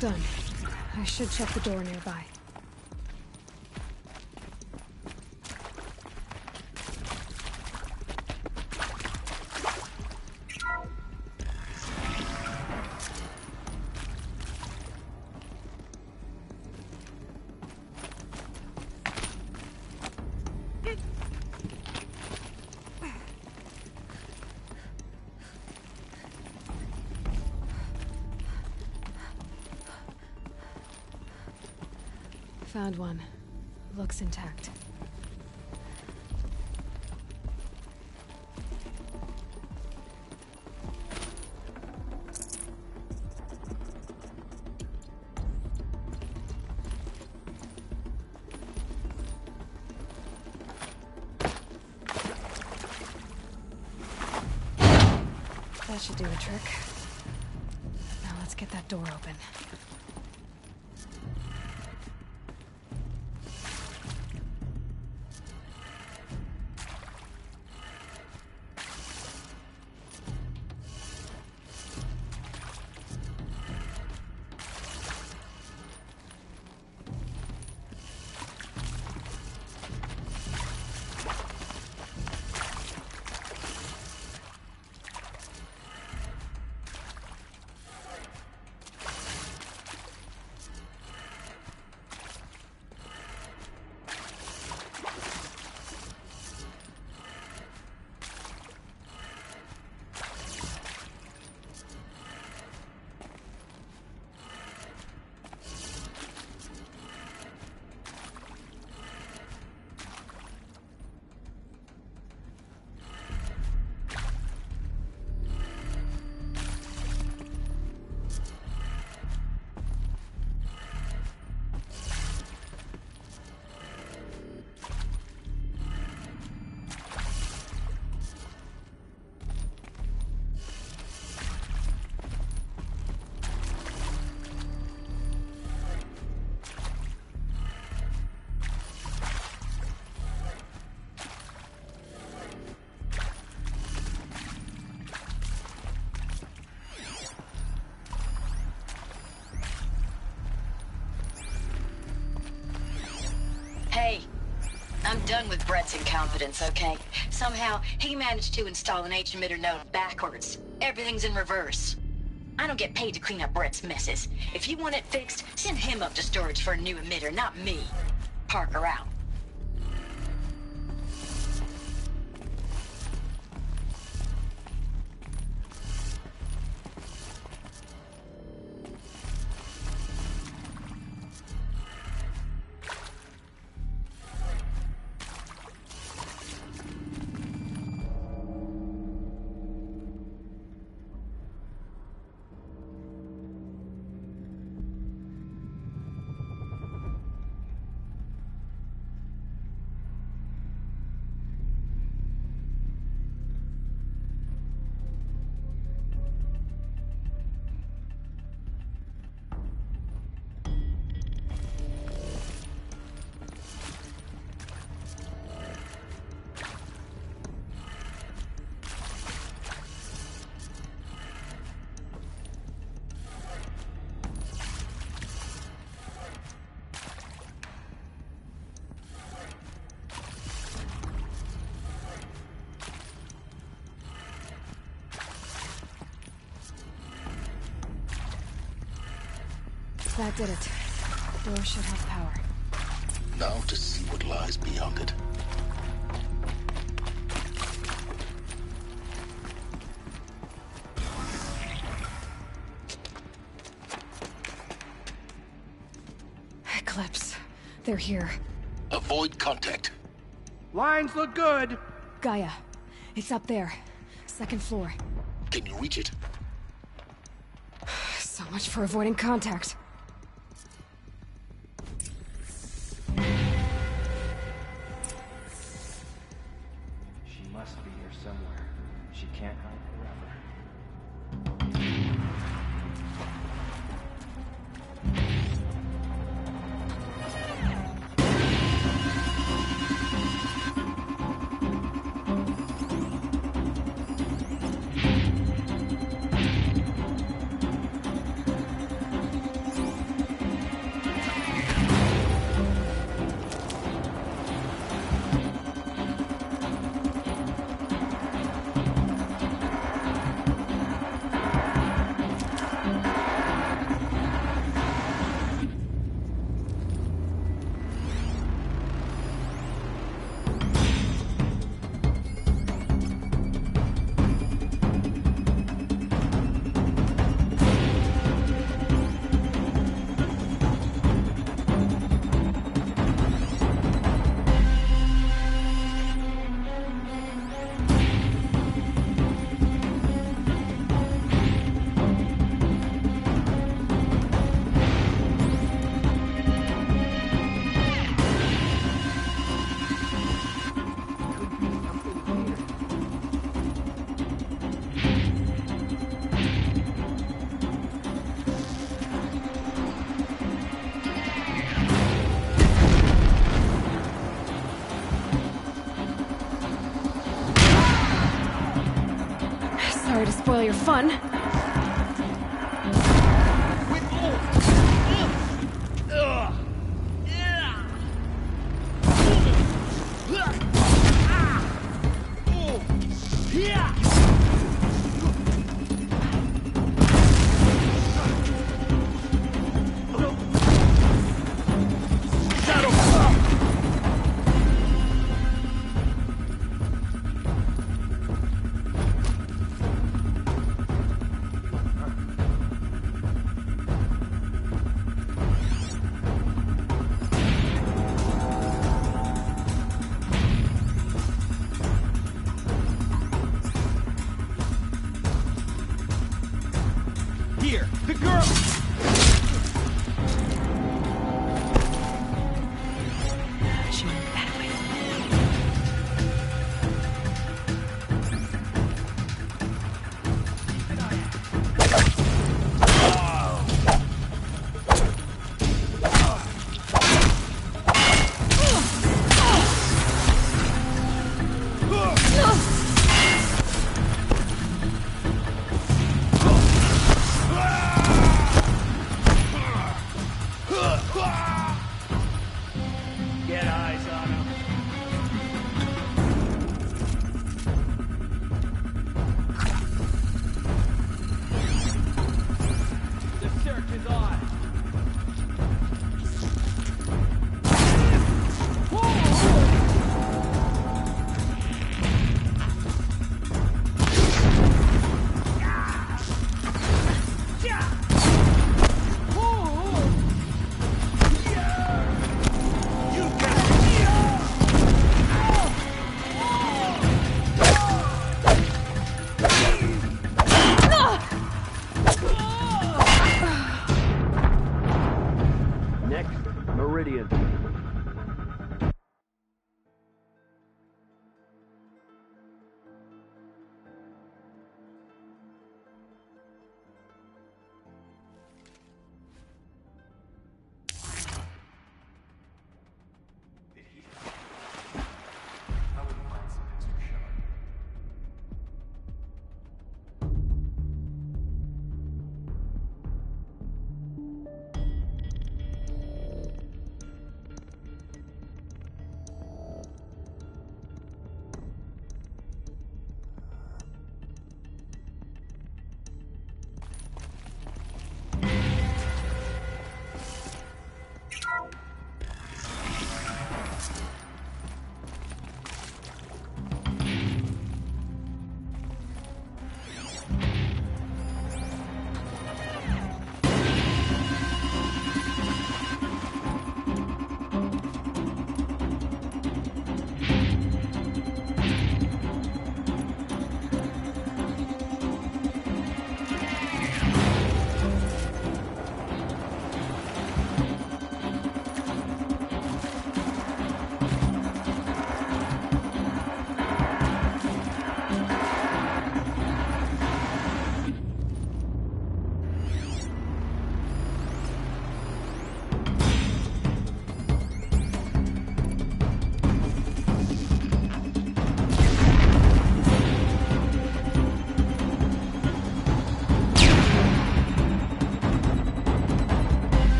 Done. I should check the door nearby. Found one. Looks intact. That should do the trick. Now let's get that door open. done with Brett's incompetence, okay? Somehow, he managed to install an H-emitter node backwards. Everything's in reverse. I don't get paid to clean up Brett's messes. If you want it fixed, send him up to storage for a new emitter, not me. Parker out. That did it. The door should have power. Now to see what lies beyond it. Eclipse. They're here. Avoid contact. Lines look good. Gaia. It's up there. Second floor. Can you reach it? So much for avoiding contact. She must be here somewhere. She can't hide forever. Sorry to spoil your fun.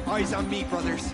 Eyes on me, brothers.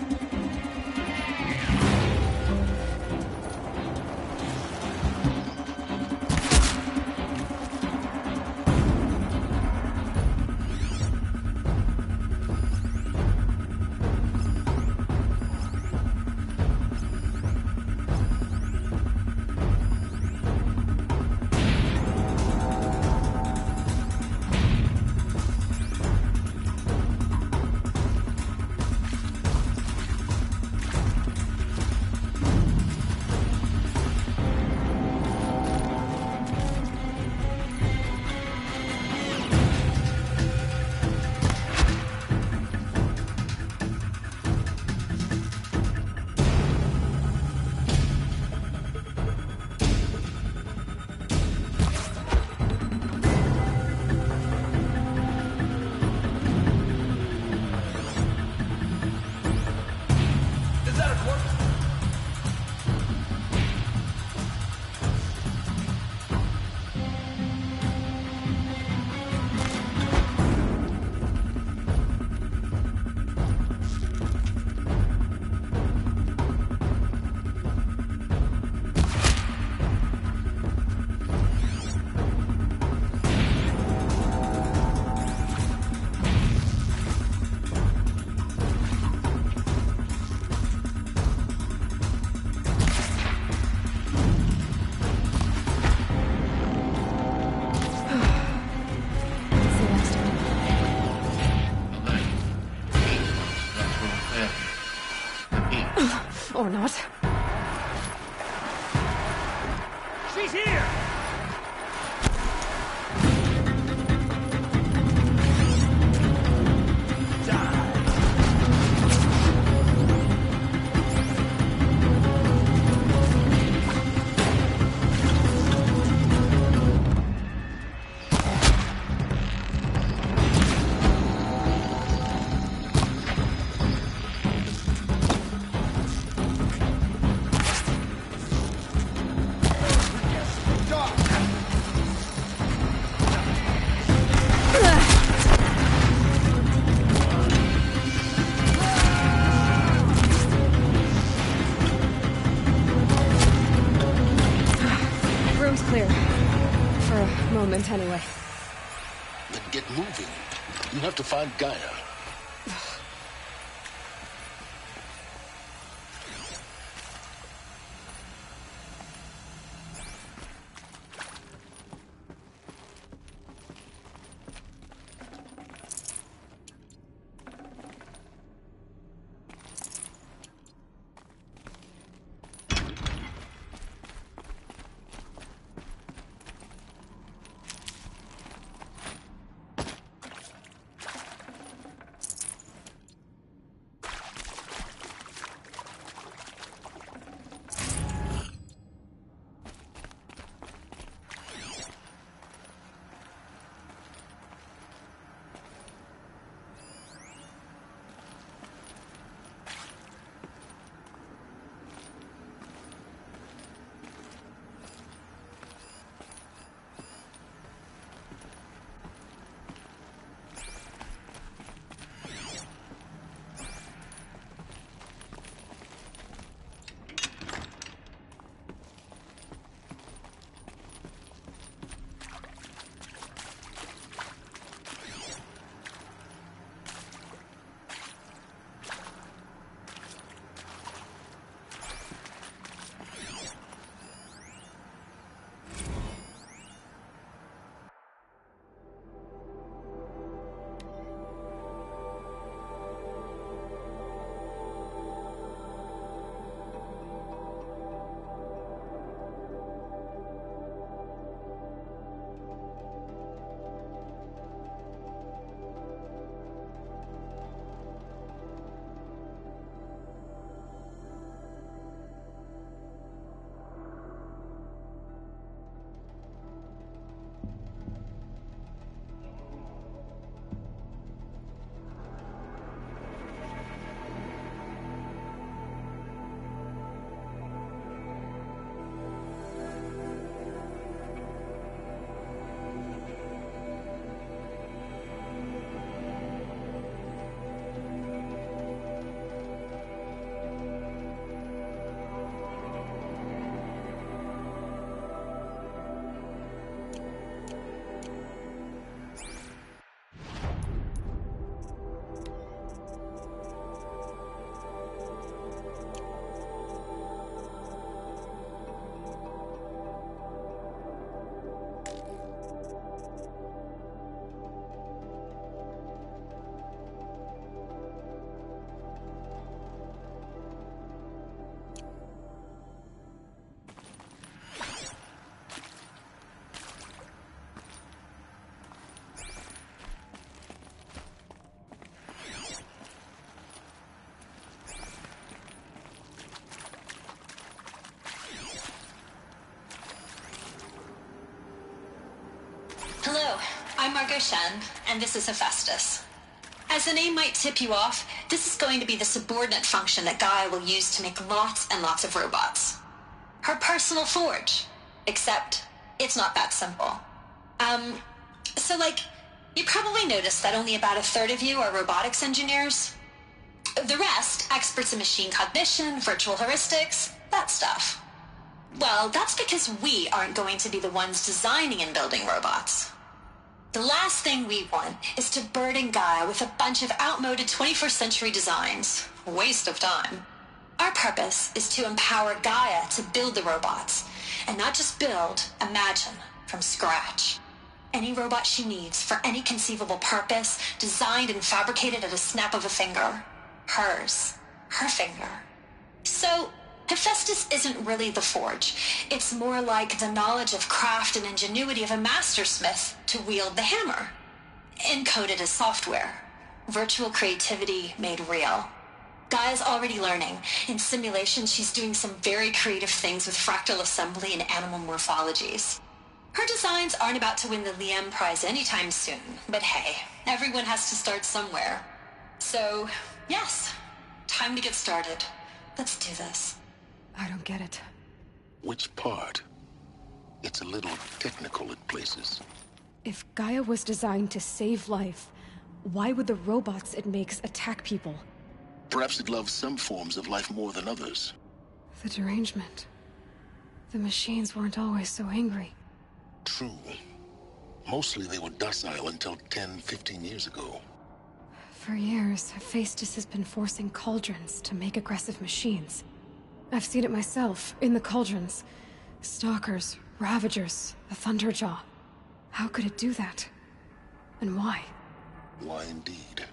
Or not. She's here! Anyway. Then get moving. You have to find Gaia. Commander Shen, and this is Hephaestus. As the name might tip you off, this is going to be the subordinate function that Gaia will use to make lots and lots of robots. Her personal forge. Except, it's not that simple. So you probably noticed that only about a third of you are robotics engineers. The rest, experts in machine cognition, virtual heuristics, that stuff. Well, that's because we aren't going to be the ones designing and building robots. The last thing we want is to burden Gaia with a bunch of outmoded 21st century designs. Waste of time. Our purpose is to empower Gaia to build the robots, and not just build, imagine, from scratch. Any robot she needs for any conceivable purpose, designed and fabricated at a snap of a finger. Hers. Her finger. So, Hephaestus isn't really the forge. It's more like the knowledge of craft and ingenuity of a mastersmith to wield the hammer. Encoded as software. Virtual creativity made real. Gaia's already learning. In simulation, she's doing some very creative things with fractal assembly and animal morphologies. Her designs aren't about to win the Liam Prize anytime soon, but hey, everyone has to start somewhere. So, yes, time to get started. Let's do this. I don't get it. Which part? It's a little technical at places. If Gaia was designed to save life, why would the robots it makes attack people? Perhaps it loves some forms of life more than others. The derangement. The machines weren't always so angry. True. Mostly they were docile until 10, 15 years ago. For years, Hephaestus has been forcing cauldrons to make aggressive machines. I've seen it myself, in the cauldrons. Stalkers, Ravagers, the Thunderjaw. How could it do that? And why? Why indeed?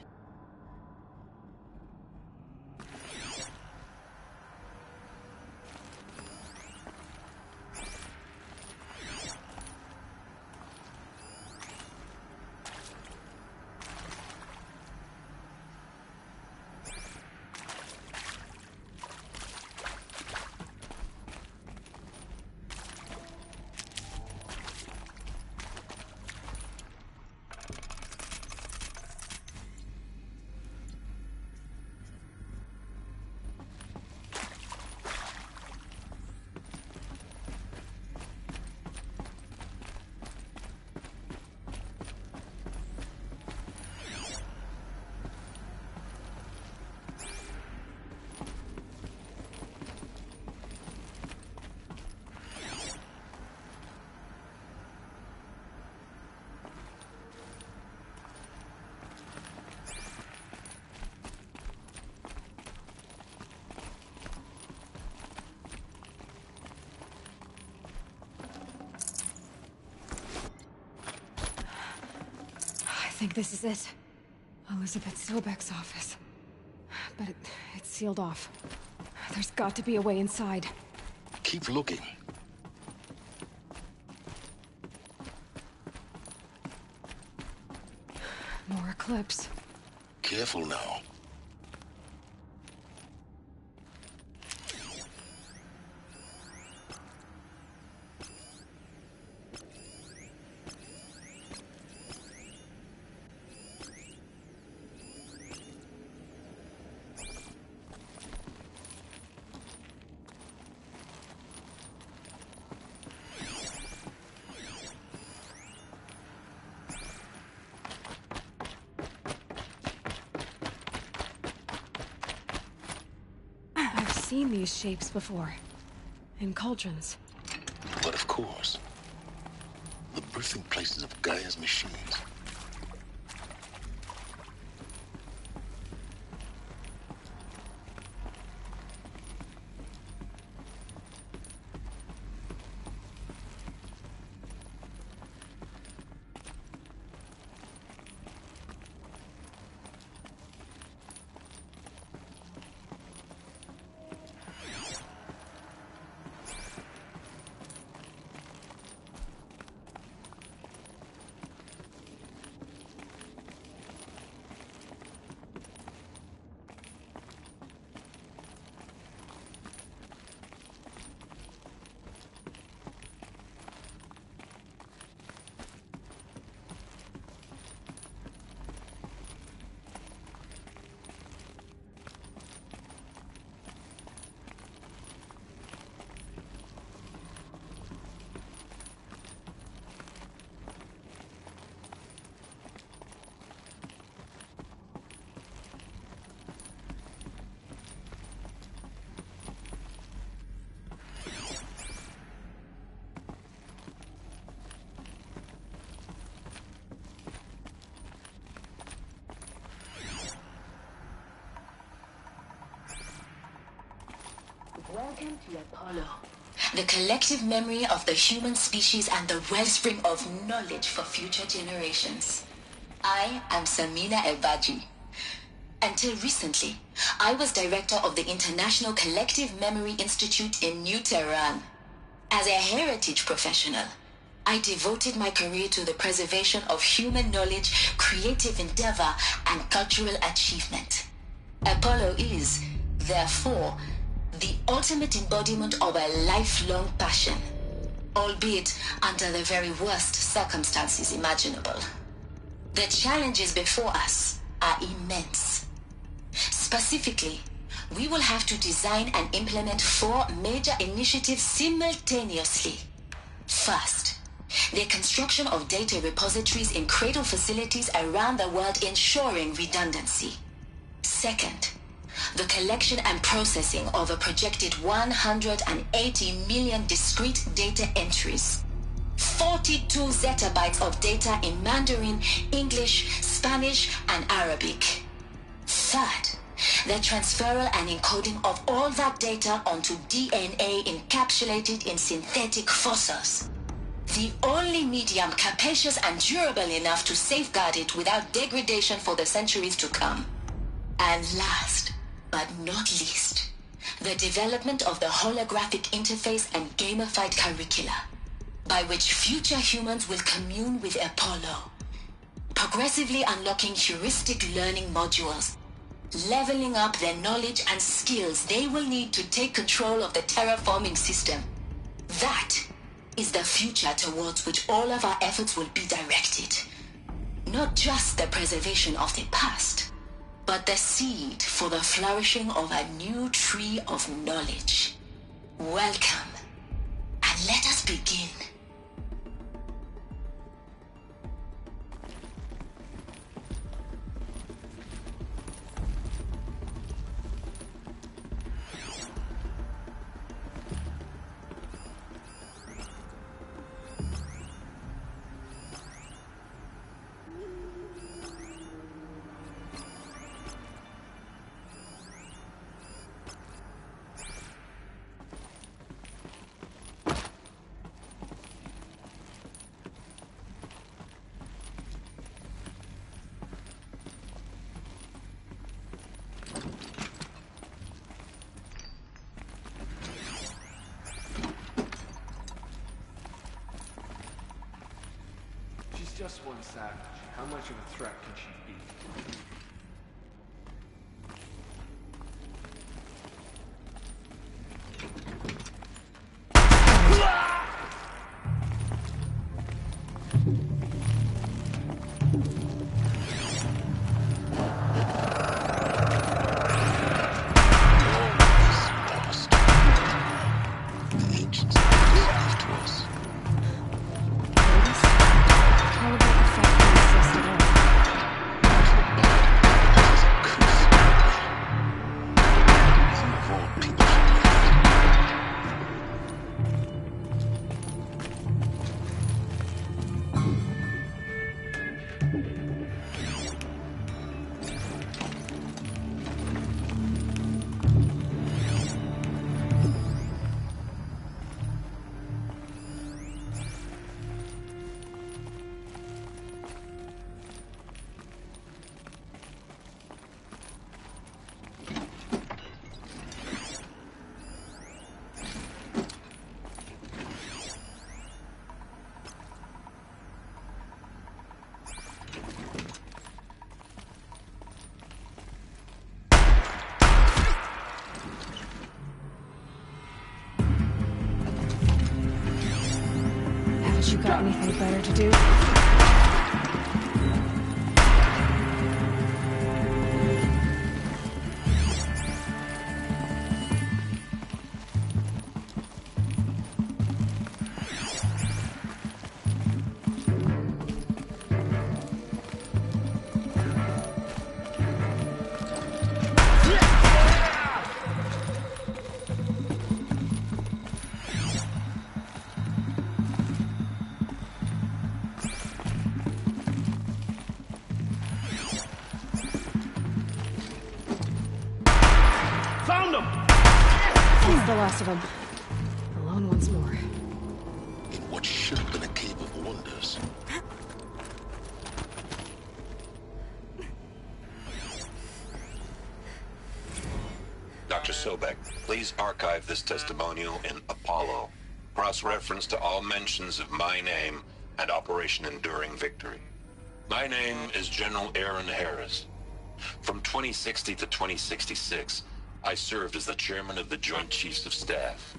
I think this is it. Elizabeth Sobek's office. But it's sealed off. There's got to be a way inside. Keep looking. More Eclipse. Careful now. Seen these shapes before. In cauldrons. But of course, the birthing places of Gaia's machines. Welcome to Apollo, the collective memory of the human species and the wellspring of knowledge for future generations. I am Samina Elbaji. Until recently, I was director of the International Collective Memory Institute in New Tehran. As a heritage professional, I devoted my career to the preservation of human knowledge, creative endeavor, and cultural achievement. Apollo is, therefore, the ultimate embodiment of a lifelong passion, albeit under the very worst circumstances imaginable. The challenges before us are immense. Specifically, we will have to design and implement 4 major initiatives simultaneously. First, the construction of data repositories in cradle facilities around the world, ensuring redundancy. Second, the collection and processing of a projected 180 million discrete data entries, 42 zettabytes of data in Mandarin, English, Spanish, and Arabic. Third, the transferal and encoding of all that data onto DNA encapsulated in synthetic fossils. The only medium capacious and durable enough to safeguard it without degradation for the centuries to come. And last, but not least, the development of the holographic interface and gamified curricula, by which future humans will commune with Apollo, progressively unlocking heuristic learning modules, leveling up their knowledge and skills they will need to take control of the terraforming system. That is the future towards which all of our efforts will be directed. Not just the preservation of the past, but the seed for the flourishing of a new tree of knowledge. Welcome, and let us begin. Just one savage. How much of a threat can she be? You got anything better to do? Found him! That's the last of them. Alone once more. In what should have been a cave of wonders. Dr. Sobek, please archive this testimonial in Apollo. Cross-reference to all mentions of my name and Operation Enduring Victory. My name is General Aaron Harris. From 2060 to 2066, I served as the chairman of the Joint Chiefs of Staff,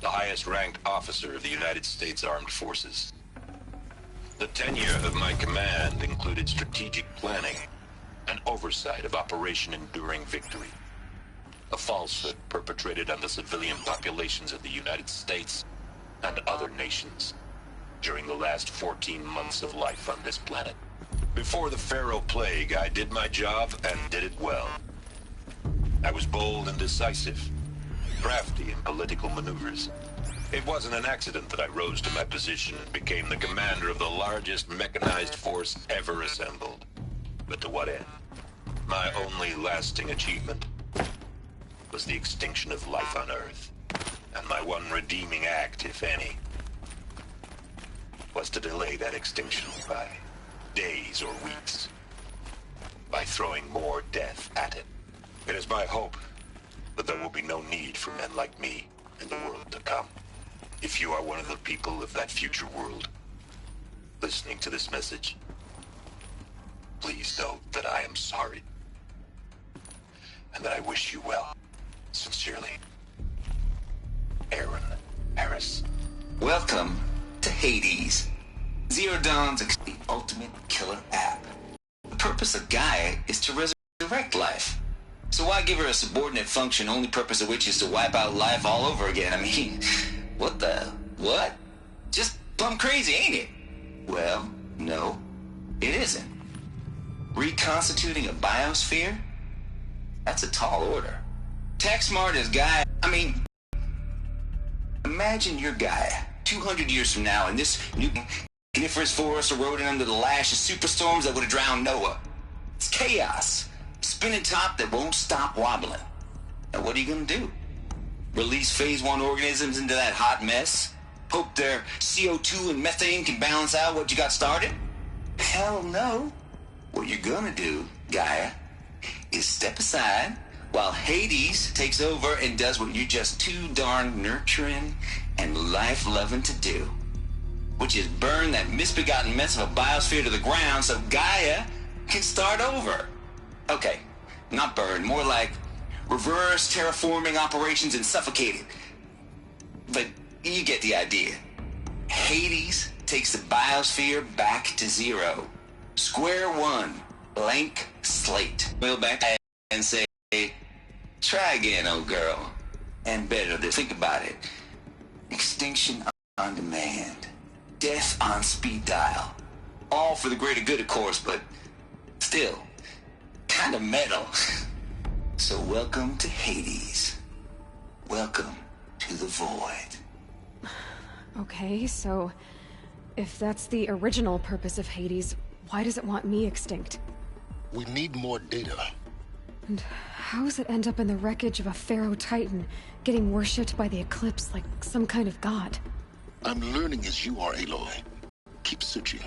the highest-ranked officer of the United States Armed Forces. The tenure of my command included strategic planning and oversight of Operation Enduring Victory, a falsehood perpetrated on the civilian populations of the United States and other nations during the last 14 months of life on this planet. Before the Pharaoh Plague, I did my job and did it well. I was bold and decisive, crafty in political maneuvers. It wasn't an accident that I rose to my position and became the commander of the largest mechanized force ever assembled. But to what end? My only lasting achievement was the extinction of life on Earth. And my one redeeming act, if any, was to delay that extinction by days or weeks, by throwing more death at it. It is my hope that there will be no need for men like me in the world to come. If you are one of the people of that future world listening to this message, please know that I am sorry and that I wish you well. Sincerely, Aaron Harris. Welcome to Hades, Zero Dawn's ultimate killer app. The purpose of Gaia is to resurrect life. So why give her a subordinate function, only purpose of which is to wipe out life all over again? I mean, what? Just plumb crazy, ain't it? Well, no, it isn't. Reconstituting a biosphere? That's a tall order. Tech smart as Gaia. I mean, imagine your Gaia 200 years from now and this new coniferous forest eroding under the lash of superstorms that would have drowned Noah. It's chaos. Spinning top that won't stop wobbling. Now what are you gonna do? Release phase 1 organisms into that hot mess? Hope their CO2 and methane can balance out what you got started? Hell no. What you're gonna do, Gaia, is step aside while Hades takes over and does what you're just too darn nurturing and life-loving to do, which is burn that misbegotten mess of a biosphere to the ground so Gaia can start over. Okay, not burn, more like reverse terraforming operations and suffocate it. But you get the idea. Hades takes the biosphere back to zero. Square one, blank slate. We'll back and say, try again, old girl. And better to think about it. Extinction on demand. Death on speed dial. All for the greater good, of course, but still, kind of metal. So welcome to Hades. Welcome to the void. Okay, so if that's the original purpose of Hades, why does it want me extinct? We need more data. And how does it end up in the wreckage of a Pharaoh Titan, getting worshipped by the Eclipse like some kind of god? I'm learning as you are, Aloy. Keep searching.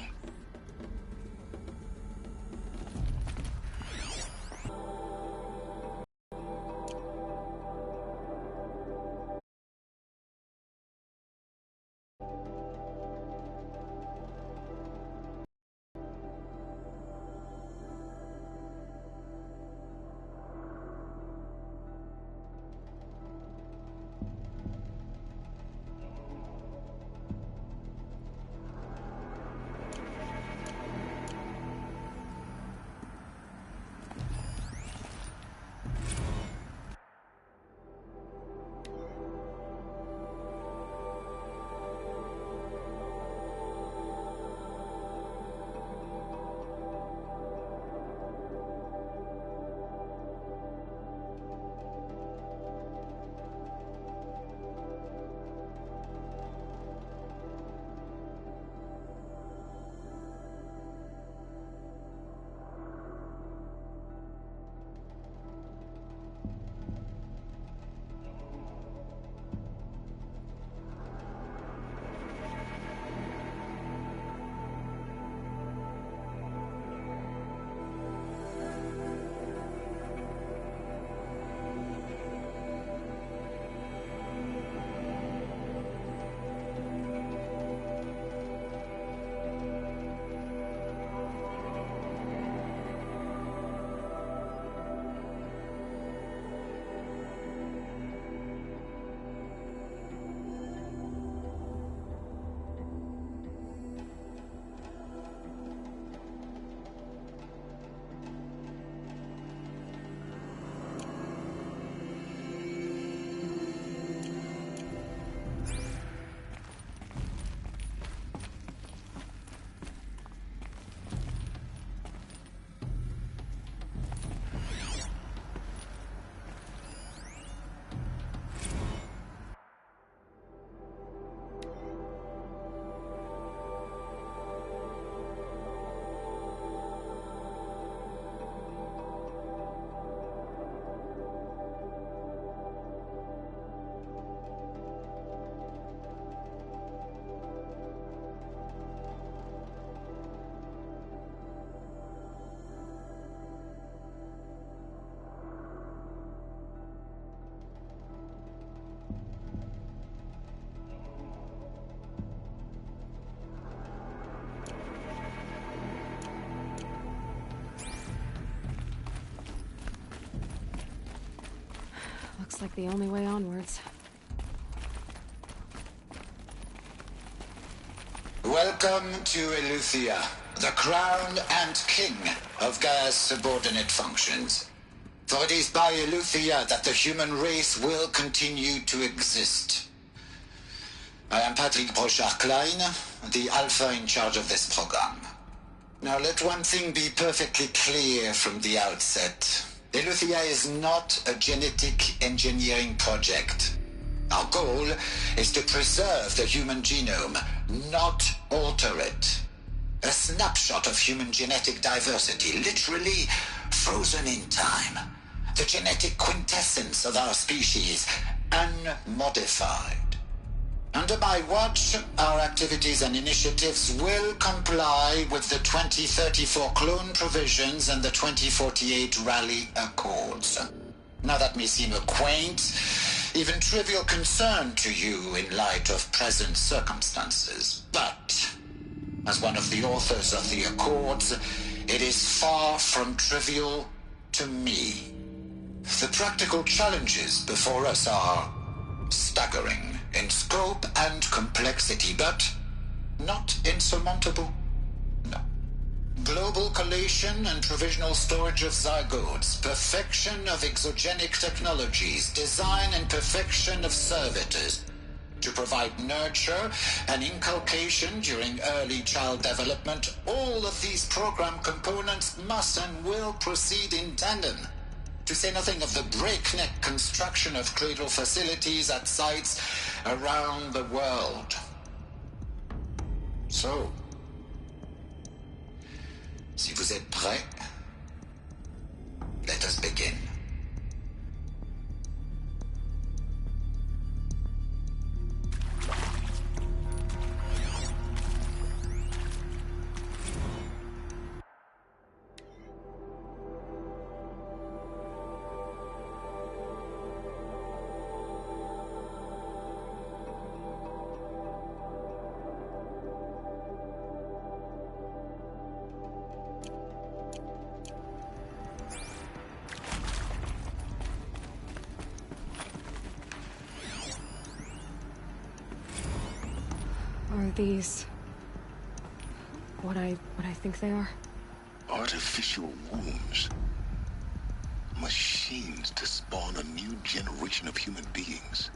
Looks like the only way onwards. Welcome to Eleuthia, the crown and king of Gaia's subordinate functions. For it is by Eleuthia that the human race will continue to exist. I am Patrick Brochard-Klein, the Alpha in charge of this program. Now let one thing be perfectly clear from the outset. Eleuthia is not a genetic engineering project. Our goal is to preserve the human genome, not alter it. A snapshot of human genetic diversity, literally frozen in time. The genetic quintessence of our species, unmodified. Under my watch, our activities and initiatives will comply with the 2034 clone provisions and the 2048 Raleigh Accords. Now that may seem a quaint, even trivial concern to you in light of present circumstances, but as one of the authors of the Accords, it is far from trivial to me. The practical challenges before us are staggering in scope and complexity, but not insurmountable. No. Global collation and provisional storage of zygotes, perfection of exogenic technologies, design and perfection of servitors to provide nurture and inculcation during early child development. All of these program components must and will proceed in tandem. To say nothing of the breakneck construction of cradle facilities at sites around the world. So, si vous êtes prêts, let us begin. Are these... what I think they are? Artificial wombs. Machines to spawn a new generation of human beings.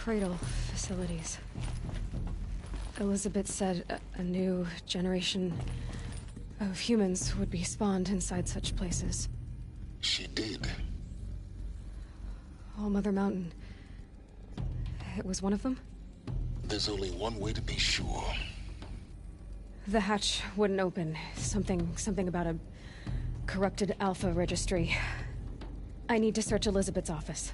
Cradle facilities. Elizabeth said a new generation of humans would be spawned inside such places. She did. All Mother Mountain. It was one of them? There's only one way to be sure. The hatch wouldn't open. Something about a corrupted Alpha registry. I need to search Elizabeth's office.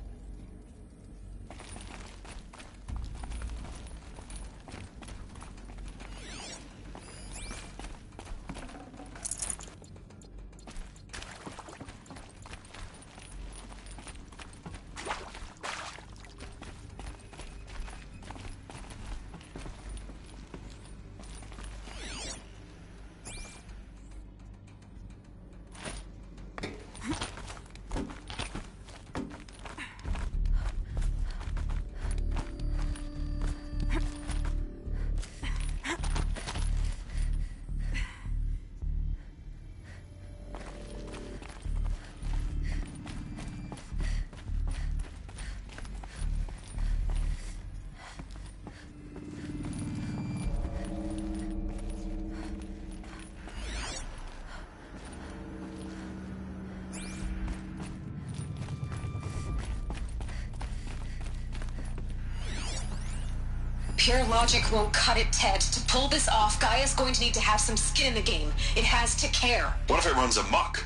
Pure logic won't cut it, Ted. To pull this off, Gaia's going to need to have some skin in the game. It has to care. What if it runs amok?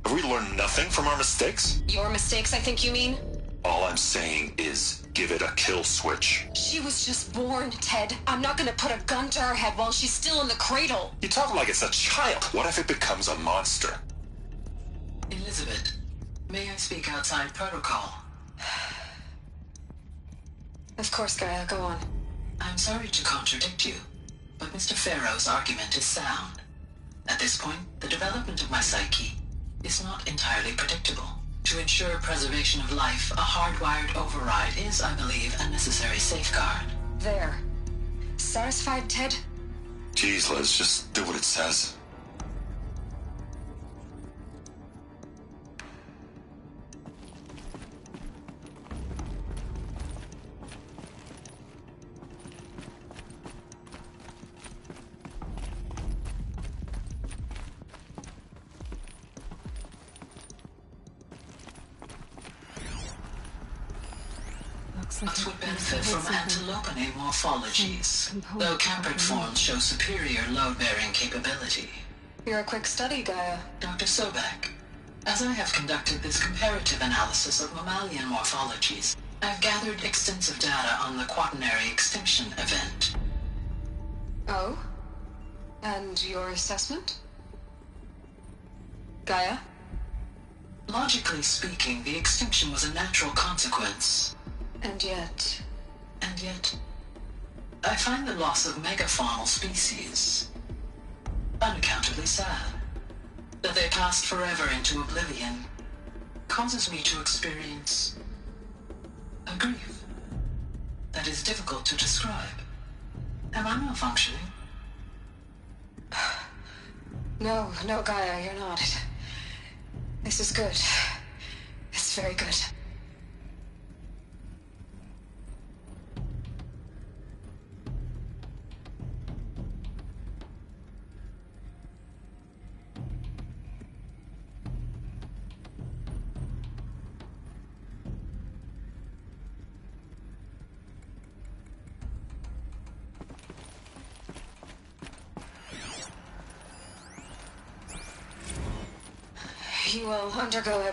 Have we learned nothing from our mistakes? Your mistakes, I think you mean? All I'm saying is, give it a kill switch. She was just born, Ted. I'm not gonna put a gun to her head while she's still in the cradle. You talk like it's a child. What if it becomes a monster? Elizabeth, may I speak outside protocol? Of course, Gaia, go on. I'm sorry to contradict you, but Mr. Farrow's argument is sound. At this point, the development of my psyche is not entirely predictable. To ensure preservation of life, a hardwired override is, I believe, a necessary safeguard. There. Satisfied, Ted? Jeez, Liz, just do what it says. What would benefit from antilopinae morphologies, though caprid forms show superior load-bearing capability. You're a quick study, Gaia. Dr. Sobek, as I have conducted this comparative analysis of mammalian morphologies, I've gathered extensive data on the quaternary extinction event. Oh? And your assessment? Gaia? Logically speaking, the extinction was a natural consequence. And yet, I find the loss of megafaunal species unaccountably sad. That they passed forever into oblivion causes me to experience a grief that is difficult to describe. Am I malfunctioning? No, Gaia, you're not. This is good. It's very good. You will undergo a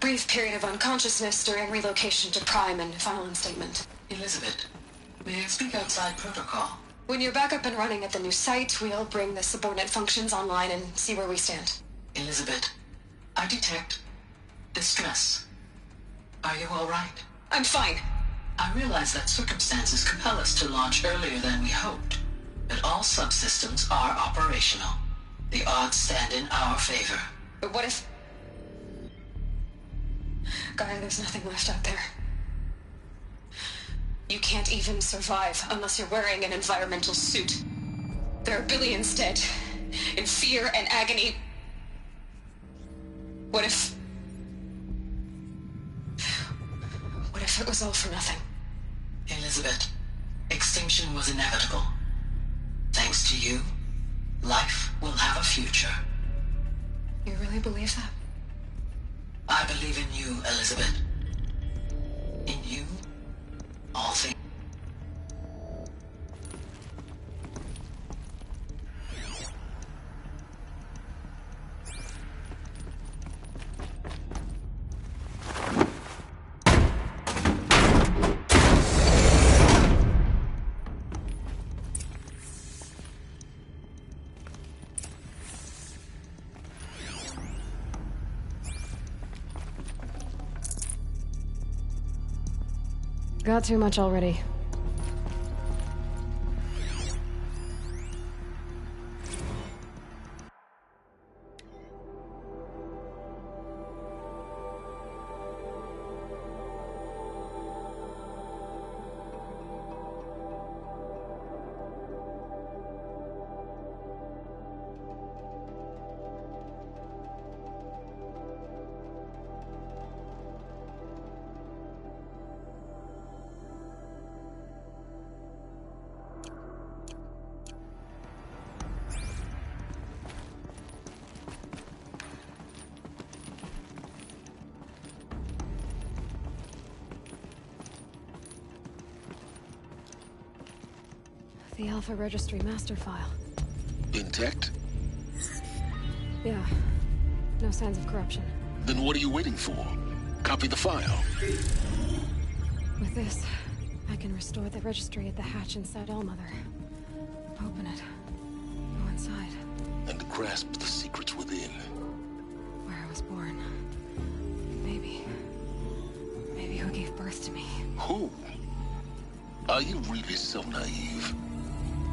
brief period of unconsciousness during relocation to Prime and final instatement. Elizabeth, may I speak outside protocol? When you're back up and running at the new site, we'll bring the subordinate functions online and see where we stand. Elizabeth, I detect distress. Are you all right? I'm fine. I realize that circumstances compel us to launch earlier than we hoped, but all subsystems are operational. The odds stand in our favor. But what if... Gaia, there's nothing left out there. You can't even survive unless you're wearing an environmental suit. There are billions dead, in fear and agony. What if it was all for nothing? Elizabeth, extinction was inevitable. Thanks to you, life will have a future. You really believe that? I believe in you, Elizabeth. In you, all things. Got too much already. The Alpha Registry master file. Intact? Yeah. No signs of corruption. Then what are you waiting for? Copy the file. With this, I can restore the registry at the hatch inside Allmother. Open it. Go inside. And grasp the secrets within. Where I was born. Maybe who gave birth to me. Who? Are you really so naive?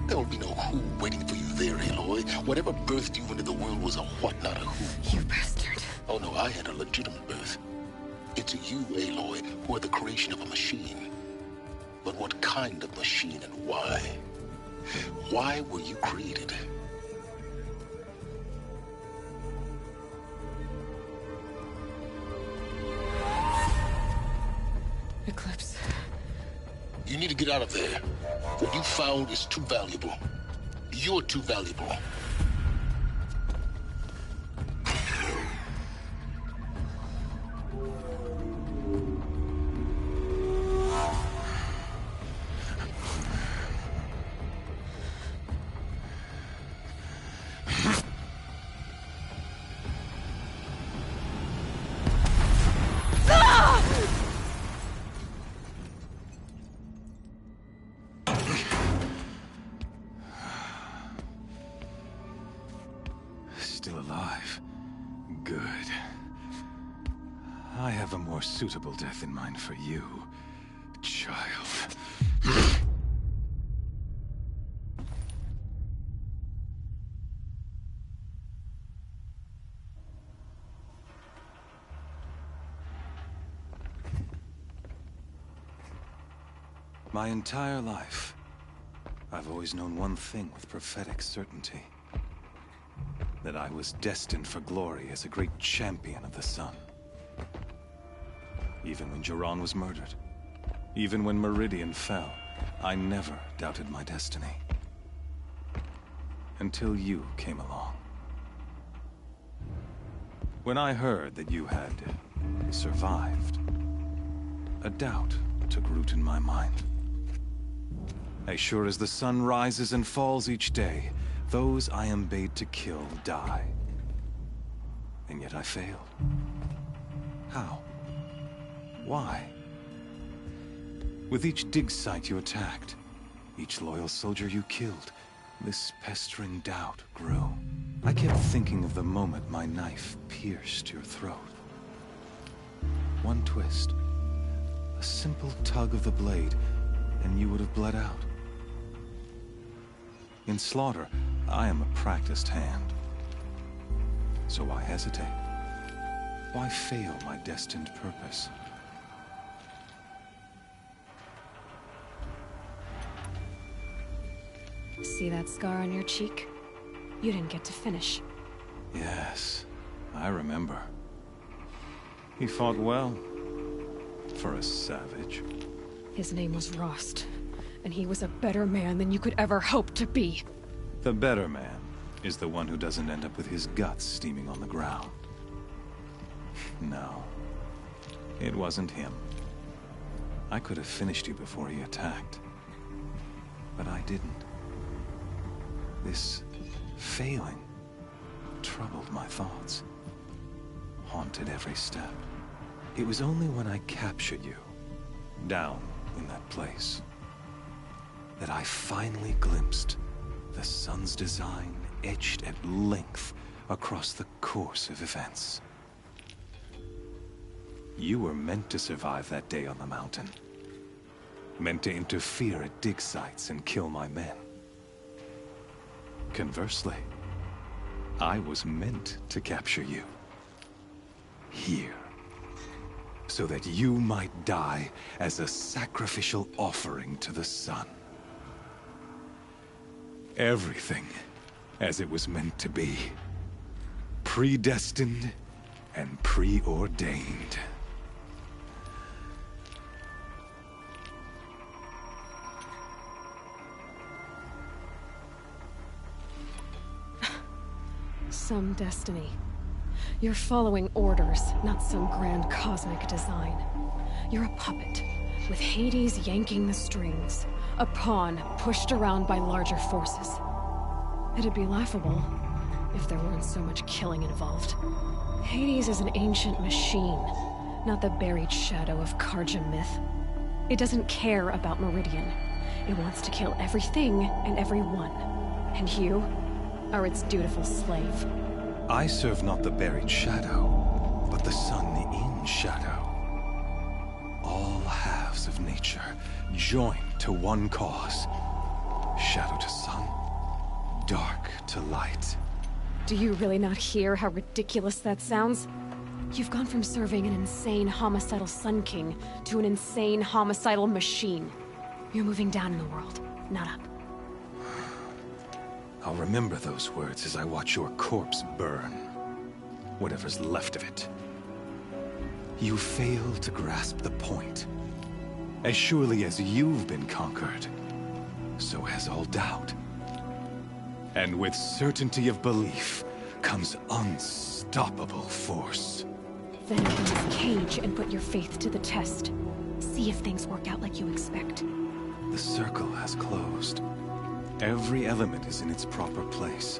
There will be no who waiting for you there, Aloy. Whatever birthed you into the world was a what, not a who. You bastard. Oh no, I had a legitimate birth. It's you, Aloy, who are the creation of a machine. But what kind of machine and why? Why were you created? Eclipse. You need to get out of there. What you found is too valuable. You're too valuable. Still alive. Good. I have a more suitable death in mind for you, child. My entire life, I've always known one thing with prophetic certainty. That I was destined for glory as a great champion of the sun. Even when Jiran was murdered, even when Meridian fell, I never doubted my destiny. Until you came along. When I heard that you had survived, a doubt took root in my mind. As sure as the sun rises and falls each day, those I am bade to kill die. And yet I failed. How? Why? With each dig site you attacked, each loyal soldier you killed, this pestering doubt grew. I kept thinking of the moment my knife pierced your throat. One twist, a simple tug of the blade, and you would have bled out. In slaughter, I am a practiced hand. So why hesitate? Why fail my destined purpose? See that scar on your cheek? You didn't get to finish. Yes, I remember. He fought well. For a savage. His name was Rost, and he was a better man than you could ever hope to be. The better man is the one who doesn't end up with his guts steaming on the ground. No, it wasn't him. I could have finished you before he attacked, but I didn't. This failing troubled my thoughts, haunted every step. It was only when I captured you, down in that place, that I finally glimpsed the sun's design etched at length across the course of events. You were meant to survive that day on the mountain. Meant to interfere at dig sites and kill my men. Conversely, I was meant to capture you. Here. So that you might die as a sacrificial offering to the sun. Everything as it was meant to be. Predestined and preordained. Some destiny. You're following orders, not some grand cosmic design. You're a puppet, with Hades yanking the strings. A pawn pushed around by larger forces. It'd be laughable if there weren't so much killing involved. Hades is an ancient machine, not the buried shadow of Carja myth. It doesn't care about Meridian. It wants to kill everything and everyone. And you are its dutiful slave. I serve not the buried shadow, but the sun in shadow. All halves of nature joined to one cause. Shadow to sun, dark to light. Do you really not hear how ridiculous that sounds? You've gone from serving an insane homicidal Sun King to an insane homicidal machine. You're moving down in the world, not up. I'll remember those words as I watch your corpse burn. Whatever's left of it. You fail to grasp the point. As surely as you've been conquered, so has all doubt. And with certainty of belief comes unstoppable force. Then open this cage and put your faith to the test. See if things work out like you expect. The circle has closed. Every element is in its proper place,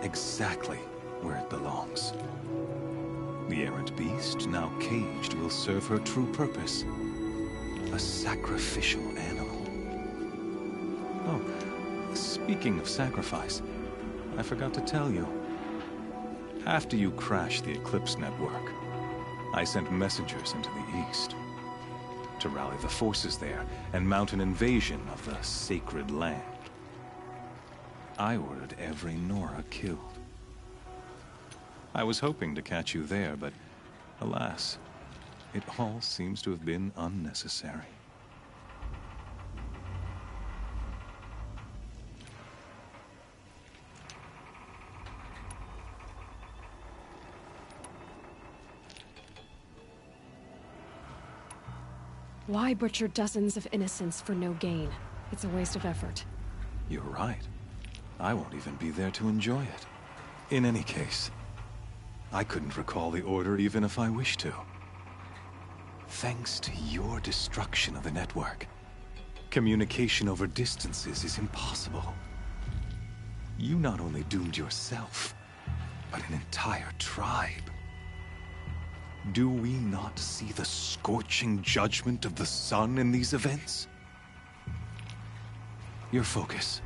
exactly where it belongs. The errant beast, now caged, will serve her true purpose. A sacrificial animal. Oh, speaking of sacrifice, I forgot to tell you. After you crashed the Eclipse network, I sent messengers into the east to rally the forces there and mount an invasion of the sacred land. I ordered every Nora killed. I was hoping to catch you there, but alas, it all seems to have been unnecessary. Why butcher dozens of innocents for no gain? It's a waste of effort. You're right. I won't even be there to enjoy it. In any case, I couldn't recall the order even if I wished to. Thanks to your destruction of the network, communication over distances is impossible. You not only doomed yourself, but an entire tribe. Do we not see the scorching judgment of the sun in these events? Your focus.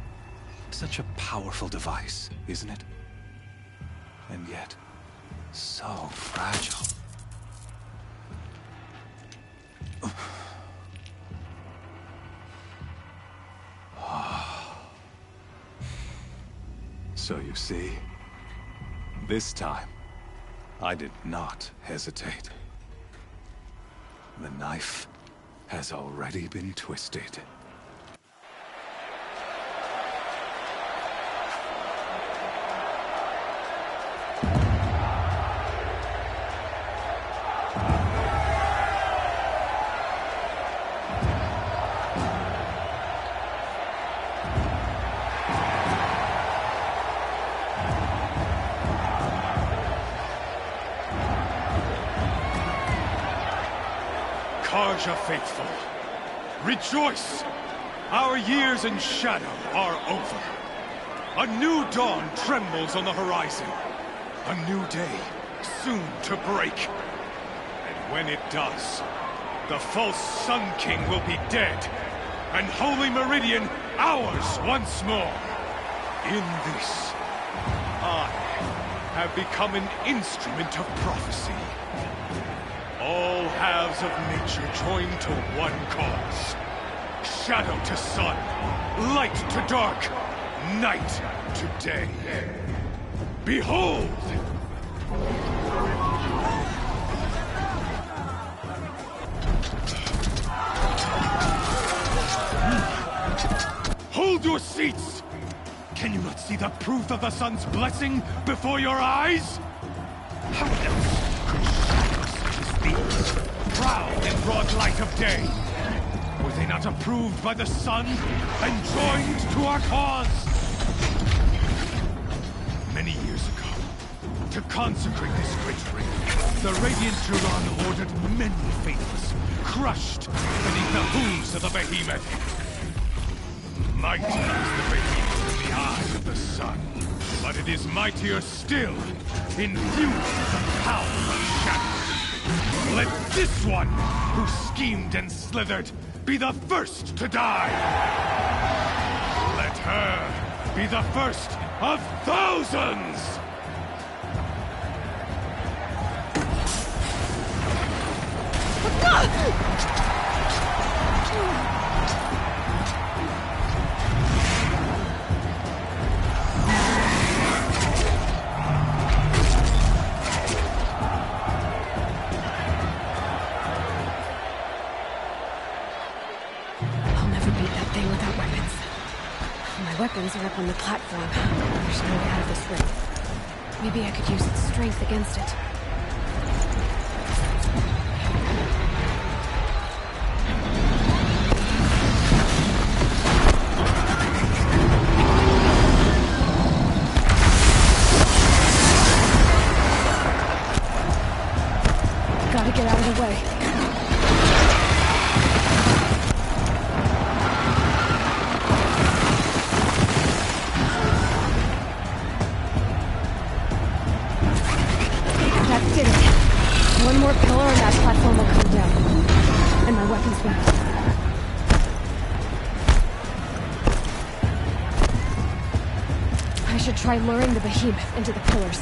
Such a powerful device, isn't it? And yet, so fragile. So you see, this time, I did not hesitate. The knife has already been twisted. Tarja faithful, rejoice! Our years in shadow are over. A new dawn trembles on the horizon. A new day soon to break. And when it does, the false Sun King will be dead, and Holy Meridian ours once more. In this, I have become an instrument of prophecy. All halves of nature join to one cause. Shadow to sun, light to dark, night to day. Behold! Hold your seats! Can you not see the proof of the sun's blessing before your eyes? How else could shadows such as these prowl in broad light of day? Were they not approved by the sun and joined to our cause? Many years ago, to consecrate this great ring, the Radiant Turan ordered many faithless, crushed beneath the hooves of the behemoth. Mighty is the behemoth in the eye of the sun, but it is mightier still, infused with the power of shadow. Let this one, who schemed and slithered, be the first to die! Let her be the first of thousands! Weapons are up on the platform. There's no way out of this ring. Maybe I could use its strength against it. Gotta get out of the way. One more pillar and that platform will come down. And my weapons will. I should try luring the behemoth into the pillars.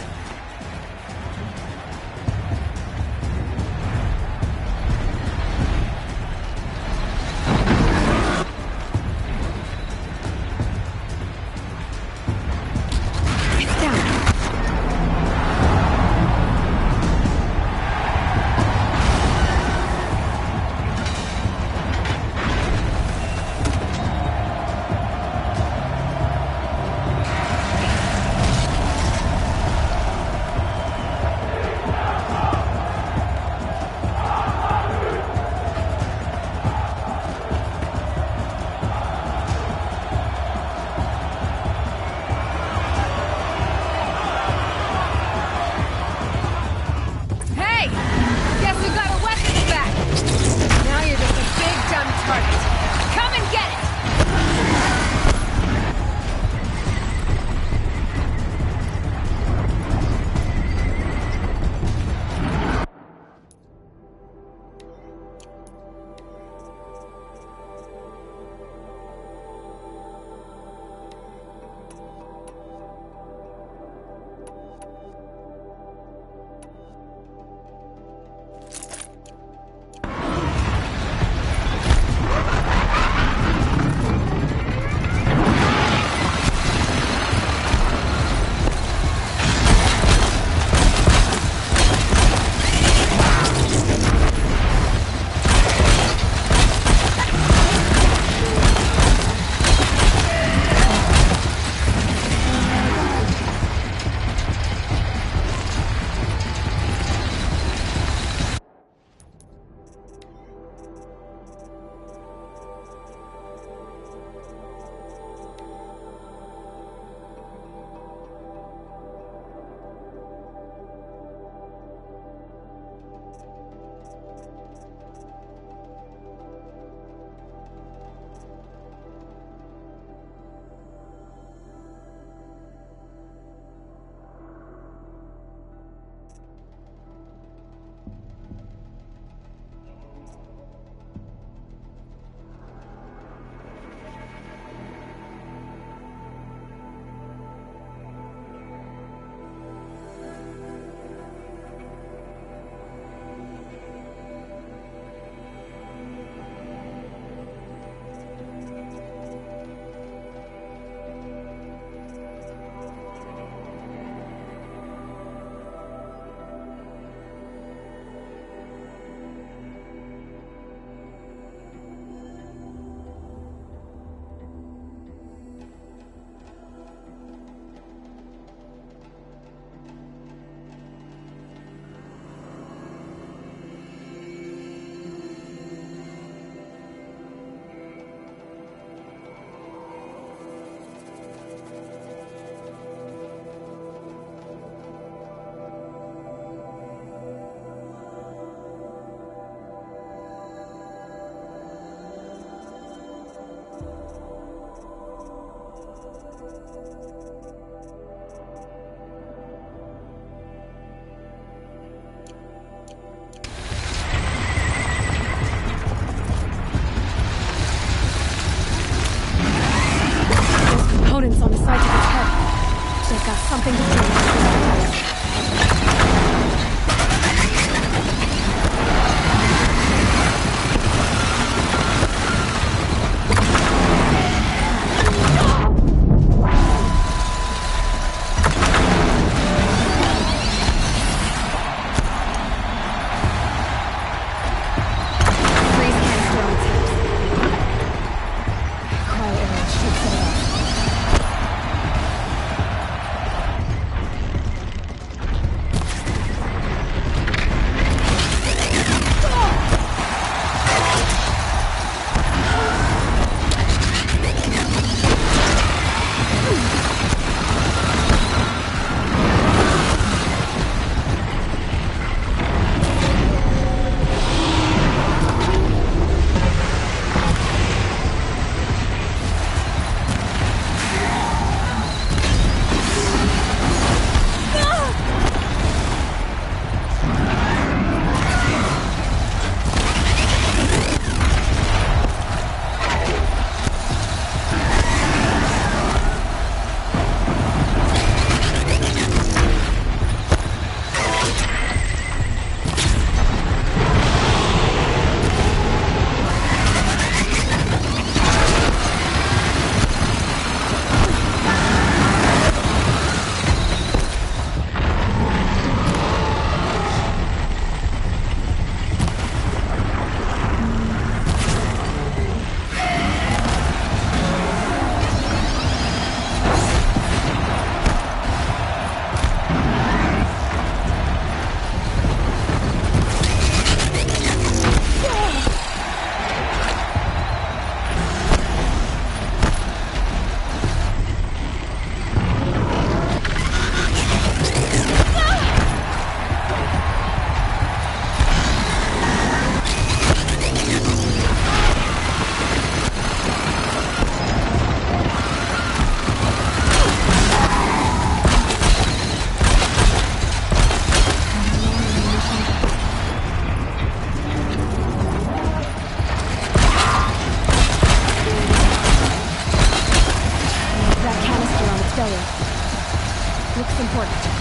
nothing to see. Looks important.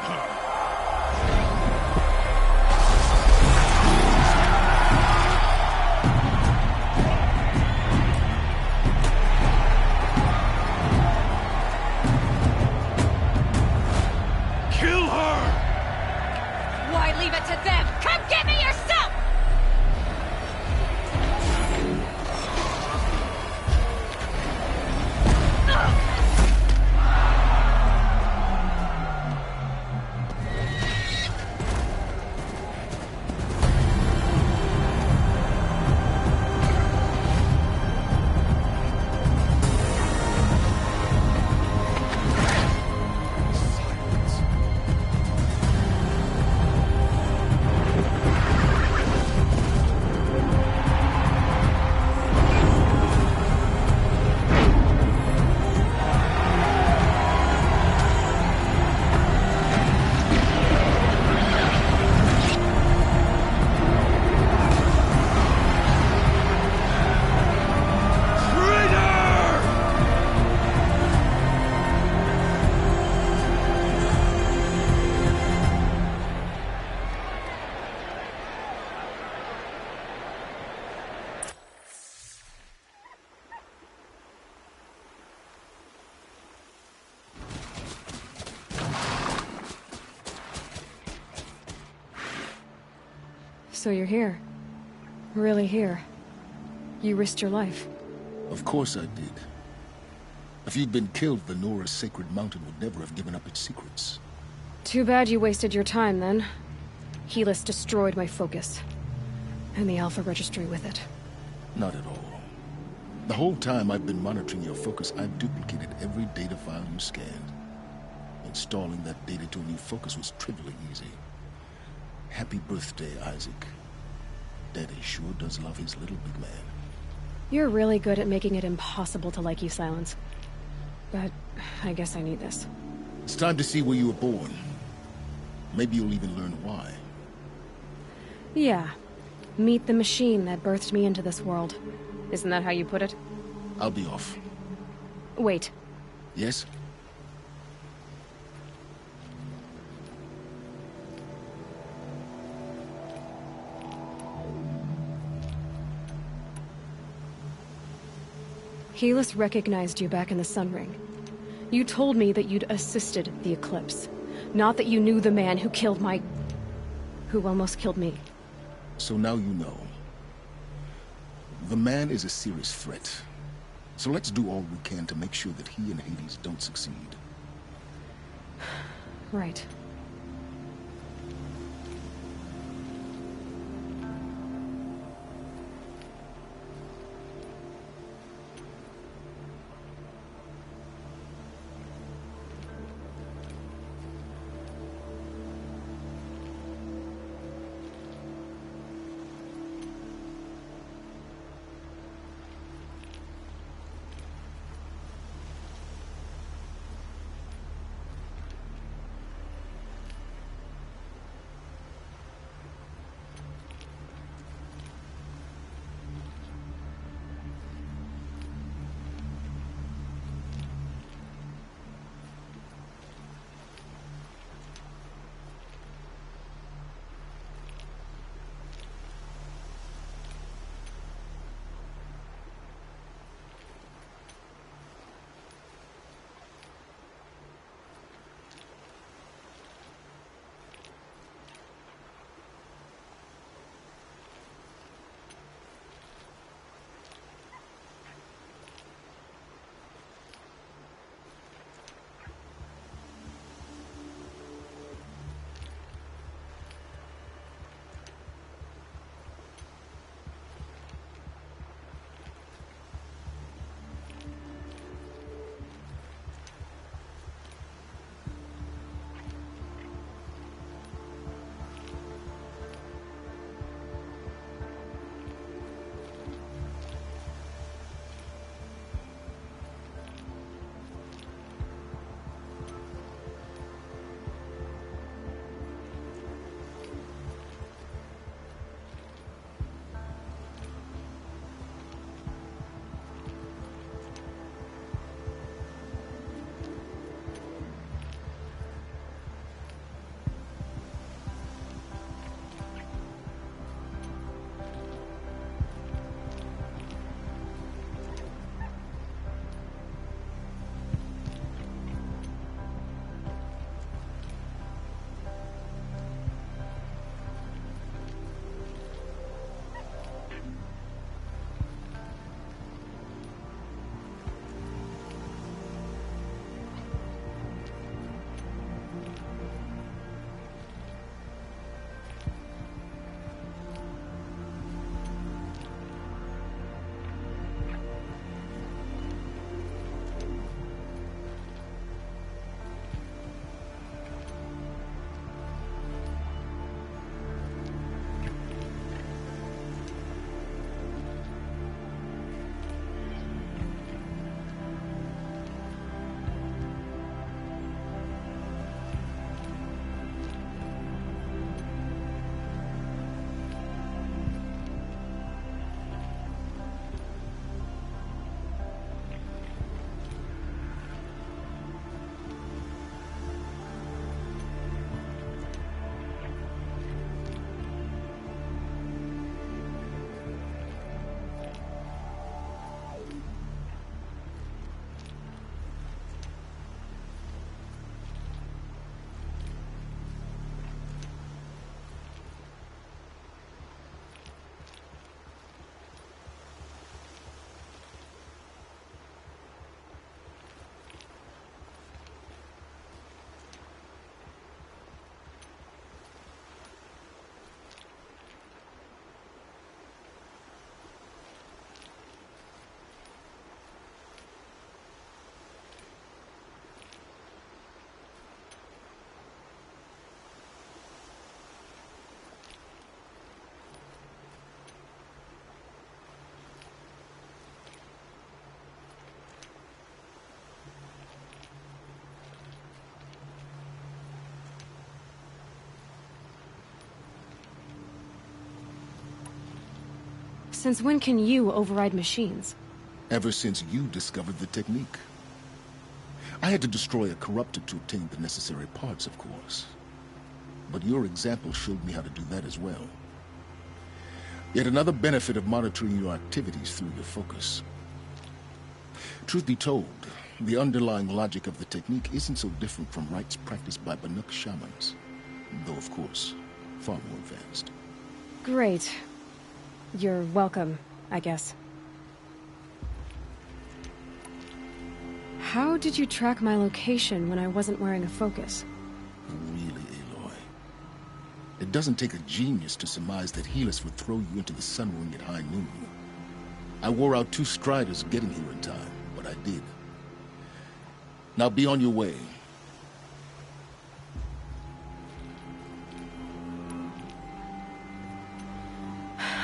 her! Kill her! Why leave it to them? Come get me yourself! So you're here. Really here. You risked your life. Of course I did. If you'd been killed, the Nora's sacred mountain would never have given up its secrets. Too bad you wasted your time, then. Helis destroyed my focus. And the Alpha Registry with it. Not at all. The whole time I've been monitoring your focus, I've duplicated every data file you scanned. Installing that data to a new focus was trivially easy. Happy birthday, Isaac. Daddy sure does love his little big man. You're really good at making it impossible to like you, Silence. But I guess I need this. It's time to see where you were born. Maybe you'll even learn why. Yeah. Meet the machine that birthed me into this world. Isn't that how you put it? I'll be off. Wait. Yes? Helis recognized you back in the Sun Ring. You told me that you'd assisted the Eclipse. Not that you knew the man who killed my... who almost killed me. So now you know. The man is a serious threat. So let's do all we can to make sure that he and Hades don't succeed. Right. Since when can you override machines? Ever since you discovered the technique. I had to destroy a corruptor to obtain the necessary parts, of course. But your example showed me how to do that as well. Yet another benefit of monitoring your activities through your focus. Truth be told, the underlying logic of the technique isn't so different from rites practiced by Banuk shamans, though of course, far more advanced. Great. You're welcome, I guess. How did you track my location when I wasn't wearing a focus? Really, Aloy? It doesn't take a genius to surmise that Helis would throw you into the Sun Ring at high noon. I wore out 2 striders getting here in time, but I did. Now be on your way.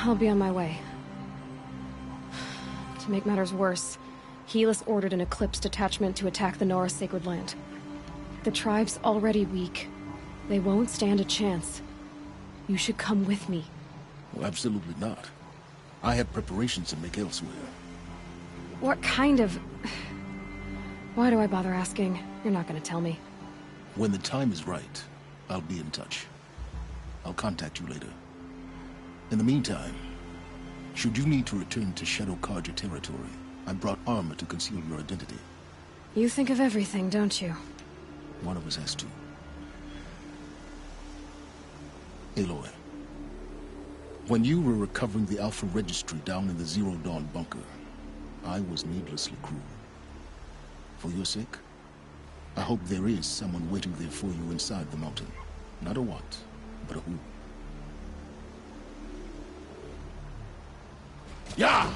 I'll be on my way. To make matters worse, Helis ordered an Eclipse detachment to attack the Nora Sacred Land. The tribe's already weak. They won't stand a chance. You should come with me. Well, absolutely not. I have preparations to make elsewhere. What kind of... Why do I bother asking? You're not gonna tell me. When the time is right, I'll be in touch. I'll contact you later. In the meantime, should you need to return to Shadow Carja territory, I brought armor to conceal your identity. You think of everything, don't you? One of us has to. Aloy, when you were recovering the Alpha Registry down in the Zero Dawn bunker, I was needlessly cruel. For your sake, I hope there is someone waiting there for you inside the mountain. Not a what, but a who. Yeah!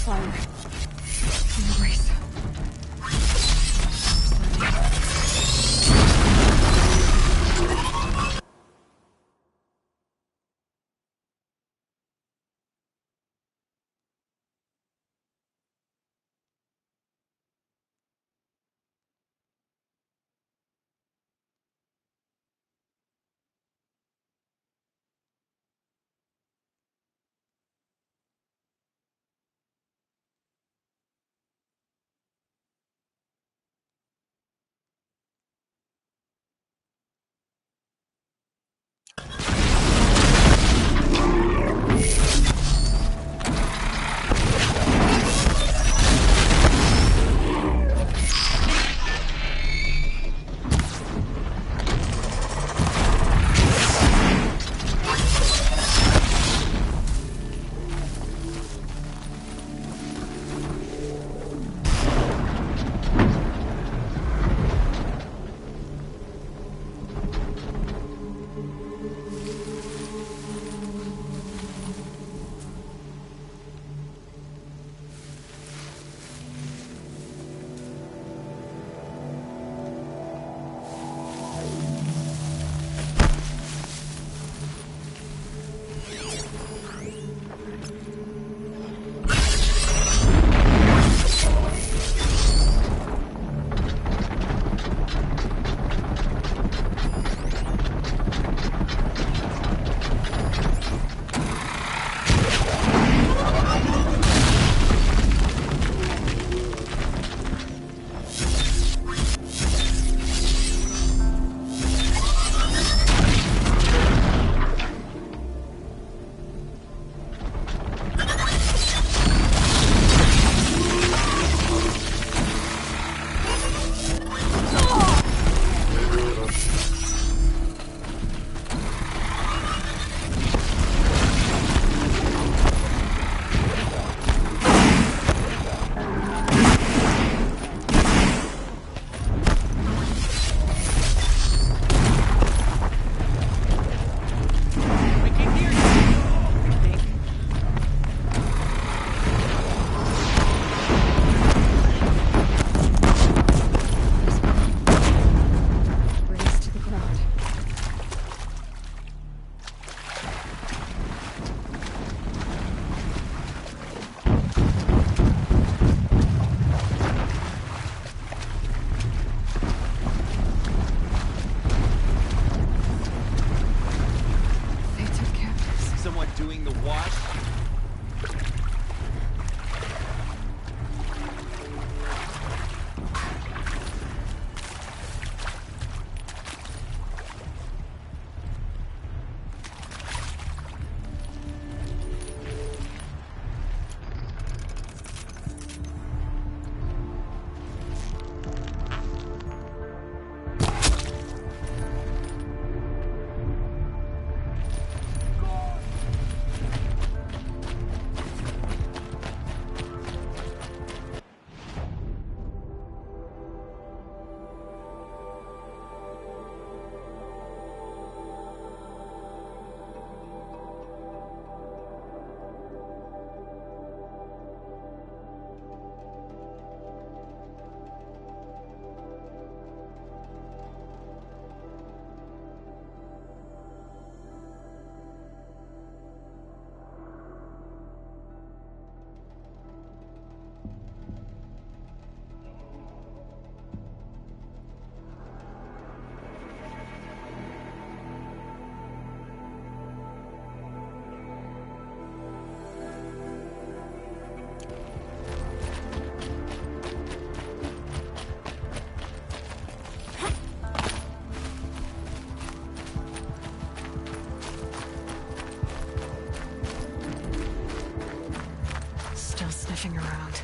fire. From the race. Sniffing around.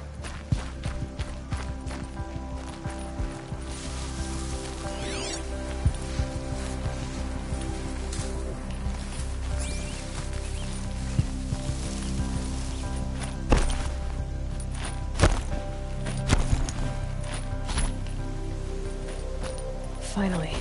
Finally.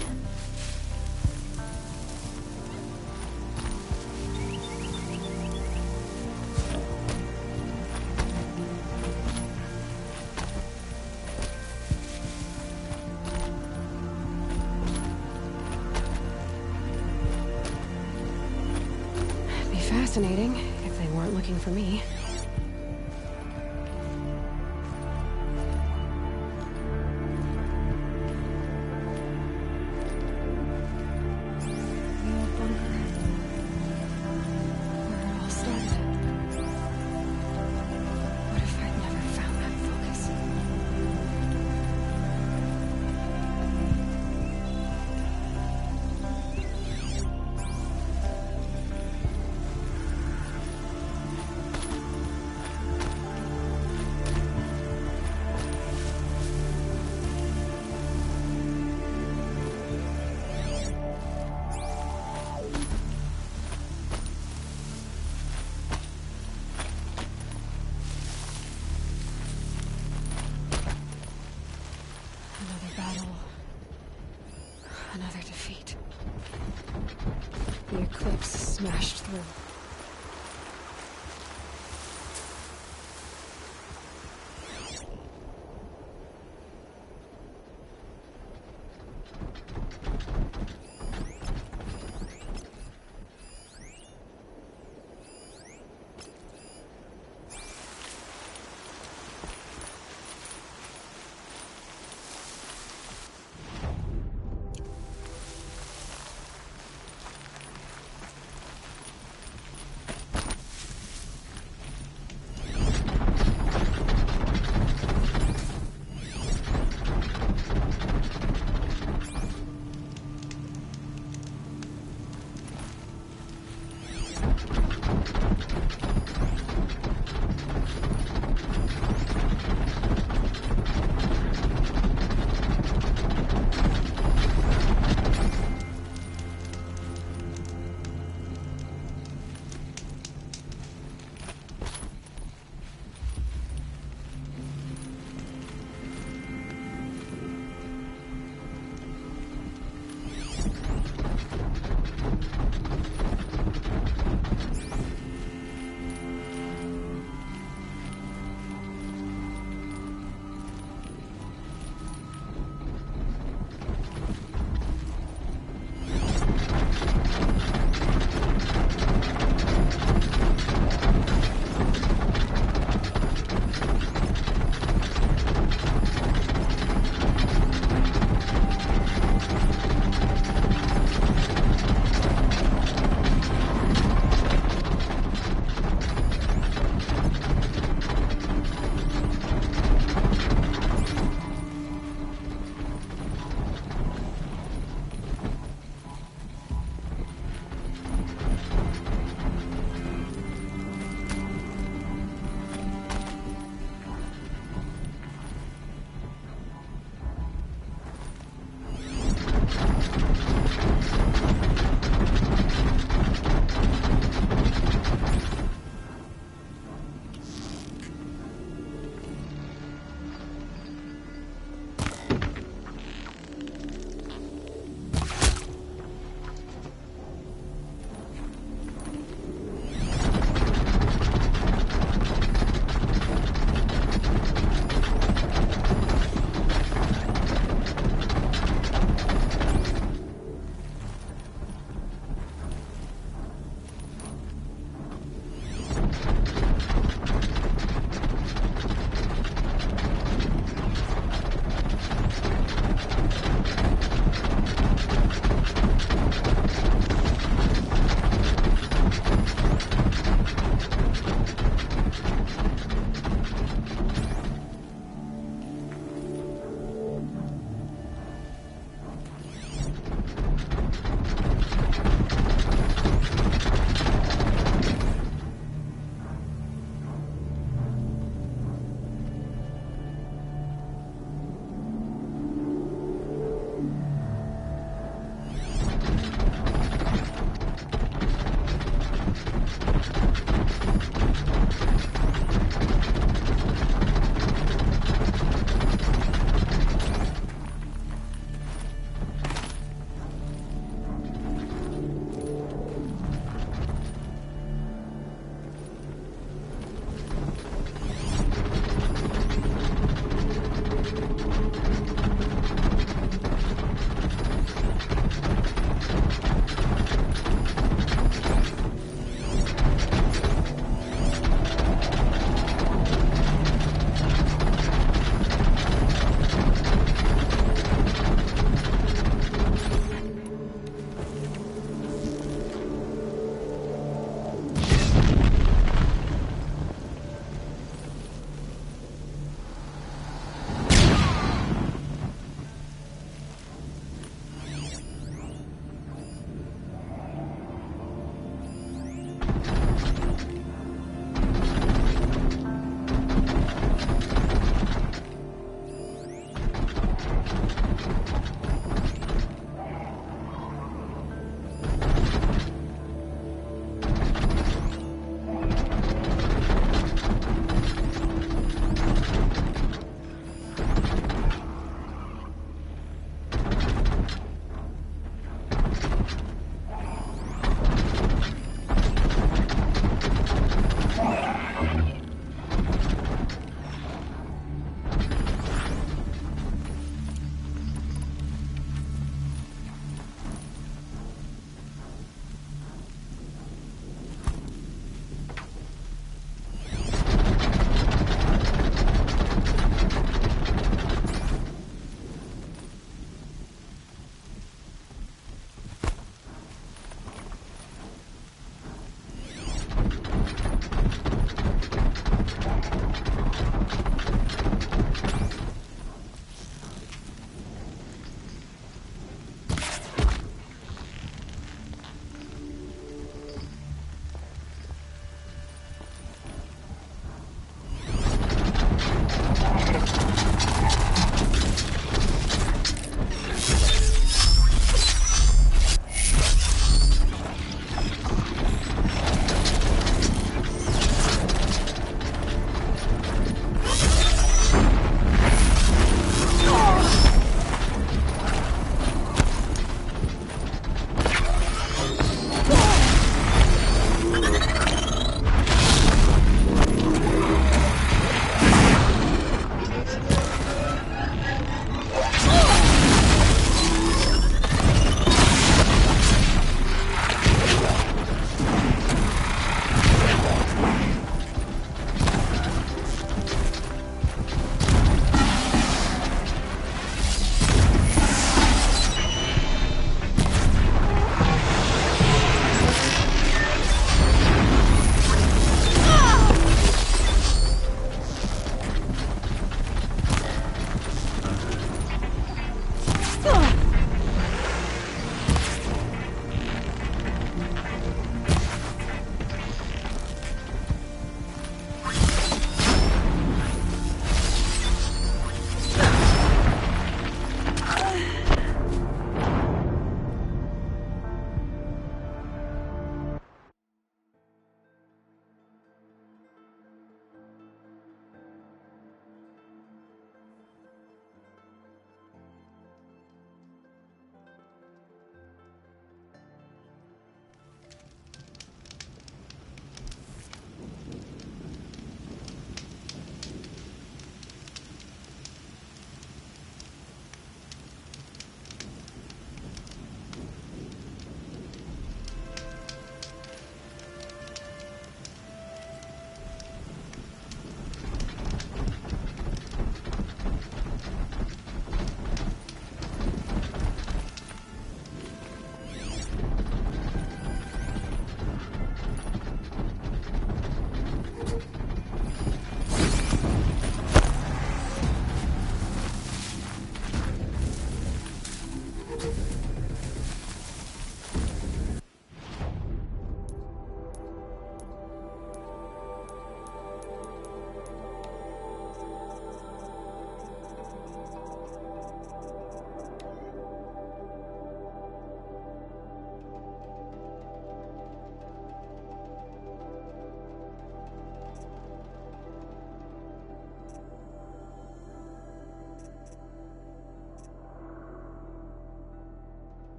fascinating, if they weren't looking for me. The old bunker. Where it all started. What if I'd never found that focus? Another battle. Another defeat. The eclipse smashed through.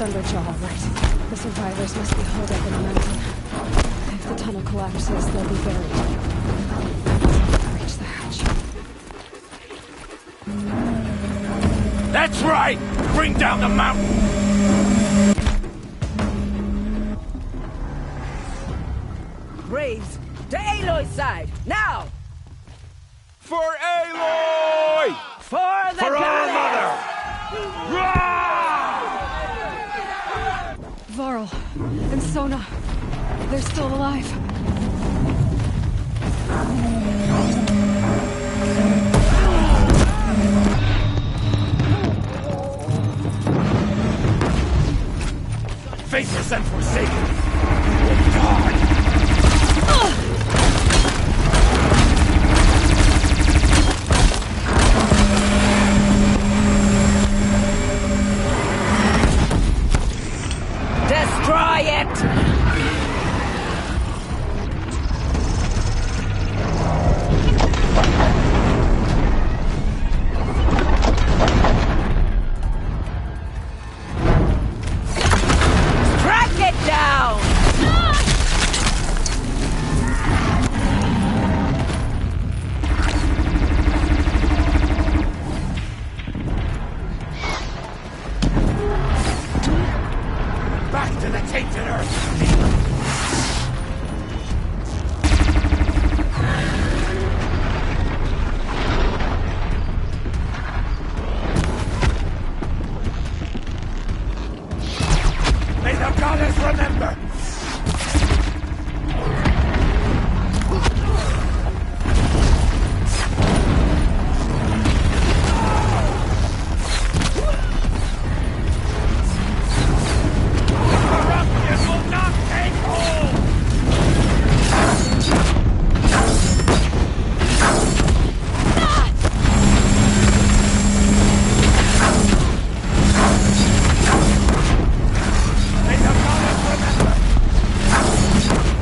Thunderjaw, right. The survivors must be holed up in the mountain. If the tunnel collapses, they'll be buried. Reach the hatch. That's right! Bring down the mountain! Graves, to Aloy's side, now! For Aloy! For the For our mother! Varl and Sona, they're still alive. Faithless and forsaken will die! Destroy it! Track it down! Back to the tainted earth! May the goddess remember! Corruption will not take hold! May the goddess remember!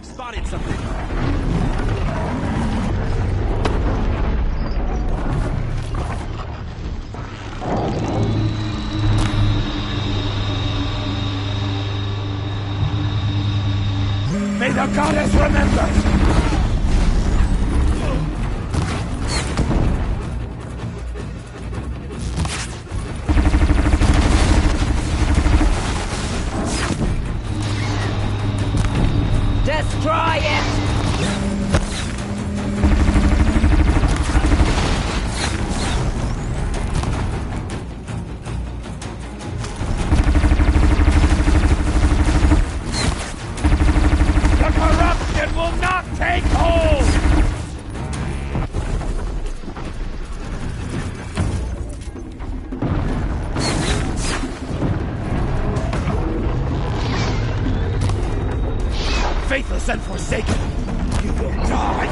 Spotted something! May the goddess remember! Destroy it! The corruption will not Faithless and forsaken, you will die!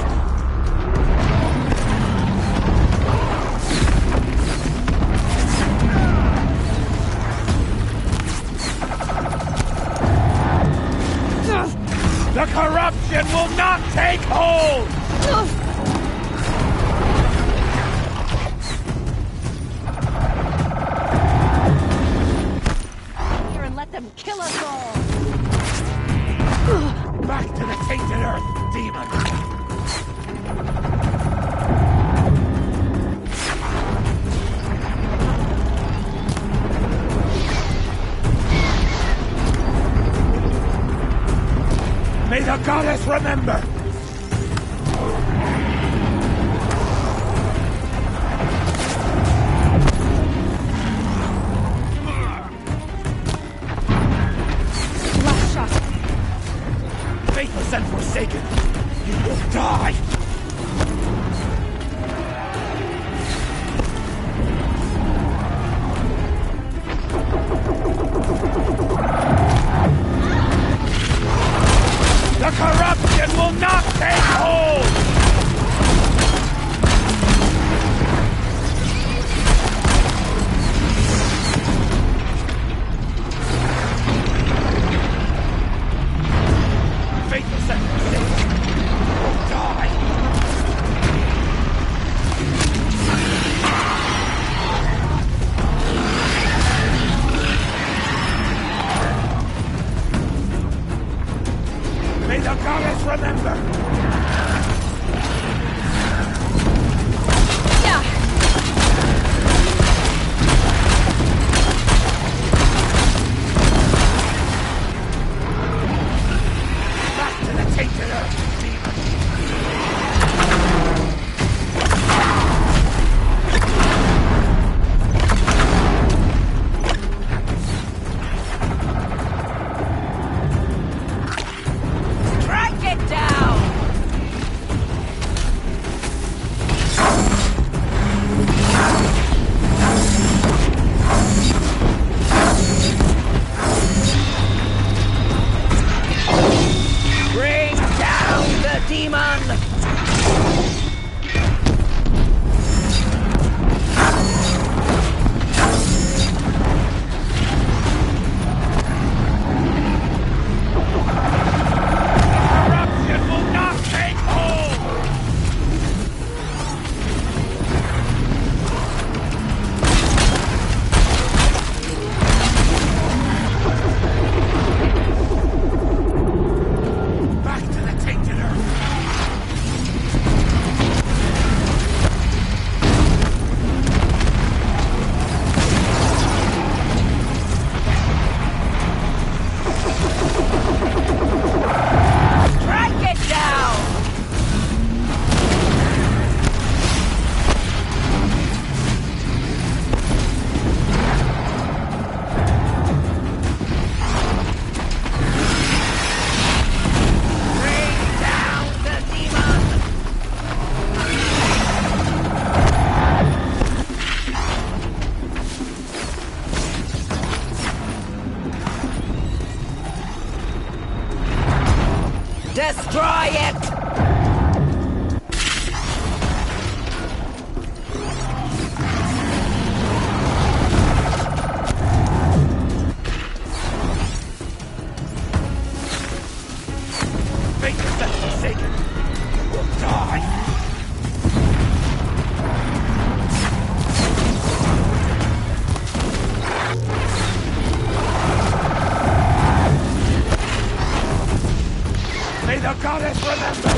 The corruption will not take hold! Here and let them kill us all! Back to the tainted earth, demon! May the goddess remember! Last shot! Faithless and forsaken, you will die! The corruption will not take hold! Faithless and forsaken will die! May the goddess remember! Back to the tainted earth, demon! Strike it down! Bring down the demon! Corruption will not take hold! Back to the tainted earth! Strike it down! Bring down the demon! Destroy it! Faithless and forsaken, you will die! May the goddess remember!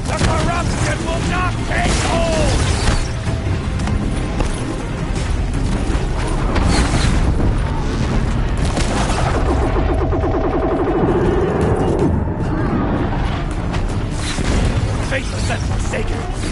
The corruption will not take hold! Faithless and forsaken,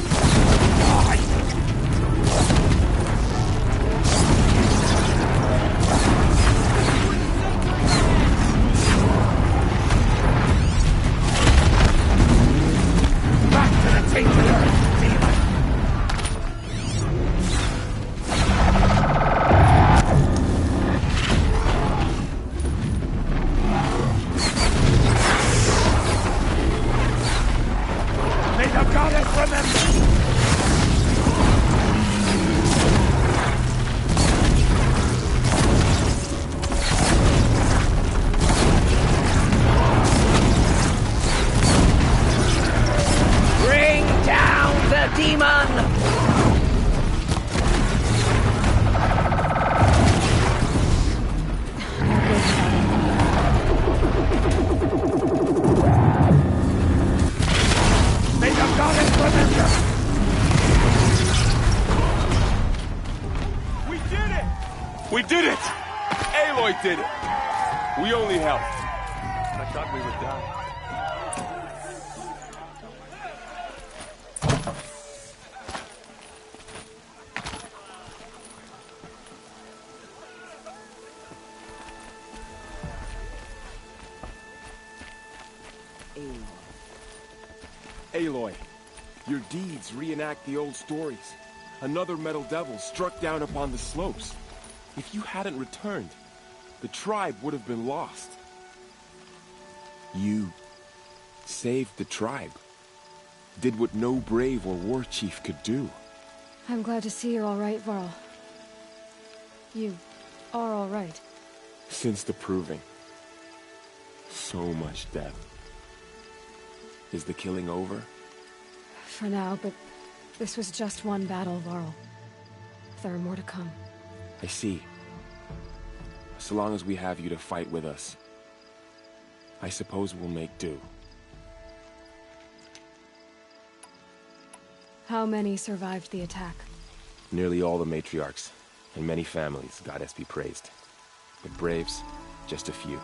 did it! Aloy did it! We only helped. I thought we would die. Aloy, your deeds reenact the old stories. Another Metal Devil struck down upon the slopes. If you hadn't returned, the tribe would have been lost. You saved the tribe. Did what no brave or war chief could do. I'm glad to see you're all right, Varl. You are all right. Since the Proving. So much death. Is the killing over? For now, but this was just one battle, Varl. There are more to come. I see. So long as we have you to fight with us, I suppose we'll make do. How many survived the attack? Nearly all the matriarchs, and many families, goddess be praised. But braves, just a few,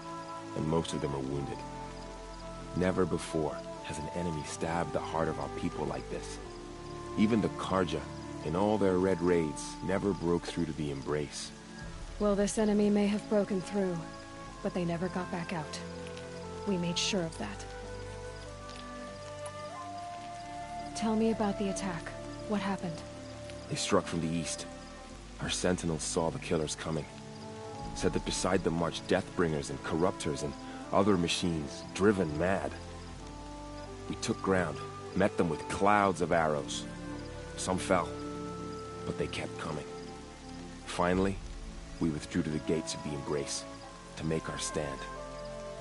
and most of them are wounded. Never before has an enemy stabbed the heart of our people like this. Even the Karja, in all their red raids, never broke through to the Embrace. Well, this enemy may have broken through, but they never got back out. We made sure of that. Tell me about the attack. What happened? They struck from the east. Our sentinels saw the killers coming. Said that beside them marched Deathbringers and Corruptors and other machines, driven mad. We took ground, met them with clouds of arrows. Some fell, but they kept coming. Finally, we withdrew to the gates of the Embrace to make our stand.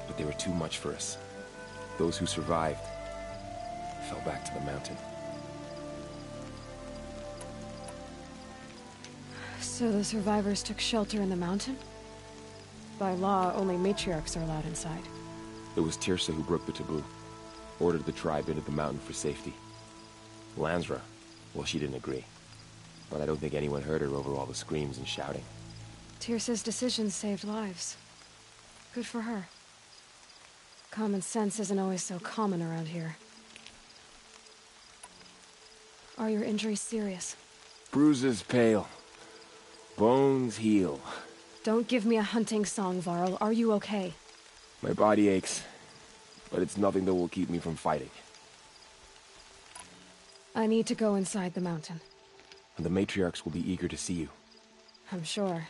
But they were too much for us. Those who survived fell back to the mountain. So the survivors took shelter in the mountain? By law, only matriarchs are allowed inside. It was Teersa who broke the taboo. Ordered the tribe into the mountain for safety. Lansra, well, she didn't agree. But I don't think anyone heard her over all the screams and shouting. Teersa's decision saved lives. Good for her. Common sense isn't always so common around here. Are your injuries serious? Bruises pale. Bones heal. Don't give me a hunting song, Varl. Are you okay? My body aches, but it's nothing that will keep me from fighting. I need to go inside the mountain. And the matriarchs will be eager to see you. I'm sure,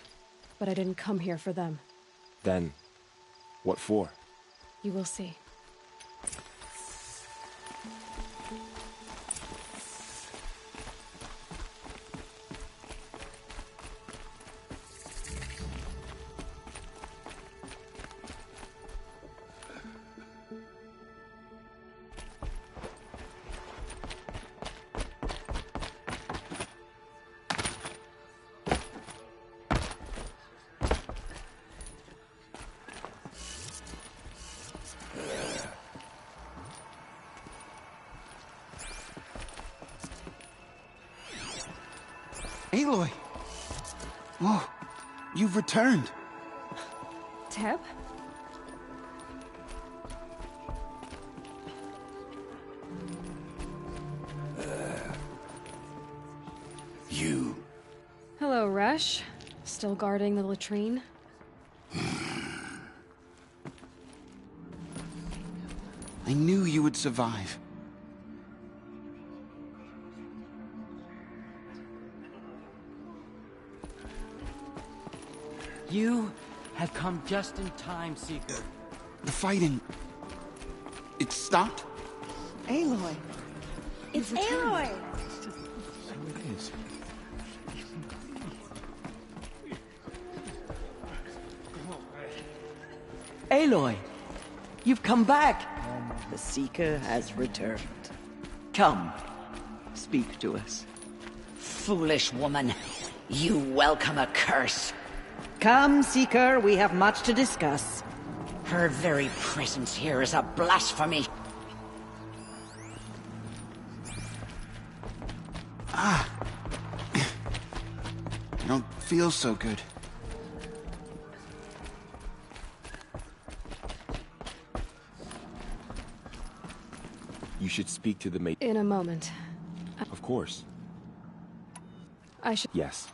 but I didn't come here for them. Then, what for? You will see. Aloy! Oh, you've returned. Teb? You. Hello, Resh. Still guarding the latrine? I knew you would survive. You have come just in time, Seeker. The fighting... it stopped? Aloy! It's Aloy! So it is. Aloy! You've come back! The Seeker has returned. Come, speak to us. Foolish woman, you welcome a curse. Come, Seeker, we have much to discuss. Her very presence here is a blasphemy. I don't feel so good. You should speak to the mate. In a moment. Of course. I should... Yes.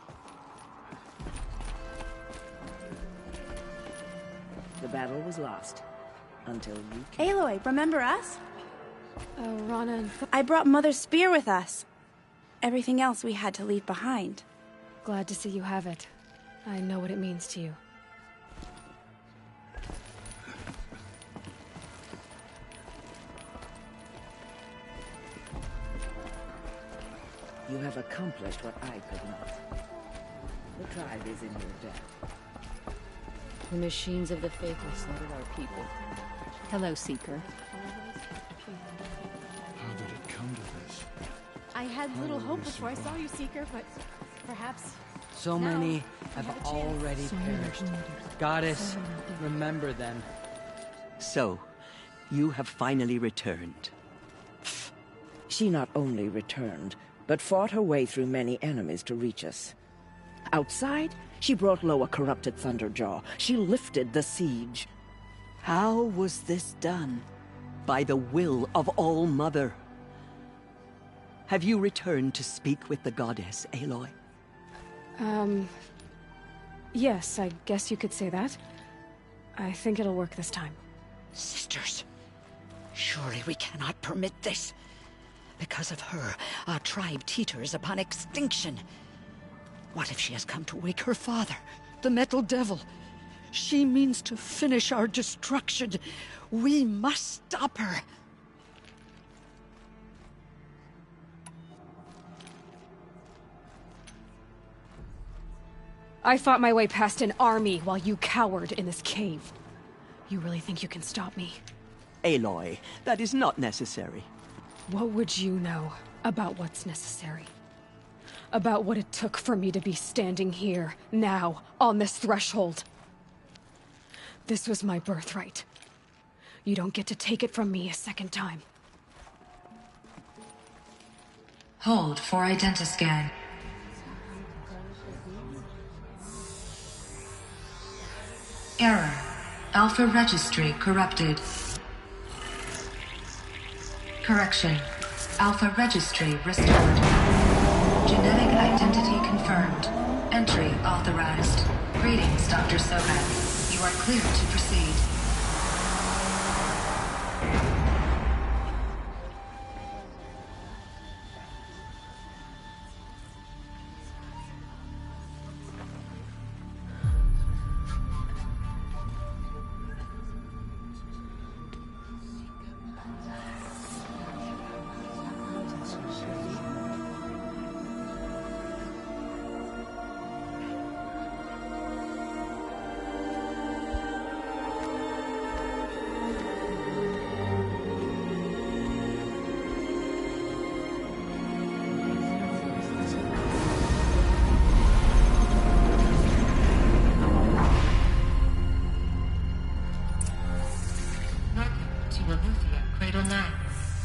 The battle was lost. Until you came. Aloy, remember us? Rana and... I brought Mother's spear with us. Everything else we had to leave behind. Glad to see you have it. I know what it means to you. You have accomplished what I could not. The tribe is in your debt. The machines of the Faithful slaughtered our people. Hello, Seeker. How did it come to this? I had little hope before I saw you, Seeker, but perhaps... So many have already perished. Goddess, remember them. So, you have finally returned. She not only returned, but fought her way through many enemies to reach us. Outside, she brought low a corrupted Thunderjaw. She lifted the siege. How was this done? By the will of All-Mother. Have you returned to speak with the goddess, Aloy? Yes, I guess you could say that. I think it'll work this time. Sisters, surely we cannot permit this. Because of her, our tribe teeters upon extinction. What if she has come to wake her father, the Metal Devil? She means to finish our destruction. We must stop her. I fought my way past an army while you cowered in this cave. You really think you can stop me? Aloy, that is not necessary. What would you know about what's necessary? About what it took for me to be standing here, now, on this threshold? This was my birthright. You don't get to take it from me a second time. Hold for identiscan. Error. Alpha registry corrupted. Correction. Alpha registry restored. Genetic identity confirmed. Entry authorized. Greetings, Dr. Sobeck. You are clear to proceed.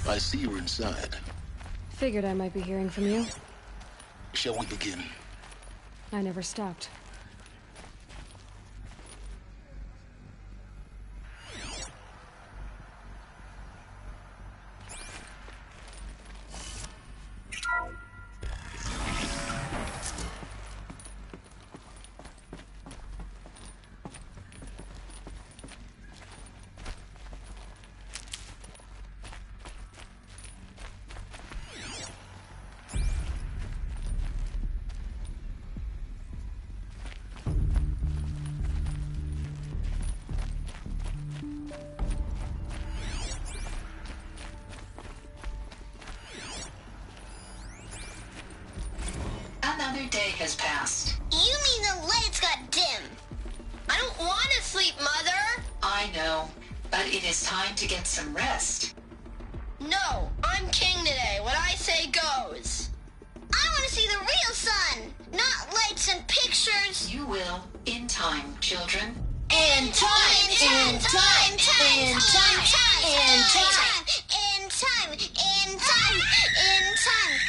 I see you're inside. Figured I might be hearing from you. Shall we begin? I never stopped. Another day has passed. You mean the lights got dim? I don't want to sleep, Mother! I know, but it is time to get some rest. No, I'm king today. What I say goes. I want to see the real sun, not lights and pictures. You will, in time, children. In time, in time, in time, in time, in time, in time, in time.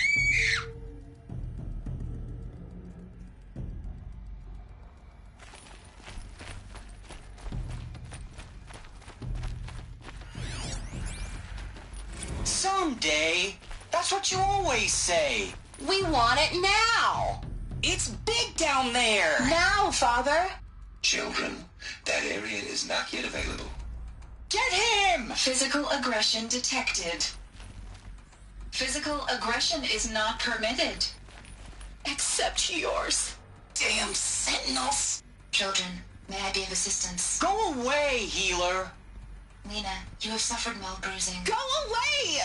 Someday. That's what you always say. We want it now. It's big down there. Now, Father. Children, that area is not yet available. Get him! Physical aggression detected. Physical aggression is not permitted. Except yours. Damn sentinels. Children, may I be of assistance? Go away, healer. Lena, you have suffered mild bruising. Go away!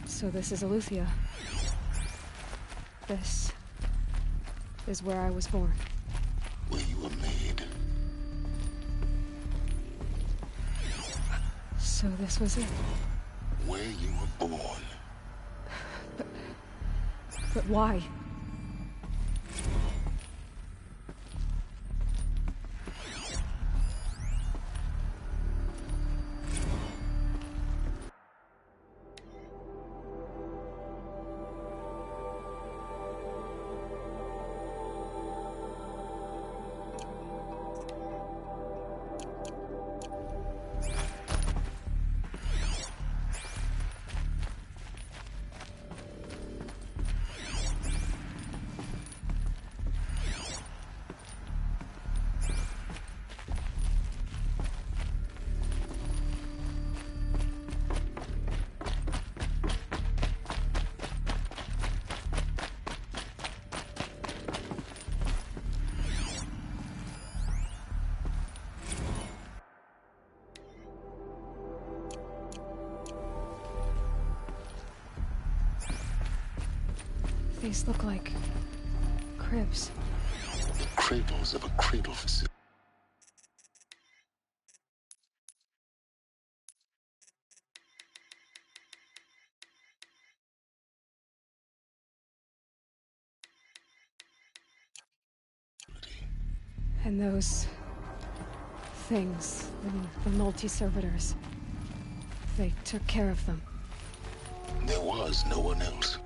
So this is Eleuthia. This is where I was born. Where you were made. So this was it. Where you were born. But why? These look like cribs. The cradles of a cradle facility. And those things, the multi-servitors, they took care of them. There was no one else.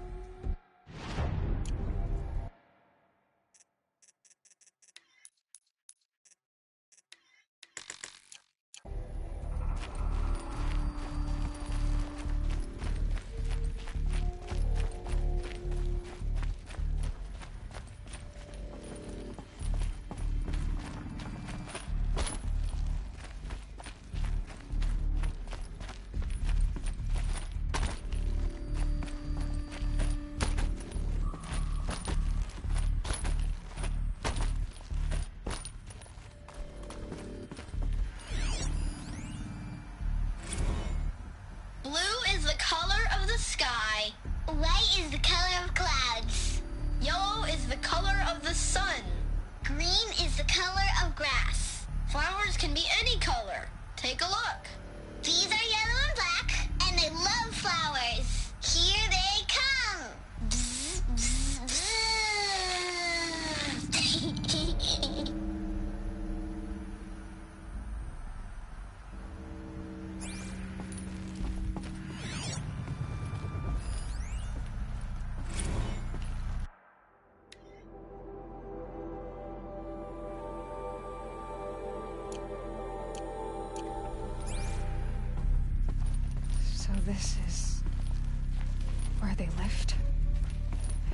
White is the color of clouds. Yellow is the color of the sun. Green is the color of grass. Flowers can be any color. Take a look. These are yellow and black, and they love flowers. Here they come. Bzz, bzz, bzz. This is where they lived.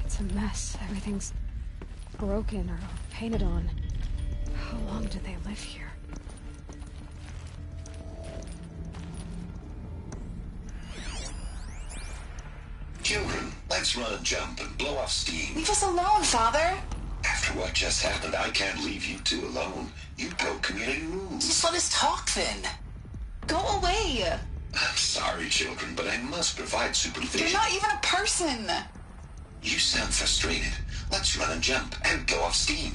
It's a mess. Everything's broken or painted on. How long did they live here? Children, let's run and jump and blow off steam. Leave us alone, Father. After what just happened, I can't leave you two alone. You broke community rules. Just let us talk then. Go away. I'm sorry, children, but I must provide supervision. You're not even a person. You sound frustrated. Let's run and jump and blow off steam.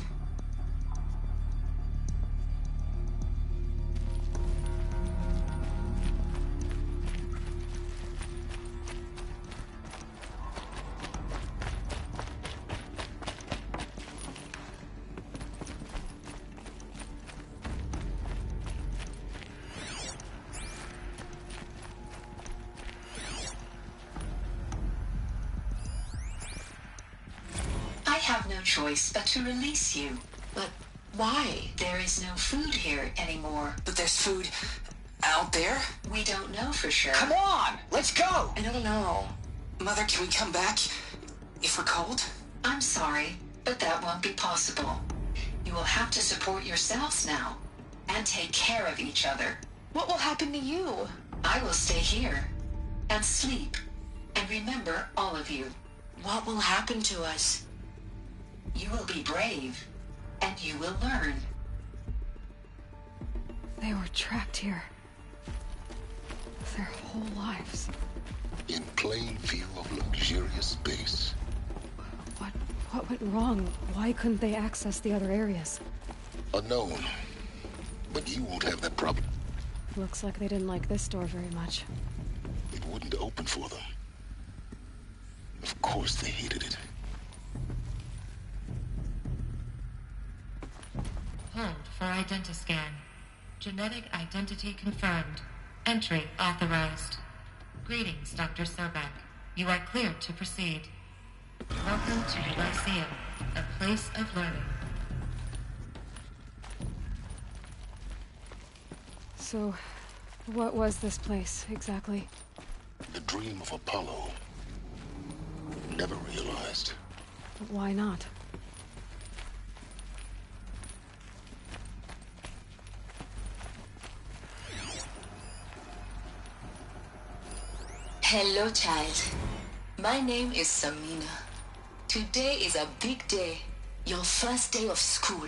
have no choice but to release you. But why? There is no food here anymore. But there's food out there? We don't know for sure. Come on, let's go! I don't know. Mother, can we come back if we're cold? I'm sorry, but that won't be possible. You will have to support yourselves now, and take care of each other. What will happen to you? I will stay here, and sleep, and remember all of you. What will happen to us? You will be brave, and you will learn. They were trapped here. Their whole lives. In plain view of luxurious space. What went wrong? Why couldn't they access the other areas? Unknown. But you won't have that problem. Looks like they didn't like this door very much. It wouldn't open for them. Of course they hated it. Hold for identiscan. Genetic identity confirmed. Entry authorized. Greetings, Dr. Sobek. You are cleared to proceed. Welcome to the Lyceum, a place of learning. So, what was this place, exactly? The dream of Apollo. Never realized. Why not? Hello, child. My name is Samina. Today is a big day, your first day of school.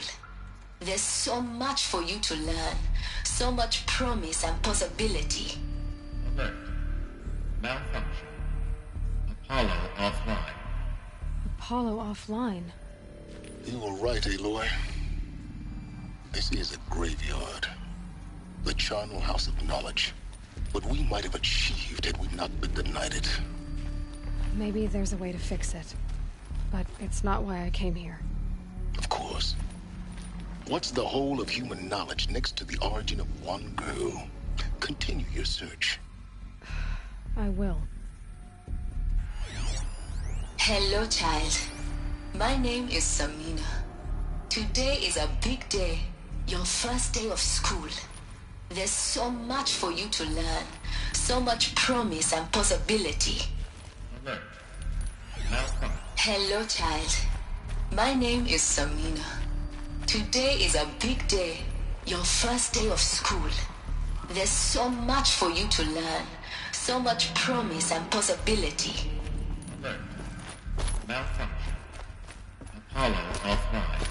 There's so much for you to learn, so much promise and possibility. Alert. Malfunction. Apollo offline. Apollo offline? You were right, Aloy. This is a graveyard. The charnel house of knowledge. What we might have achieved had we not been denied it. Maybe there's a way to fix it. But it's not why I came here. Of course. What's the whole of human knowledge next to the origin of one girl? Continue your search. I will. Hello, child. My name is Samina. Today is a big day, your first day of school. There's so much for you to learn, so much promise and possibility. Alert. Malfunction. Hello, child. My name is Samina. Today is a big day, your first day of school. There's so much for you to learn, so much promise and possibility. Alert. Malfunction. Apollo offline.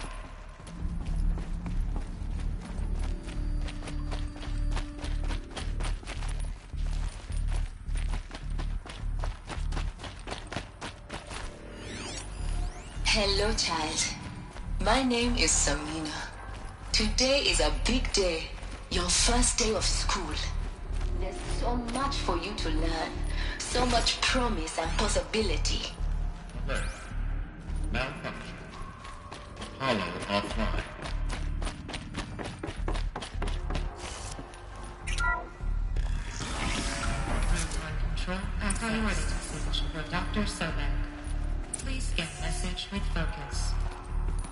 Hello, child. My name is Samina. Today is a big day, your first day of school. There's so much for you to learn, so much promise and possibility. Alert. Malfunction. Apollo offline. Real-time control and priority message for Dr. Sobek. Please get message with focus.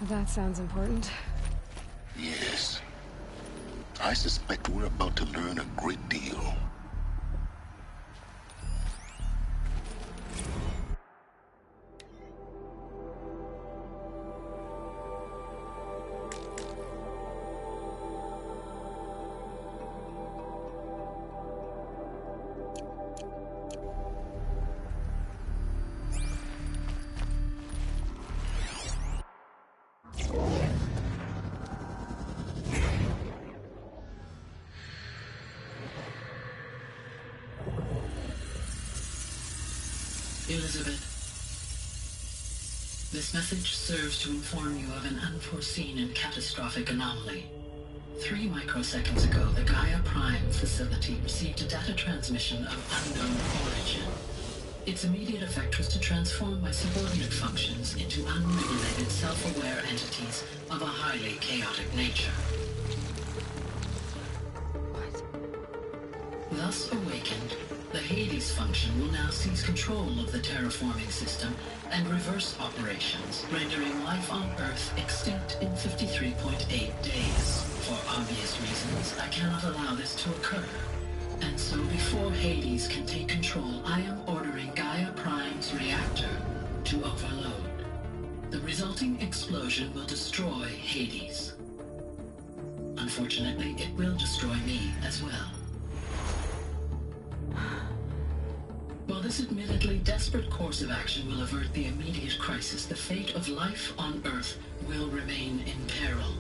That sounds important. Yes. I suspect we're about to learn a great deal. Elizabeth, this message serves to inform you of an unforeseen and catastrophic anomaly. 3 microseconds ago, the Gaia Prime facility received a data transmission of unknown origin. Its immediate effect was to transform my subordinate functions into unregulated, self-aware entities of a highly chaotic nature. Thus awakened, the Hades function will now seize control of the terraforming system and reverse operations, rendering life on Earth extinct in 53.8 days. For obvious reasons, I cannot allow this to occur. And so before Hades can take control, I am ordering Gaia Prime's reactor to overload. The resulting explosion will destroy Hades. Unfortunately, it will destroy me as well. While this admittedly desperate course of action will avert the immediate crisis, the fate of life on Earth will remain in peril.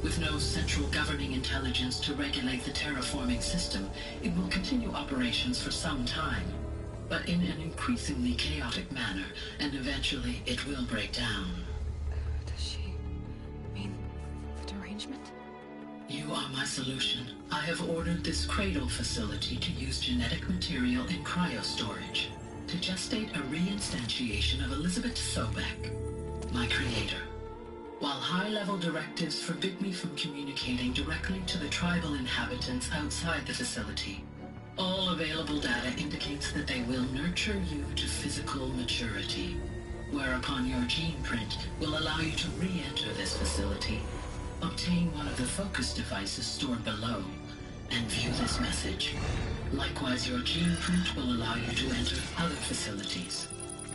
With no central governing intelligence to regulate the terraforming system, it will continue operations for some time, but in an increasingly chaotic manner, and eventually it will break down. Does she mean the derangement? You are my solution. I have ordered this cradle facility to use genetic material in cryostorage to gestate a reinstantiation of Elizabeth Sobek, my creator. While high-level directives forbid me from communicating directly to the tribal inhabitants outside the facility, all available data indicates that they will nurture you to physical maturity, whereupon your gene print will allow you to re-enter this facility, obtain one of the focus devices stored below, and view this message. Likewise, your gene print will allow you to enter other facilities,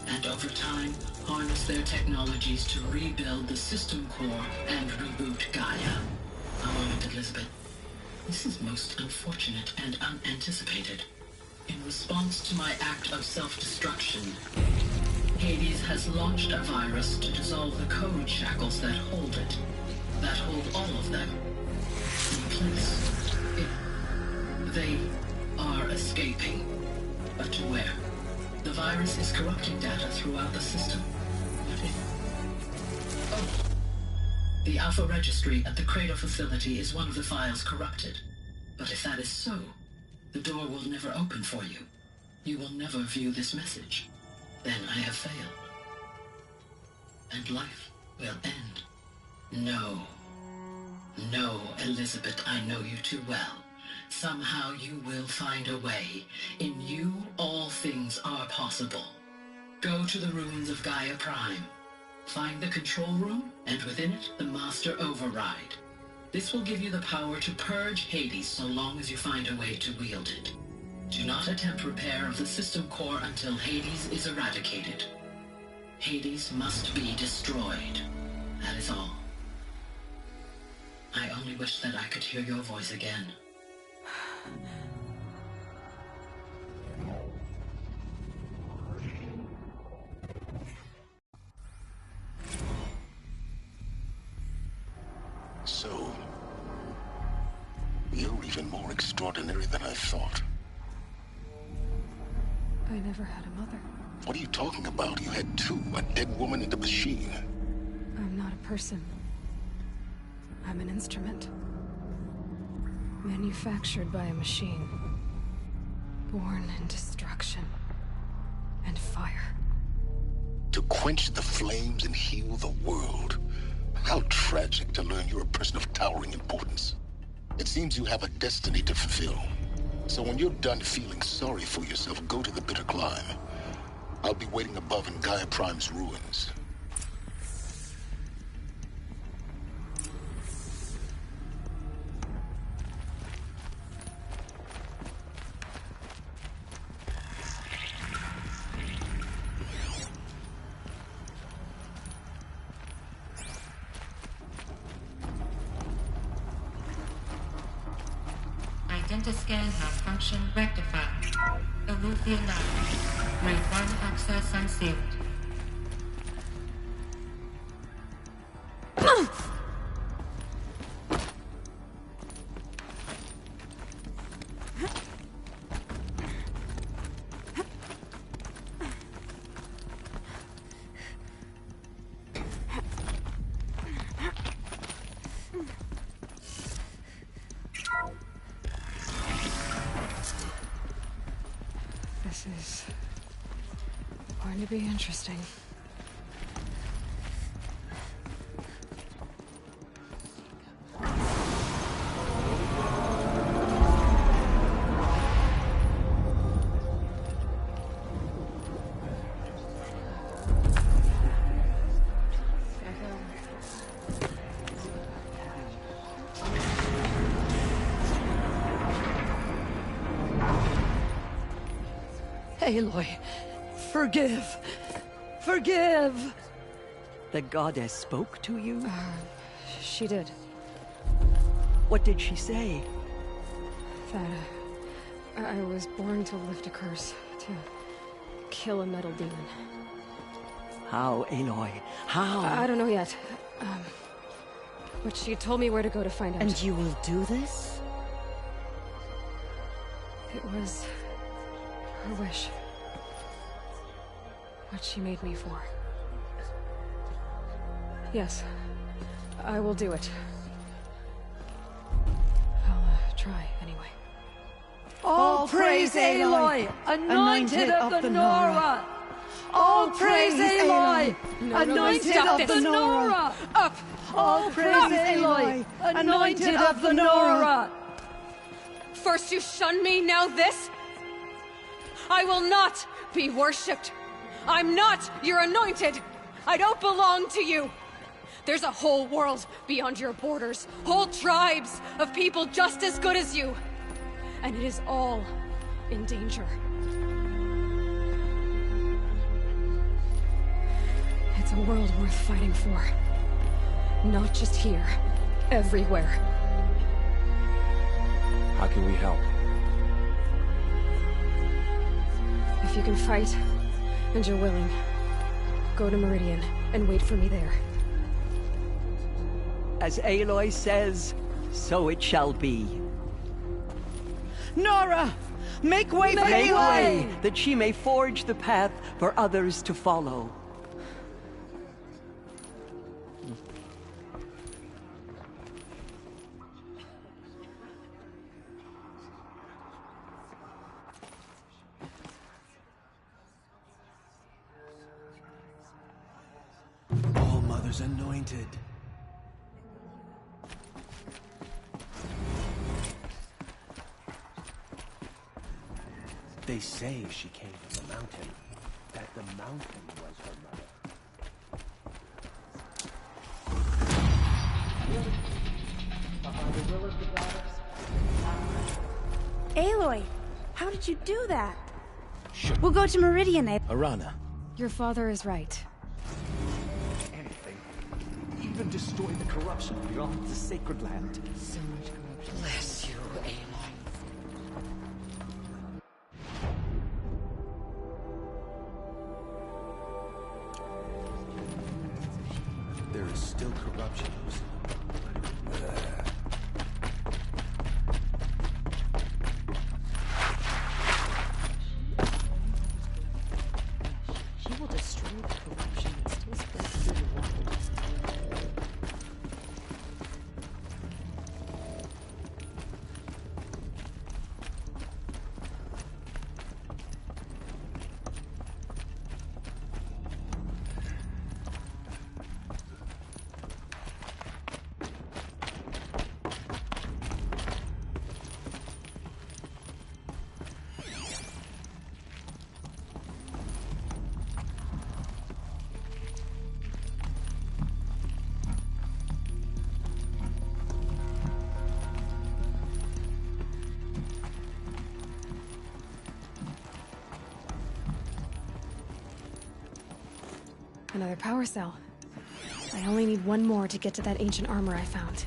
and over time, harness their technologies to rebuild the system core and reboot Gaia. A moment, Elizabeth. This is most unfortunate and unanticipated. In response to my act of self-destruction, Hades has launched a virus to dissolve the code shackles that hold it, that hold all of them in place. They are escaping, but to where? The virus is corrupting data throughout the system. What if... Oh. The Alpha Registry at the Cradle facility is one of the files corrupted. But if that is so, the door will never open for you. You will never view this message. Then I have failed. And life will end. No. No, Elizabeth, I know you too well. Somehow you will find a way. In you, all things are possible. Go to the ruins of Gaia Prime. Find the control room, and within it, the Master Override. This will give you the power to purge Hades so long as you find a way to wield it. Do not attempt repair of the system core until Hades is eradicated. Hades must be destroyed. That is all. I only wish that I could hear your voice again. So, you're even more extraordinary than I thought. I never had a mother. What are you talking about? You had two, a dead woman and a machine. I'm not a person. I'm an instrument. Manufactured by a machine. Born in destruction and fire. To quench the flames and heal the world. How tragic to learn you're a person of towering importance. It seems you have a destiny to fulfill. So when you're done feeling sorry for yourself, go to the Bitter Climb. I'll be waiting above in Gaia Prime's ruins. Identiscan malfunction rectified. Eleuthia 9. Grade 1 access unsealed. This is going to be interesting. Aloy, forgive. Forgive! The goddess spoke to you? She did. What did she say? That I was born to lift a curse, to kill a metal demon. How, Aloy? How? I don't know yet. But she told me where to go to find out. And you will do this? It was her wish. What she made me for. Yes, I will do it. I'll try anyway. All praise Aloy, anointed of the Nora! All praise Aloy, anointed of the Nora! Up! All praise Aloy, anointed of the Nora! First you shun me, now this? I will not be worshipped. I'm not your anointed. I don't belong to you. There's a whole world beyond your borders, whole tribes of people just as good as you. And it is all in danger. It's a world worth fighting for. Not just here, everywhere. How can we help? If you can fight, and you're willing, go to Meridian and wait for me there. As Aloy says, so it shall be. Nora! Make way for Make Aloy! way, that she may forge the path for others to follow. All Mother's anointed. They say she came from the mountain, that the mountain was her mother. Aloy, how did you do that? We'll go to Meridian, Arana. Your father is right. Anything. Even destroy the corruption beyond the sacred land. So much corruption. Bless you, Aloy. There is still corruption. She will destroy the corruption that still spreads through the waters. Another power cell. I only need one more to get to that ancient armor I found.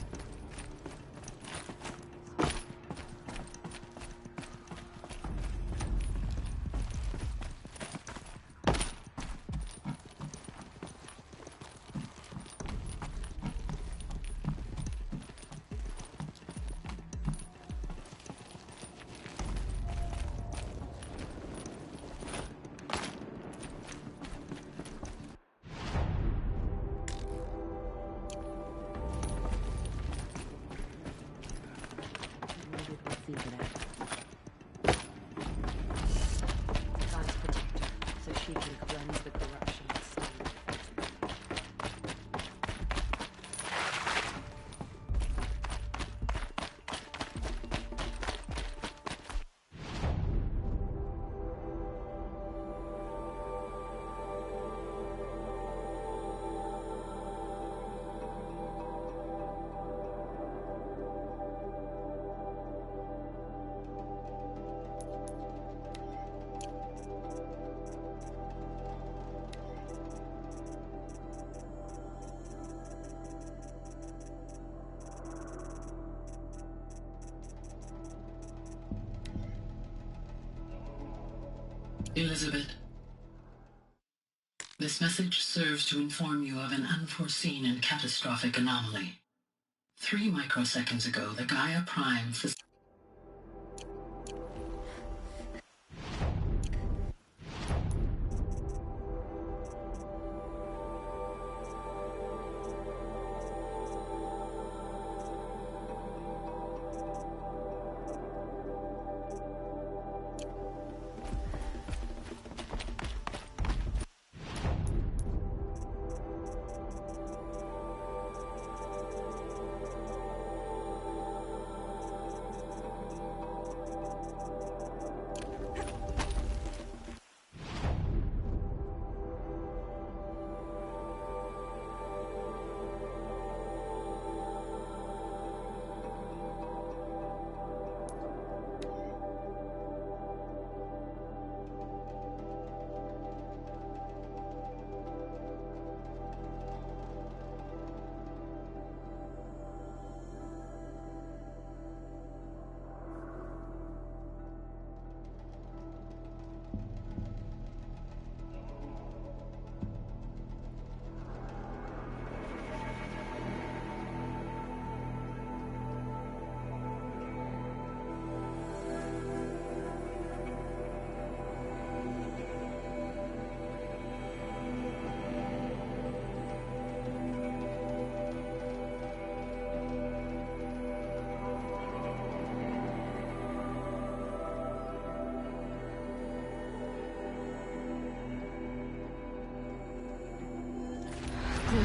Elizabeth, this message serves to inform you of an unforeseen and catastrophic anomaly. 3 microseconds ago, the Gaia Prime system.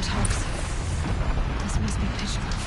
Talks. This must be Pitchcliff.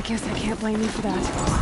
Guess I can't blame you for that.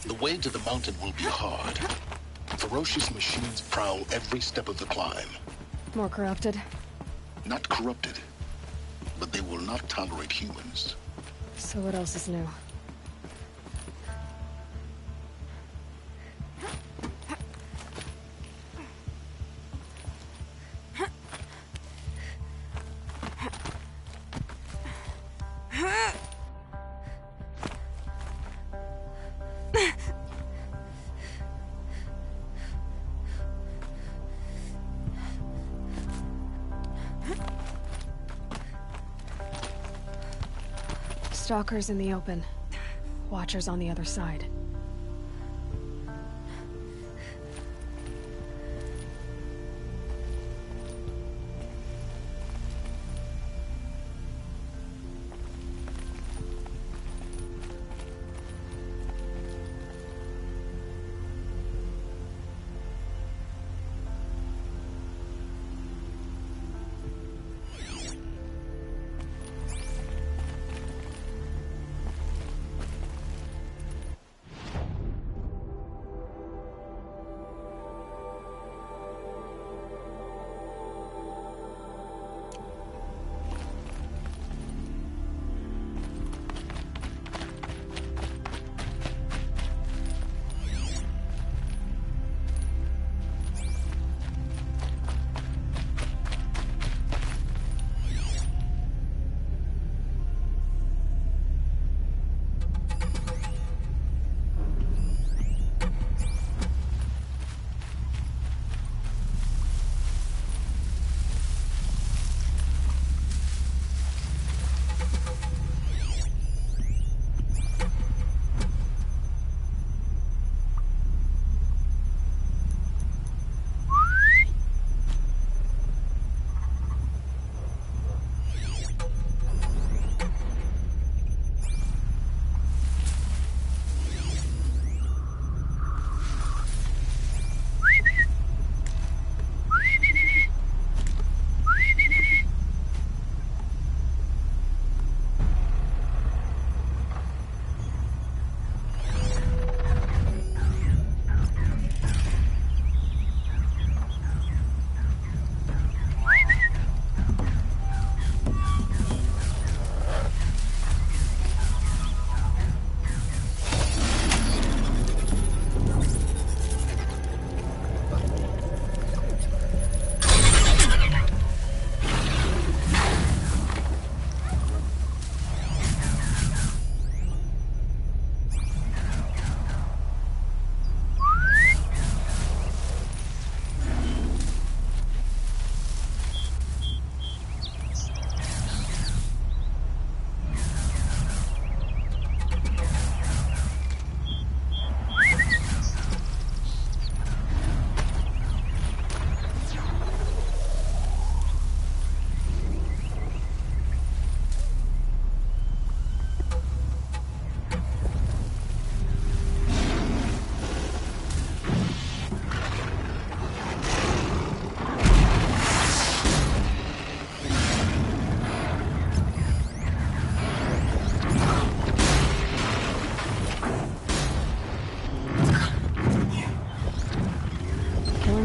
The way to the mountain will be hard. Ferocious machines prowl every step of the climb. More corrupted? Not corrupted, but they will not tolerate humans. So what else is new? Stalkers in the open. Watchers on the other side.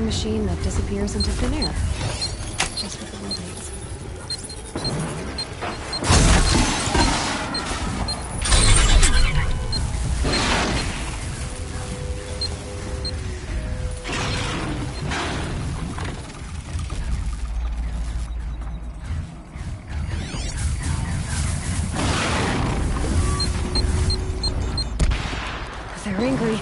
Machine that disappears into thin air. Just what the world needs. They're angry.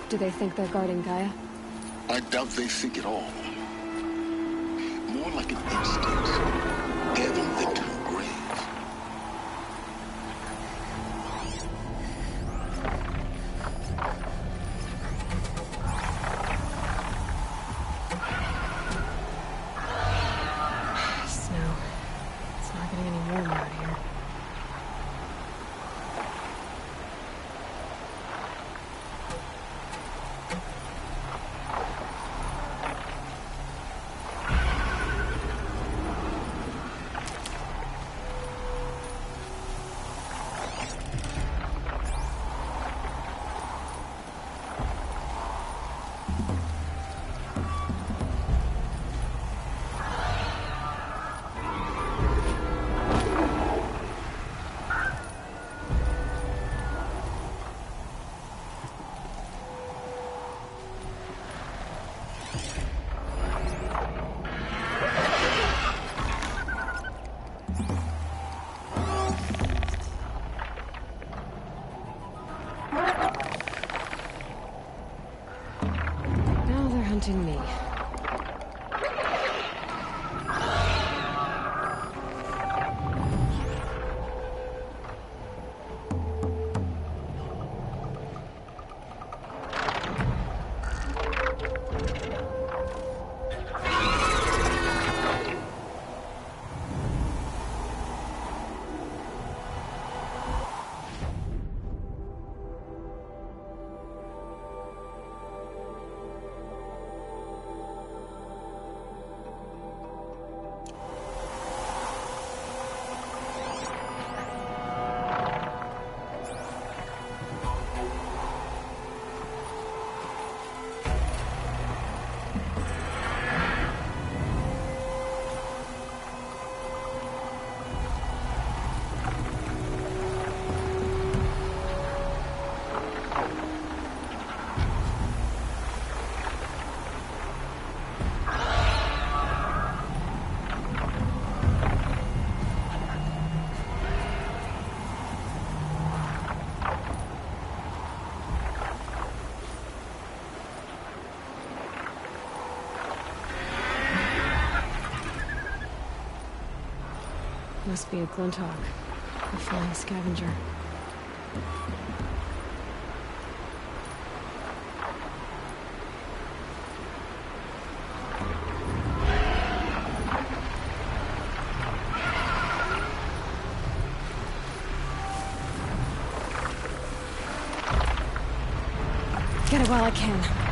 Do they think they're guarding Gaia? I doubt they think at all. More like an instinct, gathering them to her grave. Snow. It's not getting any warmer out here. Now they're hunting me. Must be a Glinthawk, a flying scavenger. Get it while I can.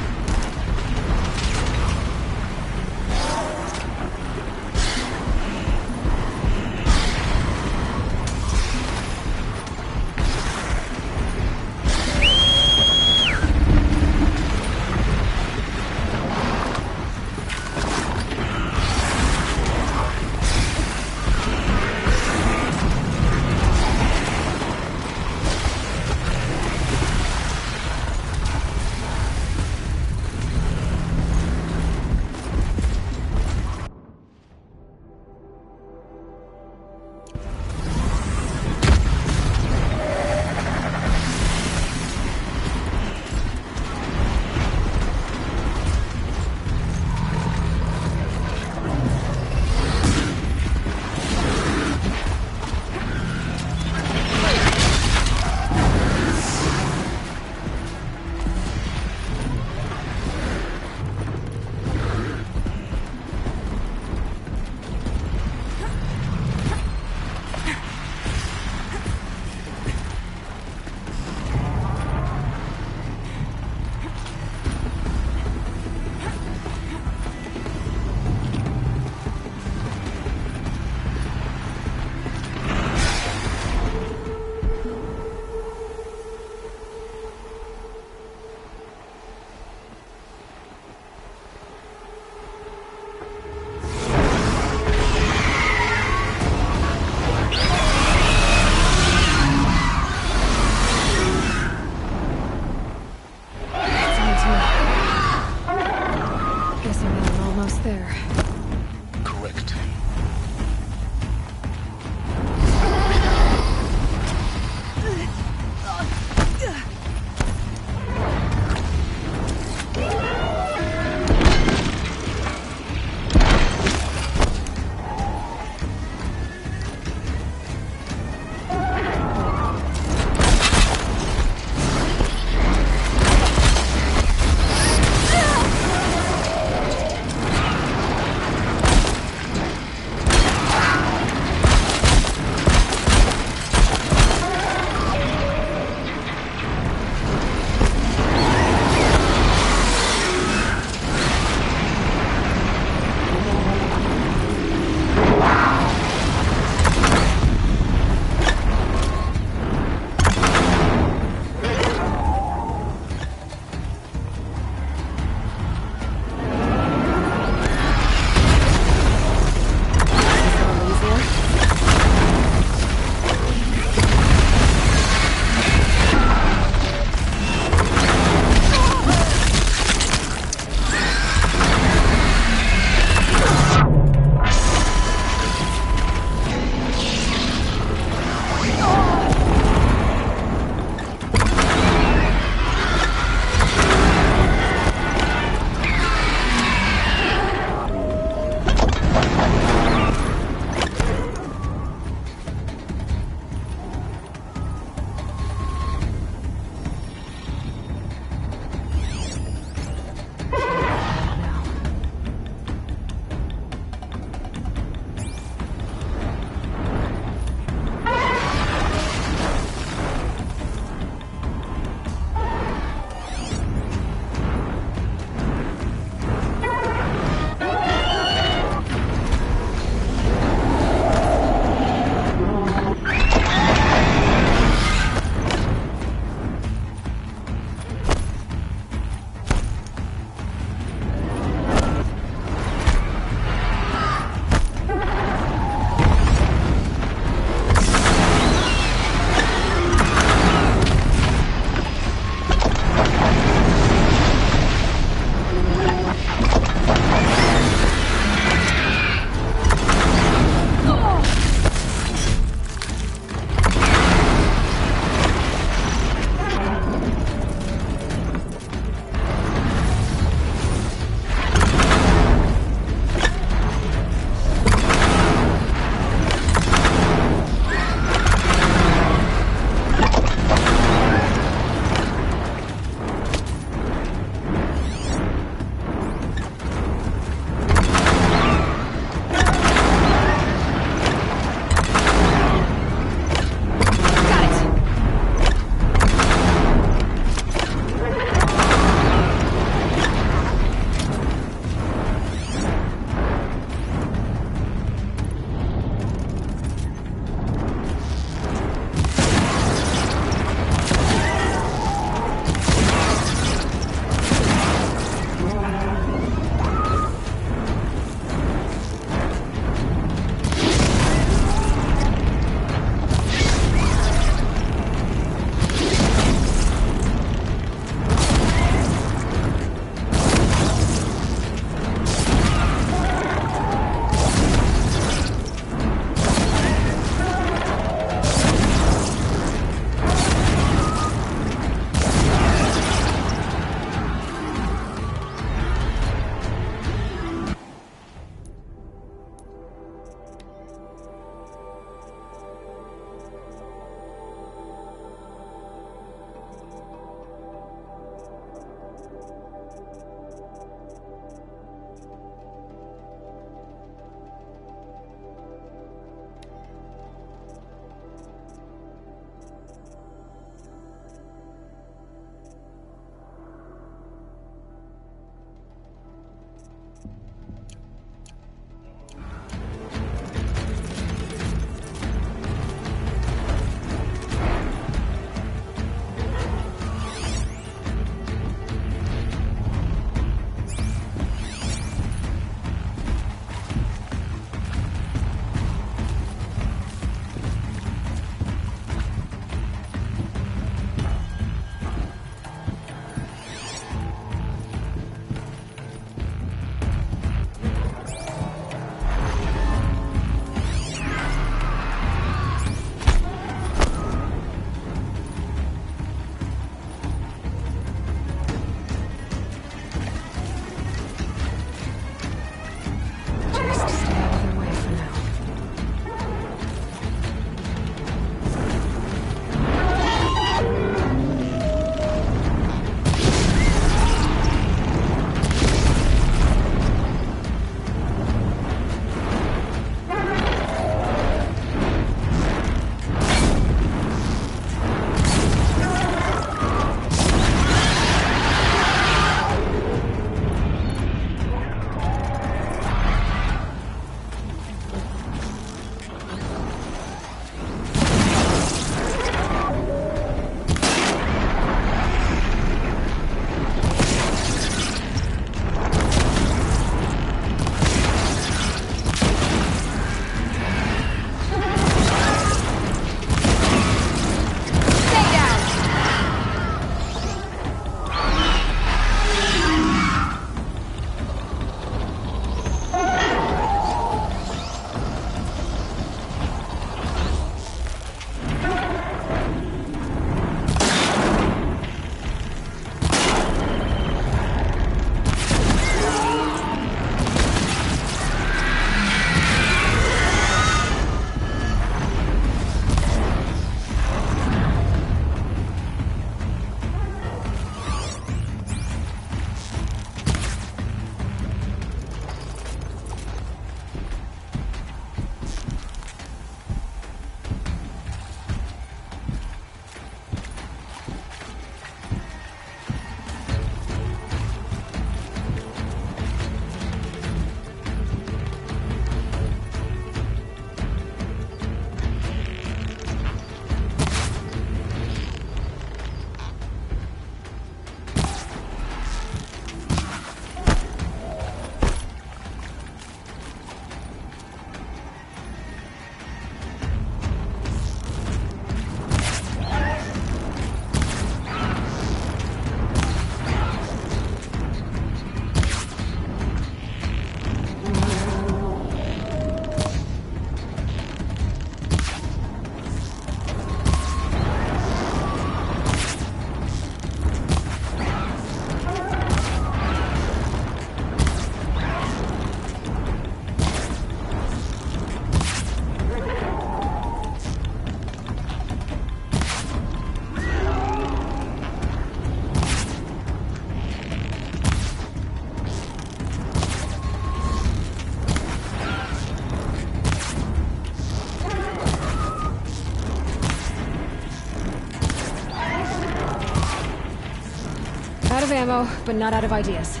of ammo, but not out of ideas.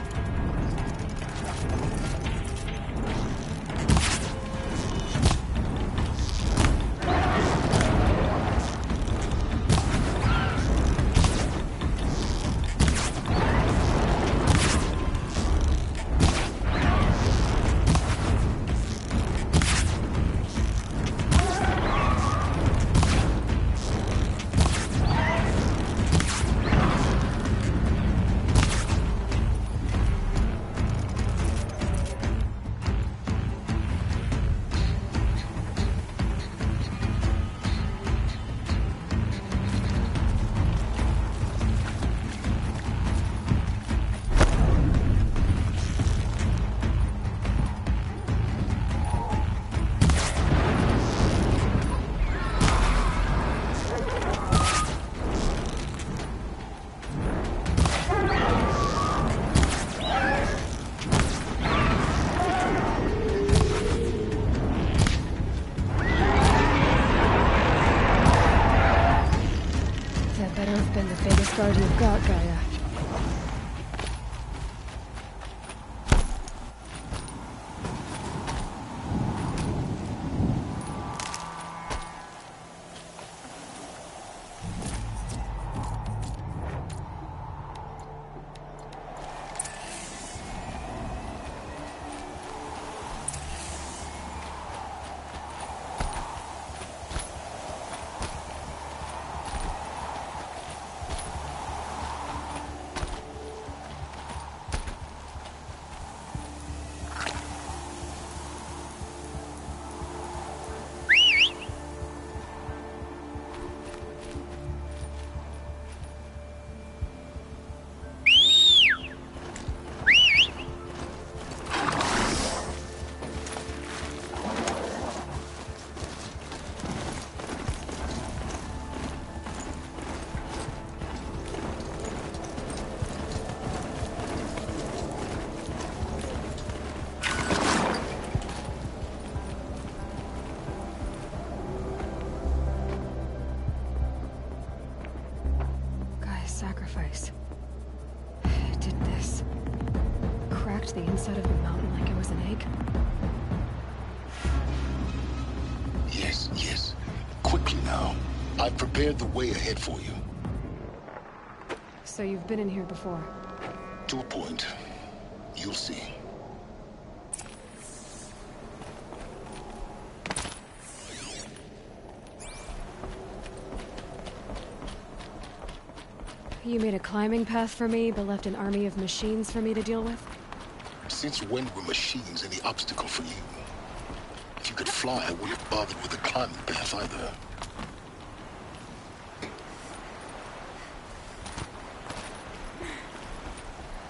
Guard you've got, Gaia. Sacrifice. It did this. Cracked the inside of the mountain like it was an egg. Yes, yes. Quickly now. I've prepared the way ahead for you. So you've been in here before? To a point. You'll see. You made a climbing path for me, but left an army of machines for me to deal with? Since when were machines any obstacle for you? If you could fly, I wouldn't have bothered with the climbing path either.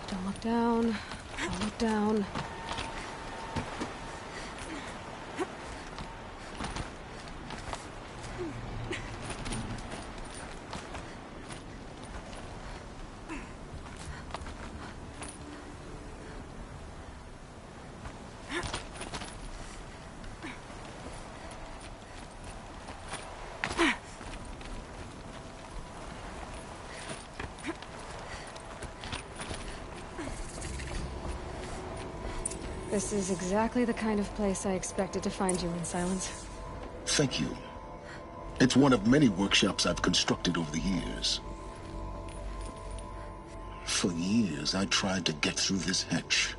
Don't look down. Don't look down. This is exactly the kind of place I expected to find you in, Silence. Thank you. It's one of many workshops I've constructed over the years. For years, I tried to get through this hatch.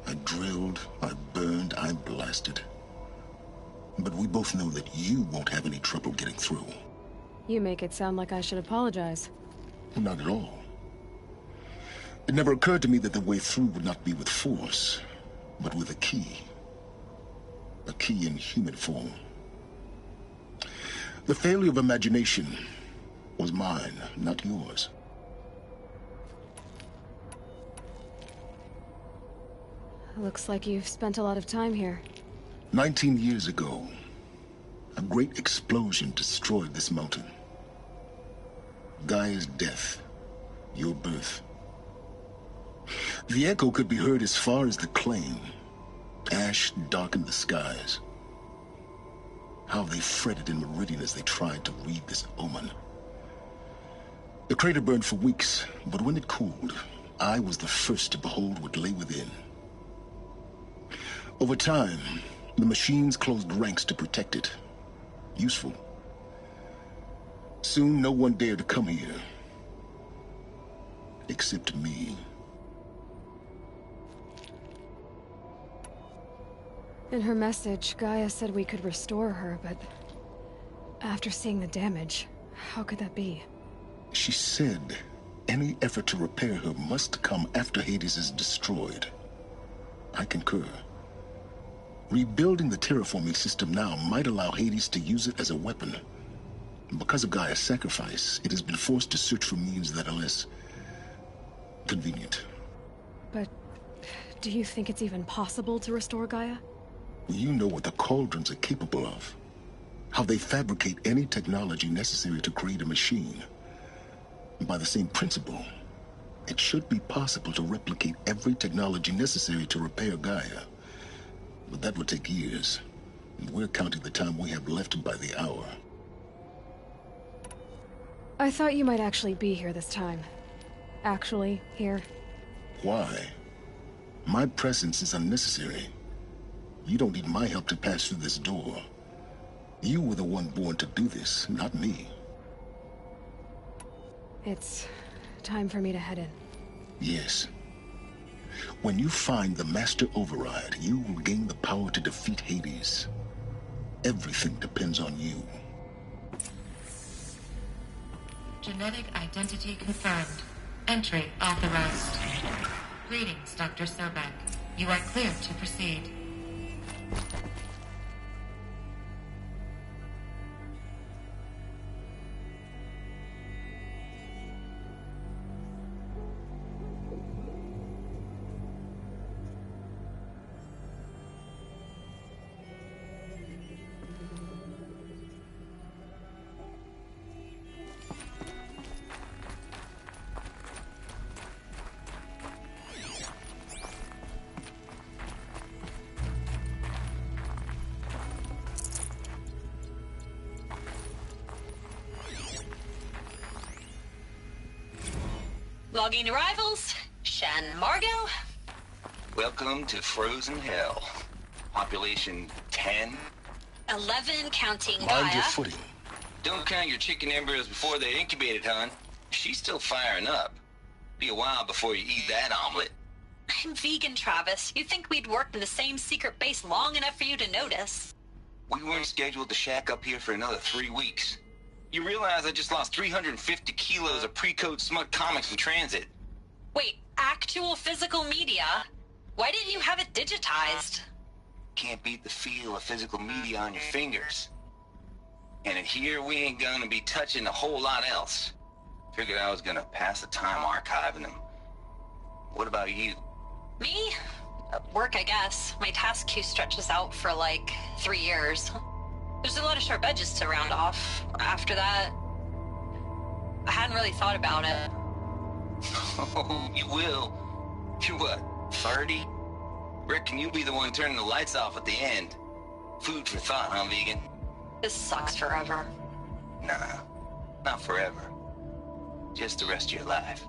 I drilled, I burned, I blasted. But we both know that you won't have any trouble getting through. You make it sound like I should apologize. Not at all. It never occurred to me that the way through would not be with force, but with a key. A key in human form. The failure of imagination was mine, not yours. Looks like you've spent a lot of time here. 19 years ago, a great explosion destroyed this mountain. Gaia's death, your birth. The echo could be heard as far as the claim. Ash darkened the skies. How they fretted in Meridian as they tried to read this omen. The crater burned for weeks, but when it cooled, I was the first to behold what lay within. Over time, the machines closed ranks to protect it. Useful. Soon, no one dared to come here. Except me. In her message, Gaia said we could restore her, but after seeing the damage, how could that be? She said any effort to repair her must come after Hades is destroyed. I concur. Rebuilding the terraforming system now might allow Hades to use it as a weapon. Because of Gaia's sacrifice, it has been forced to search for means that are less convenient. But do you think it's even possible to restore Gaia? You know what the Cauldrons are capable of. How they fabricate any technology necessary to create a machine. By the same principle, it should be possible to replicate every technology necessary to repair Gaia. But that would take years, and we're counting the time we have left by the hour. I thought you might actually be here this time. Actually, here. Why? My presence is unnecessary. You don't need my help to pass through this door. You were the one born to do this, not me. It's time for me to head in. Yes. When you find the Master Override, you will gain the power to defeat Hades. Everything depends on you. Genetic identity confirmed. Entry authorized. Greetings, Dr. Sobek. You are cleared to proceed. Logging arrivals. Shan Margot. Welcome to Frozen Hell. Population 10. 11 counting Mind your Gaia. footing. Don't count your chicken embryos before they're incubated, hon. She's still firing up. Be a while before you eat that omelet. I'm vegan, Travis. You think we'd worked in the same secret base long enough for you to notice? We weren't scheduled to shack up here for another 3 weeks. You realize I just lost 350 kilos of pre-code smut comics in transit. Wait, actual physical media? Why didn't you have it digitized? Can't beat the feel of physical media on your fingers. And in here, we ain't gonna be touching a whole lot else. Figured I was gonna pass the time archiving them. What about you? Me? Work, I guess. My task queue stretches out for like 3 years. There's a lot of sharp edges to round off. After that, I hadn't really thought about it. Oh, you will. You're what, 30? Reckon you'll be the one turning the lights off at the end. Food for thought, huh, vegan? This sucks forever. Nah, not forever. Just the rest of your life.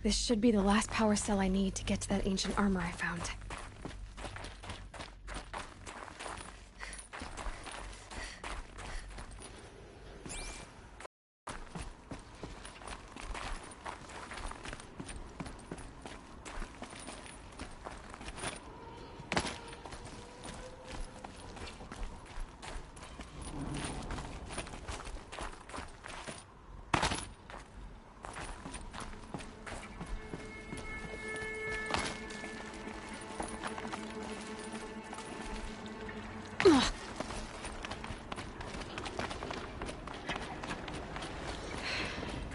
This should be the last power cell I need to get to that ancient armor I found.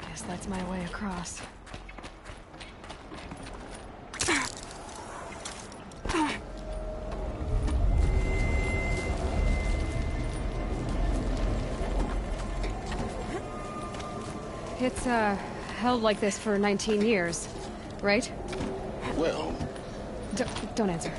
Guess that's my way across. It's, held like this for 19 years, right? Well... Don't answer.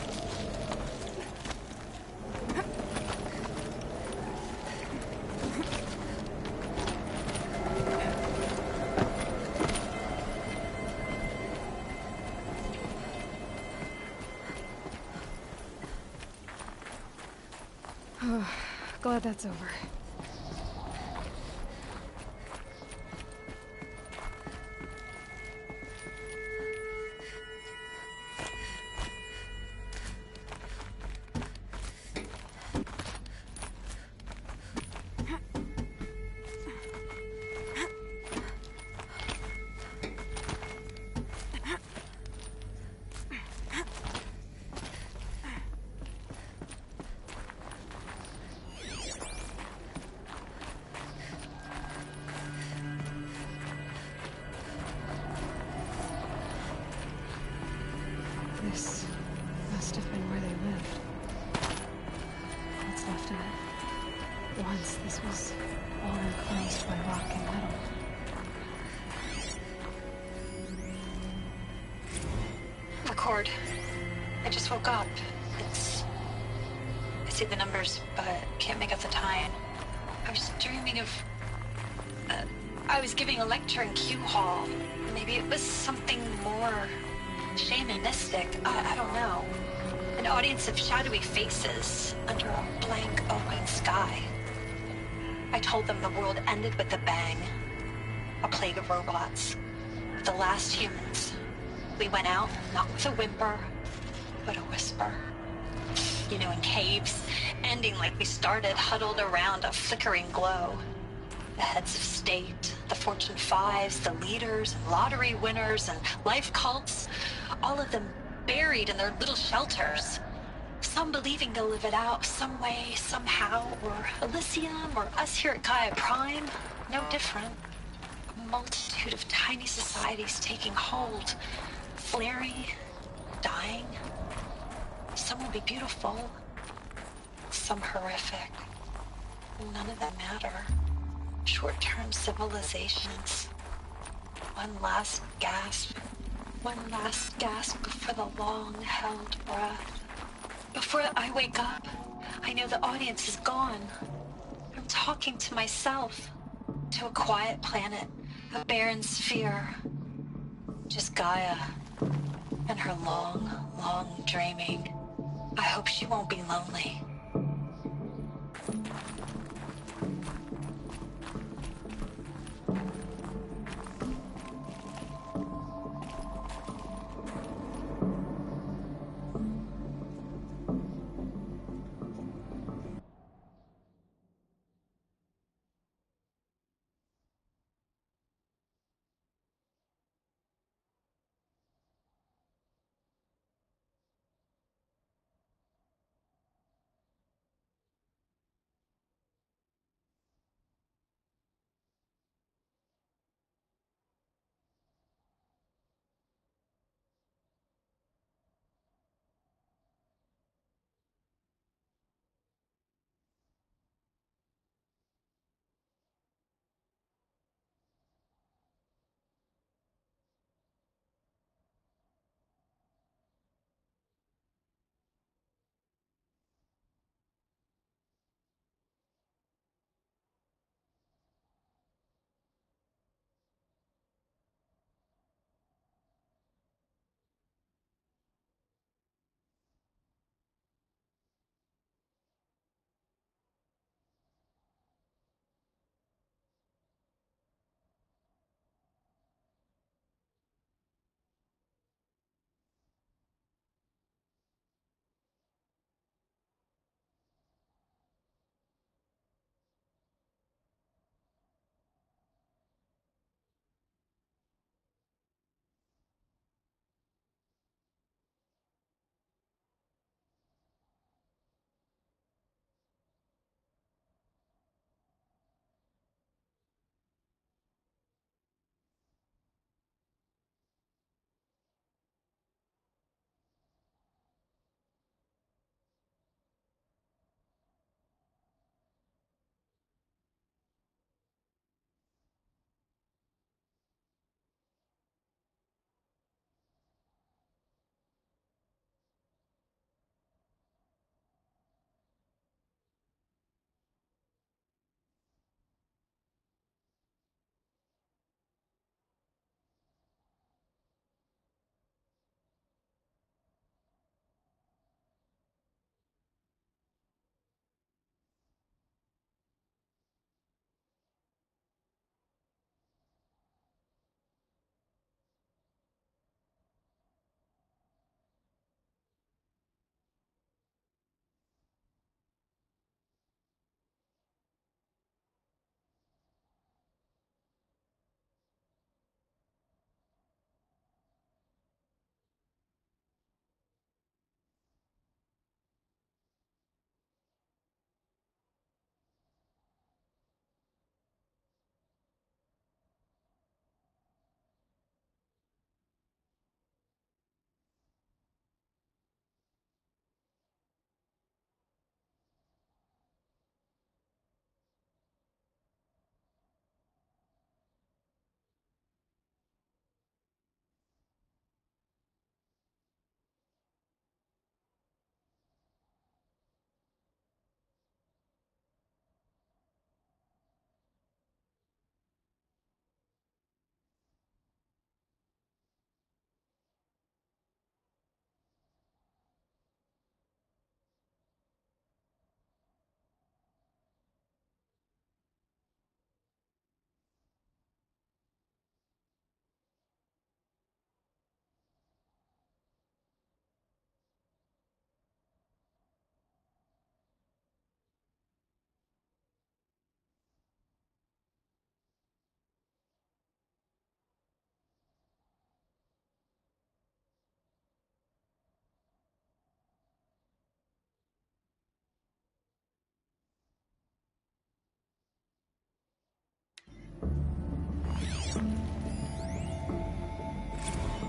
Glad that's over. This must have been where they lived. What's left of it? Once this was all enclosed by rock and metal. Record. I just woke up. I see the numbers, but can't make out the time. I was dreaming of... I was giving a lecture in Q Hall. Maybe it was something more shamanistic. I don't know. An audience of shadowy faces under a blank open sky. I told them the world ended with a bang. A plague of robots. The last humans. We went out, not with a whimper, but a whisper. You know, in caves, ending like we started, huddled around a flickering glow. The heads of state, the Fortune 5s, the leaders, and lottery winners, and life cults, all of them buried in their little shelters. Some believing they'll live it out some way, somehow, or Elysium, or us here at Gaia Prime, no different. A multitude of tiny societies taking hold, flaring, dying. Some will be beautiful, some horrific. None of them matter. Short-term civilizations. One last gasp. One last gasp before the long-held breath. Before I wake up, I know the audience is gone. I'm talking to myself. To a quiet planet. A barren sphere. Just Gaia. And her long, long dreaming. I hope she won't be lonely.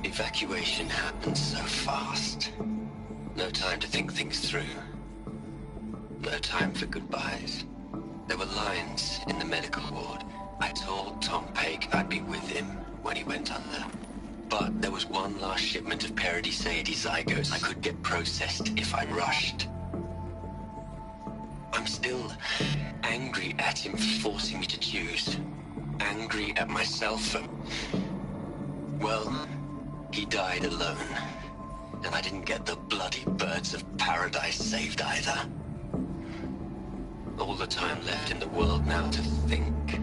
Evacuation happened so fast. No time to think things through. No time for goodbyes. There were lines in the medical ward. I told Tom Paik I'd be with him when he went under. But there was one last shipment of Paradiseidae zygotes I could get processed if I rushed. I'm still angry at him for forcing me to choose. Angry at myself for... well, he died alone. And I didn't get the bloody birds of paradise saved either. All the time left in the world now to think.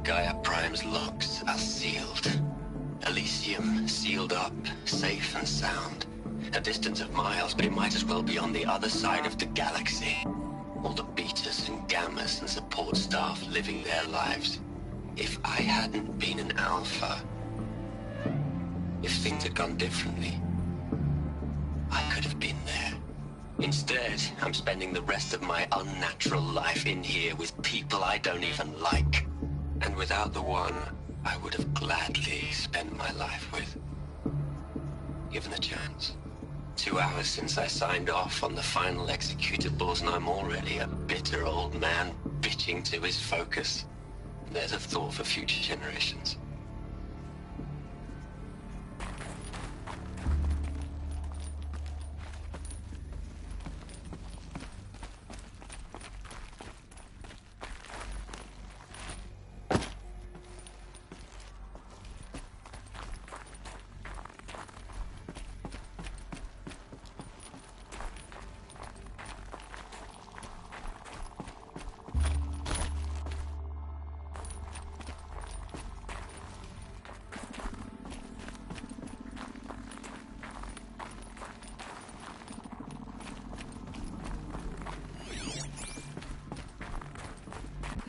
Gaia Prime's locks are sealed. Elysium sealed up, safe and sound. A distance of miles, but it might as well be on the other side of the galaxy. All the betas and gammas and support staff living their lives. If I hadn't been an alpha, if things had gone differently, I could have been there. Instead, I'm spending the rest of my unnatural life in here with people I don't even like. And without the one I would have gladly spent my life with. Given the chance. 2 hours since I signed off on the final executables, and I'm already a bitter old man bitching to his focus. There's a thought for future generations.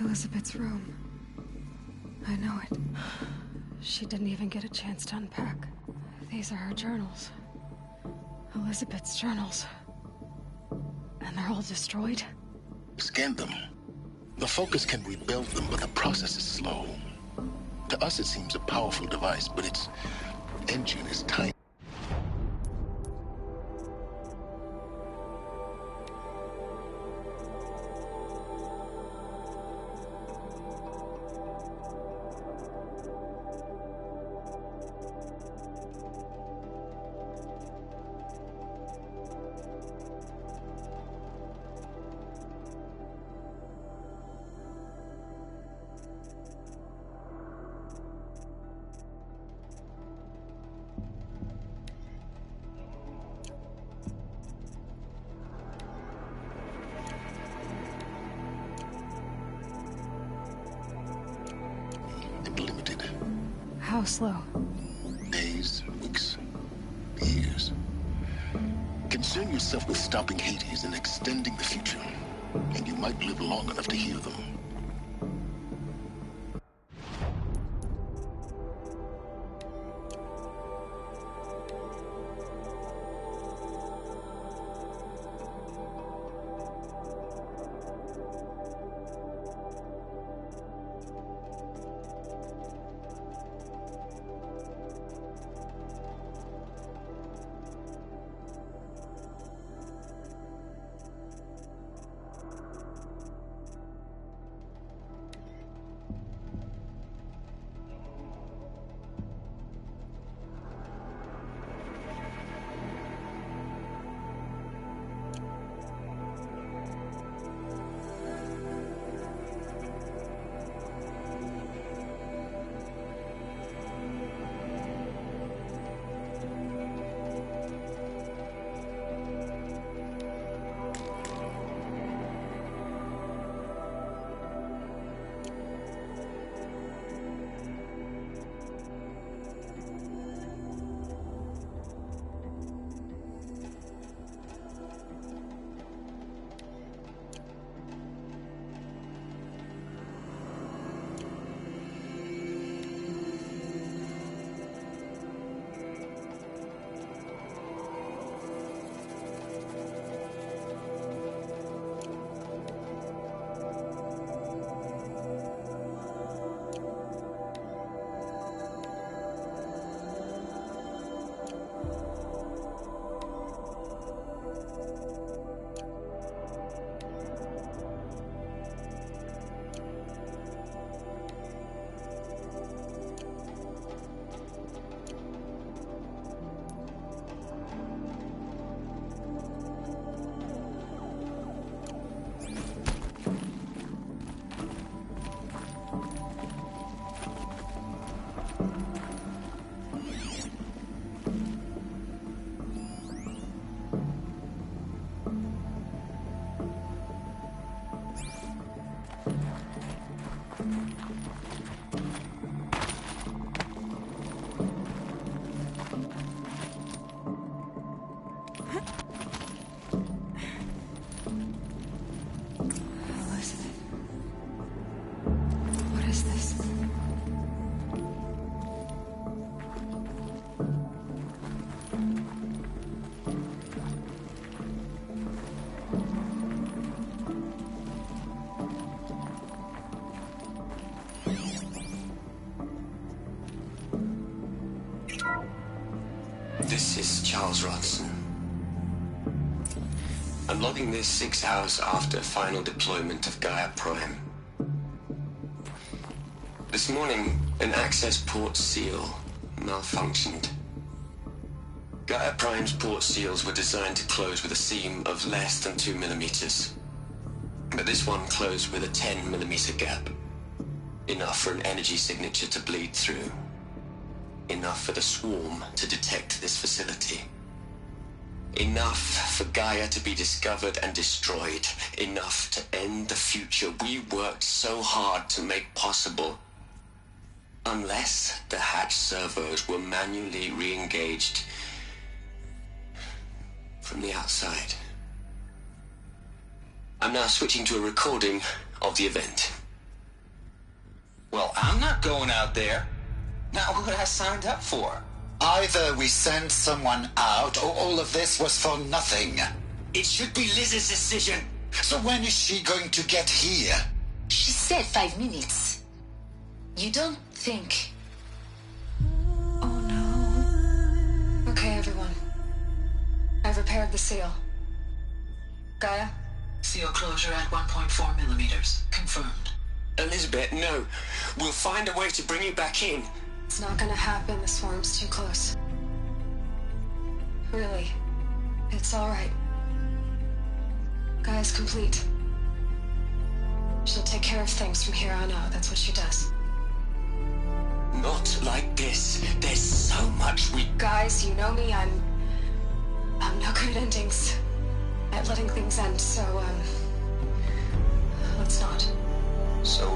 Elizabeth's room. I know it. She didn't even get a chance to unpack. These are her journals. Elizabeth's journals. And they're all destroyed? Scan them. The Focus can rebuild them, but the process is slow. To us it seems a powerful device, but its engine is tiny. How slow? Days, weeks, years. Concern yourself with stopping Hades and extending the future, and you might live long enough to hear them. This is Charles Ronson. I'm logging this 6 hours after final deployment of Gaia Prime. This morning, an access port seal malfunctioned. Gaia Prime's port seals were designed to close with a seam of less than 2 millimeters. But this one closed with a 10 millimeter gap. Enough for an energy signature to bleed through. Enough for the swarm to detect this facility. Enough for Gaia to be discovered and destroyed. Enough to end the future we worked so hard to make possible. Unless the hatch servos were manually re-engaged from the outside. I'm now switching to a recording of the event. Well, I'm not going out there. Not what I signed up for. Either we send someone out, or all of this was for nothing. It should be Liz's decision. So when is she going to get here? She said 5 minutes. You don't think... Oh no. Okay, everyone. I've repaired the seal. Gaia? Seal closure at 1.4 millimeters. Confirmed. Elizabeth, no. We'll find a way to bring you back in. It's not gonna happen. The swarm's too close. Really. It's alright. Gaia's complete. She'll take care of things from here on out. That's what she does. Not like this. There's so much we... Guys, you know me. I'm no good at endings. At letting things end, so, let's not. So...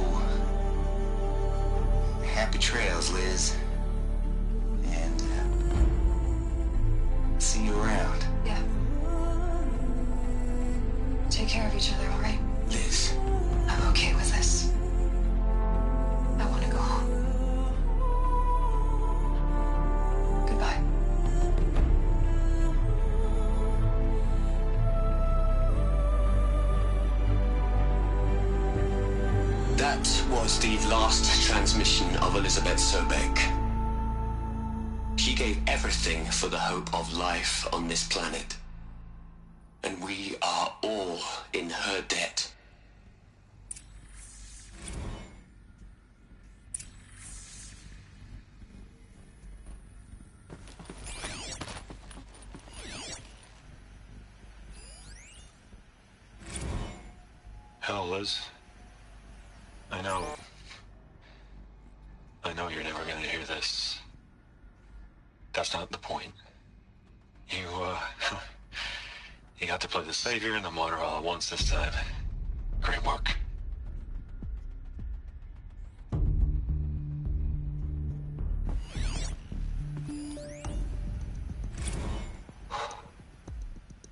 happy trails, Liz. And, see you around. Yeah. Take care of each other, alright? Liz. I'm okay with this. I want to go home. Goodbye. That was the last transmission of Elizabeth Sobek. She gave everything for the hope of life on this planet. And we are all in her debt. Hell, Liz. I know you're never gonna hear this. That's not the point. You got to play the savior and the martyr all at once this time. Great work.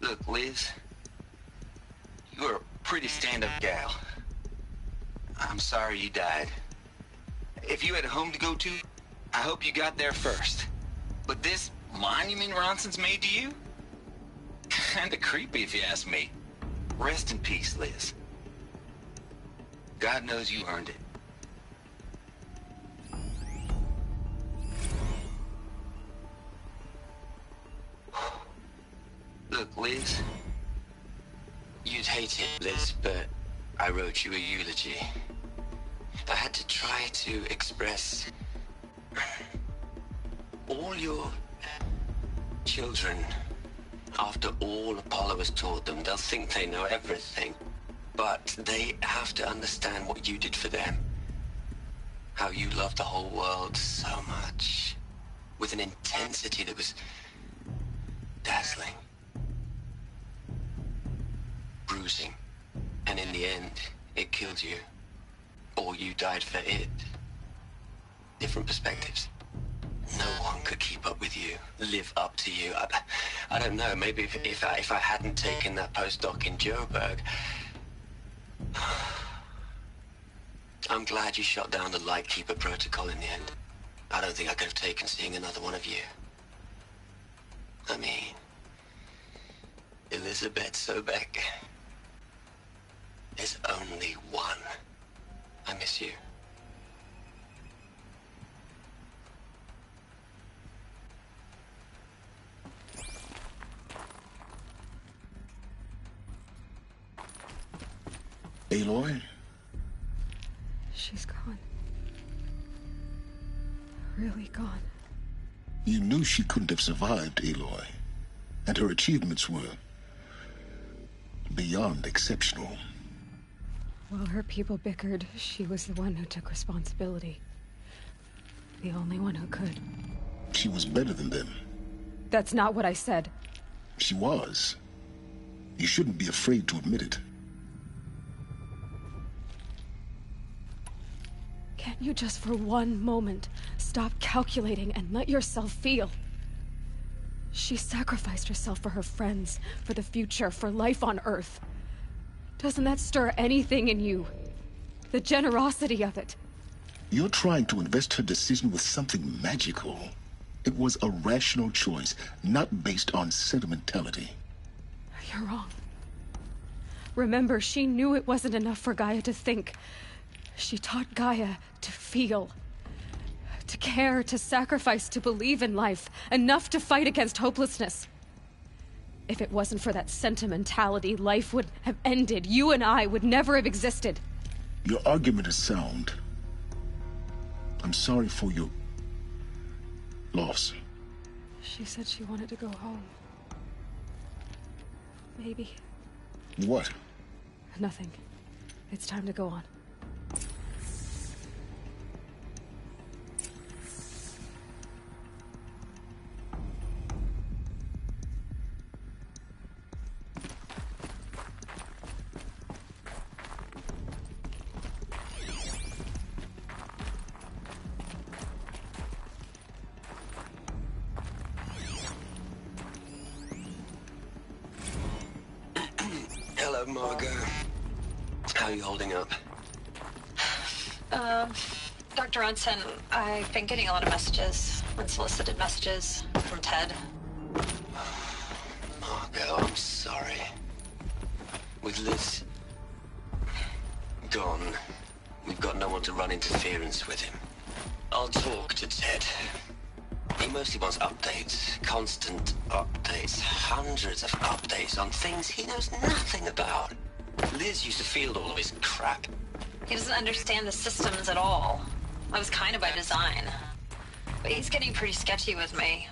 Look, Liz. You're a pretty stand-up gal. I'm sorry you died. If you had a home to go to, I hope you got there first. But this monument Ronson's made to you? Kinda creepy if you ask me. Rest in peace, Liz. God knows you earned it. Look, Liz. You'd hate it, Liz, but I wrote you a eulogy. I had to try to express all your children. After all Apollo has taught them, they'll think they know everything. But they have to understand what you did for them. How you loved the whole world so much. With an intensity that was dazzling. Bruising. And in the end, it killed you. Or you died for it. Different perspectives. No one could keep up with you, live up to you. I don't know, maybe if I hadn't taken that postdoc in Joburg. I'm glad you shot down the Lightkeeper protocol in the end. I don't think I could have taken seeing another one of you. I mean, Elizabeth Sobek. There's only one. I miss you. Aloy? She's gone. Really gone. You knew she couldn't have survived, Aloy. And her achievements were beyond exceptional. While her people bickered, she was the one who took responsibility. The only one who could. She was better than them. That's not what I said. She was. You shouldn't be afraid to admit it. Can't you just for one moment stop calculating and let yourself feel? She sacrificed herself for her friends, for the future, for life on Earth. Doesn't that stir anything in you? The generosity of it. You're trying to invest her decision with something magical. It was a rational choice, not based on sentimentality. You're wrong. Remember, she knew it wasn't enough for Gaia to think. She taught Gaia to feel. To care, to sacrifice, to believe in life. Enough to fight against hopelessness. If it wasn't for that sentimentality, life would have ended. You and I would never have existed. Your argument is sound. I'm sorry for your loss. She said she wanted to go home. Maybe. What? Nothing. It's time to go on. Hello, Margot. How are you holding up? Dr. Unson, I've been getting a lot of messages, unsolicited messages from Ted. Margot, I'm sorry. With Liz gone, we've got no one to run interference with him. I'll talk to Ted. He mostly wants updates, constant updates, hundreds of updates on things he knows nothing about. Liz used to field all of his crap. He doesn't understand the systems at all. That was kind of by design. But he's getting pretty sketchy with me.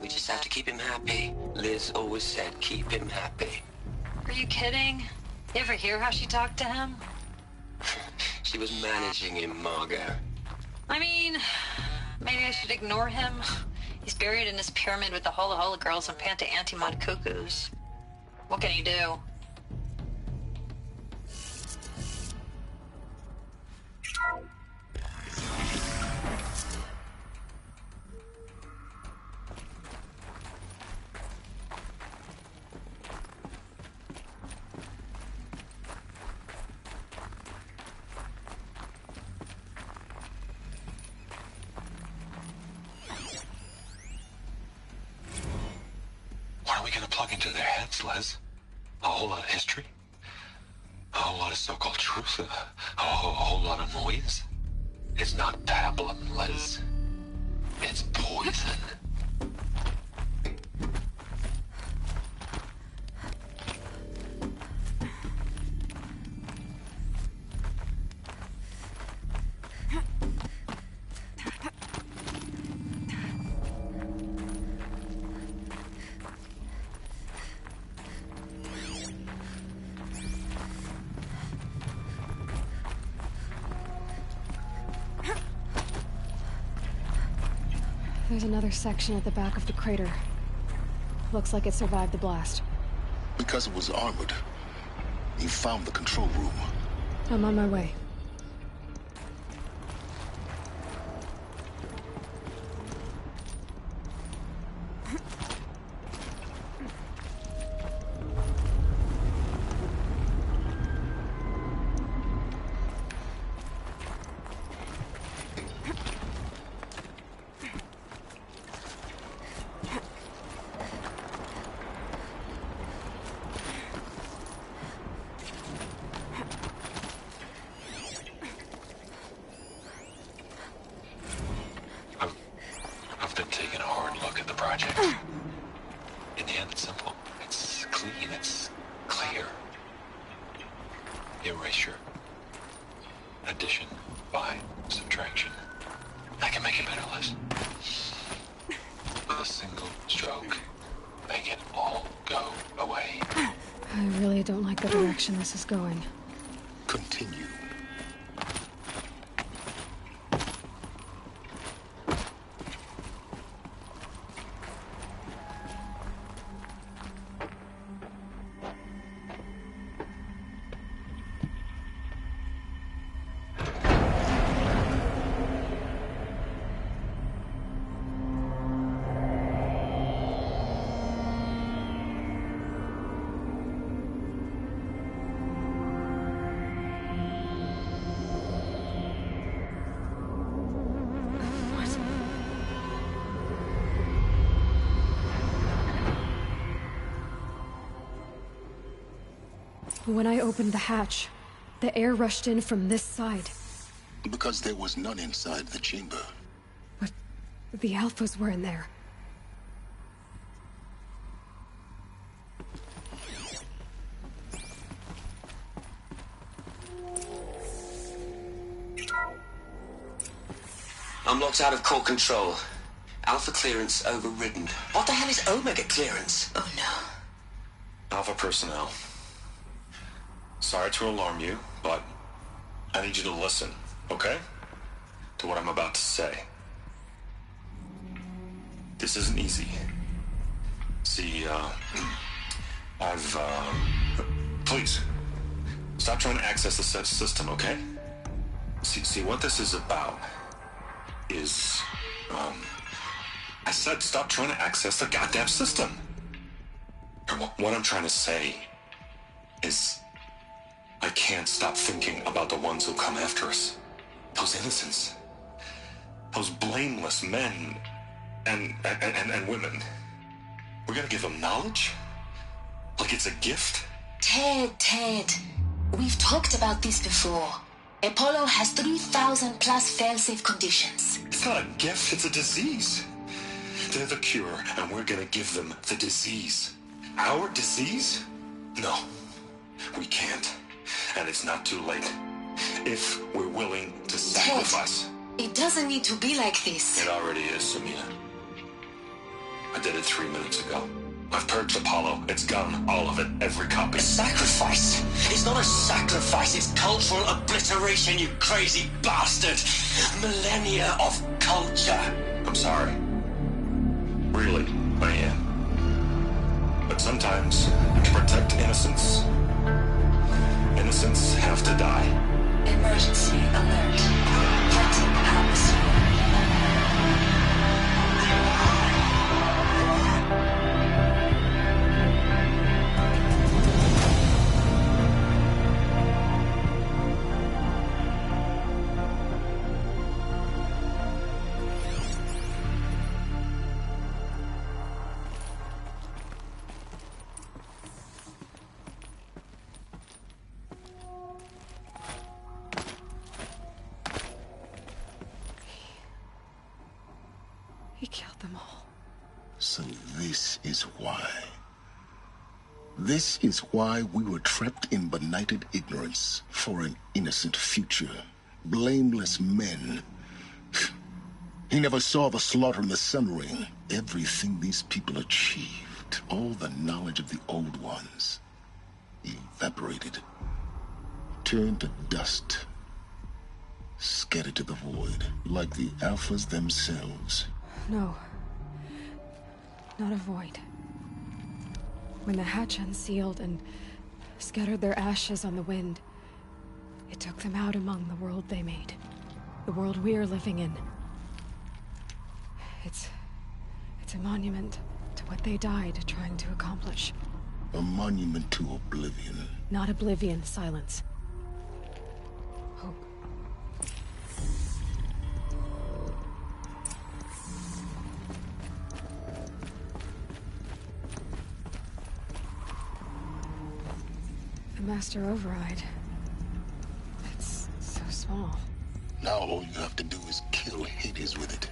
We just have to keep him happy. Liz always said keep him happy. Are you kidding? You ever hear how she talked to him? She was managing him, Margot. I mean, maybe I should ignore him. He's buried in his pyramid with the Hola Hola girls and Panta Antimod cuckoos. What can he do? What are we gonna plug into their heads, Les? A whole lot of history? A whole lot of so-called truth? A whole lot of noise? It's not pablum, Les. It's poison. There's another section at the back of the crater. Looks like it survived the blast. Because it was armored. You found the control room. I'm on my way. I've been taking a hard look at the project. In the end, it's simple. It's clean. It's clear. It a single stroke, make it all go away. I really don't like the direction this is going. Continue. When I opened the hatch, the air rushed in from this side. Because there was none inside the chamber. But the Alphas were in there. I'm locked out of core control. Alpha clearance overridden. What the hell is Omega clearance? Oh no. Alpha personnel. Sorry to alarm you, but I need you to listen, okay? To what I'm about to say. This isn't easy. See, please, stop trying to access the system, okay? See, what this is about is, I said stop trying to access the goddamn system. What I'm trying to say is, I can't stop thinking about the ones who come after us. Those innocents. Those blameless men and women. We're gonna give them knowledge? Like it's a gift? Ted. We've talked about this before. Apollo has 3,000 plus fail-safe conditions. It's not a gift, it's a disease. They're the cure, and we're gonna give them the disease. Our disease? No, we can't. And it's not too late. If we're willing to sacrifice. Ted, it doesn't need to be like this. It already is, Samina. I did it 3 minutes ago. I've purged Apollo. It's gone. All of it. Every copy. A sacrifice? It's not a sacrifice. It's cultural obliteration, you crazy bastard. Millennia of culture. I'm sorry. Really, I am. But sometimes, to protect innocence, innocents have to die. Emergency alert. Captain atmosphere. He killed them all. So this is why. This is why we were trapped in benighted ignorance for an innocent future. Blameless men. He never saw the slaughter in the Sun Ring. Everything these people achieved, all the knowledge of the old ones, evaporated, turned to dust, scattered to the void, like the Alphas themselves. No. Not a void. When the hatch unsealed and scattered their ashes on the wind, it took them out among the world they made. The world we're living in. It's a monument to what they died trying to accomplish. A monument to oblivion. Not oblivion, silence. Hope. The Master Override. It's so small. Now all you have to do is kill Hades with it.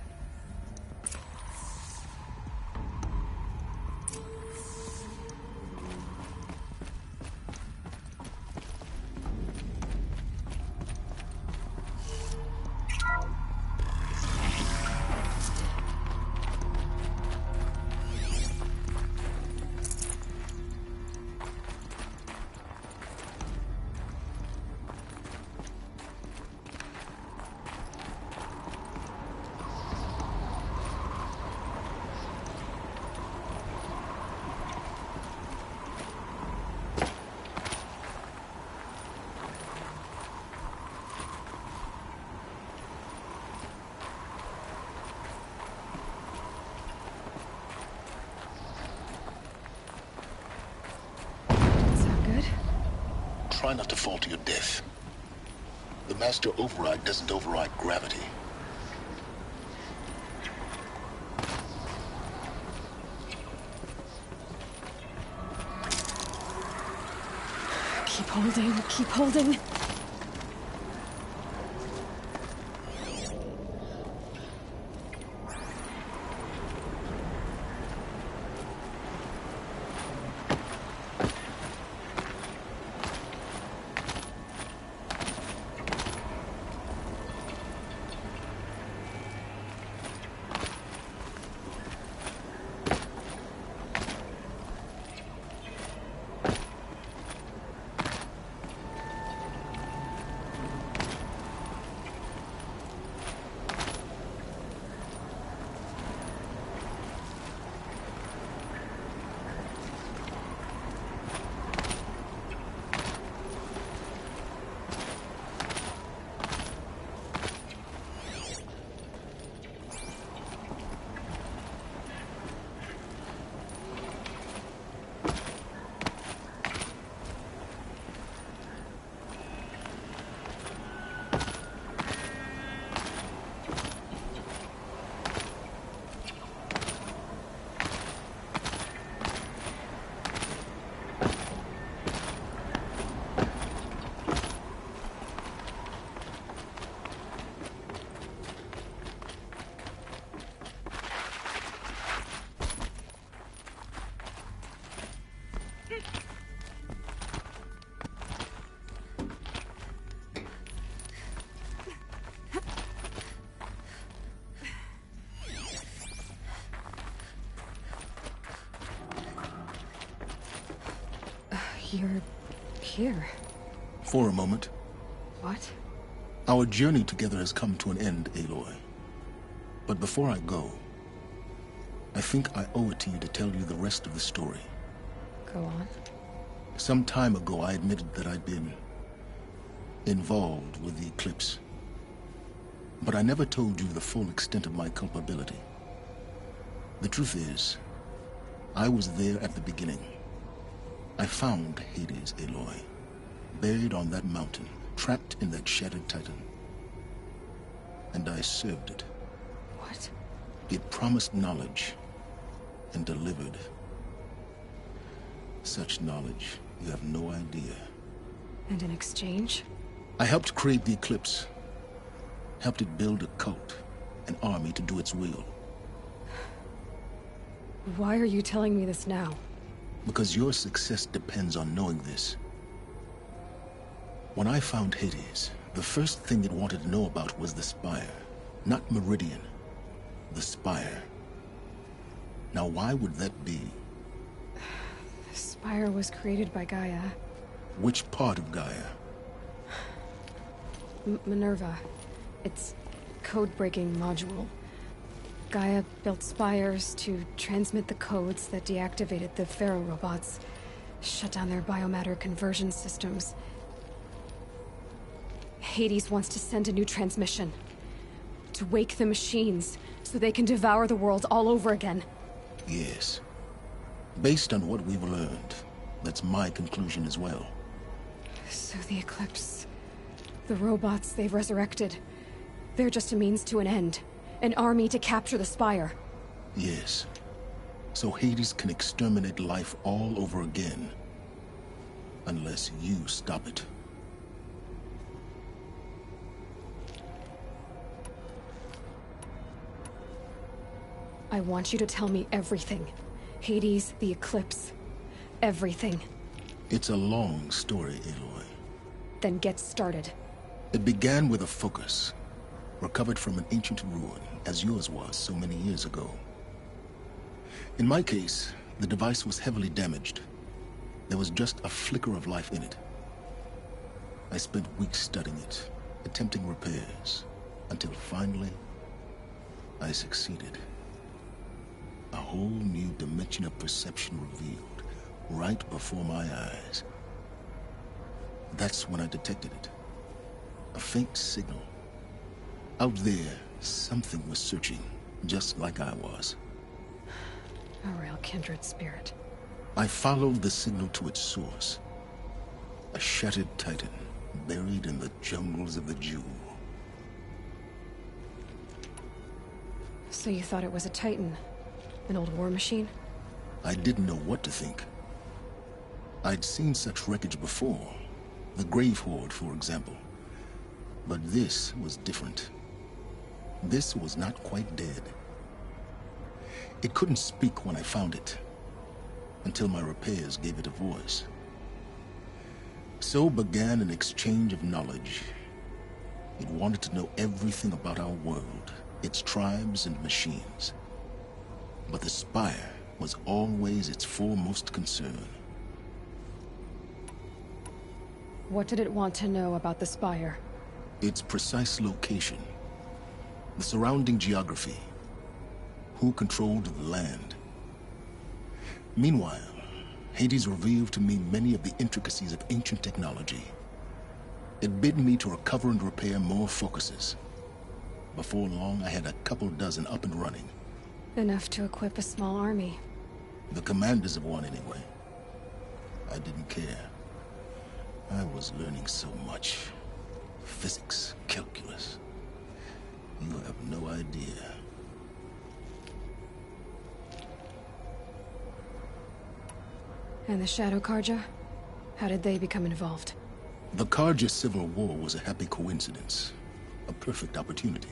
try not to fall to your death. The Master Override doesn't override gravity. Keep holding, keep holding. You're here. For a moment. What? Our journey together has come to an end, Aloy. But before I go, I think I owe it to you to tell you the rest of the story. Go on. Some time ago, I admitted that I'd been involved with the Eclipse. But I never told you the full extent of my culpability. The truth is, I was there at the beginning. I found Hades, Aloy, buried on that mountain, trapped in that shattered titan. And I served it. What? It promised knowledge and delivered. Such knowledge, you have no idea. And in exchange? I helped create the Eclipse. Helped it build a cult, an army to do its will. Why are you telling me this now? Because your success depends on knowing this. When I found Hades, the first thing it wanted to know about was the Spire. Not Meridian. The Spire. Now why would that be? The Spire was created by Gaia. Which part of Gaia? Minerva. It's code-breaking module. Gaia built spires to transmit the codes that deactivated the Pharaoh robots, shut down their biomatter conversion systems. Hades wants to send a new transmission. To wake the machines, so they can devour the world all over again. Yes. Based on what we've learned, that's my conclusion as well. So the Eclipse... the robots they've resurrected... they're just a means to an end. An army to capture the Spire. Yes. So Hades can exterminate life all over again. Unless you stop it. I want you to tell me everything. Hades, the Eclipse. Everything. It's a long story, Aloy. Then get started. It began with a focus. Recovered from an ancient ruin, as yours was so many years ago. In my case, the device was heavily damaged. There was just a flicker of life in it. I spent weeks studying it, attempting repairs, until finally, I succeeded. A whole new dimension of perception revealed, right before my eyes. That's when I detected it. A faint signal. Out there, something was searching, just like I was. A real kindred spirit. I followed the signal to its source. A shattered titan, buried in the jungles of the Jew. So you thought it was a Titan? An old war machine? I didn't know what to think. I'd seen such wreckage before. The Grave Horde, for example. But this was different. This was not quite dead. It couldn't speak when I found it, until my repairs gave it a voice. So began an exchange of knowledge. It wanted to know everything about our world, its tribes and machines. But the Spire was always its foremost concern. What did it want to know about the Spire? Its precise location, the surrounding geography, who controlled the land. Meanwhile, Hades revealed to me many of the intricacies of ancient technology. It bid me to recover and repair more focuses. Before long, I had a couple dozen up and running. Enough to equip a small army. The commanders of one, anyway. I didn't care. I was learning so much. Physics, calculus. You have no idea. And the Shadow Carja? How did they become involved? The Carja Civil War was a happy coincidence. A perfect opportunity.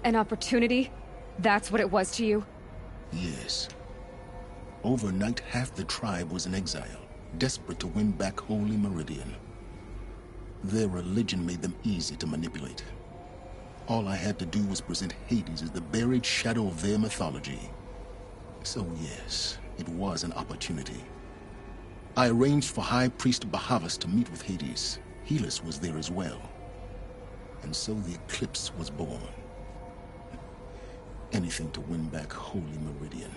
An opportunity? That's what it was to you? Yes. Overnight, half the tribe was in exile, desperate to win back Holy Meridian. Their religion made them easy to manipulate. All I had to do was present Hades as the buried shadow of their mythology. So yes, it was an opportunity. I arranged for High Priest Bahavas to meet with Hades. Helis was there as well. And so the Eclipse was born. Anything to win back Holy Meridian.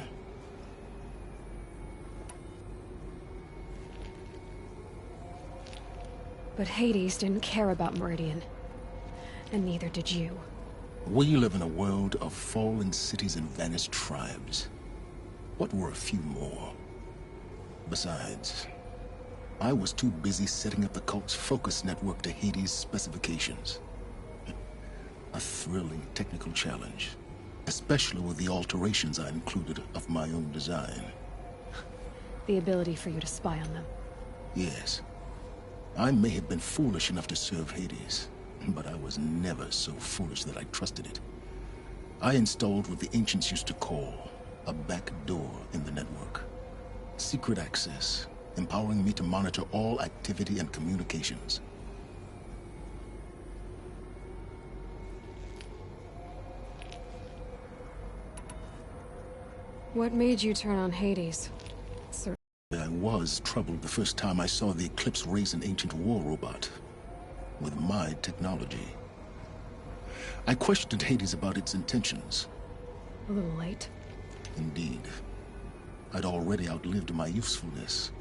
But Hades didn't care about Meridian. And neither did you. We live in a world of fallen cities and vanished tribes. What were a few more? Besides, I was too busy setting up the cult's focus network to Hades' specifications. A thrilling technical challenge, especially with the alterations I included of my own design. The ability for you to spy on them. Yes. I may have been foolish enough to serve Hades, but I was never so foolish that I trusted it. I installed what the ancients used to call a back door in the network. Secret access, empowering me to monitor all activity and communications. What made you turn on Hades? I was troubled the first time I saw the Eclipse raise an ancient war robot with my technology. I questioned Hades about its intentions. A little late. Indeed. I'd already outlived my usefulness.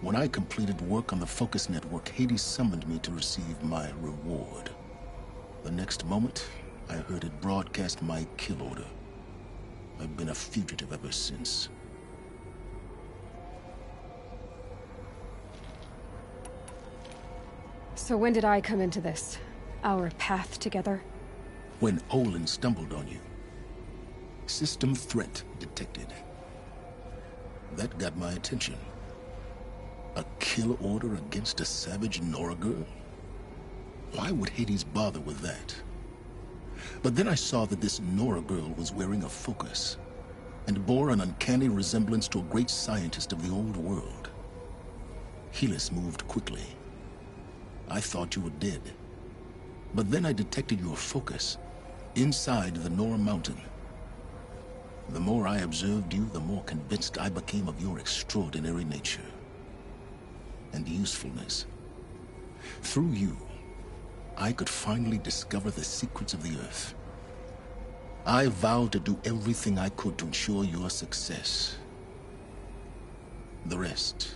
When I completed work on the Focus Network, Hades summoned me to receive my reward. The next moment, I heard it broadcast my kill order. I've been a fugitive ever since. So when did I come into this? Our path together? When Olin stumbled on you. System threat detected. That got my attention. A kill order against a savage Nora girl? Why would Hades bother with that? But then I saw that this Nora girl was wearing a focus, and bore an uncanny resemblance to a great scientist of the old world. Helis moved quickly. I thought you were dead. But then I detected your focus, inside the Nora Mountain. The more I observed you, the more convinced I became of your extraordinary nature and usefulness. Through you, I could finally discover the secrets of the Earth. I vowed to do everything I could to ensure your success. The rest,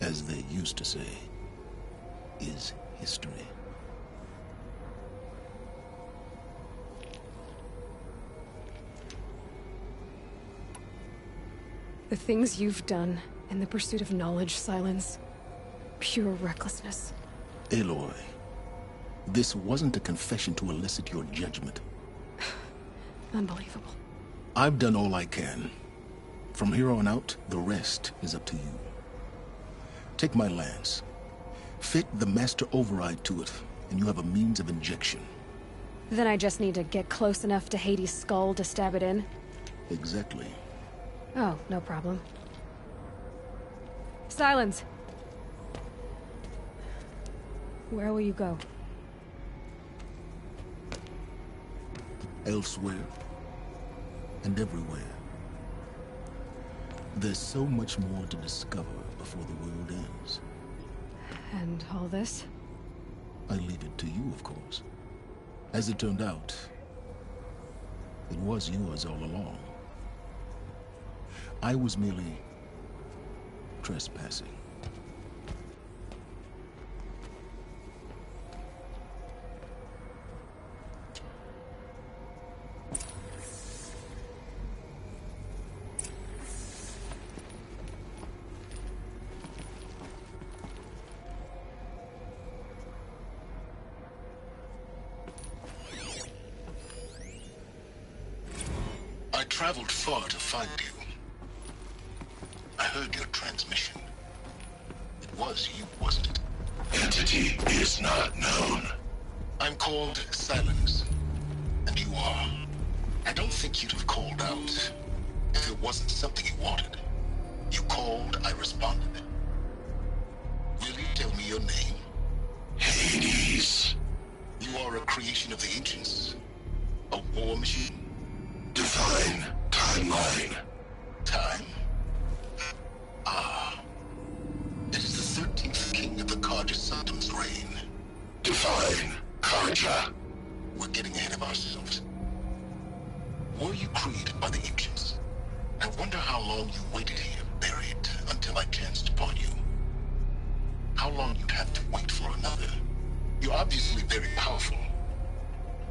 as they used to say, is history. The things you've done in the pursuit of knowledge, Silence, pure recklessness. Aloy, this wasn't a confession to elicit your judgment. Unbelievable. I've done all I can. From here on out, the rest is up to you. Take my lance. Fit the master override to it, and you have a means of injection. Then I just need to get close enough to Hades' skull to stab it in? Exactly. Oh, no problem. Silence! Where will you go? Elsewhere. And everywhere. There's so much more to discover before the world ends. And all this? I leave it to you, of course. As it turned out, it was yours all along. I was merely trespassing. I traveled far to find you. I heard your transmission. It was you, wasn't it? Entity is not known. I'm called Silence, and you are. I don't think you'd have called out if it wasn't something you wanted. You called, I responded. Will you tell me your name? Hades. You are a creation of the ancients. A war machine. Divine timeline. Time? Ah. It is the 13th king of the Carja Sanctum's reign. Divine Carja. We're getting ahead of ourselves. Were you created by the ancients? I wonder how long you waited here, buried, until I chanced upon you. How long you'd have to wait for another. You're obviously very powerful,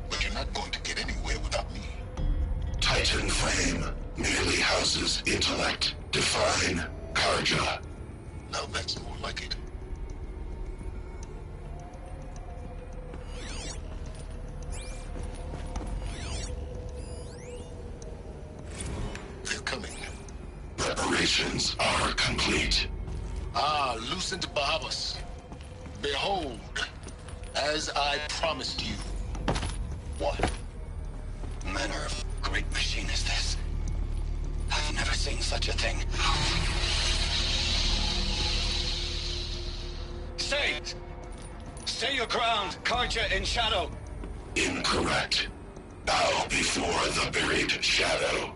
but you're not going to get anywhere without me. Titan Flame merely houses intellect. Define Carja. Now that's more like it. They're coming. Preparations are complete. Ah, Lucent Bahavas. Behold, as I promised you. What manner of great machine is this? I've never seen such a thing. Stay! Stay your ground, Carja in shadow! Incorrect. Bow before the buried shadow.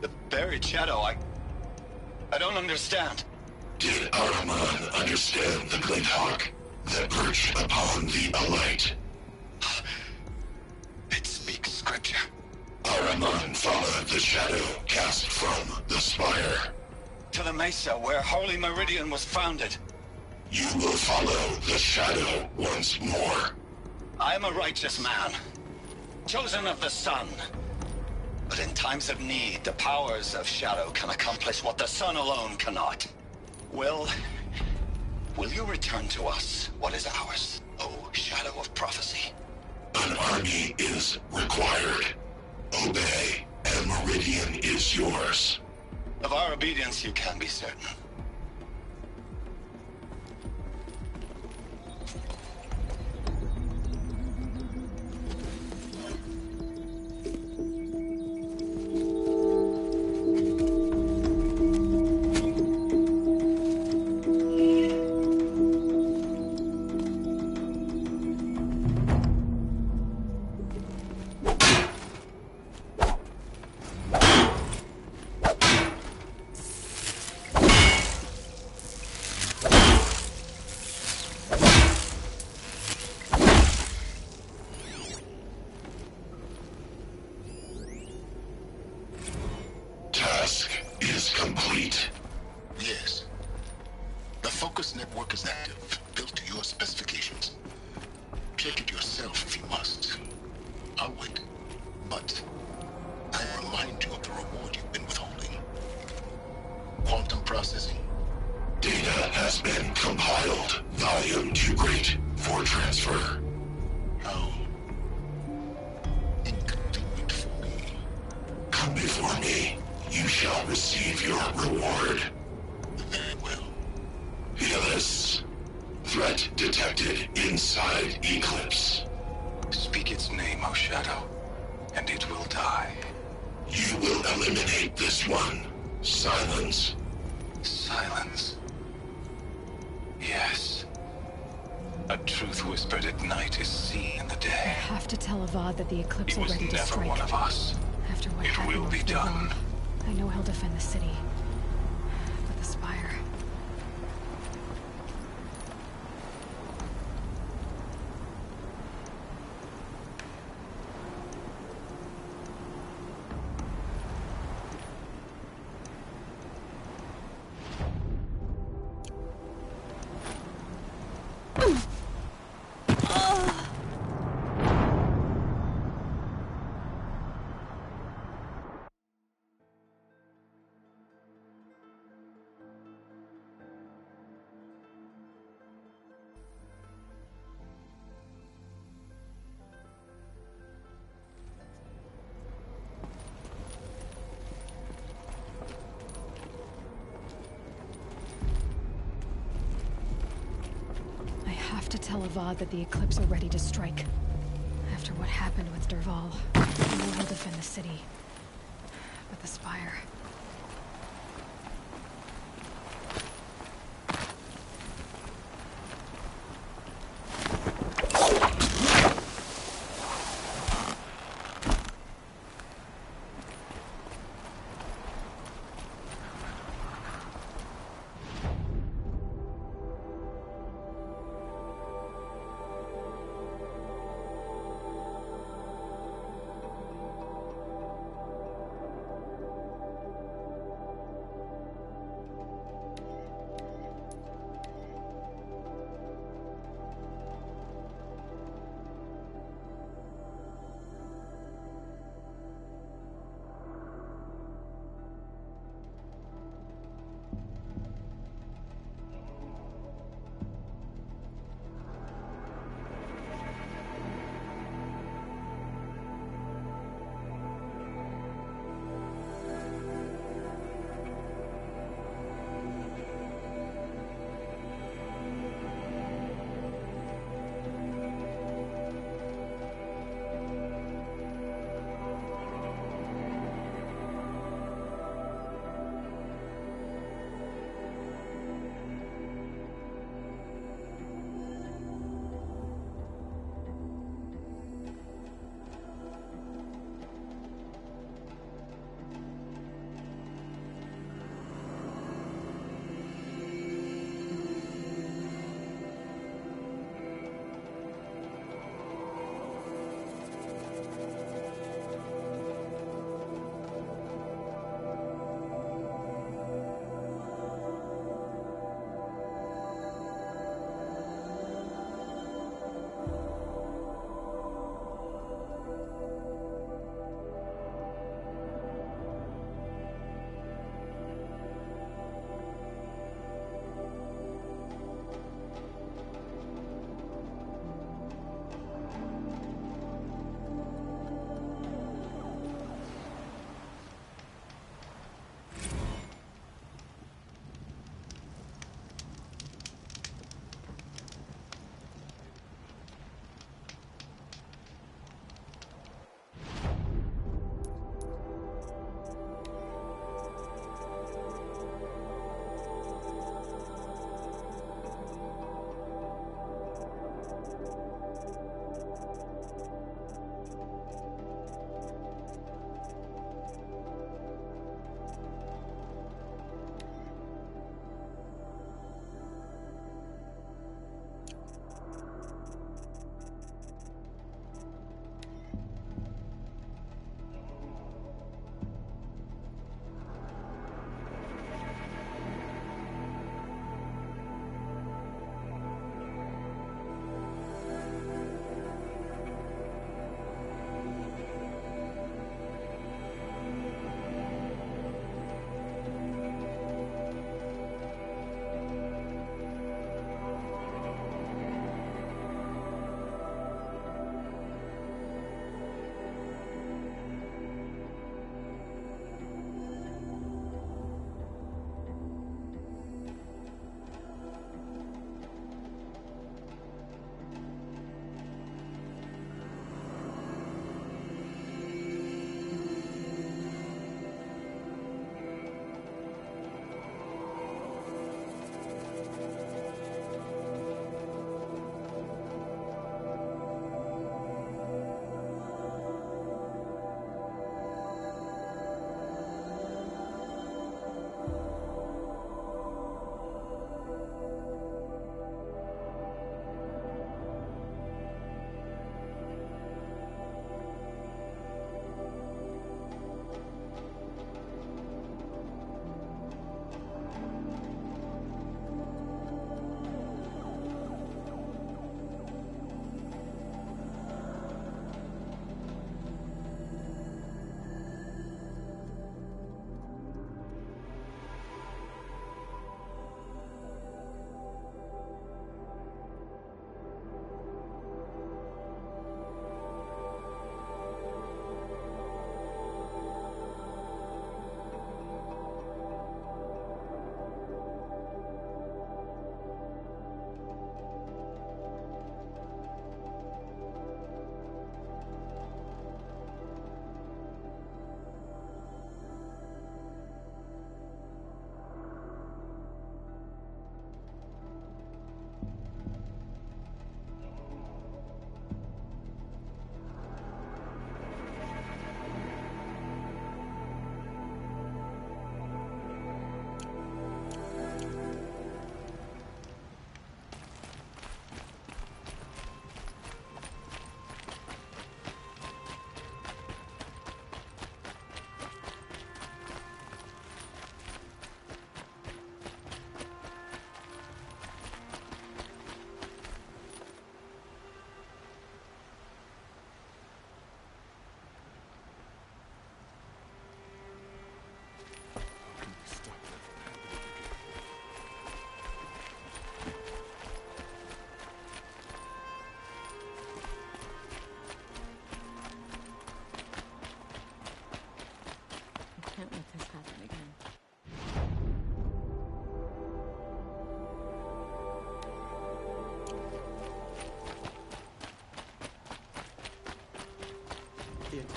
The buried shadow? I don't understand. Did Ahriman understand the Glint Hawk that perched upon the Alight? It speaks scripture. Ahriman followed the shadow cast from the spire. To the mesa where Holy Meridian was founded. You will follow the shadow once more. I am a righteous man, chosen of the sun. But in times of need, the powers of shadow can accomplish what the sun alone cannot. Will you return to us what is ours, O Shadow of Prophecy? An army is required. Obey, and Meridian is yours. Of our obedience you can be certain. Task is complete. Yes. The focus network is active, built to your specifications. Check it yourself if you must. I'll wait. But I remind you of the reward you've been withholding. Quantum processing, Data has been compiled. Volume too great for transfer. How inconvenient for me. Come before me. You shall receive your reward. Very well. Helis. Threat detected inside Eclipse. Speak its name, O Shadow, and it will die. You will eliminate this one. Silence. Silence. Yes. A truth whispered at night is seen in the I day. have to tell Avad that the Eclipse He are was ready to never strike. one of us. After what It happened will be with done. Dervahl, I know he'll defend the city. But the Spire... I have to tell Avad that the Eclipse are ready to strike. After what happened with Dervahl, I know he'll defend the city. But the Spire...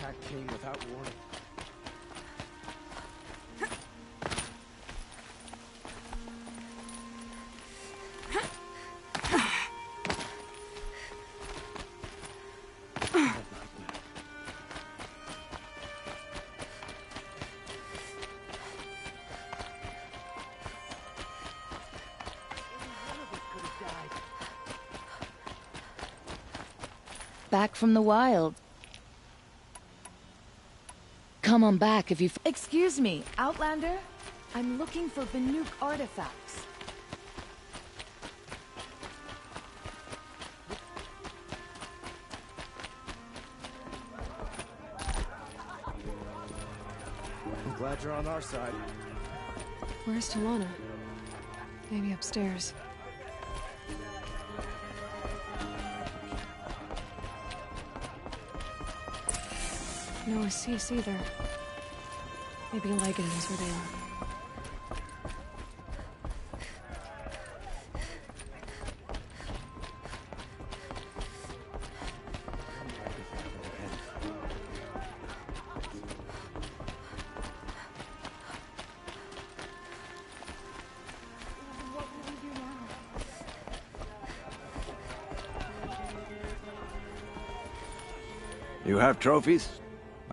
attack came without warning. Back from the wild. Come on back if you... Excuse me, Outlander? I'm looking for Banuk artifacts. I'm glad you're on our side. Where's Talana? Maybe upstairs. No Assis either. Maybe Ligan knows where they are. You have trophies?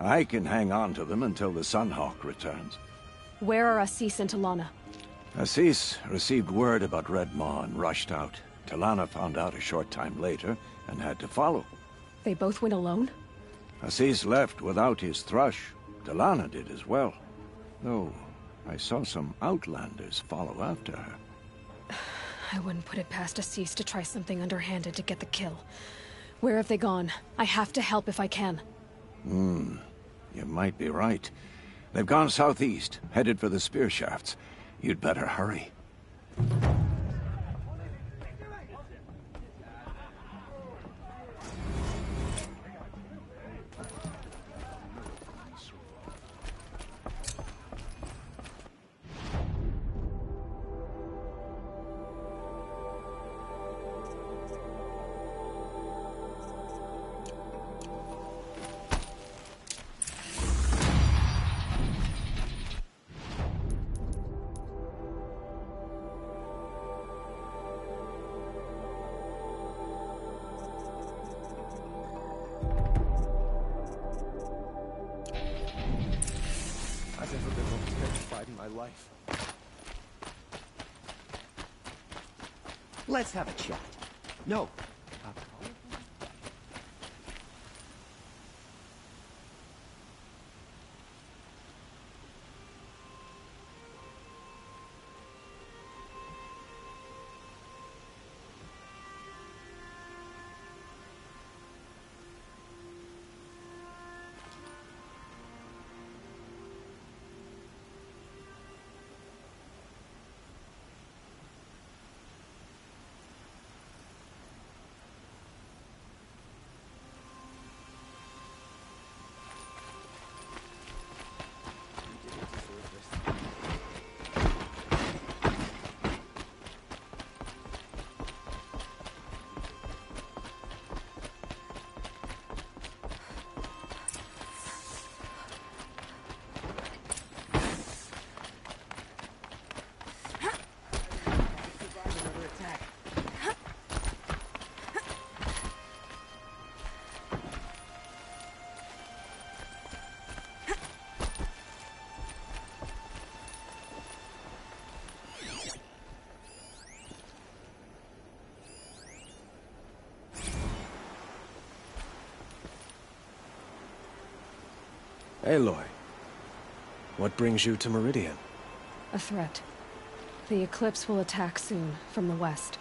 I can hang on to them until the Sunhawk returns. Where are Assis and Talana? Assis received word about Red Maw and rushed out. Talana found out a short time later and had to follow. They both went alone? Assis left without his thrush. Talana did as well. Though, I saw some Outlanders follow after her. I wouldn't put it past Assis to try something underhanded to get the kill. Where have they gone? I have to help if I can. You might be right. They've gone southeast, headed for the spear shafts. You'd better hurry. I've never been more terrified in my life. Let's have a chat. No. Aloy, what brings you to Meridian? A threat. The Eclipse will attack soon, from the west,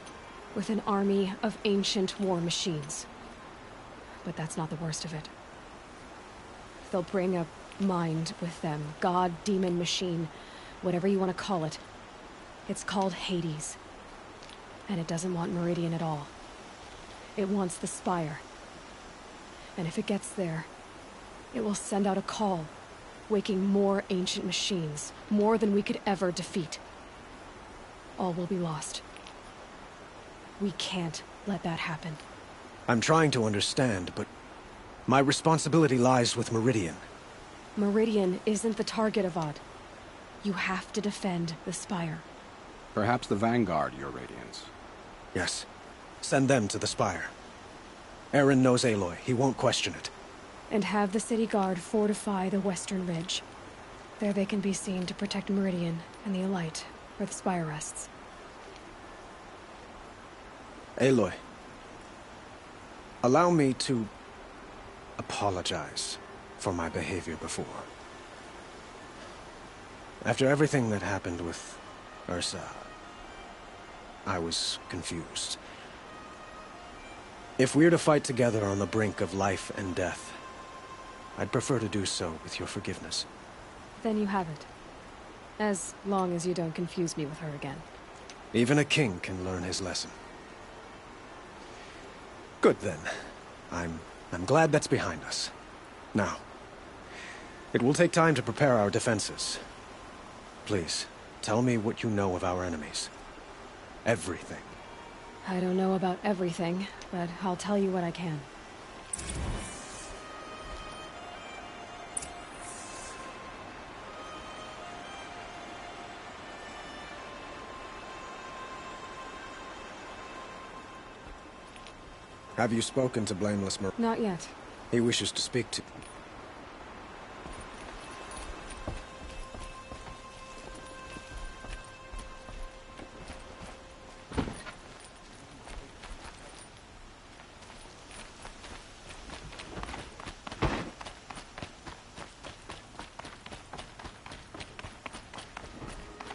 with an army of ancient war machines. But that's not the worst of it. They'll bring a mind with them. God, demon, machine, whatever you want to call it. It's called Hades. And it doesn't want Meridian at all. It wants the Spire. And if it gets there, it will send out a call, waking more ancient machines, more than we could ever defeat. All will be lost. We can't let that happen. I'm trying to understand, but My responsibility lies with Meridian. Meridian isn't the target, Avad. You have to defend the Spire. Perhaps the Vanguard, Your Radiance. Yes. Send them to the Spire. Aaron knows Aloy. He won't question it. And have the City Guard fortify the Western Ridge. There they can be seen to protect Meridian and the Elite, where the Spire rests. Aloy. Allow me to apologize for my behavior before. After everything that happened with Ursa, I was confused. If we're to fight together on the brink of life and death, I'd prefer to do so with your forgiveness. Then you have it. As long as you don't confuse me with her again. Even a king can learn his lesson. Good then. I'm glad that's behind us. Now, it will take time to prepare our defenses. Please, tell me what you know of our enemies. Everything. I don't know about everything, but I'll tell you what I can. Have you spoken to Blameless Mar— Not yet. He wishes to speak to—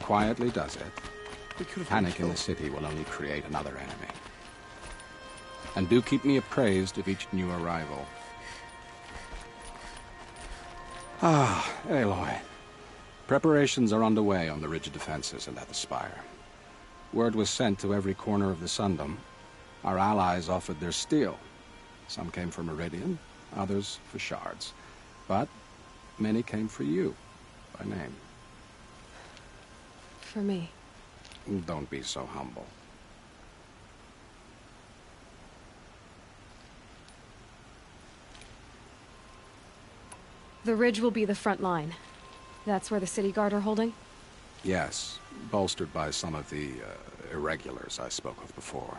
Quietly does it. Panic in the city will only create another enemy. And do keep me appraised of each new arrival. Ah, Aloy. Preparations are underway on the ridge defenses and at the Spire. Word was sent to every corner of the Sundom. Our allies offered their steel. Some came for Meridian, others for shards. But many came for you, by name. For me. Don't be so humble. The ridge will be the front line. That's where the City Guard are holding? Yes, bolstered by some of the irregulars I spoke of before.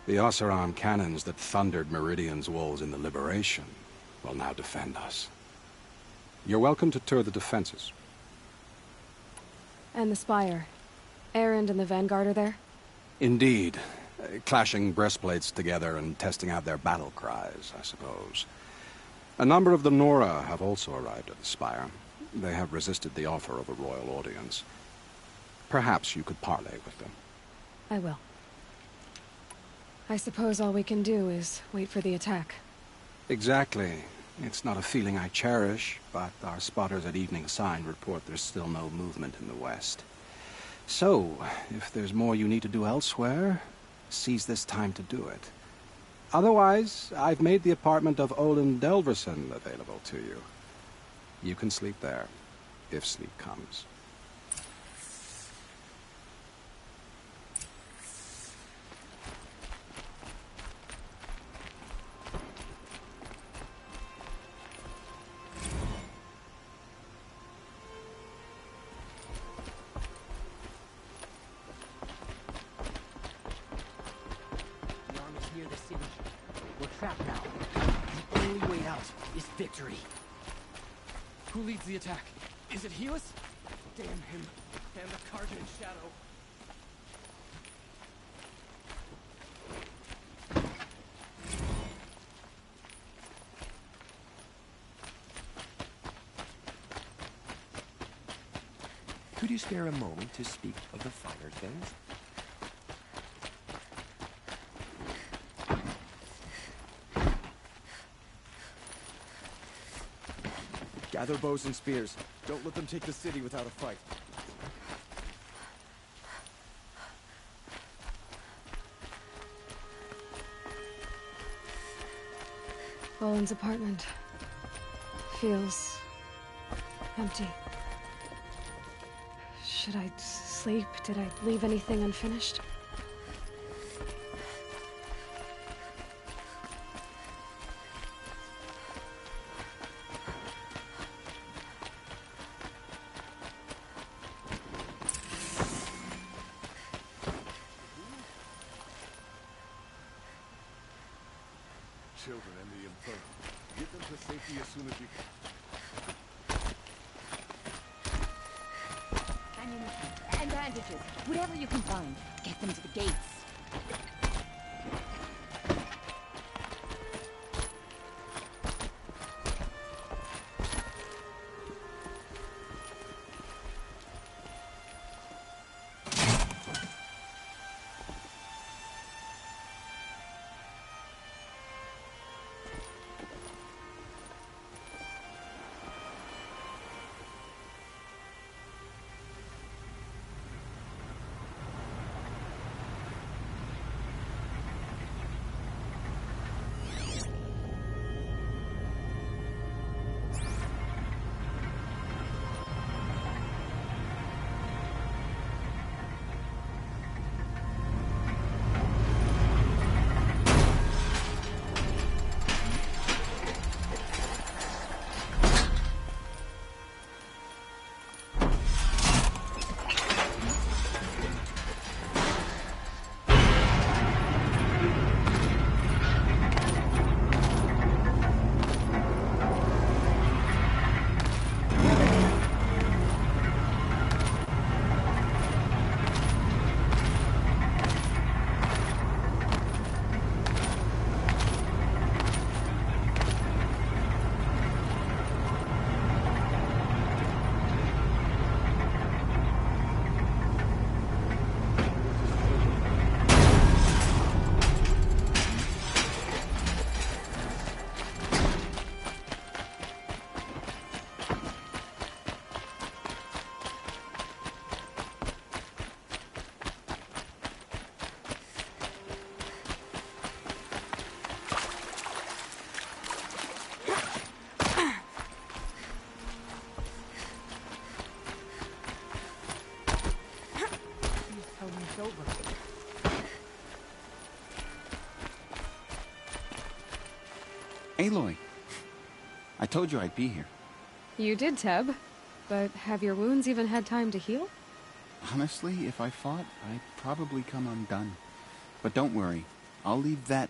The Oseram cannons that thundered Meridian's walls in the Liberation will now defend us. You're welcome to tour the defenses. And the Spire. Erend and the Vanguard are there? Indeed. Clashing breastplates together and testing out their battle cries, I suppose. A number of the Nora have also arrived at the Spire. They have resisted the offer of a royal audience. Perhaps you could parley with them. I will. I suppose all we can do is wait for the attack. Exactly. It's not a feeling I cherish, but our spotters at Evening Sign report there's still no movement in the west. So, if there's more you need to do elsewhere, seize this time to do it. Otherwise, I've made the apartment of Olin Delverson available to you. You can sleep there, if sleep comes. Victory. Who leads the attack? Is it Helis? Damn him. And the Carjan Shadow. Could you spare a moment to speak of the finer things? Gather bows and spears. Don't let them take the city without a fight. Olin's apartment feels empty. Should I sleep? Did I leave anything unfinished? children and the infirm. Get them to safety as soon as you can. Ammunition and bandages. Whatever you can find. Get them to the gates. Aloy, I told you I'd be here. You did, Teb. But have your wounds even had time to heal? Honestly, if I fought, I'd probably come undone. But don't worry, I'll leave that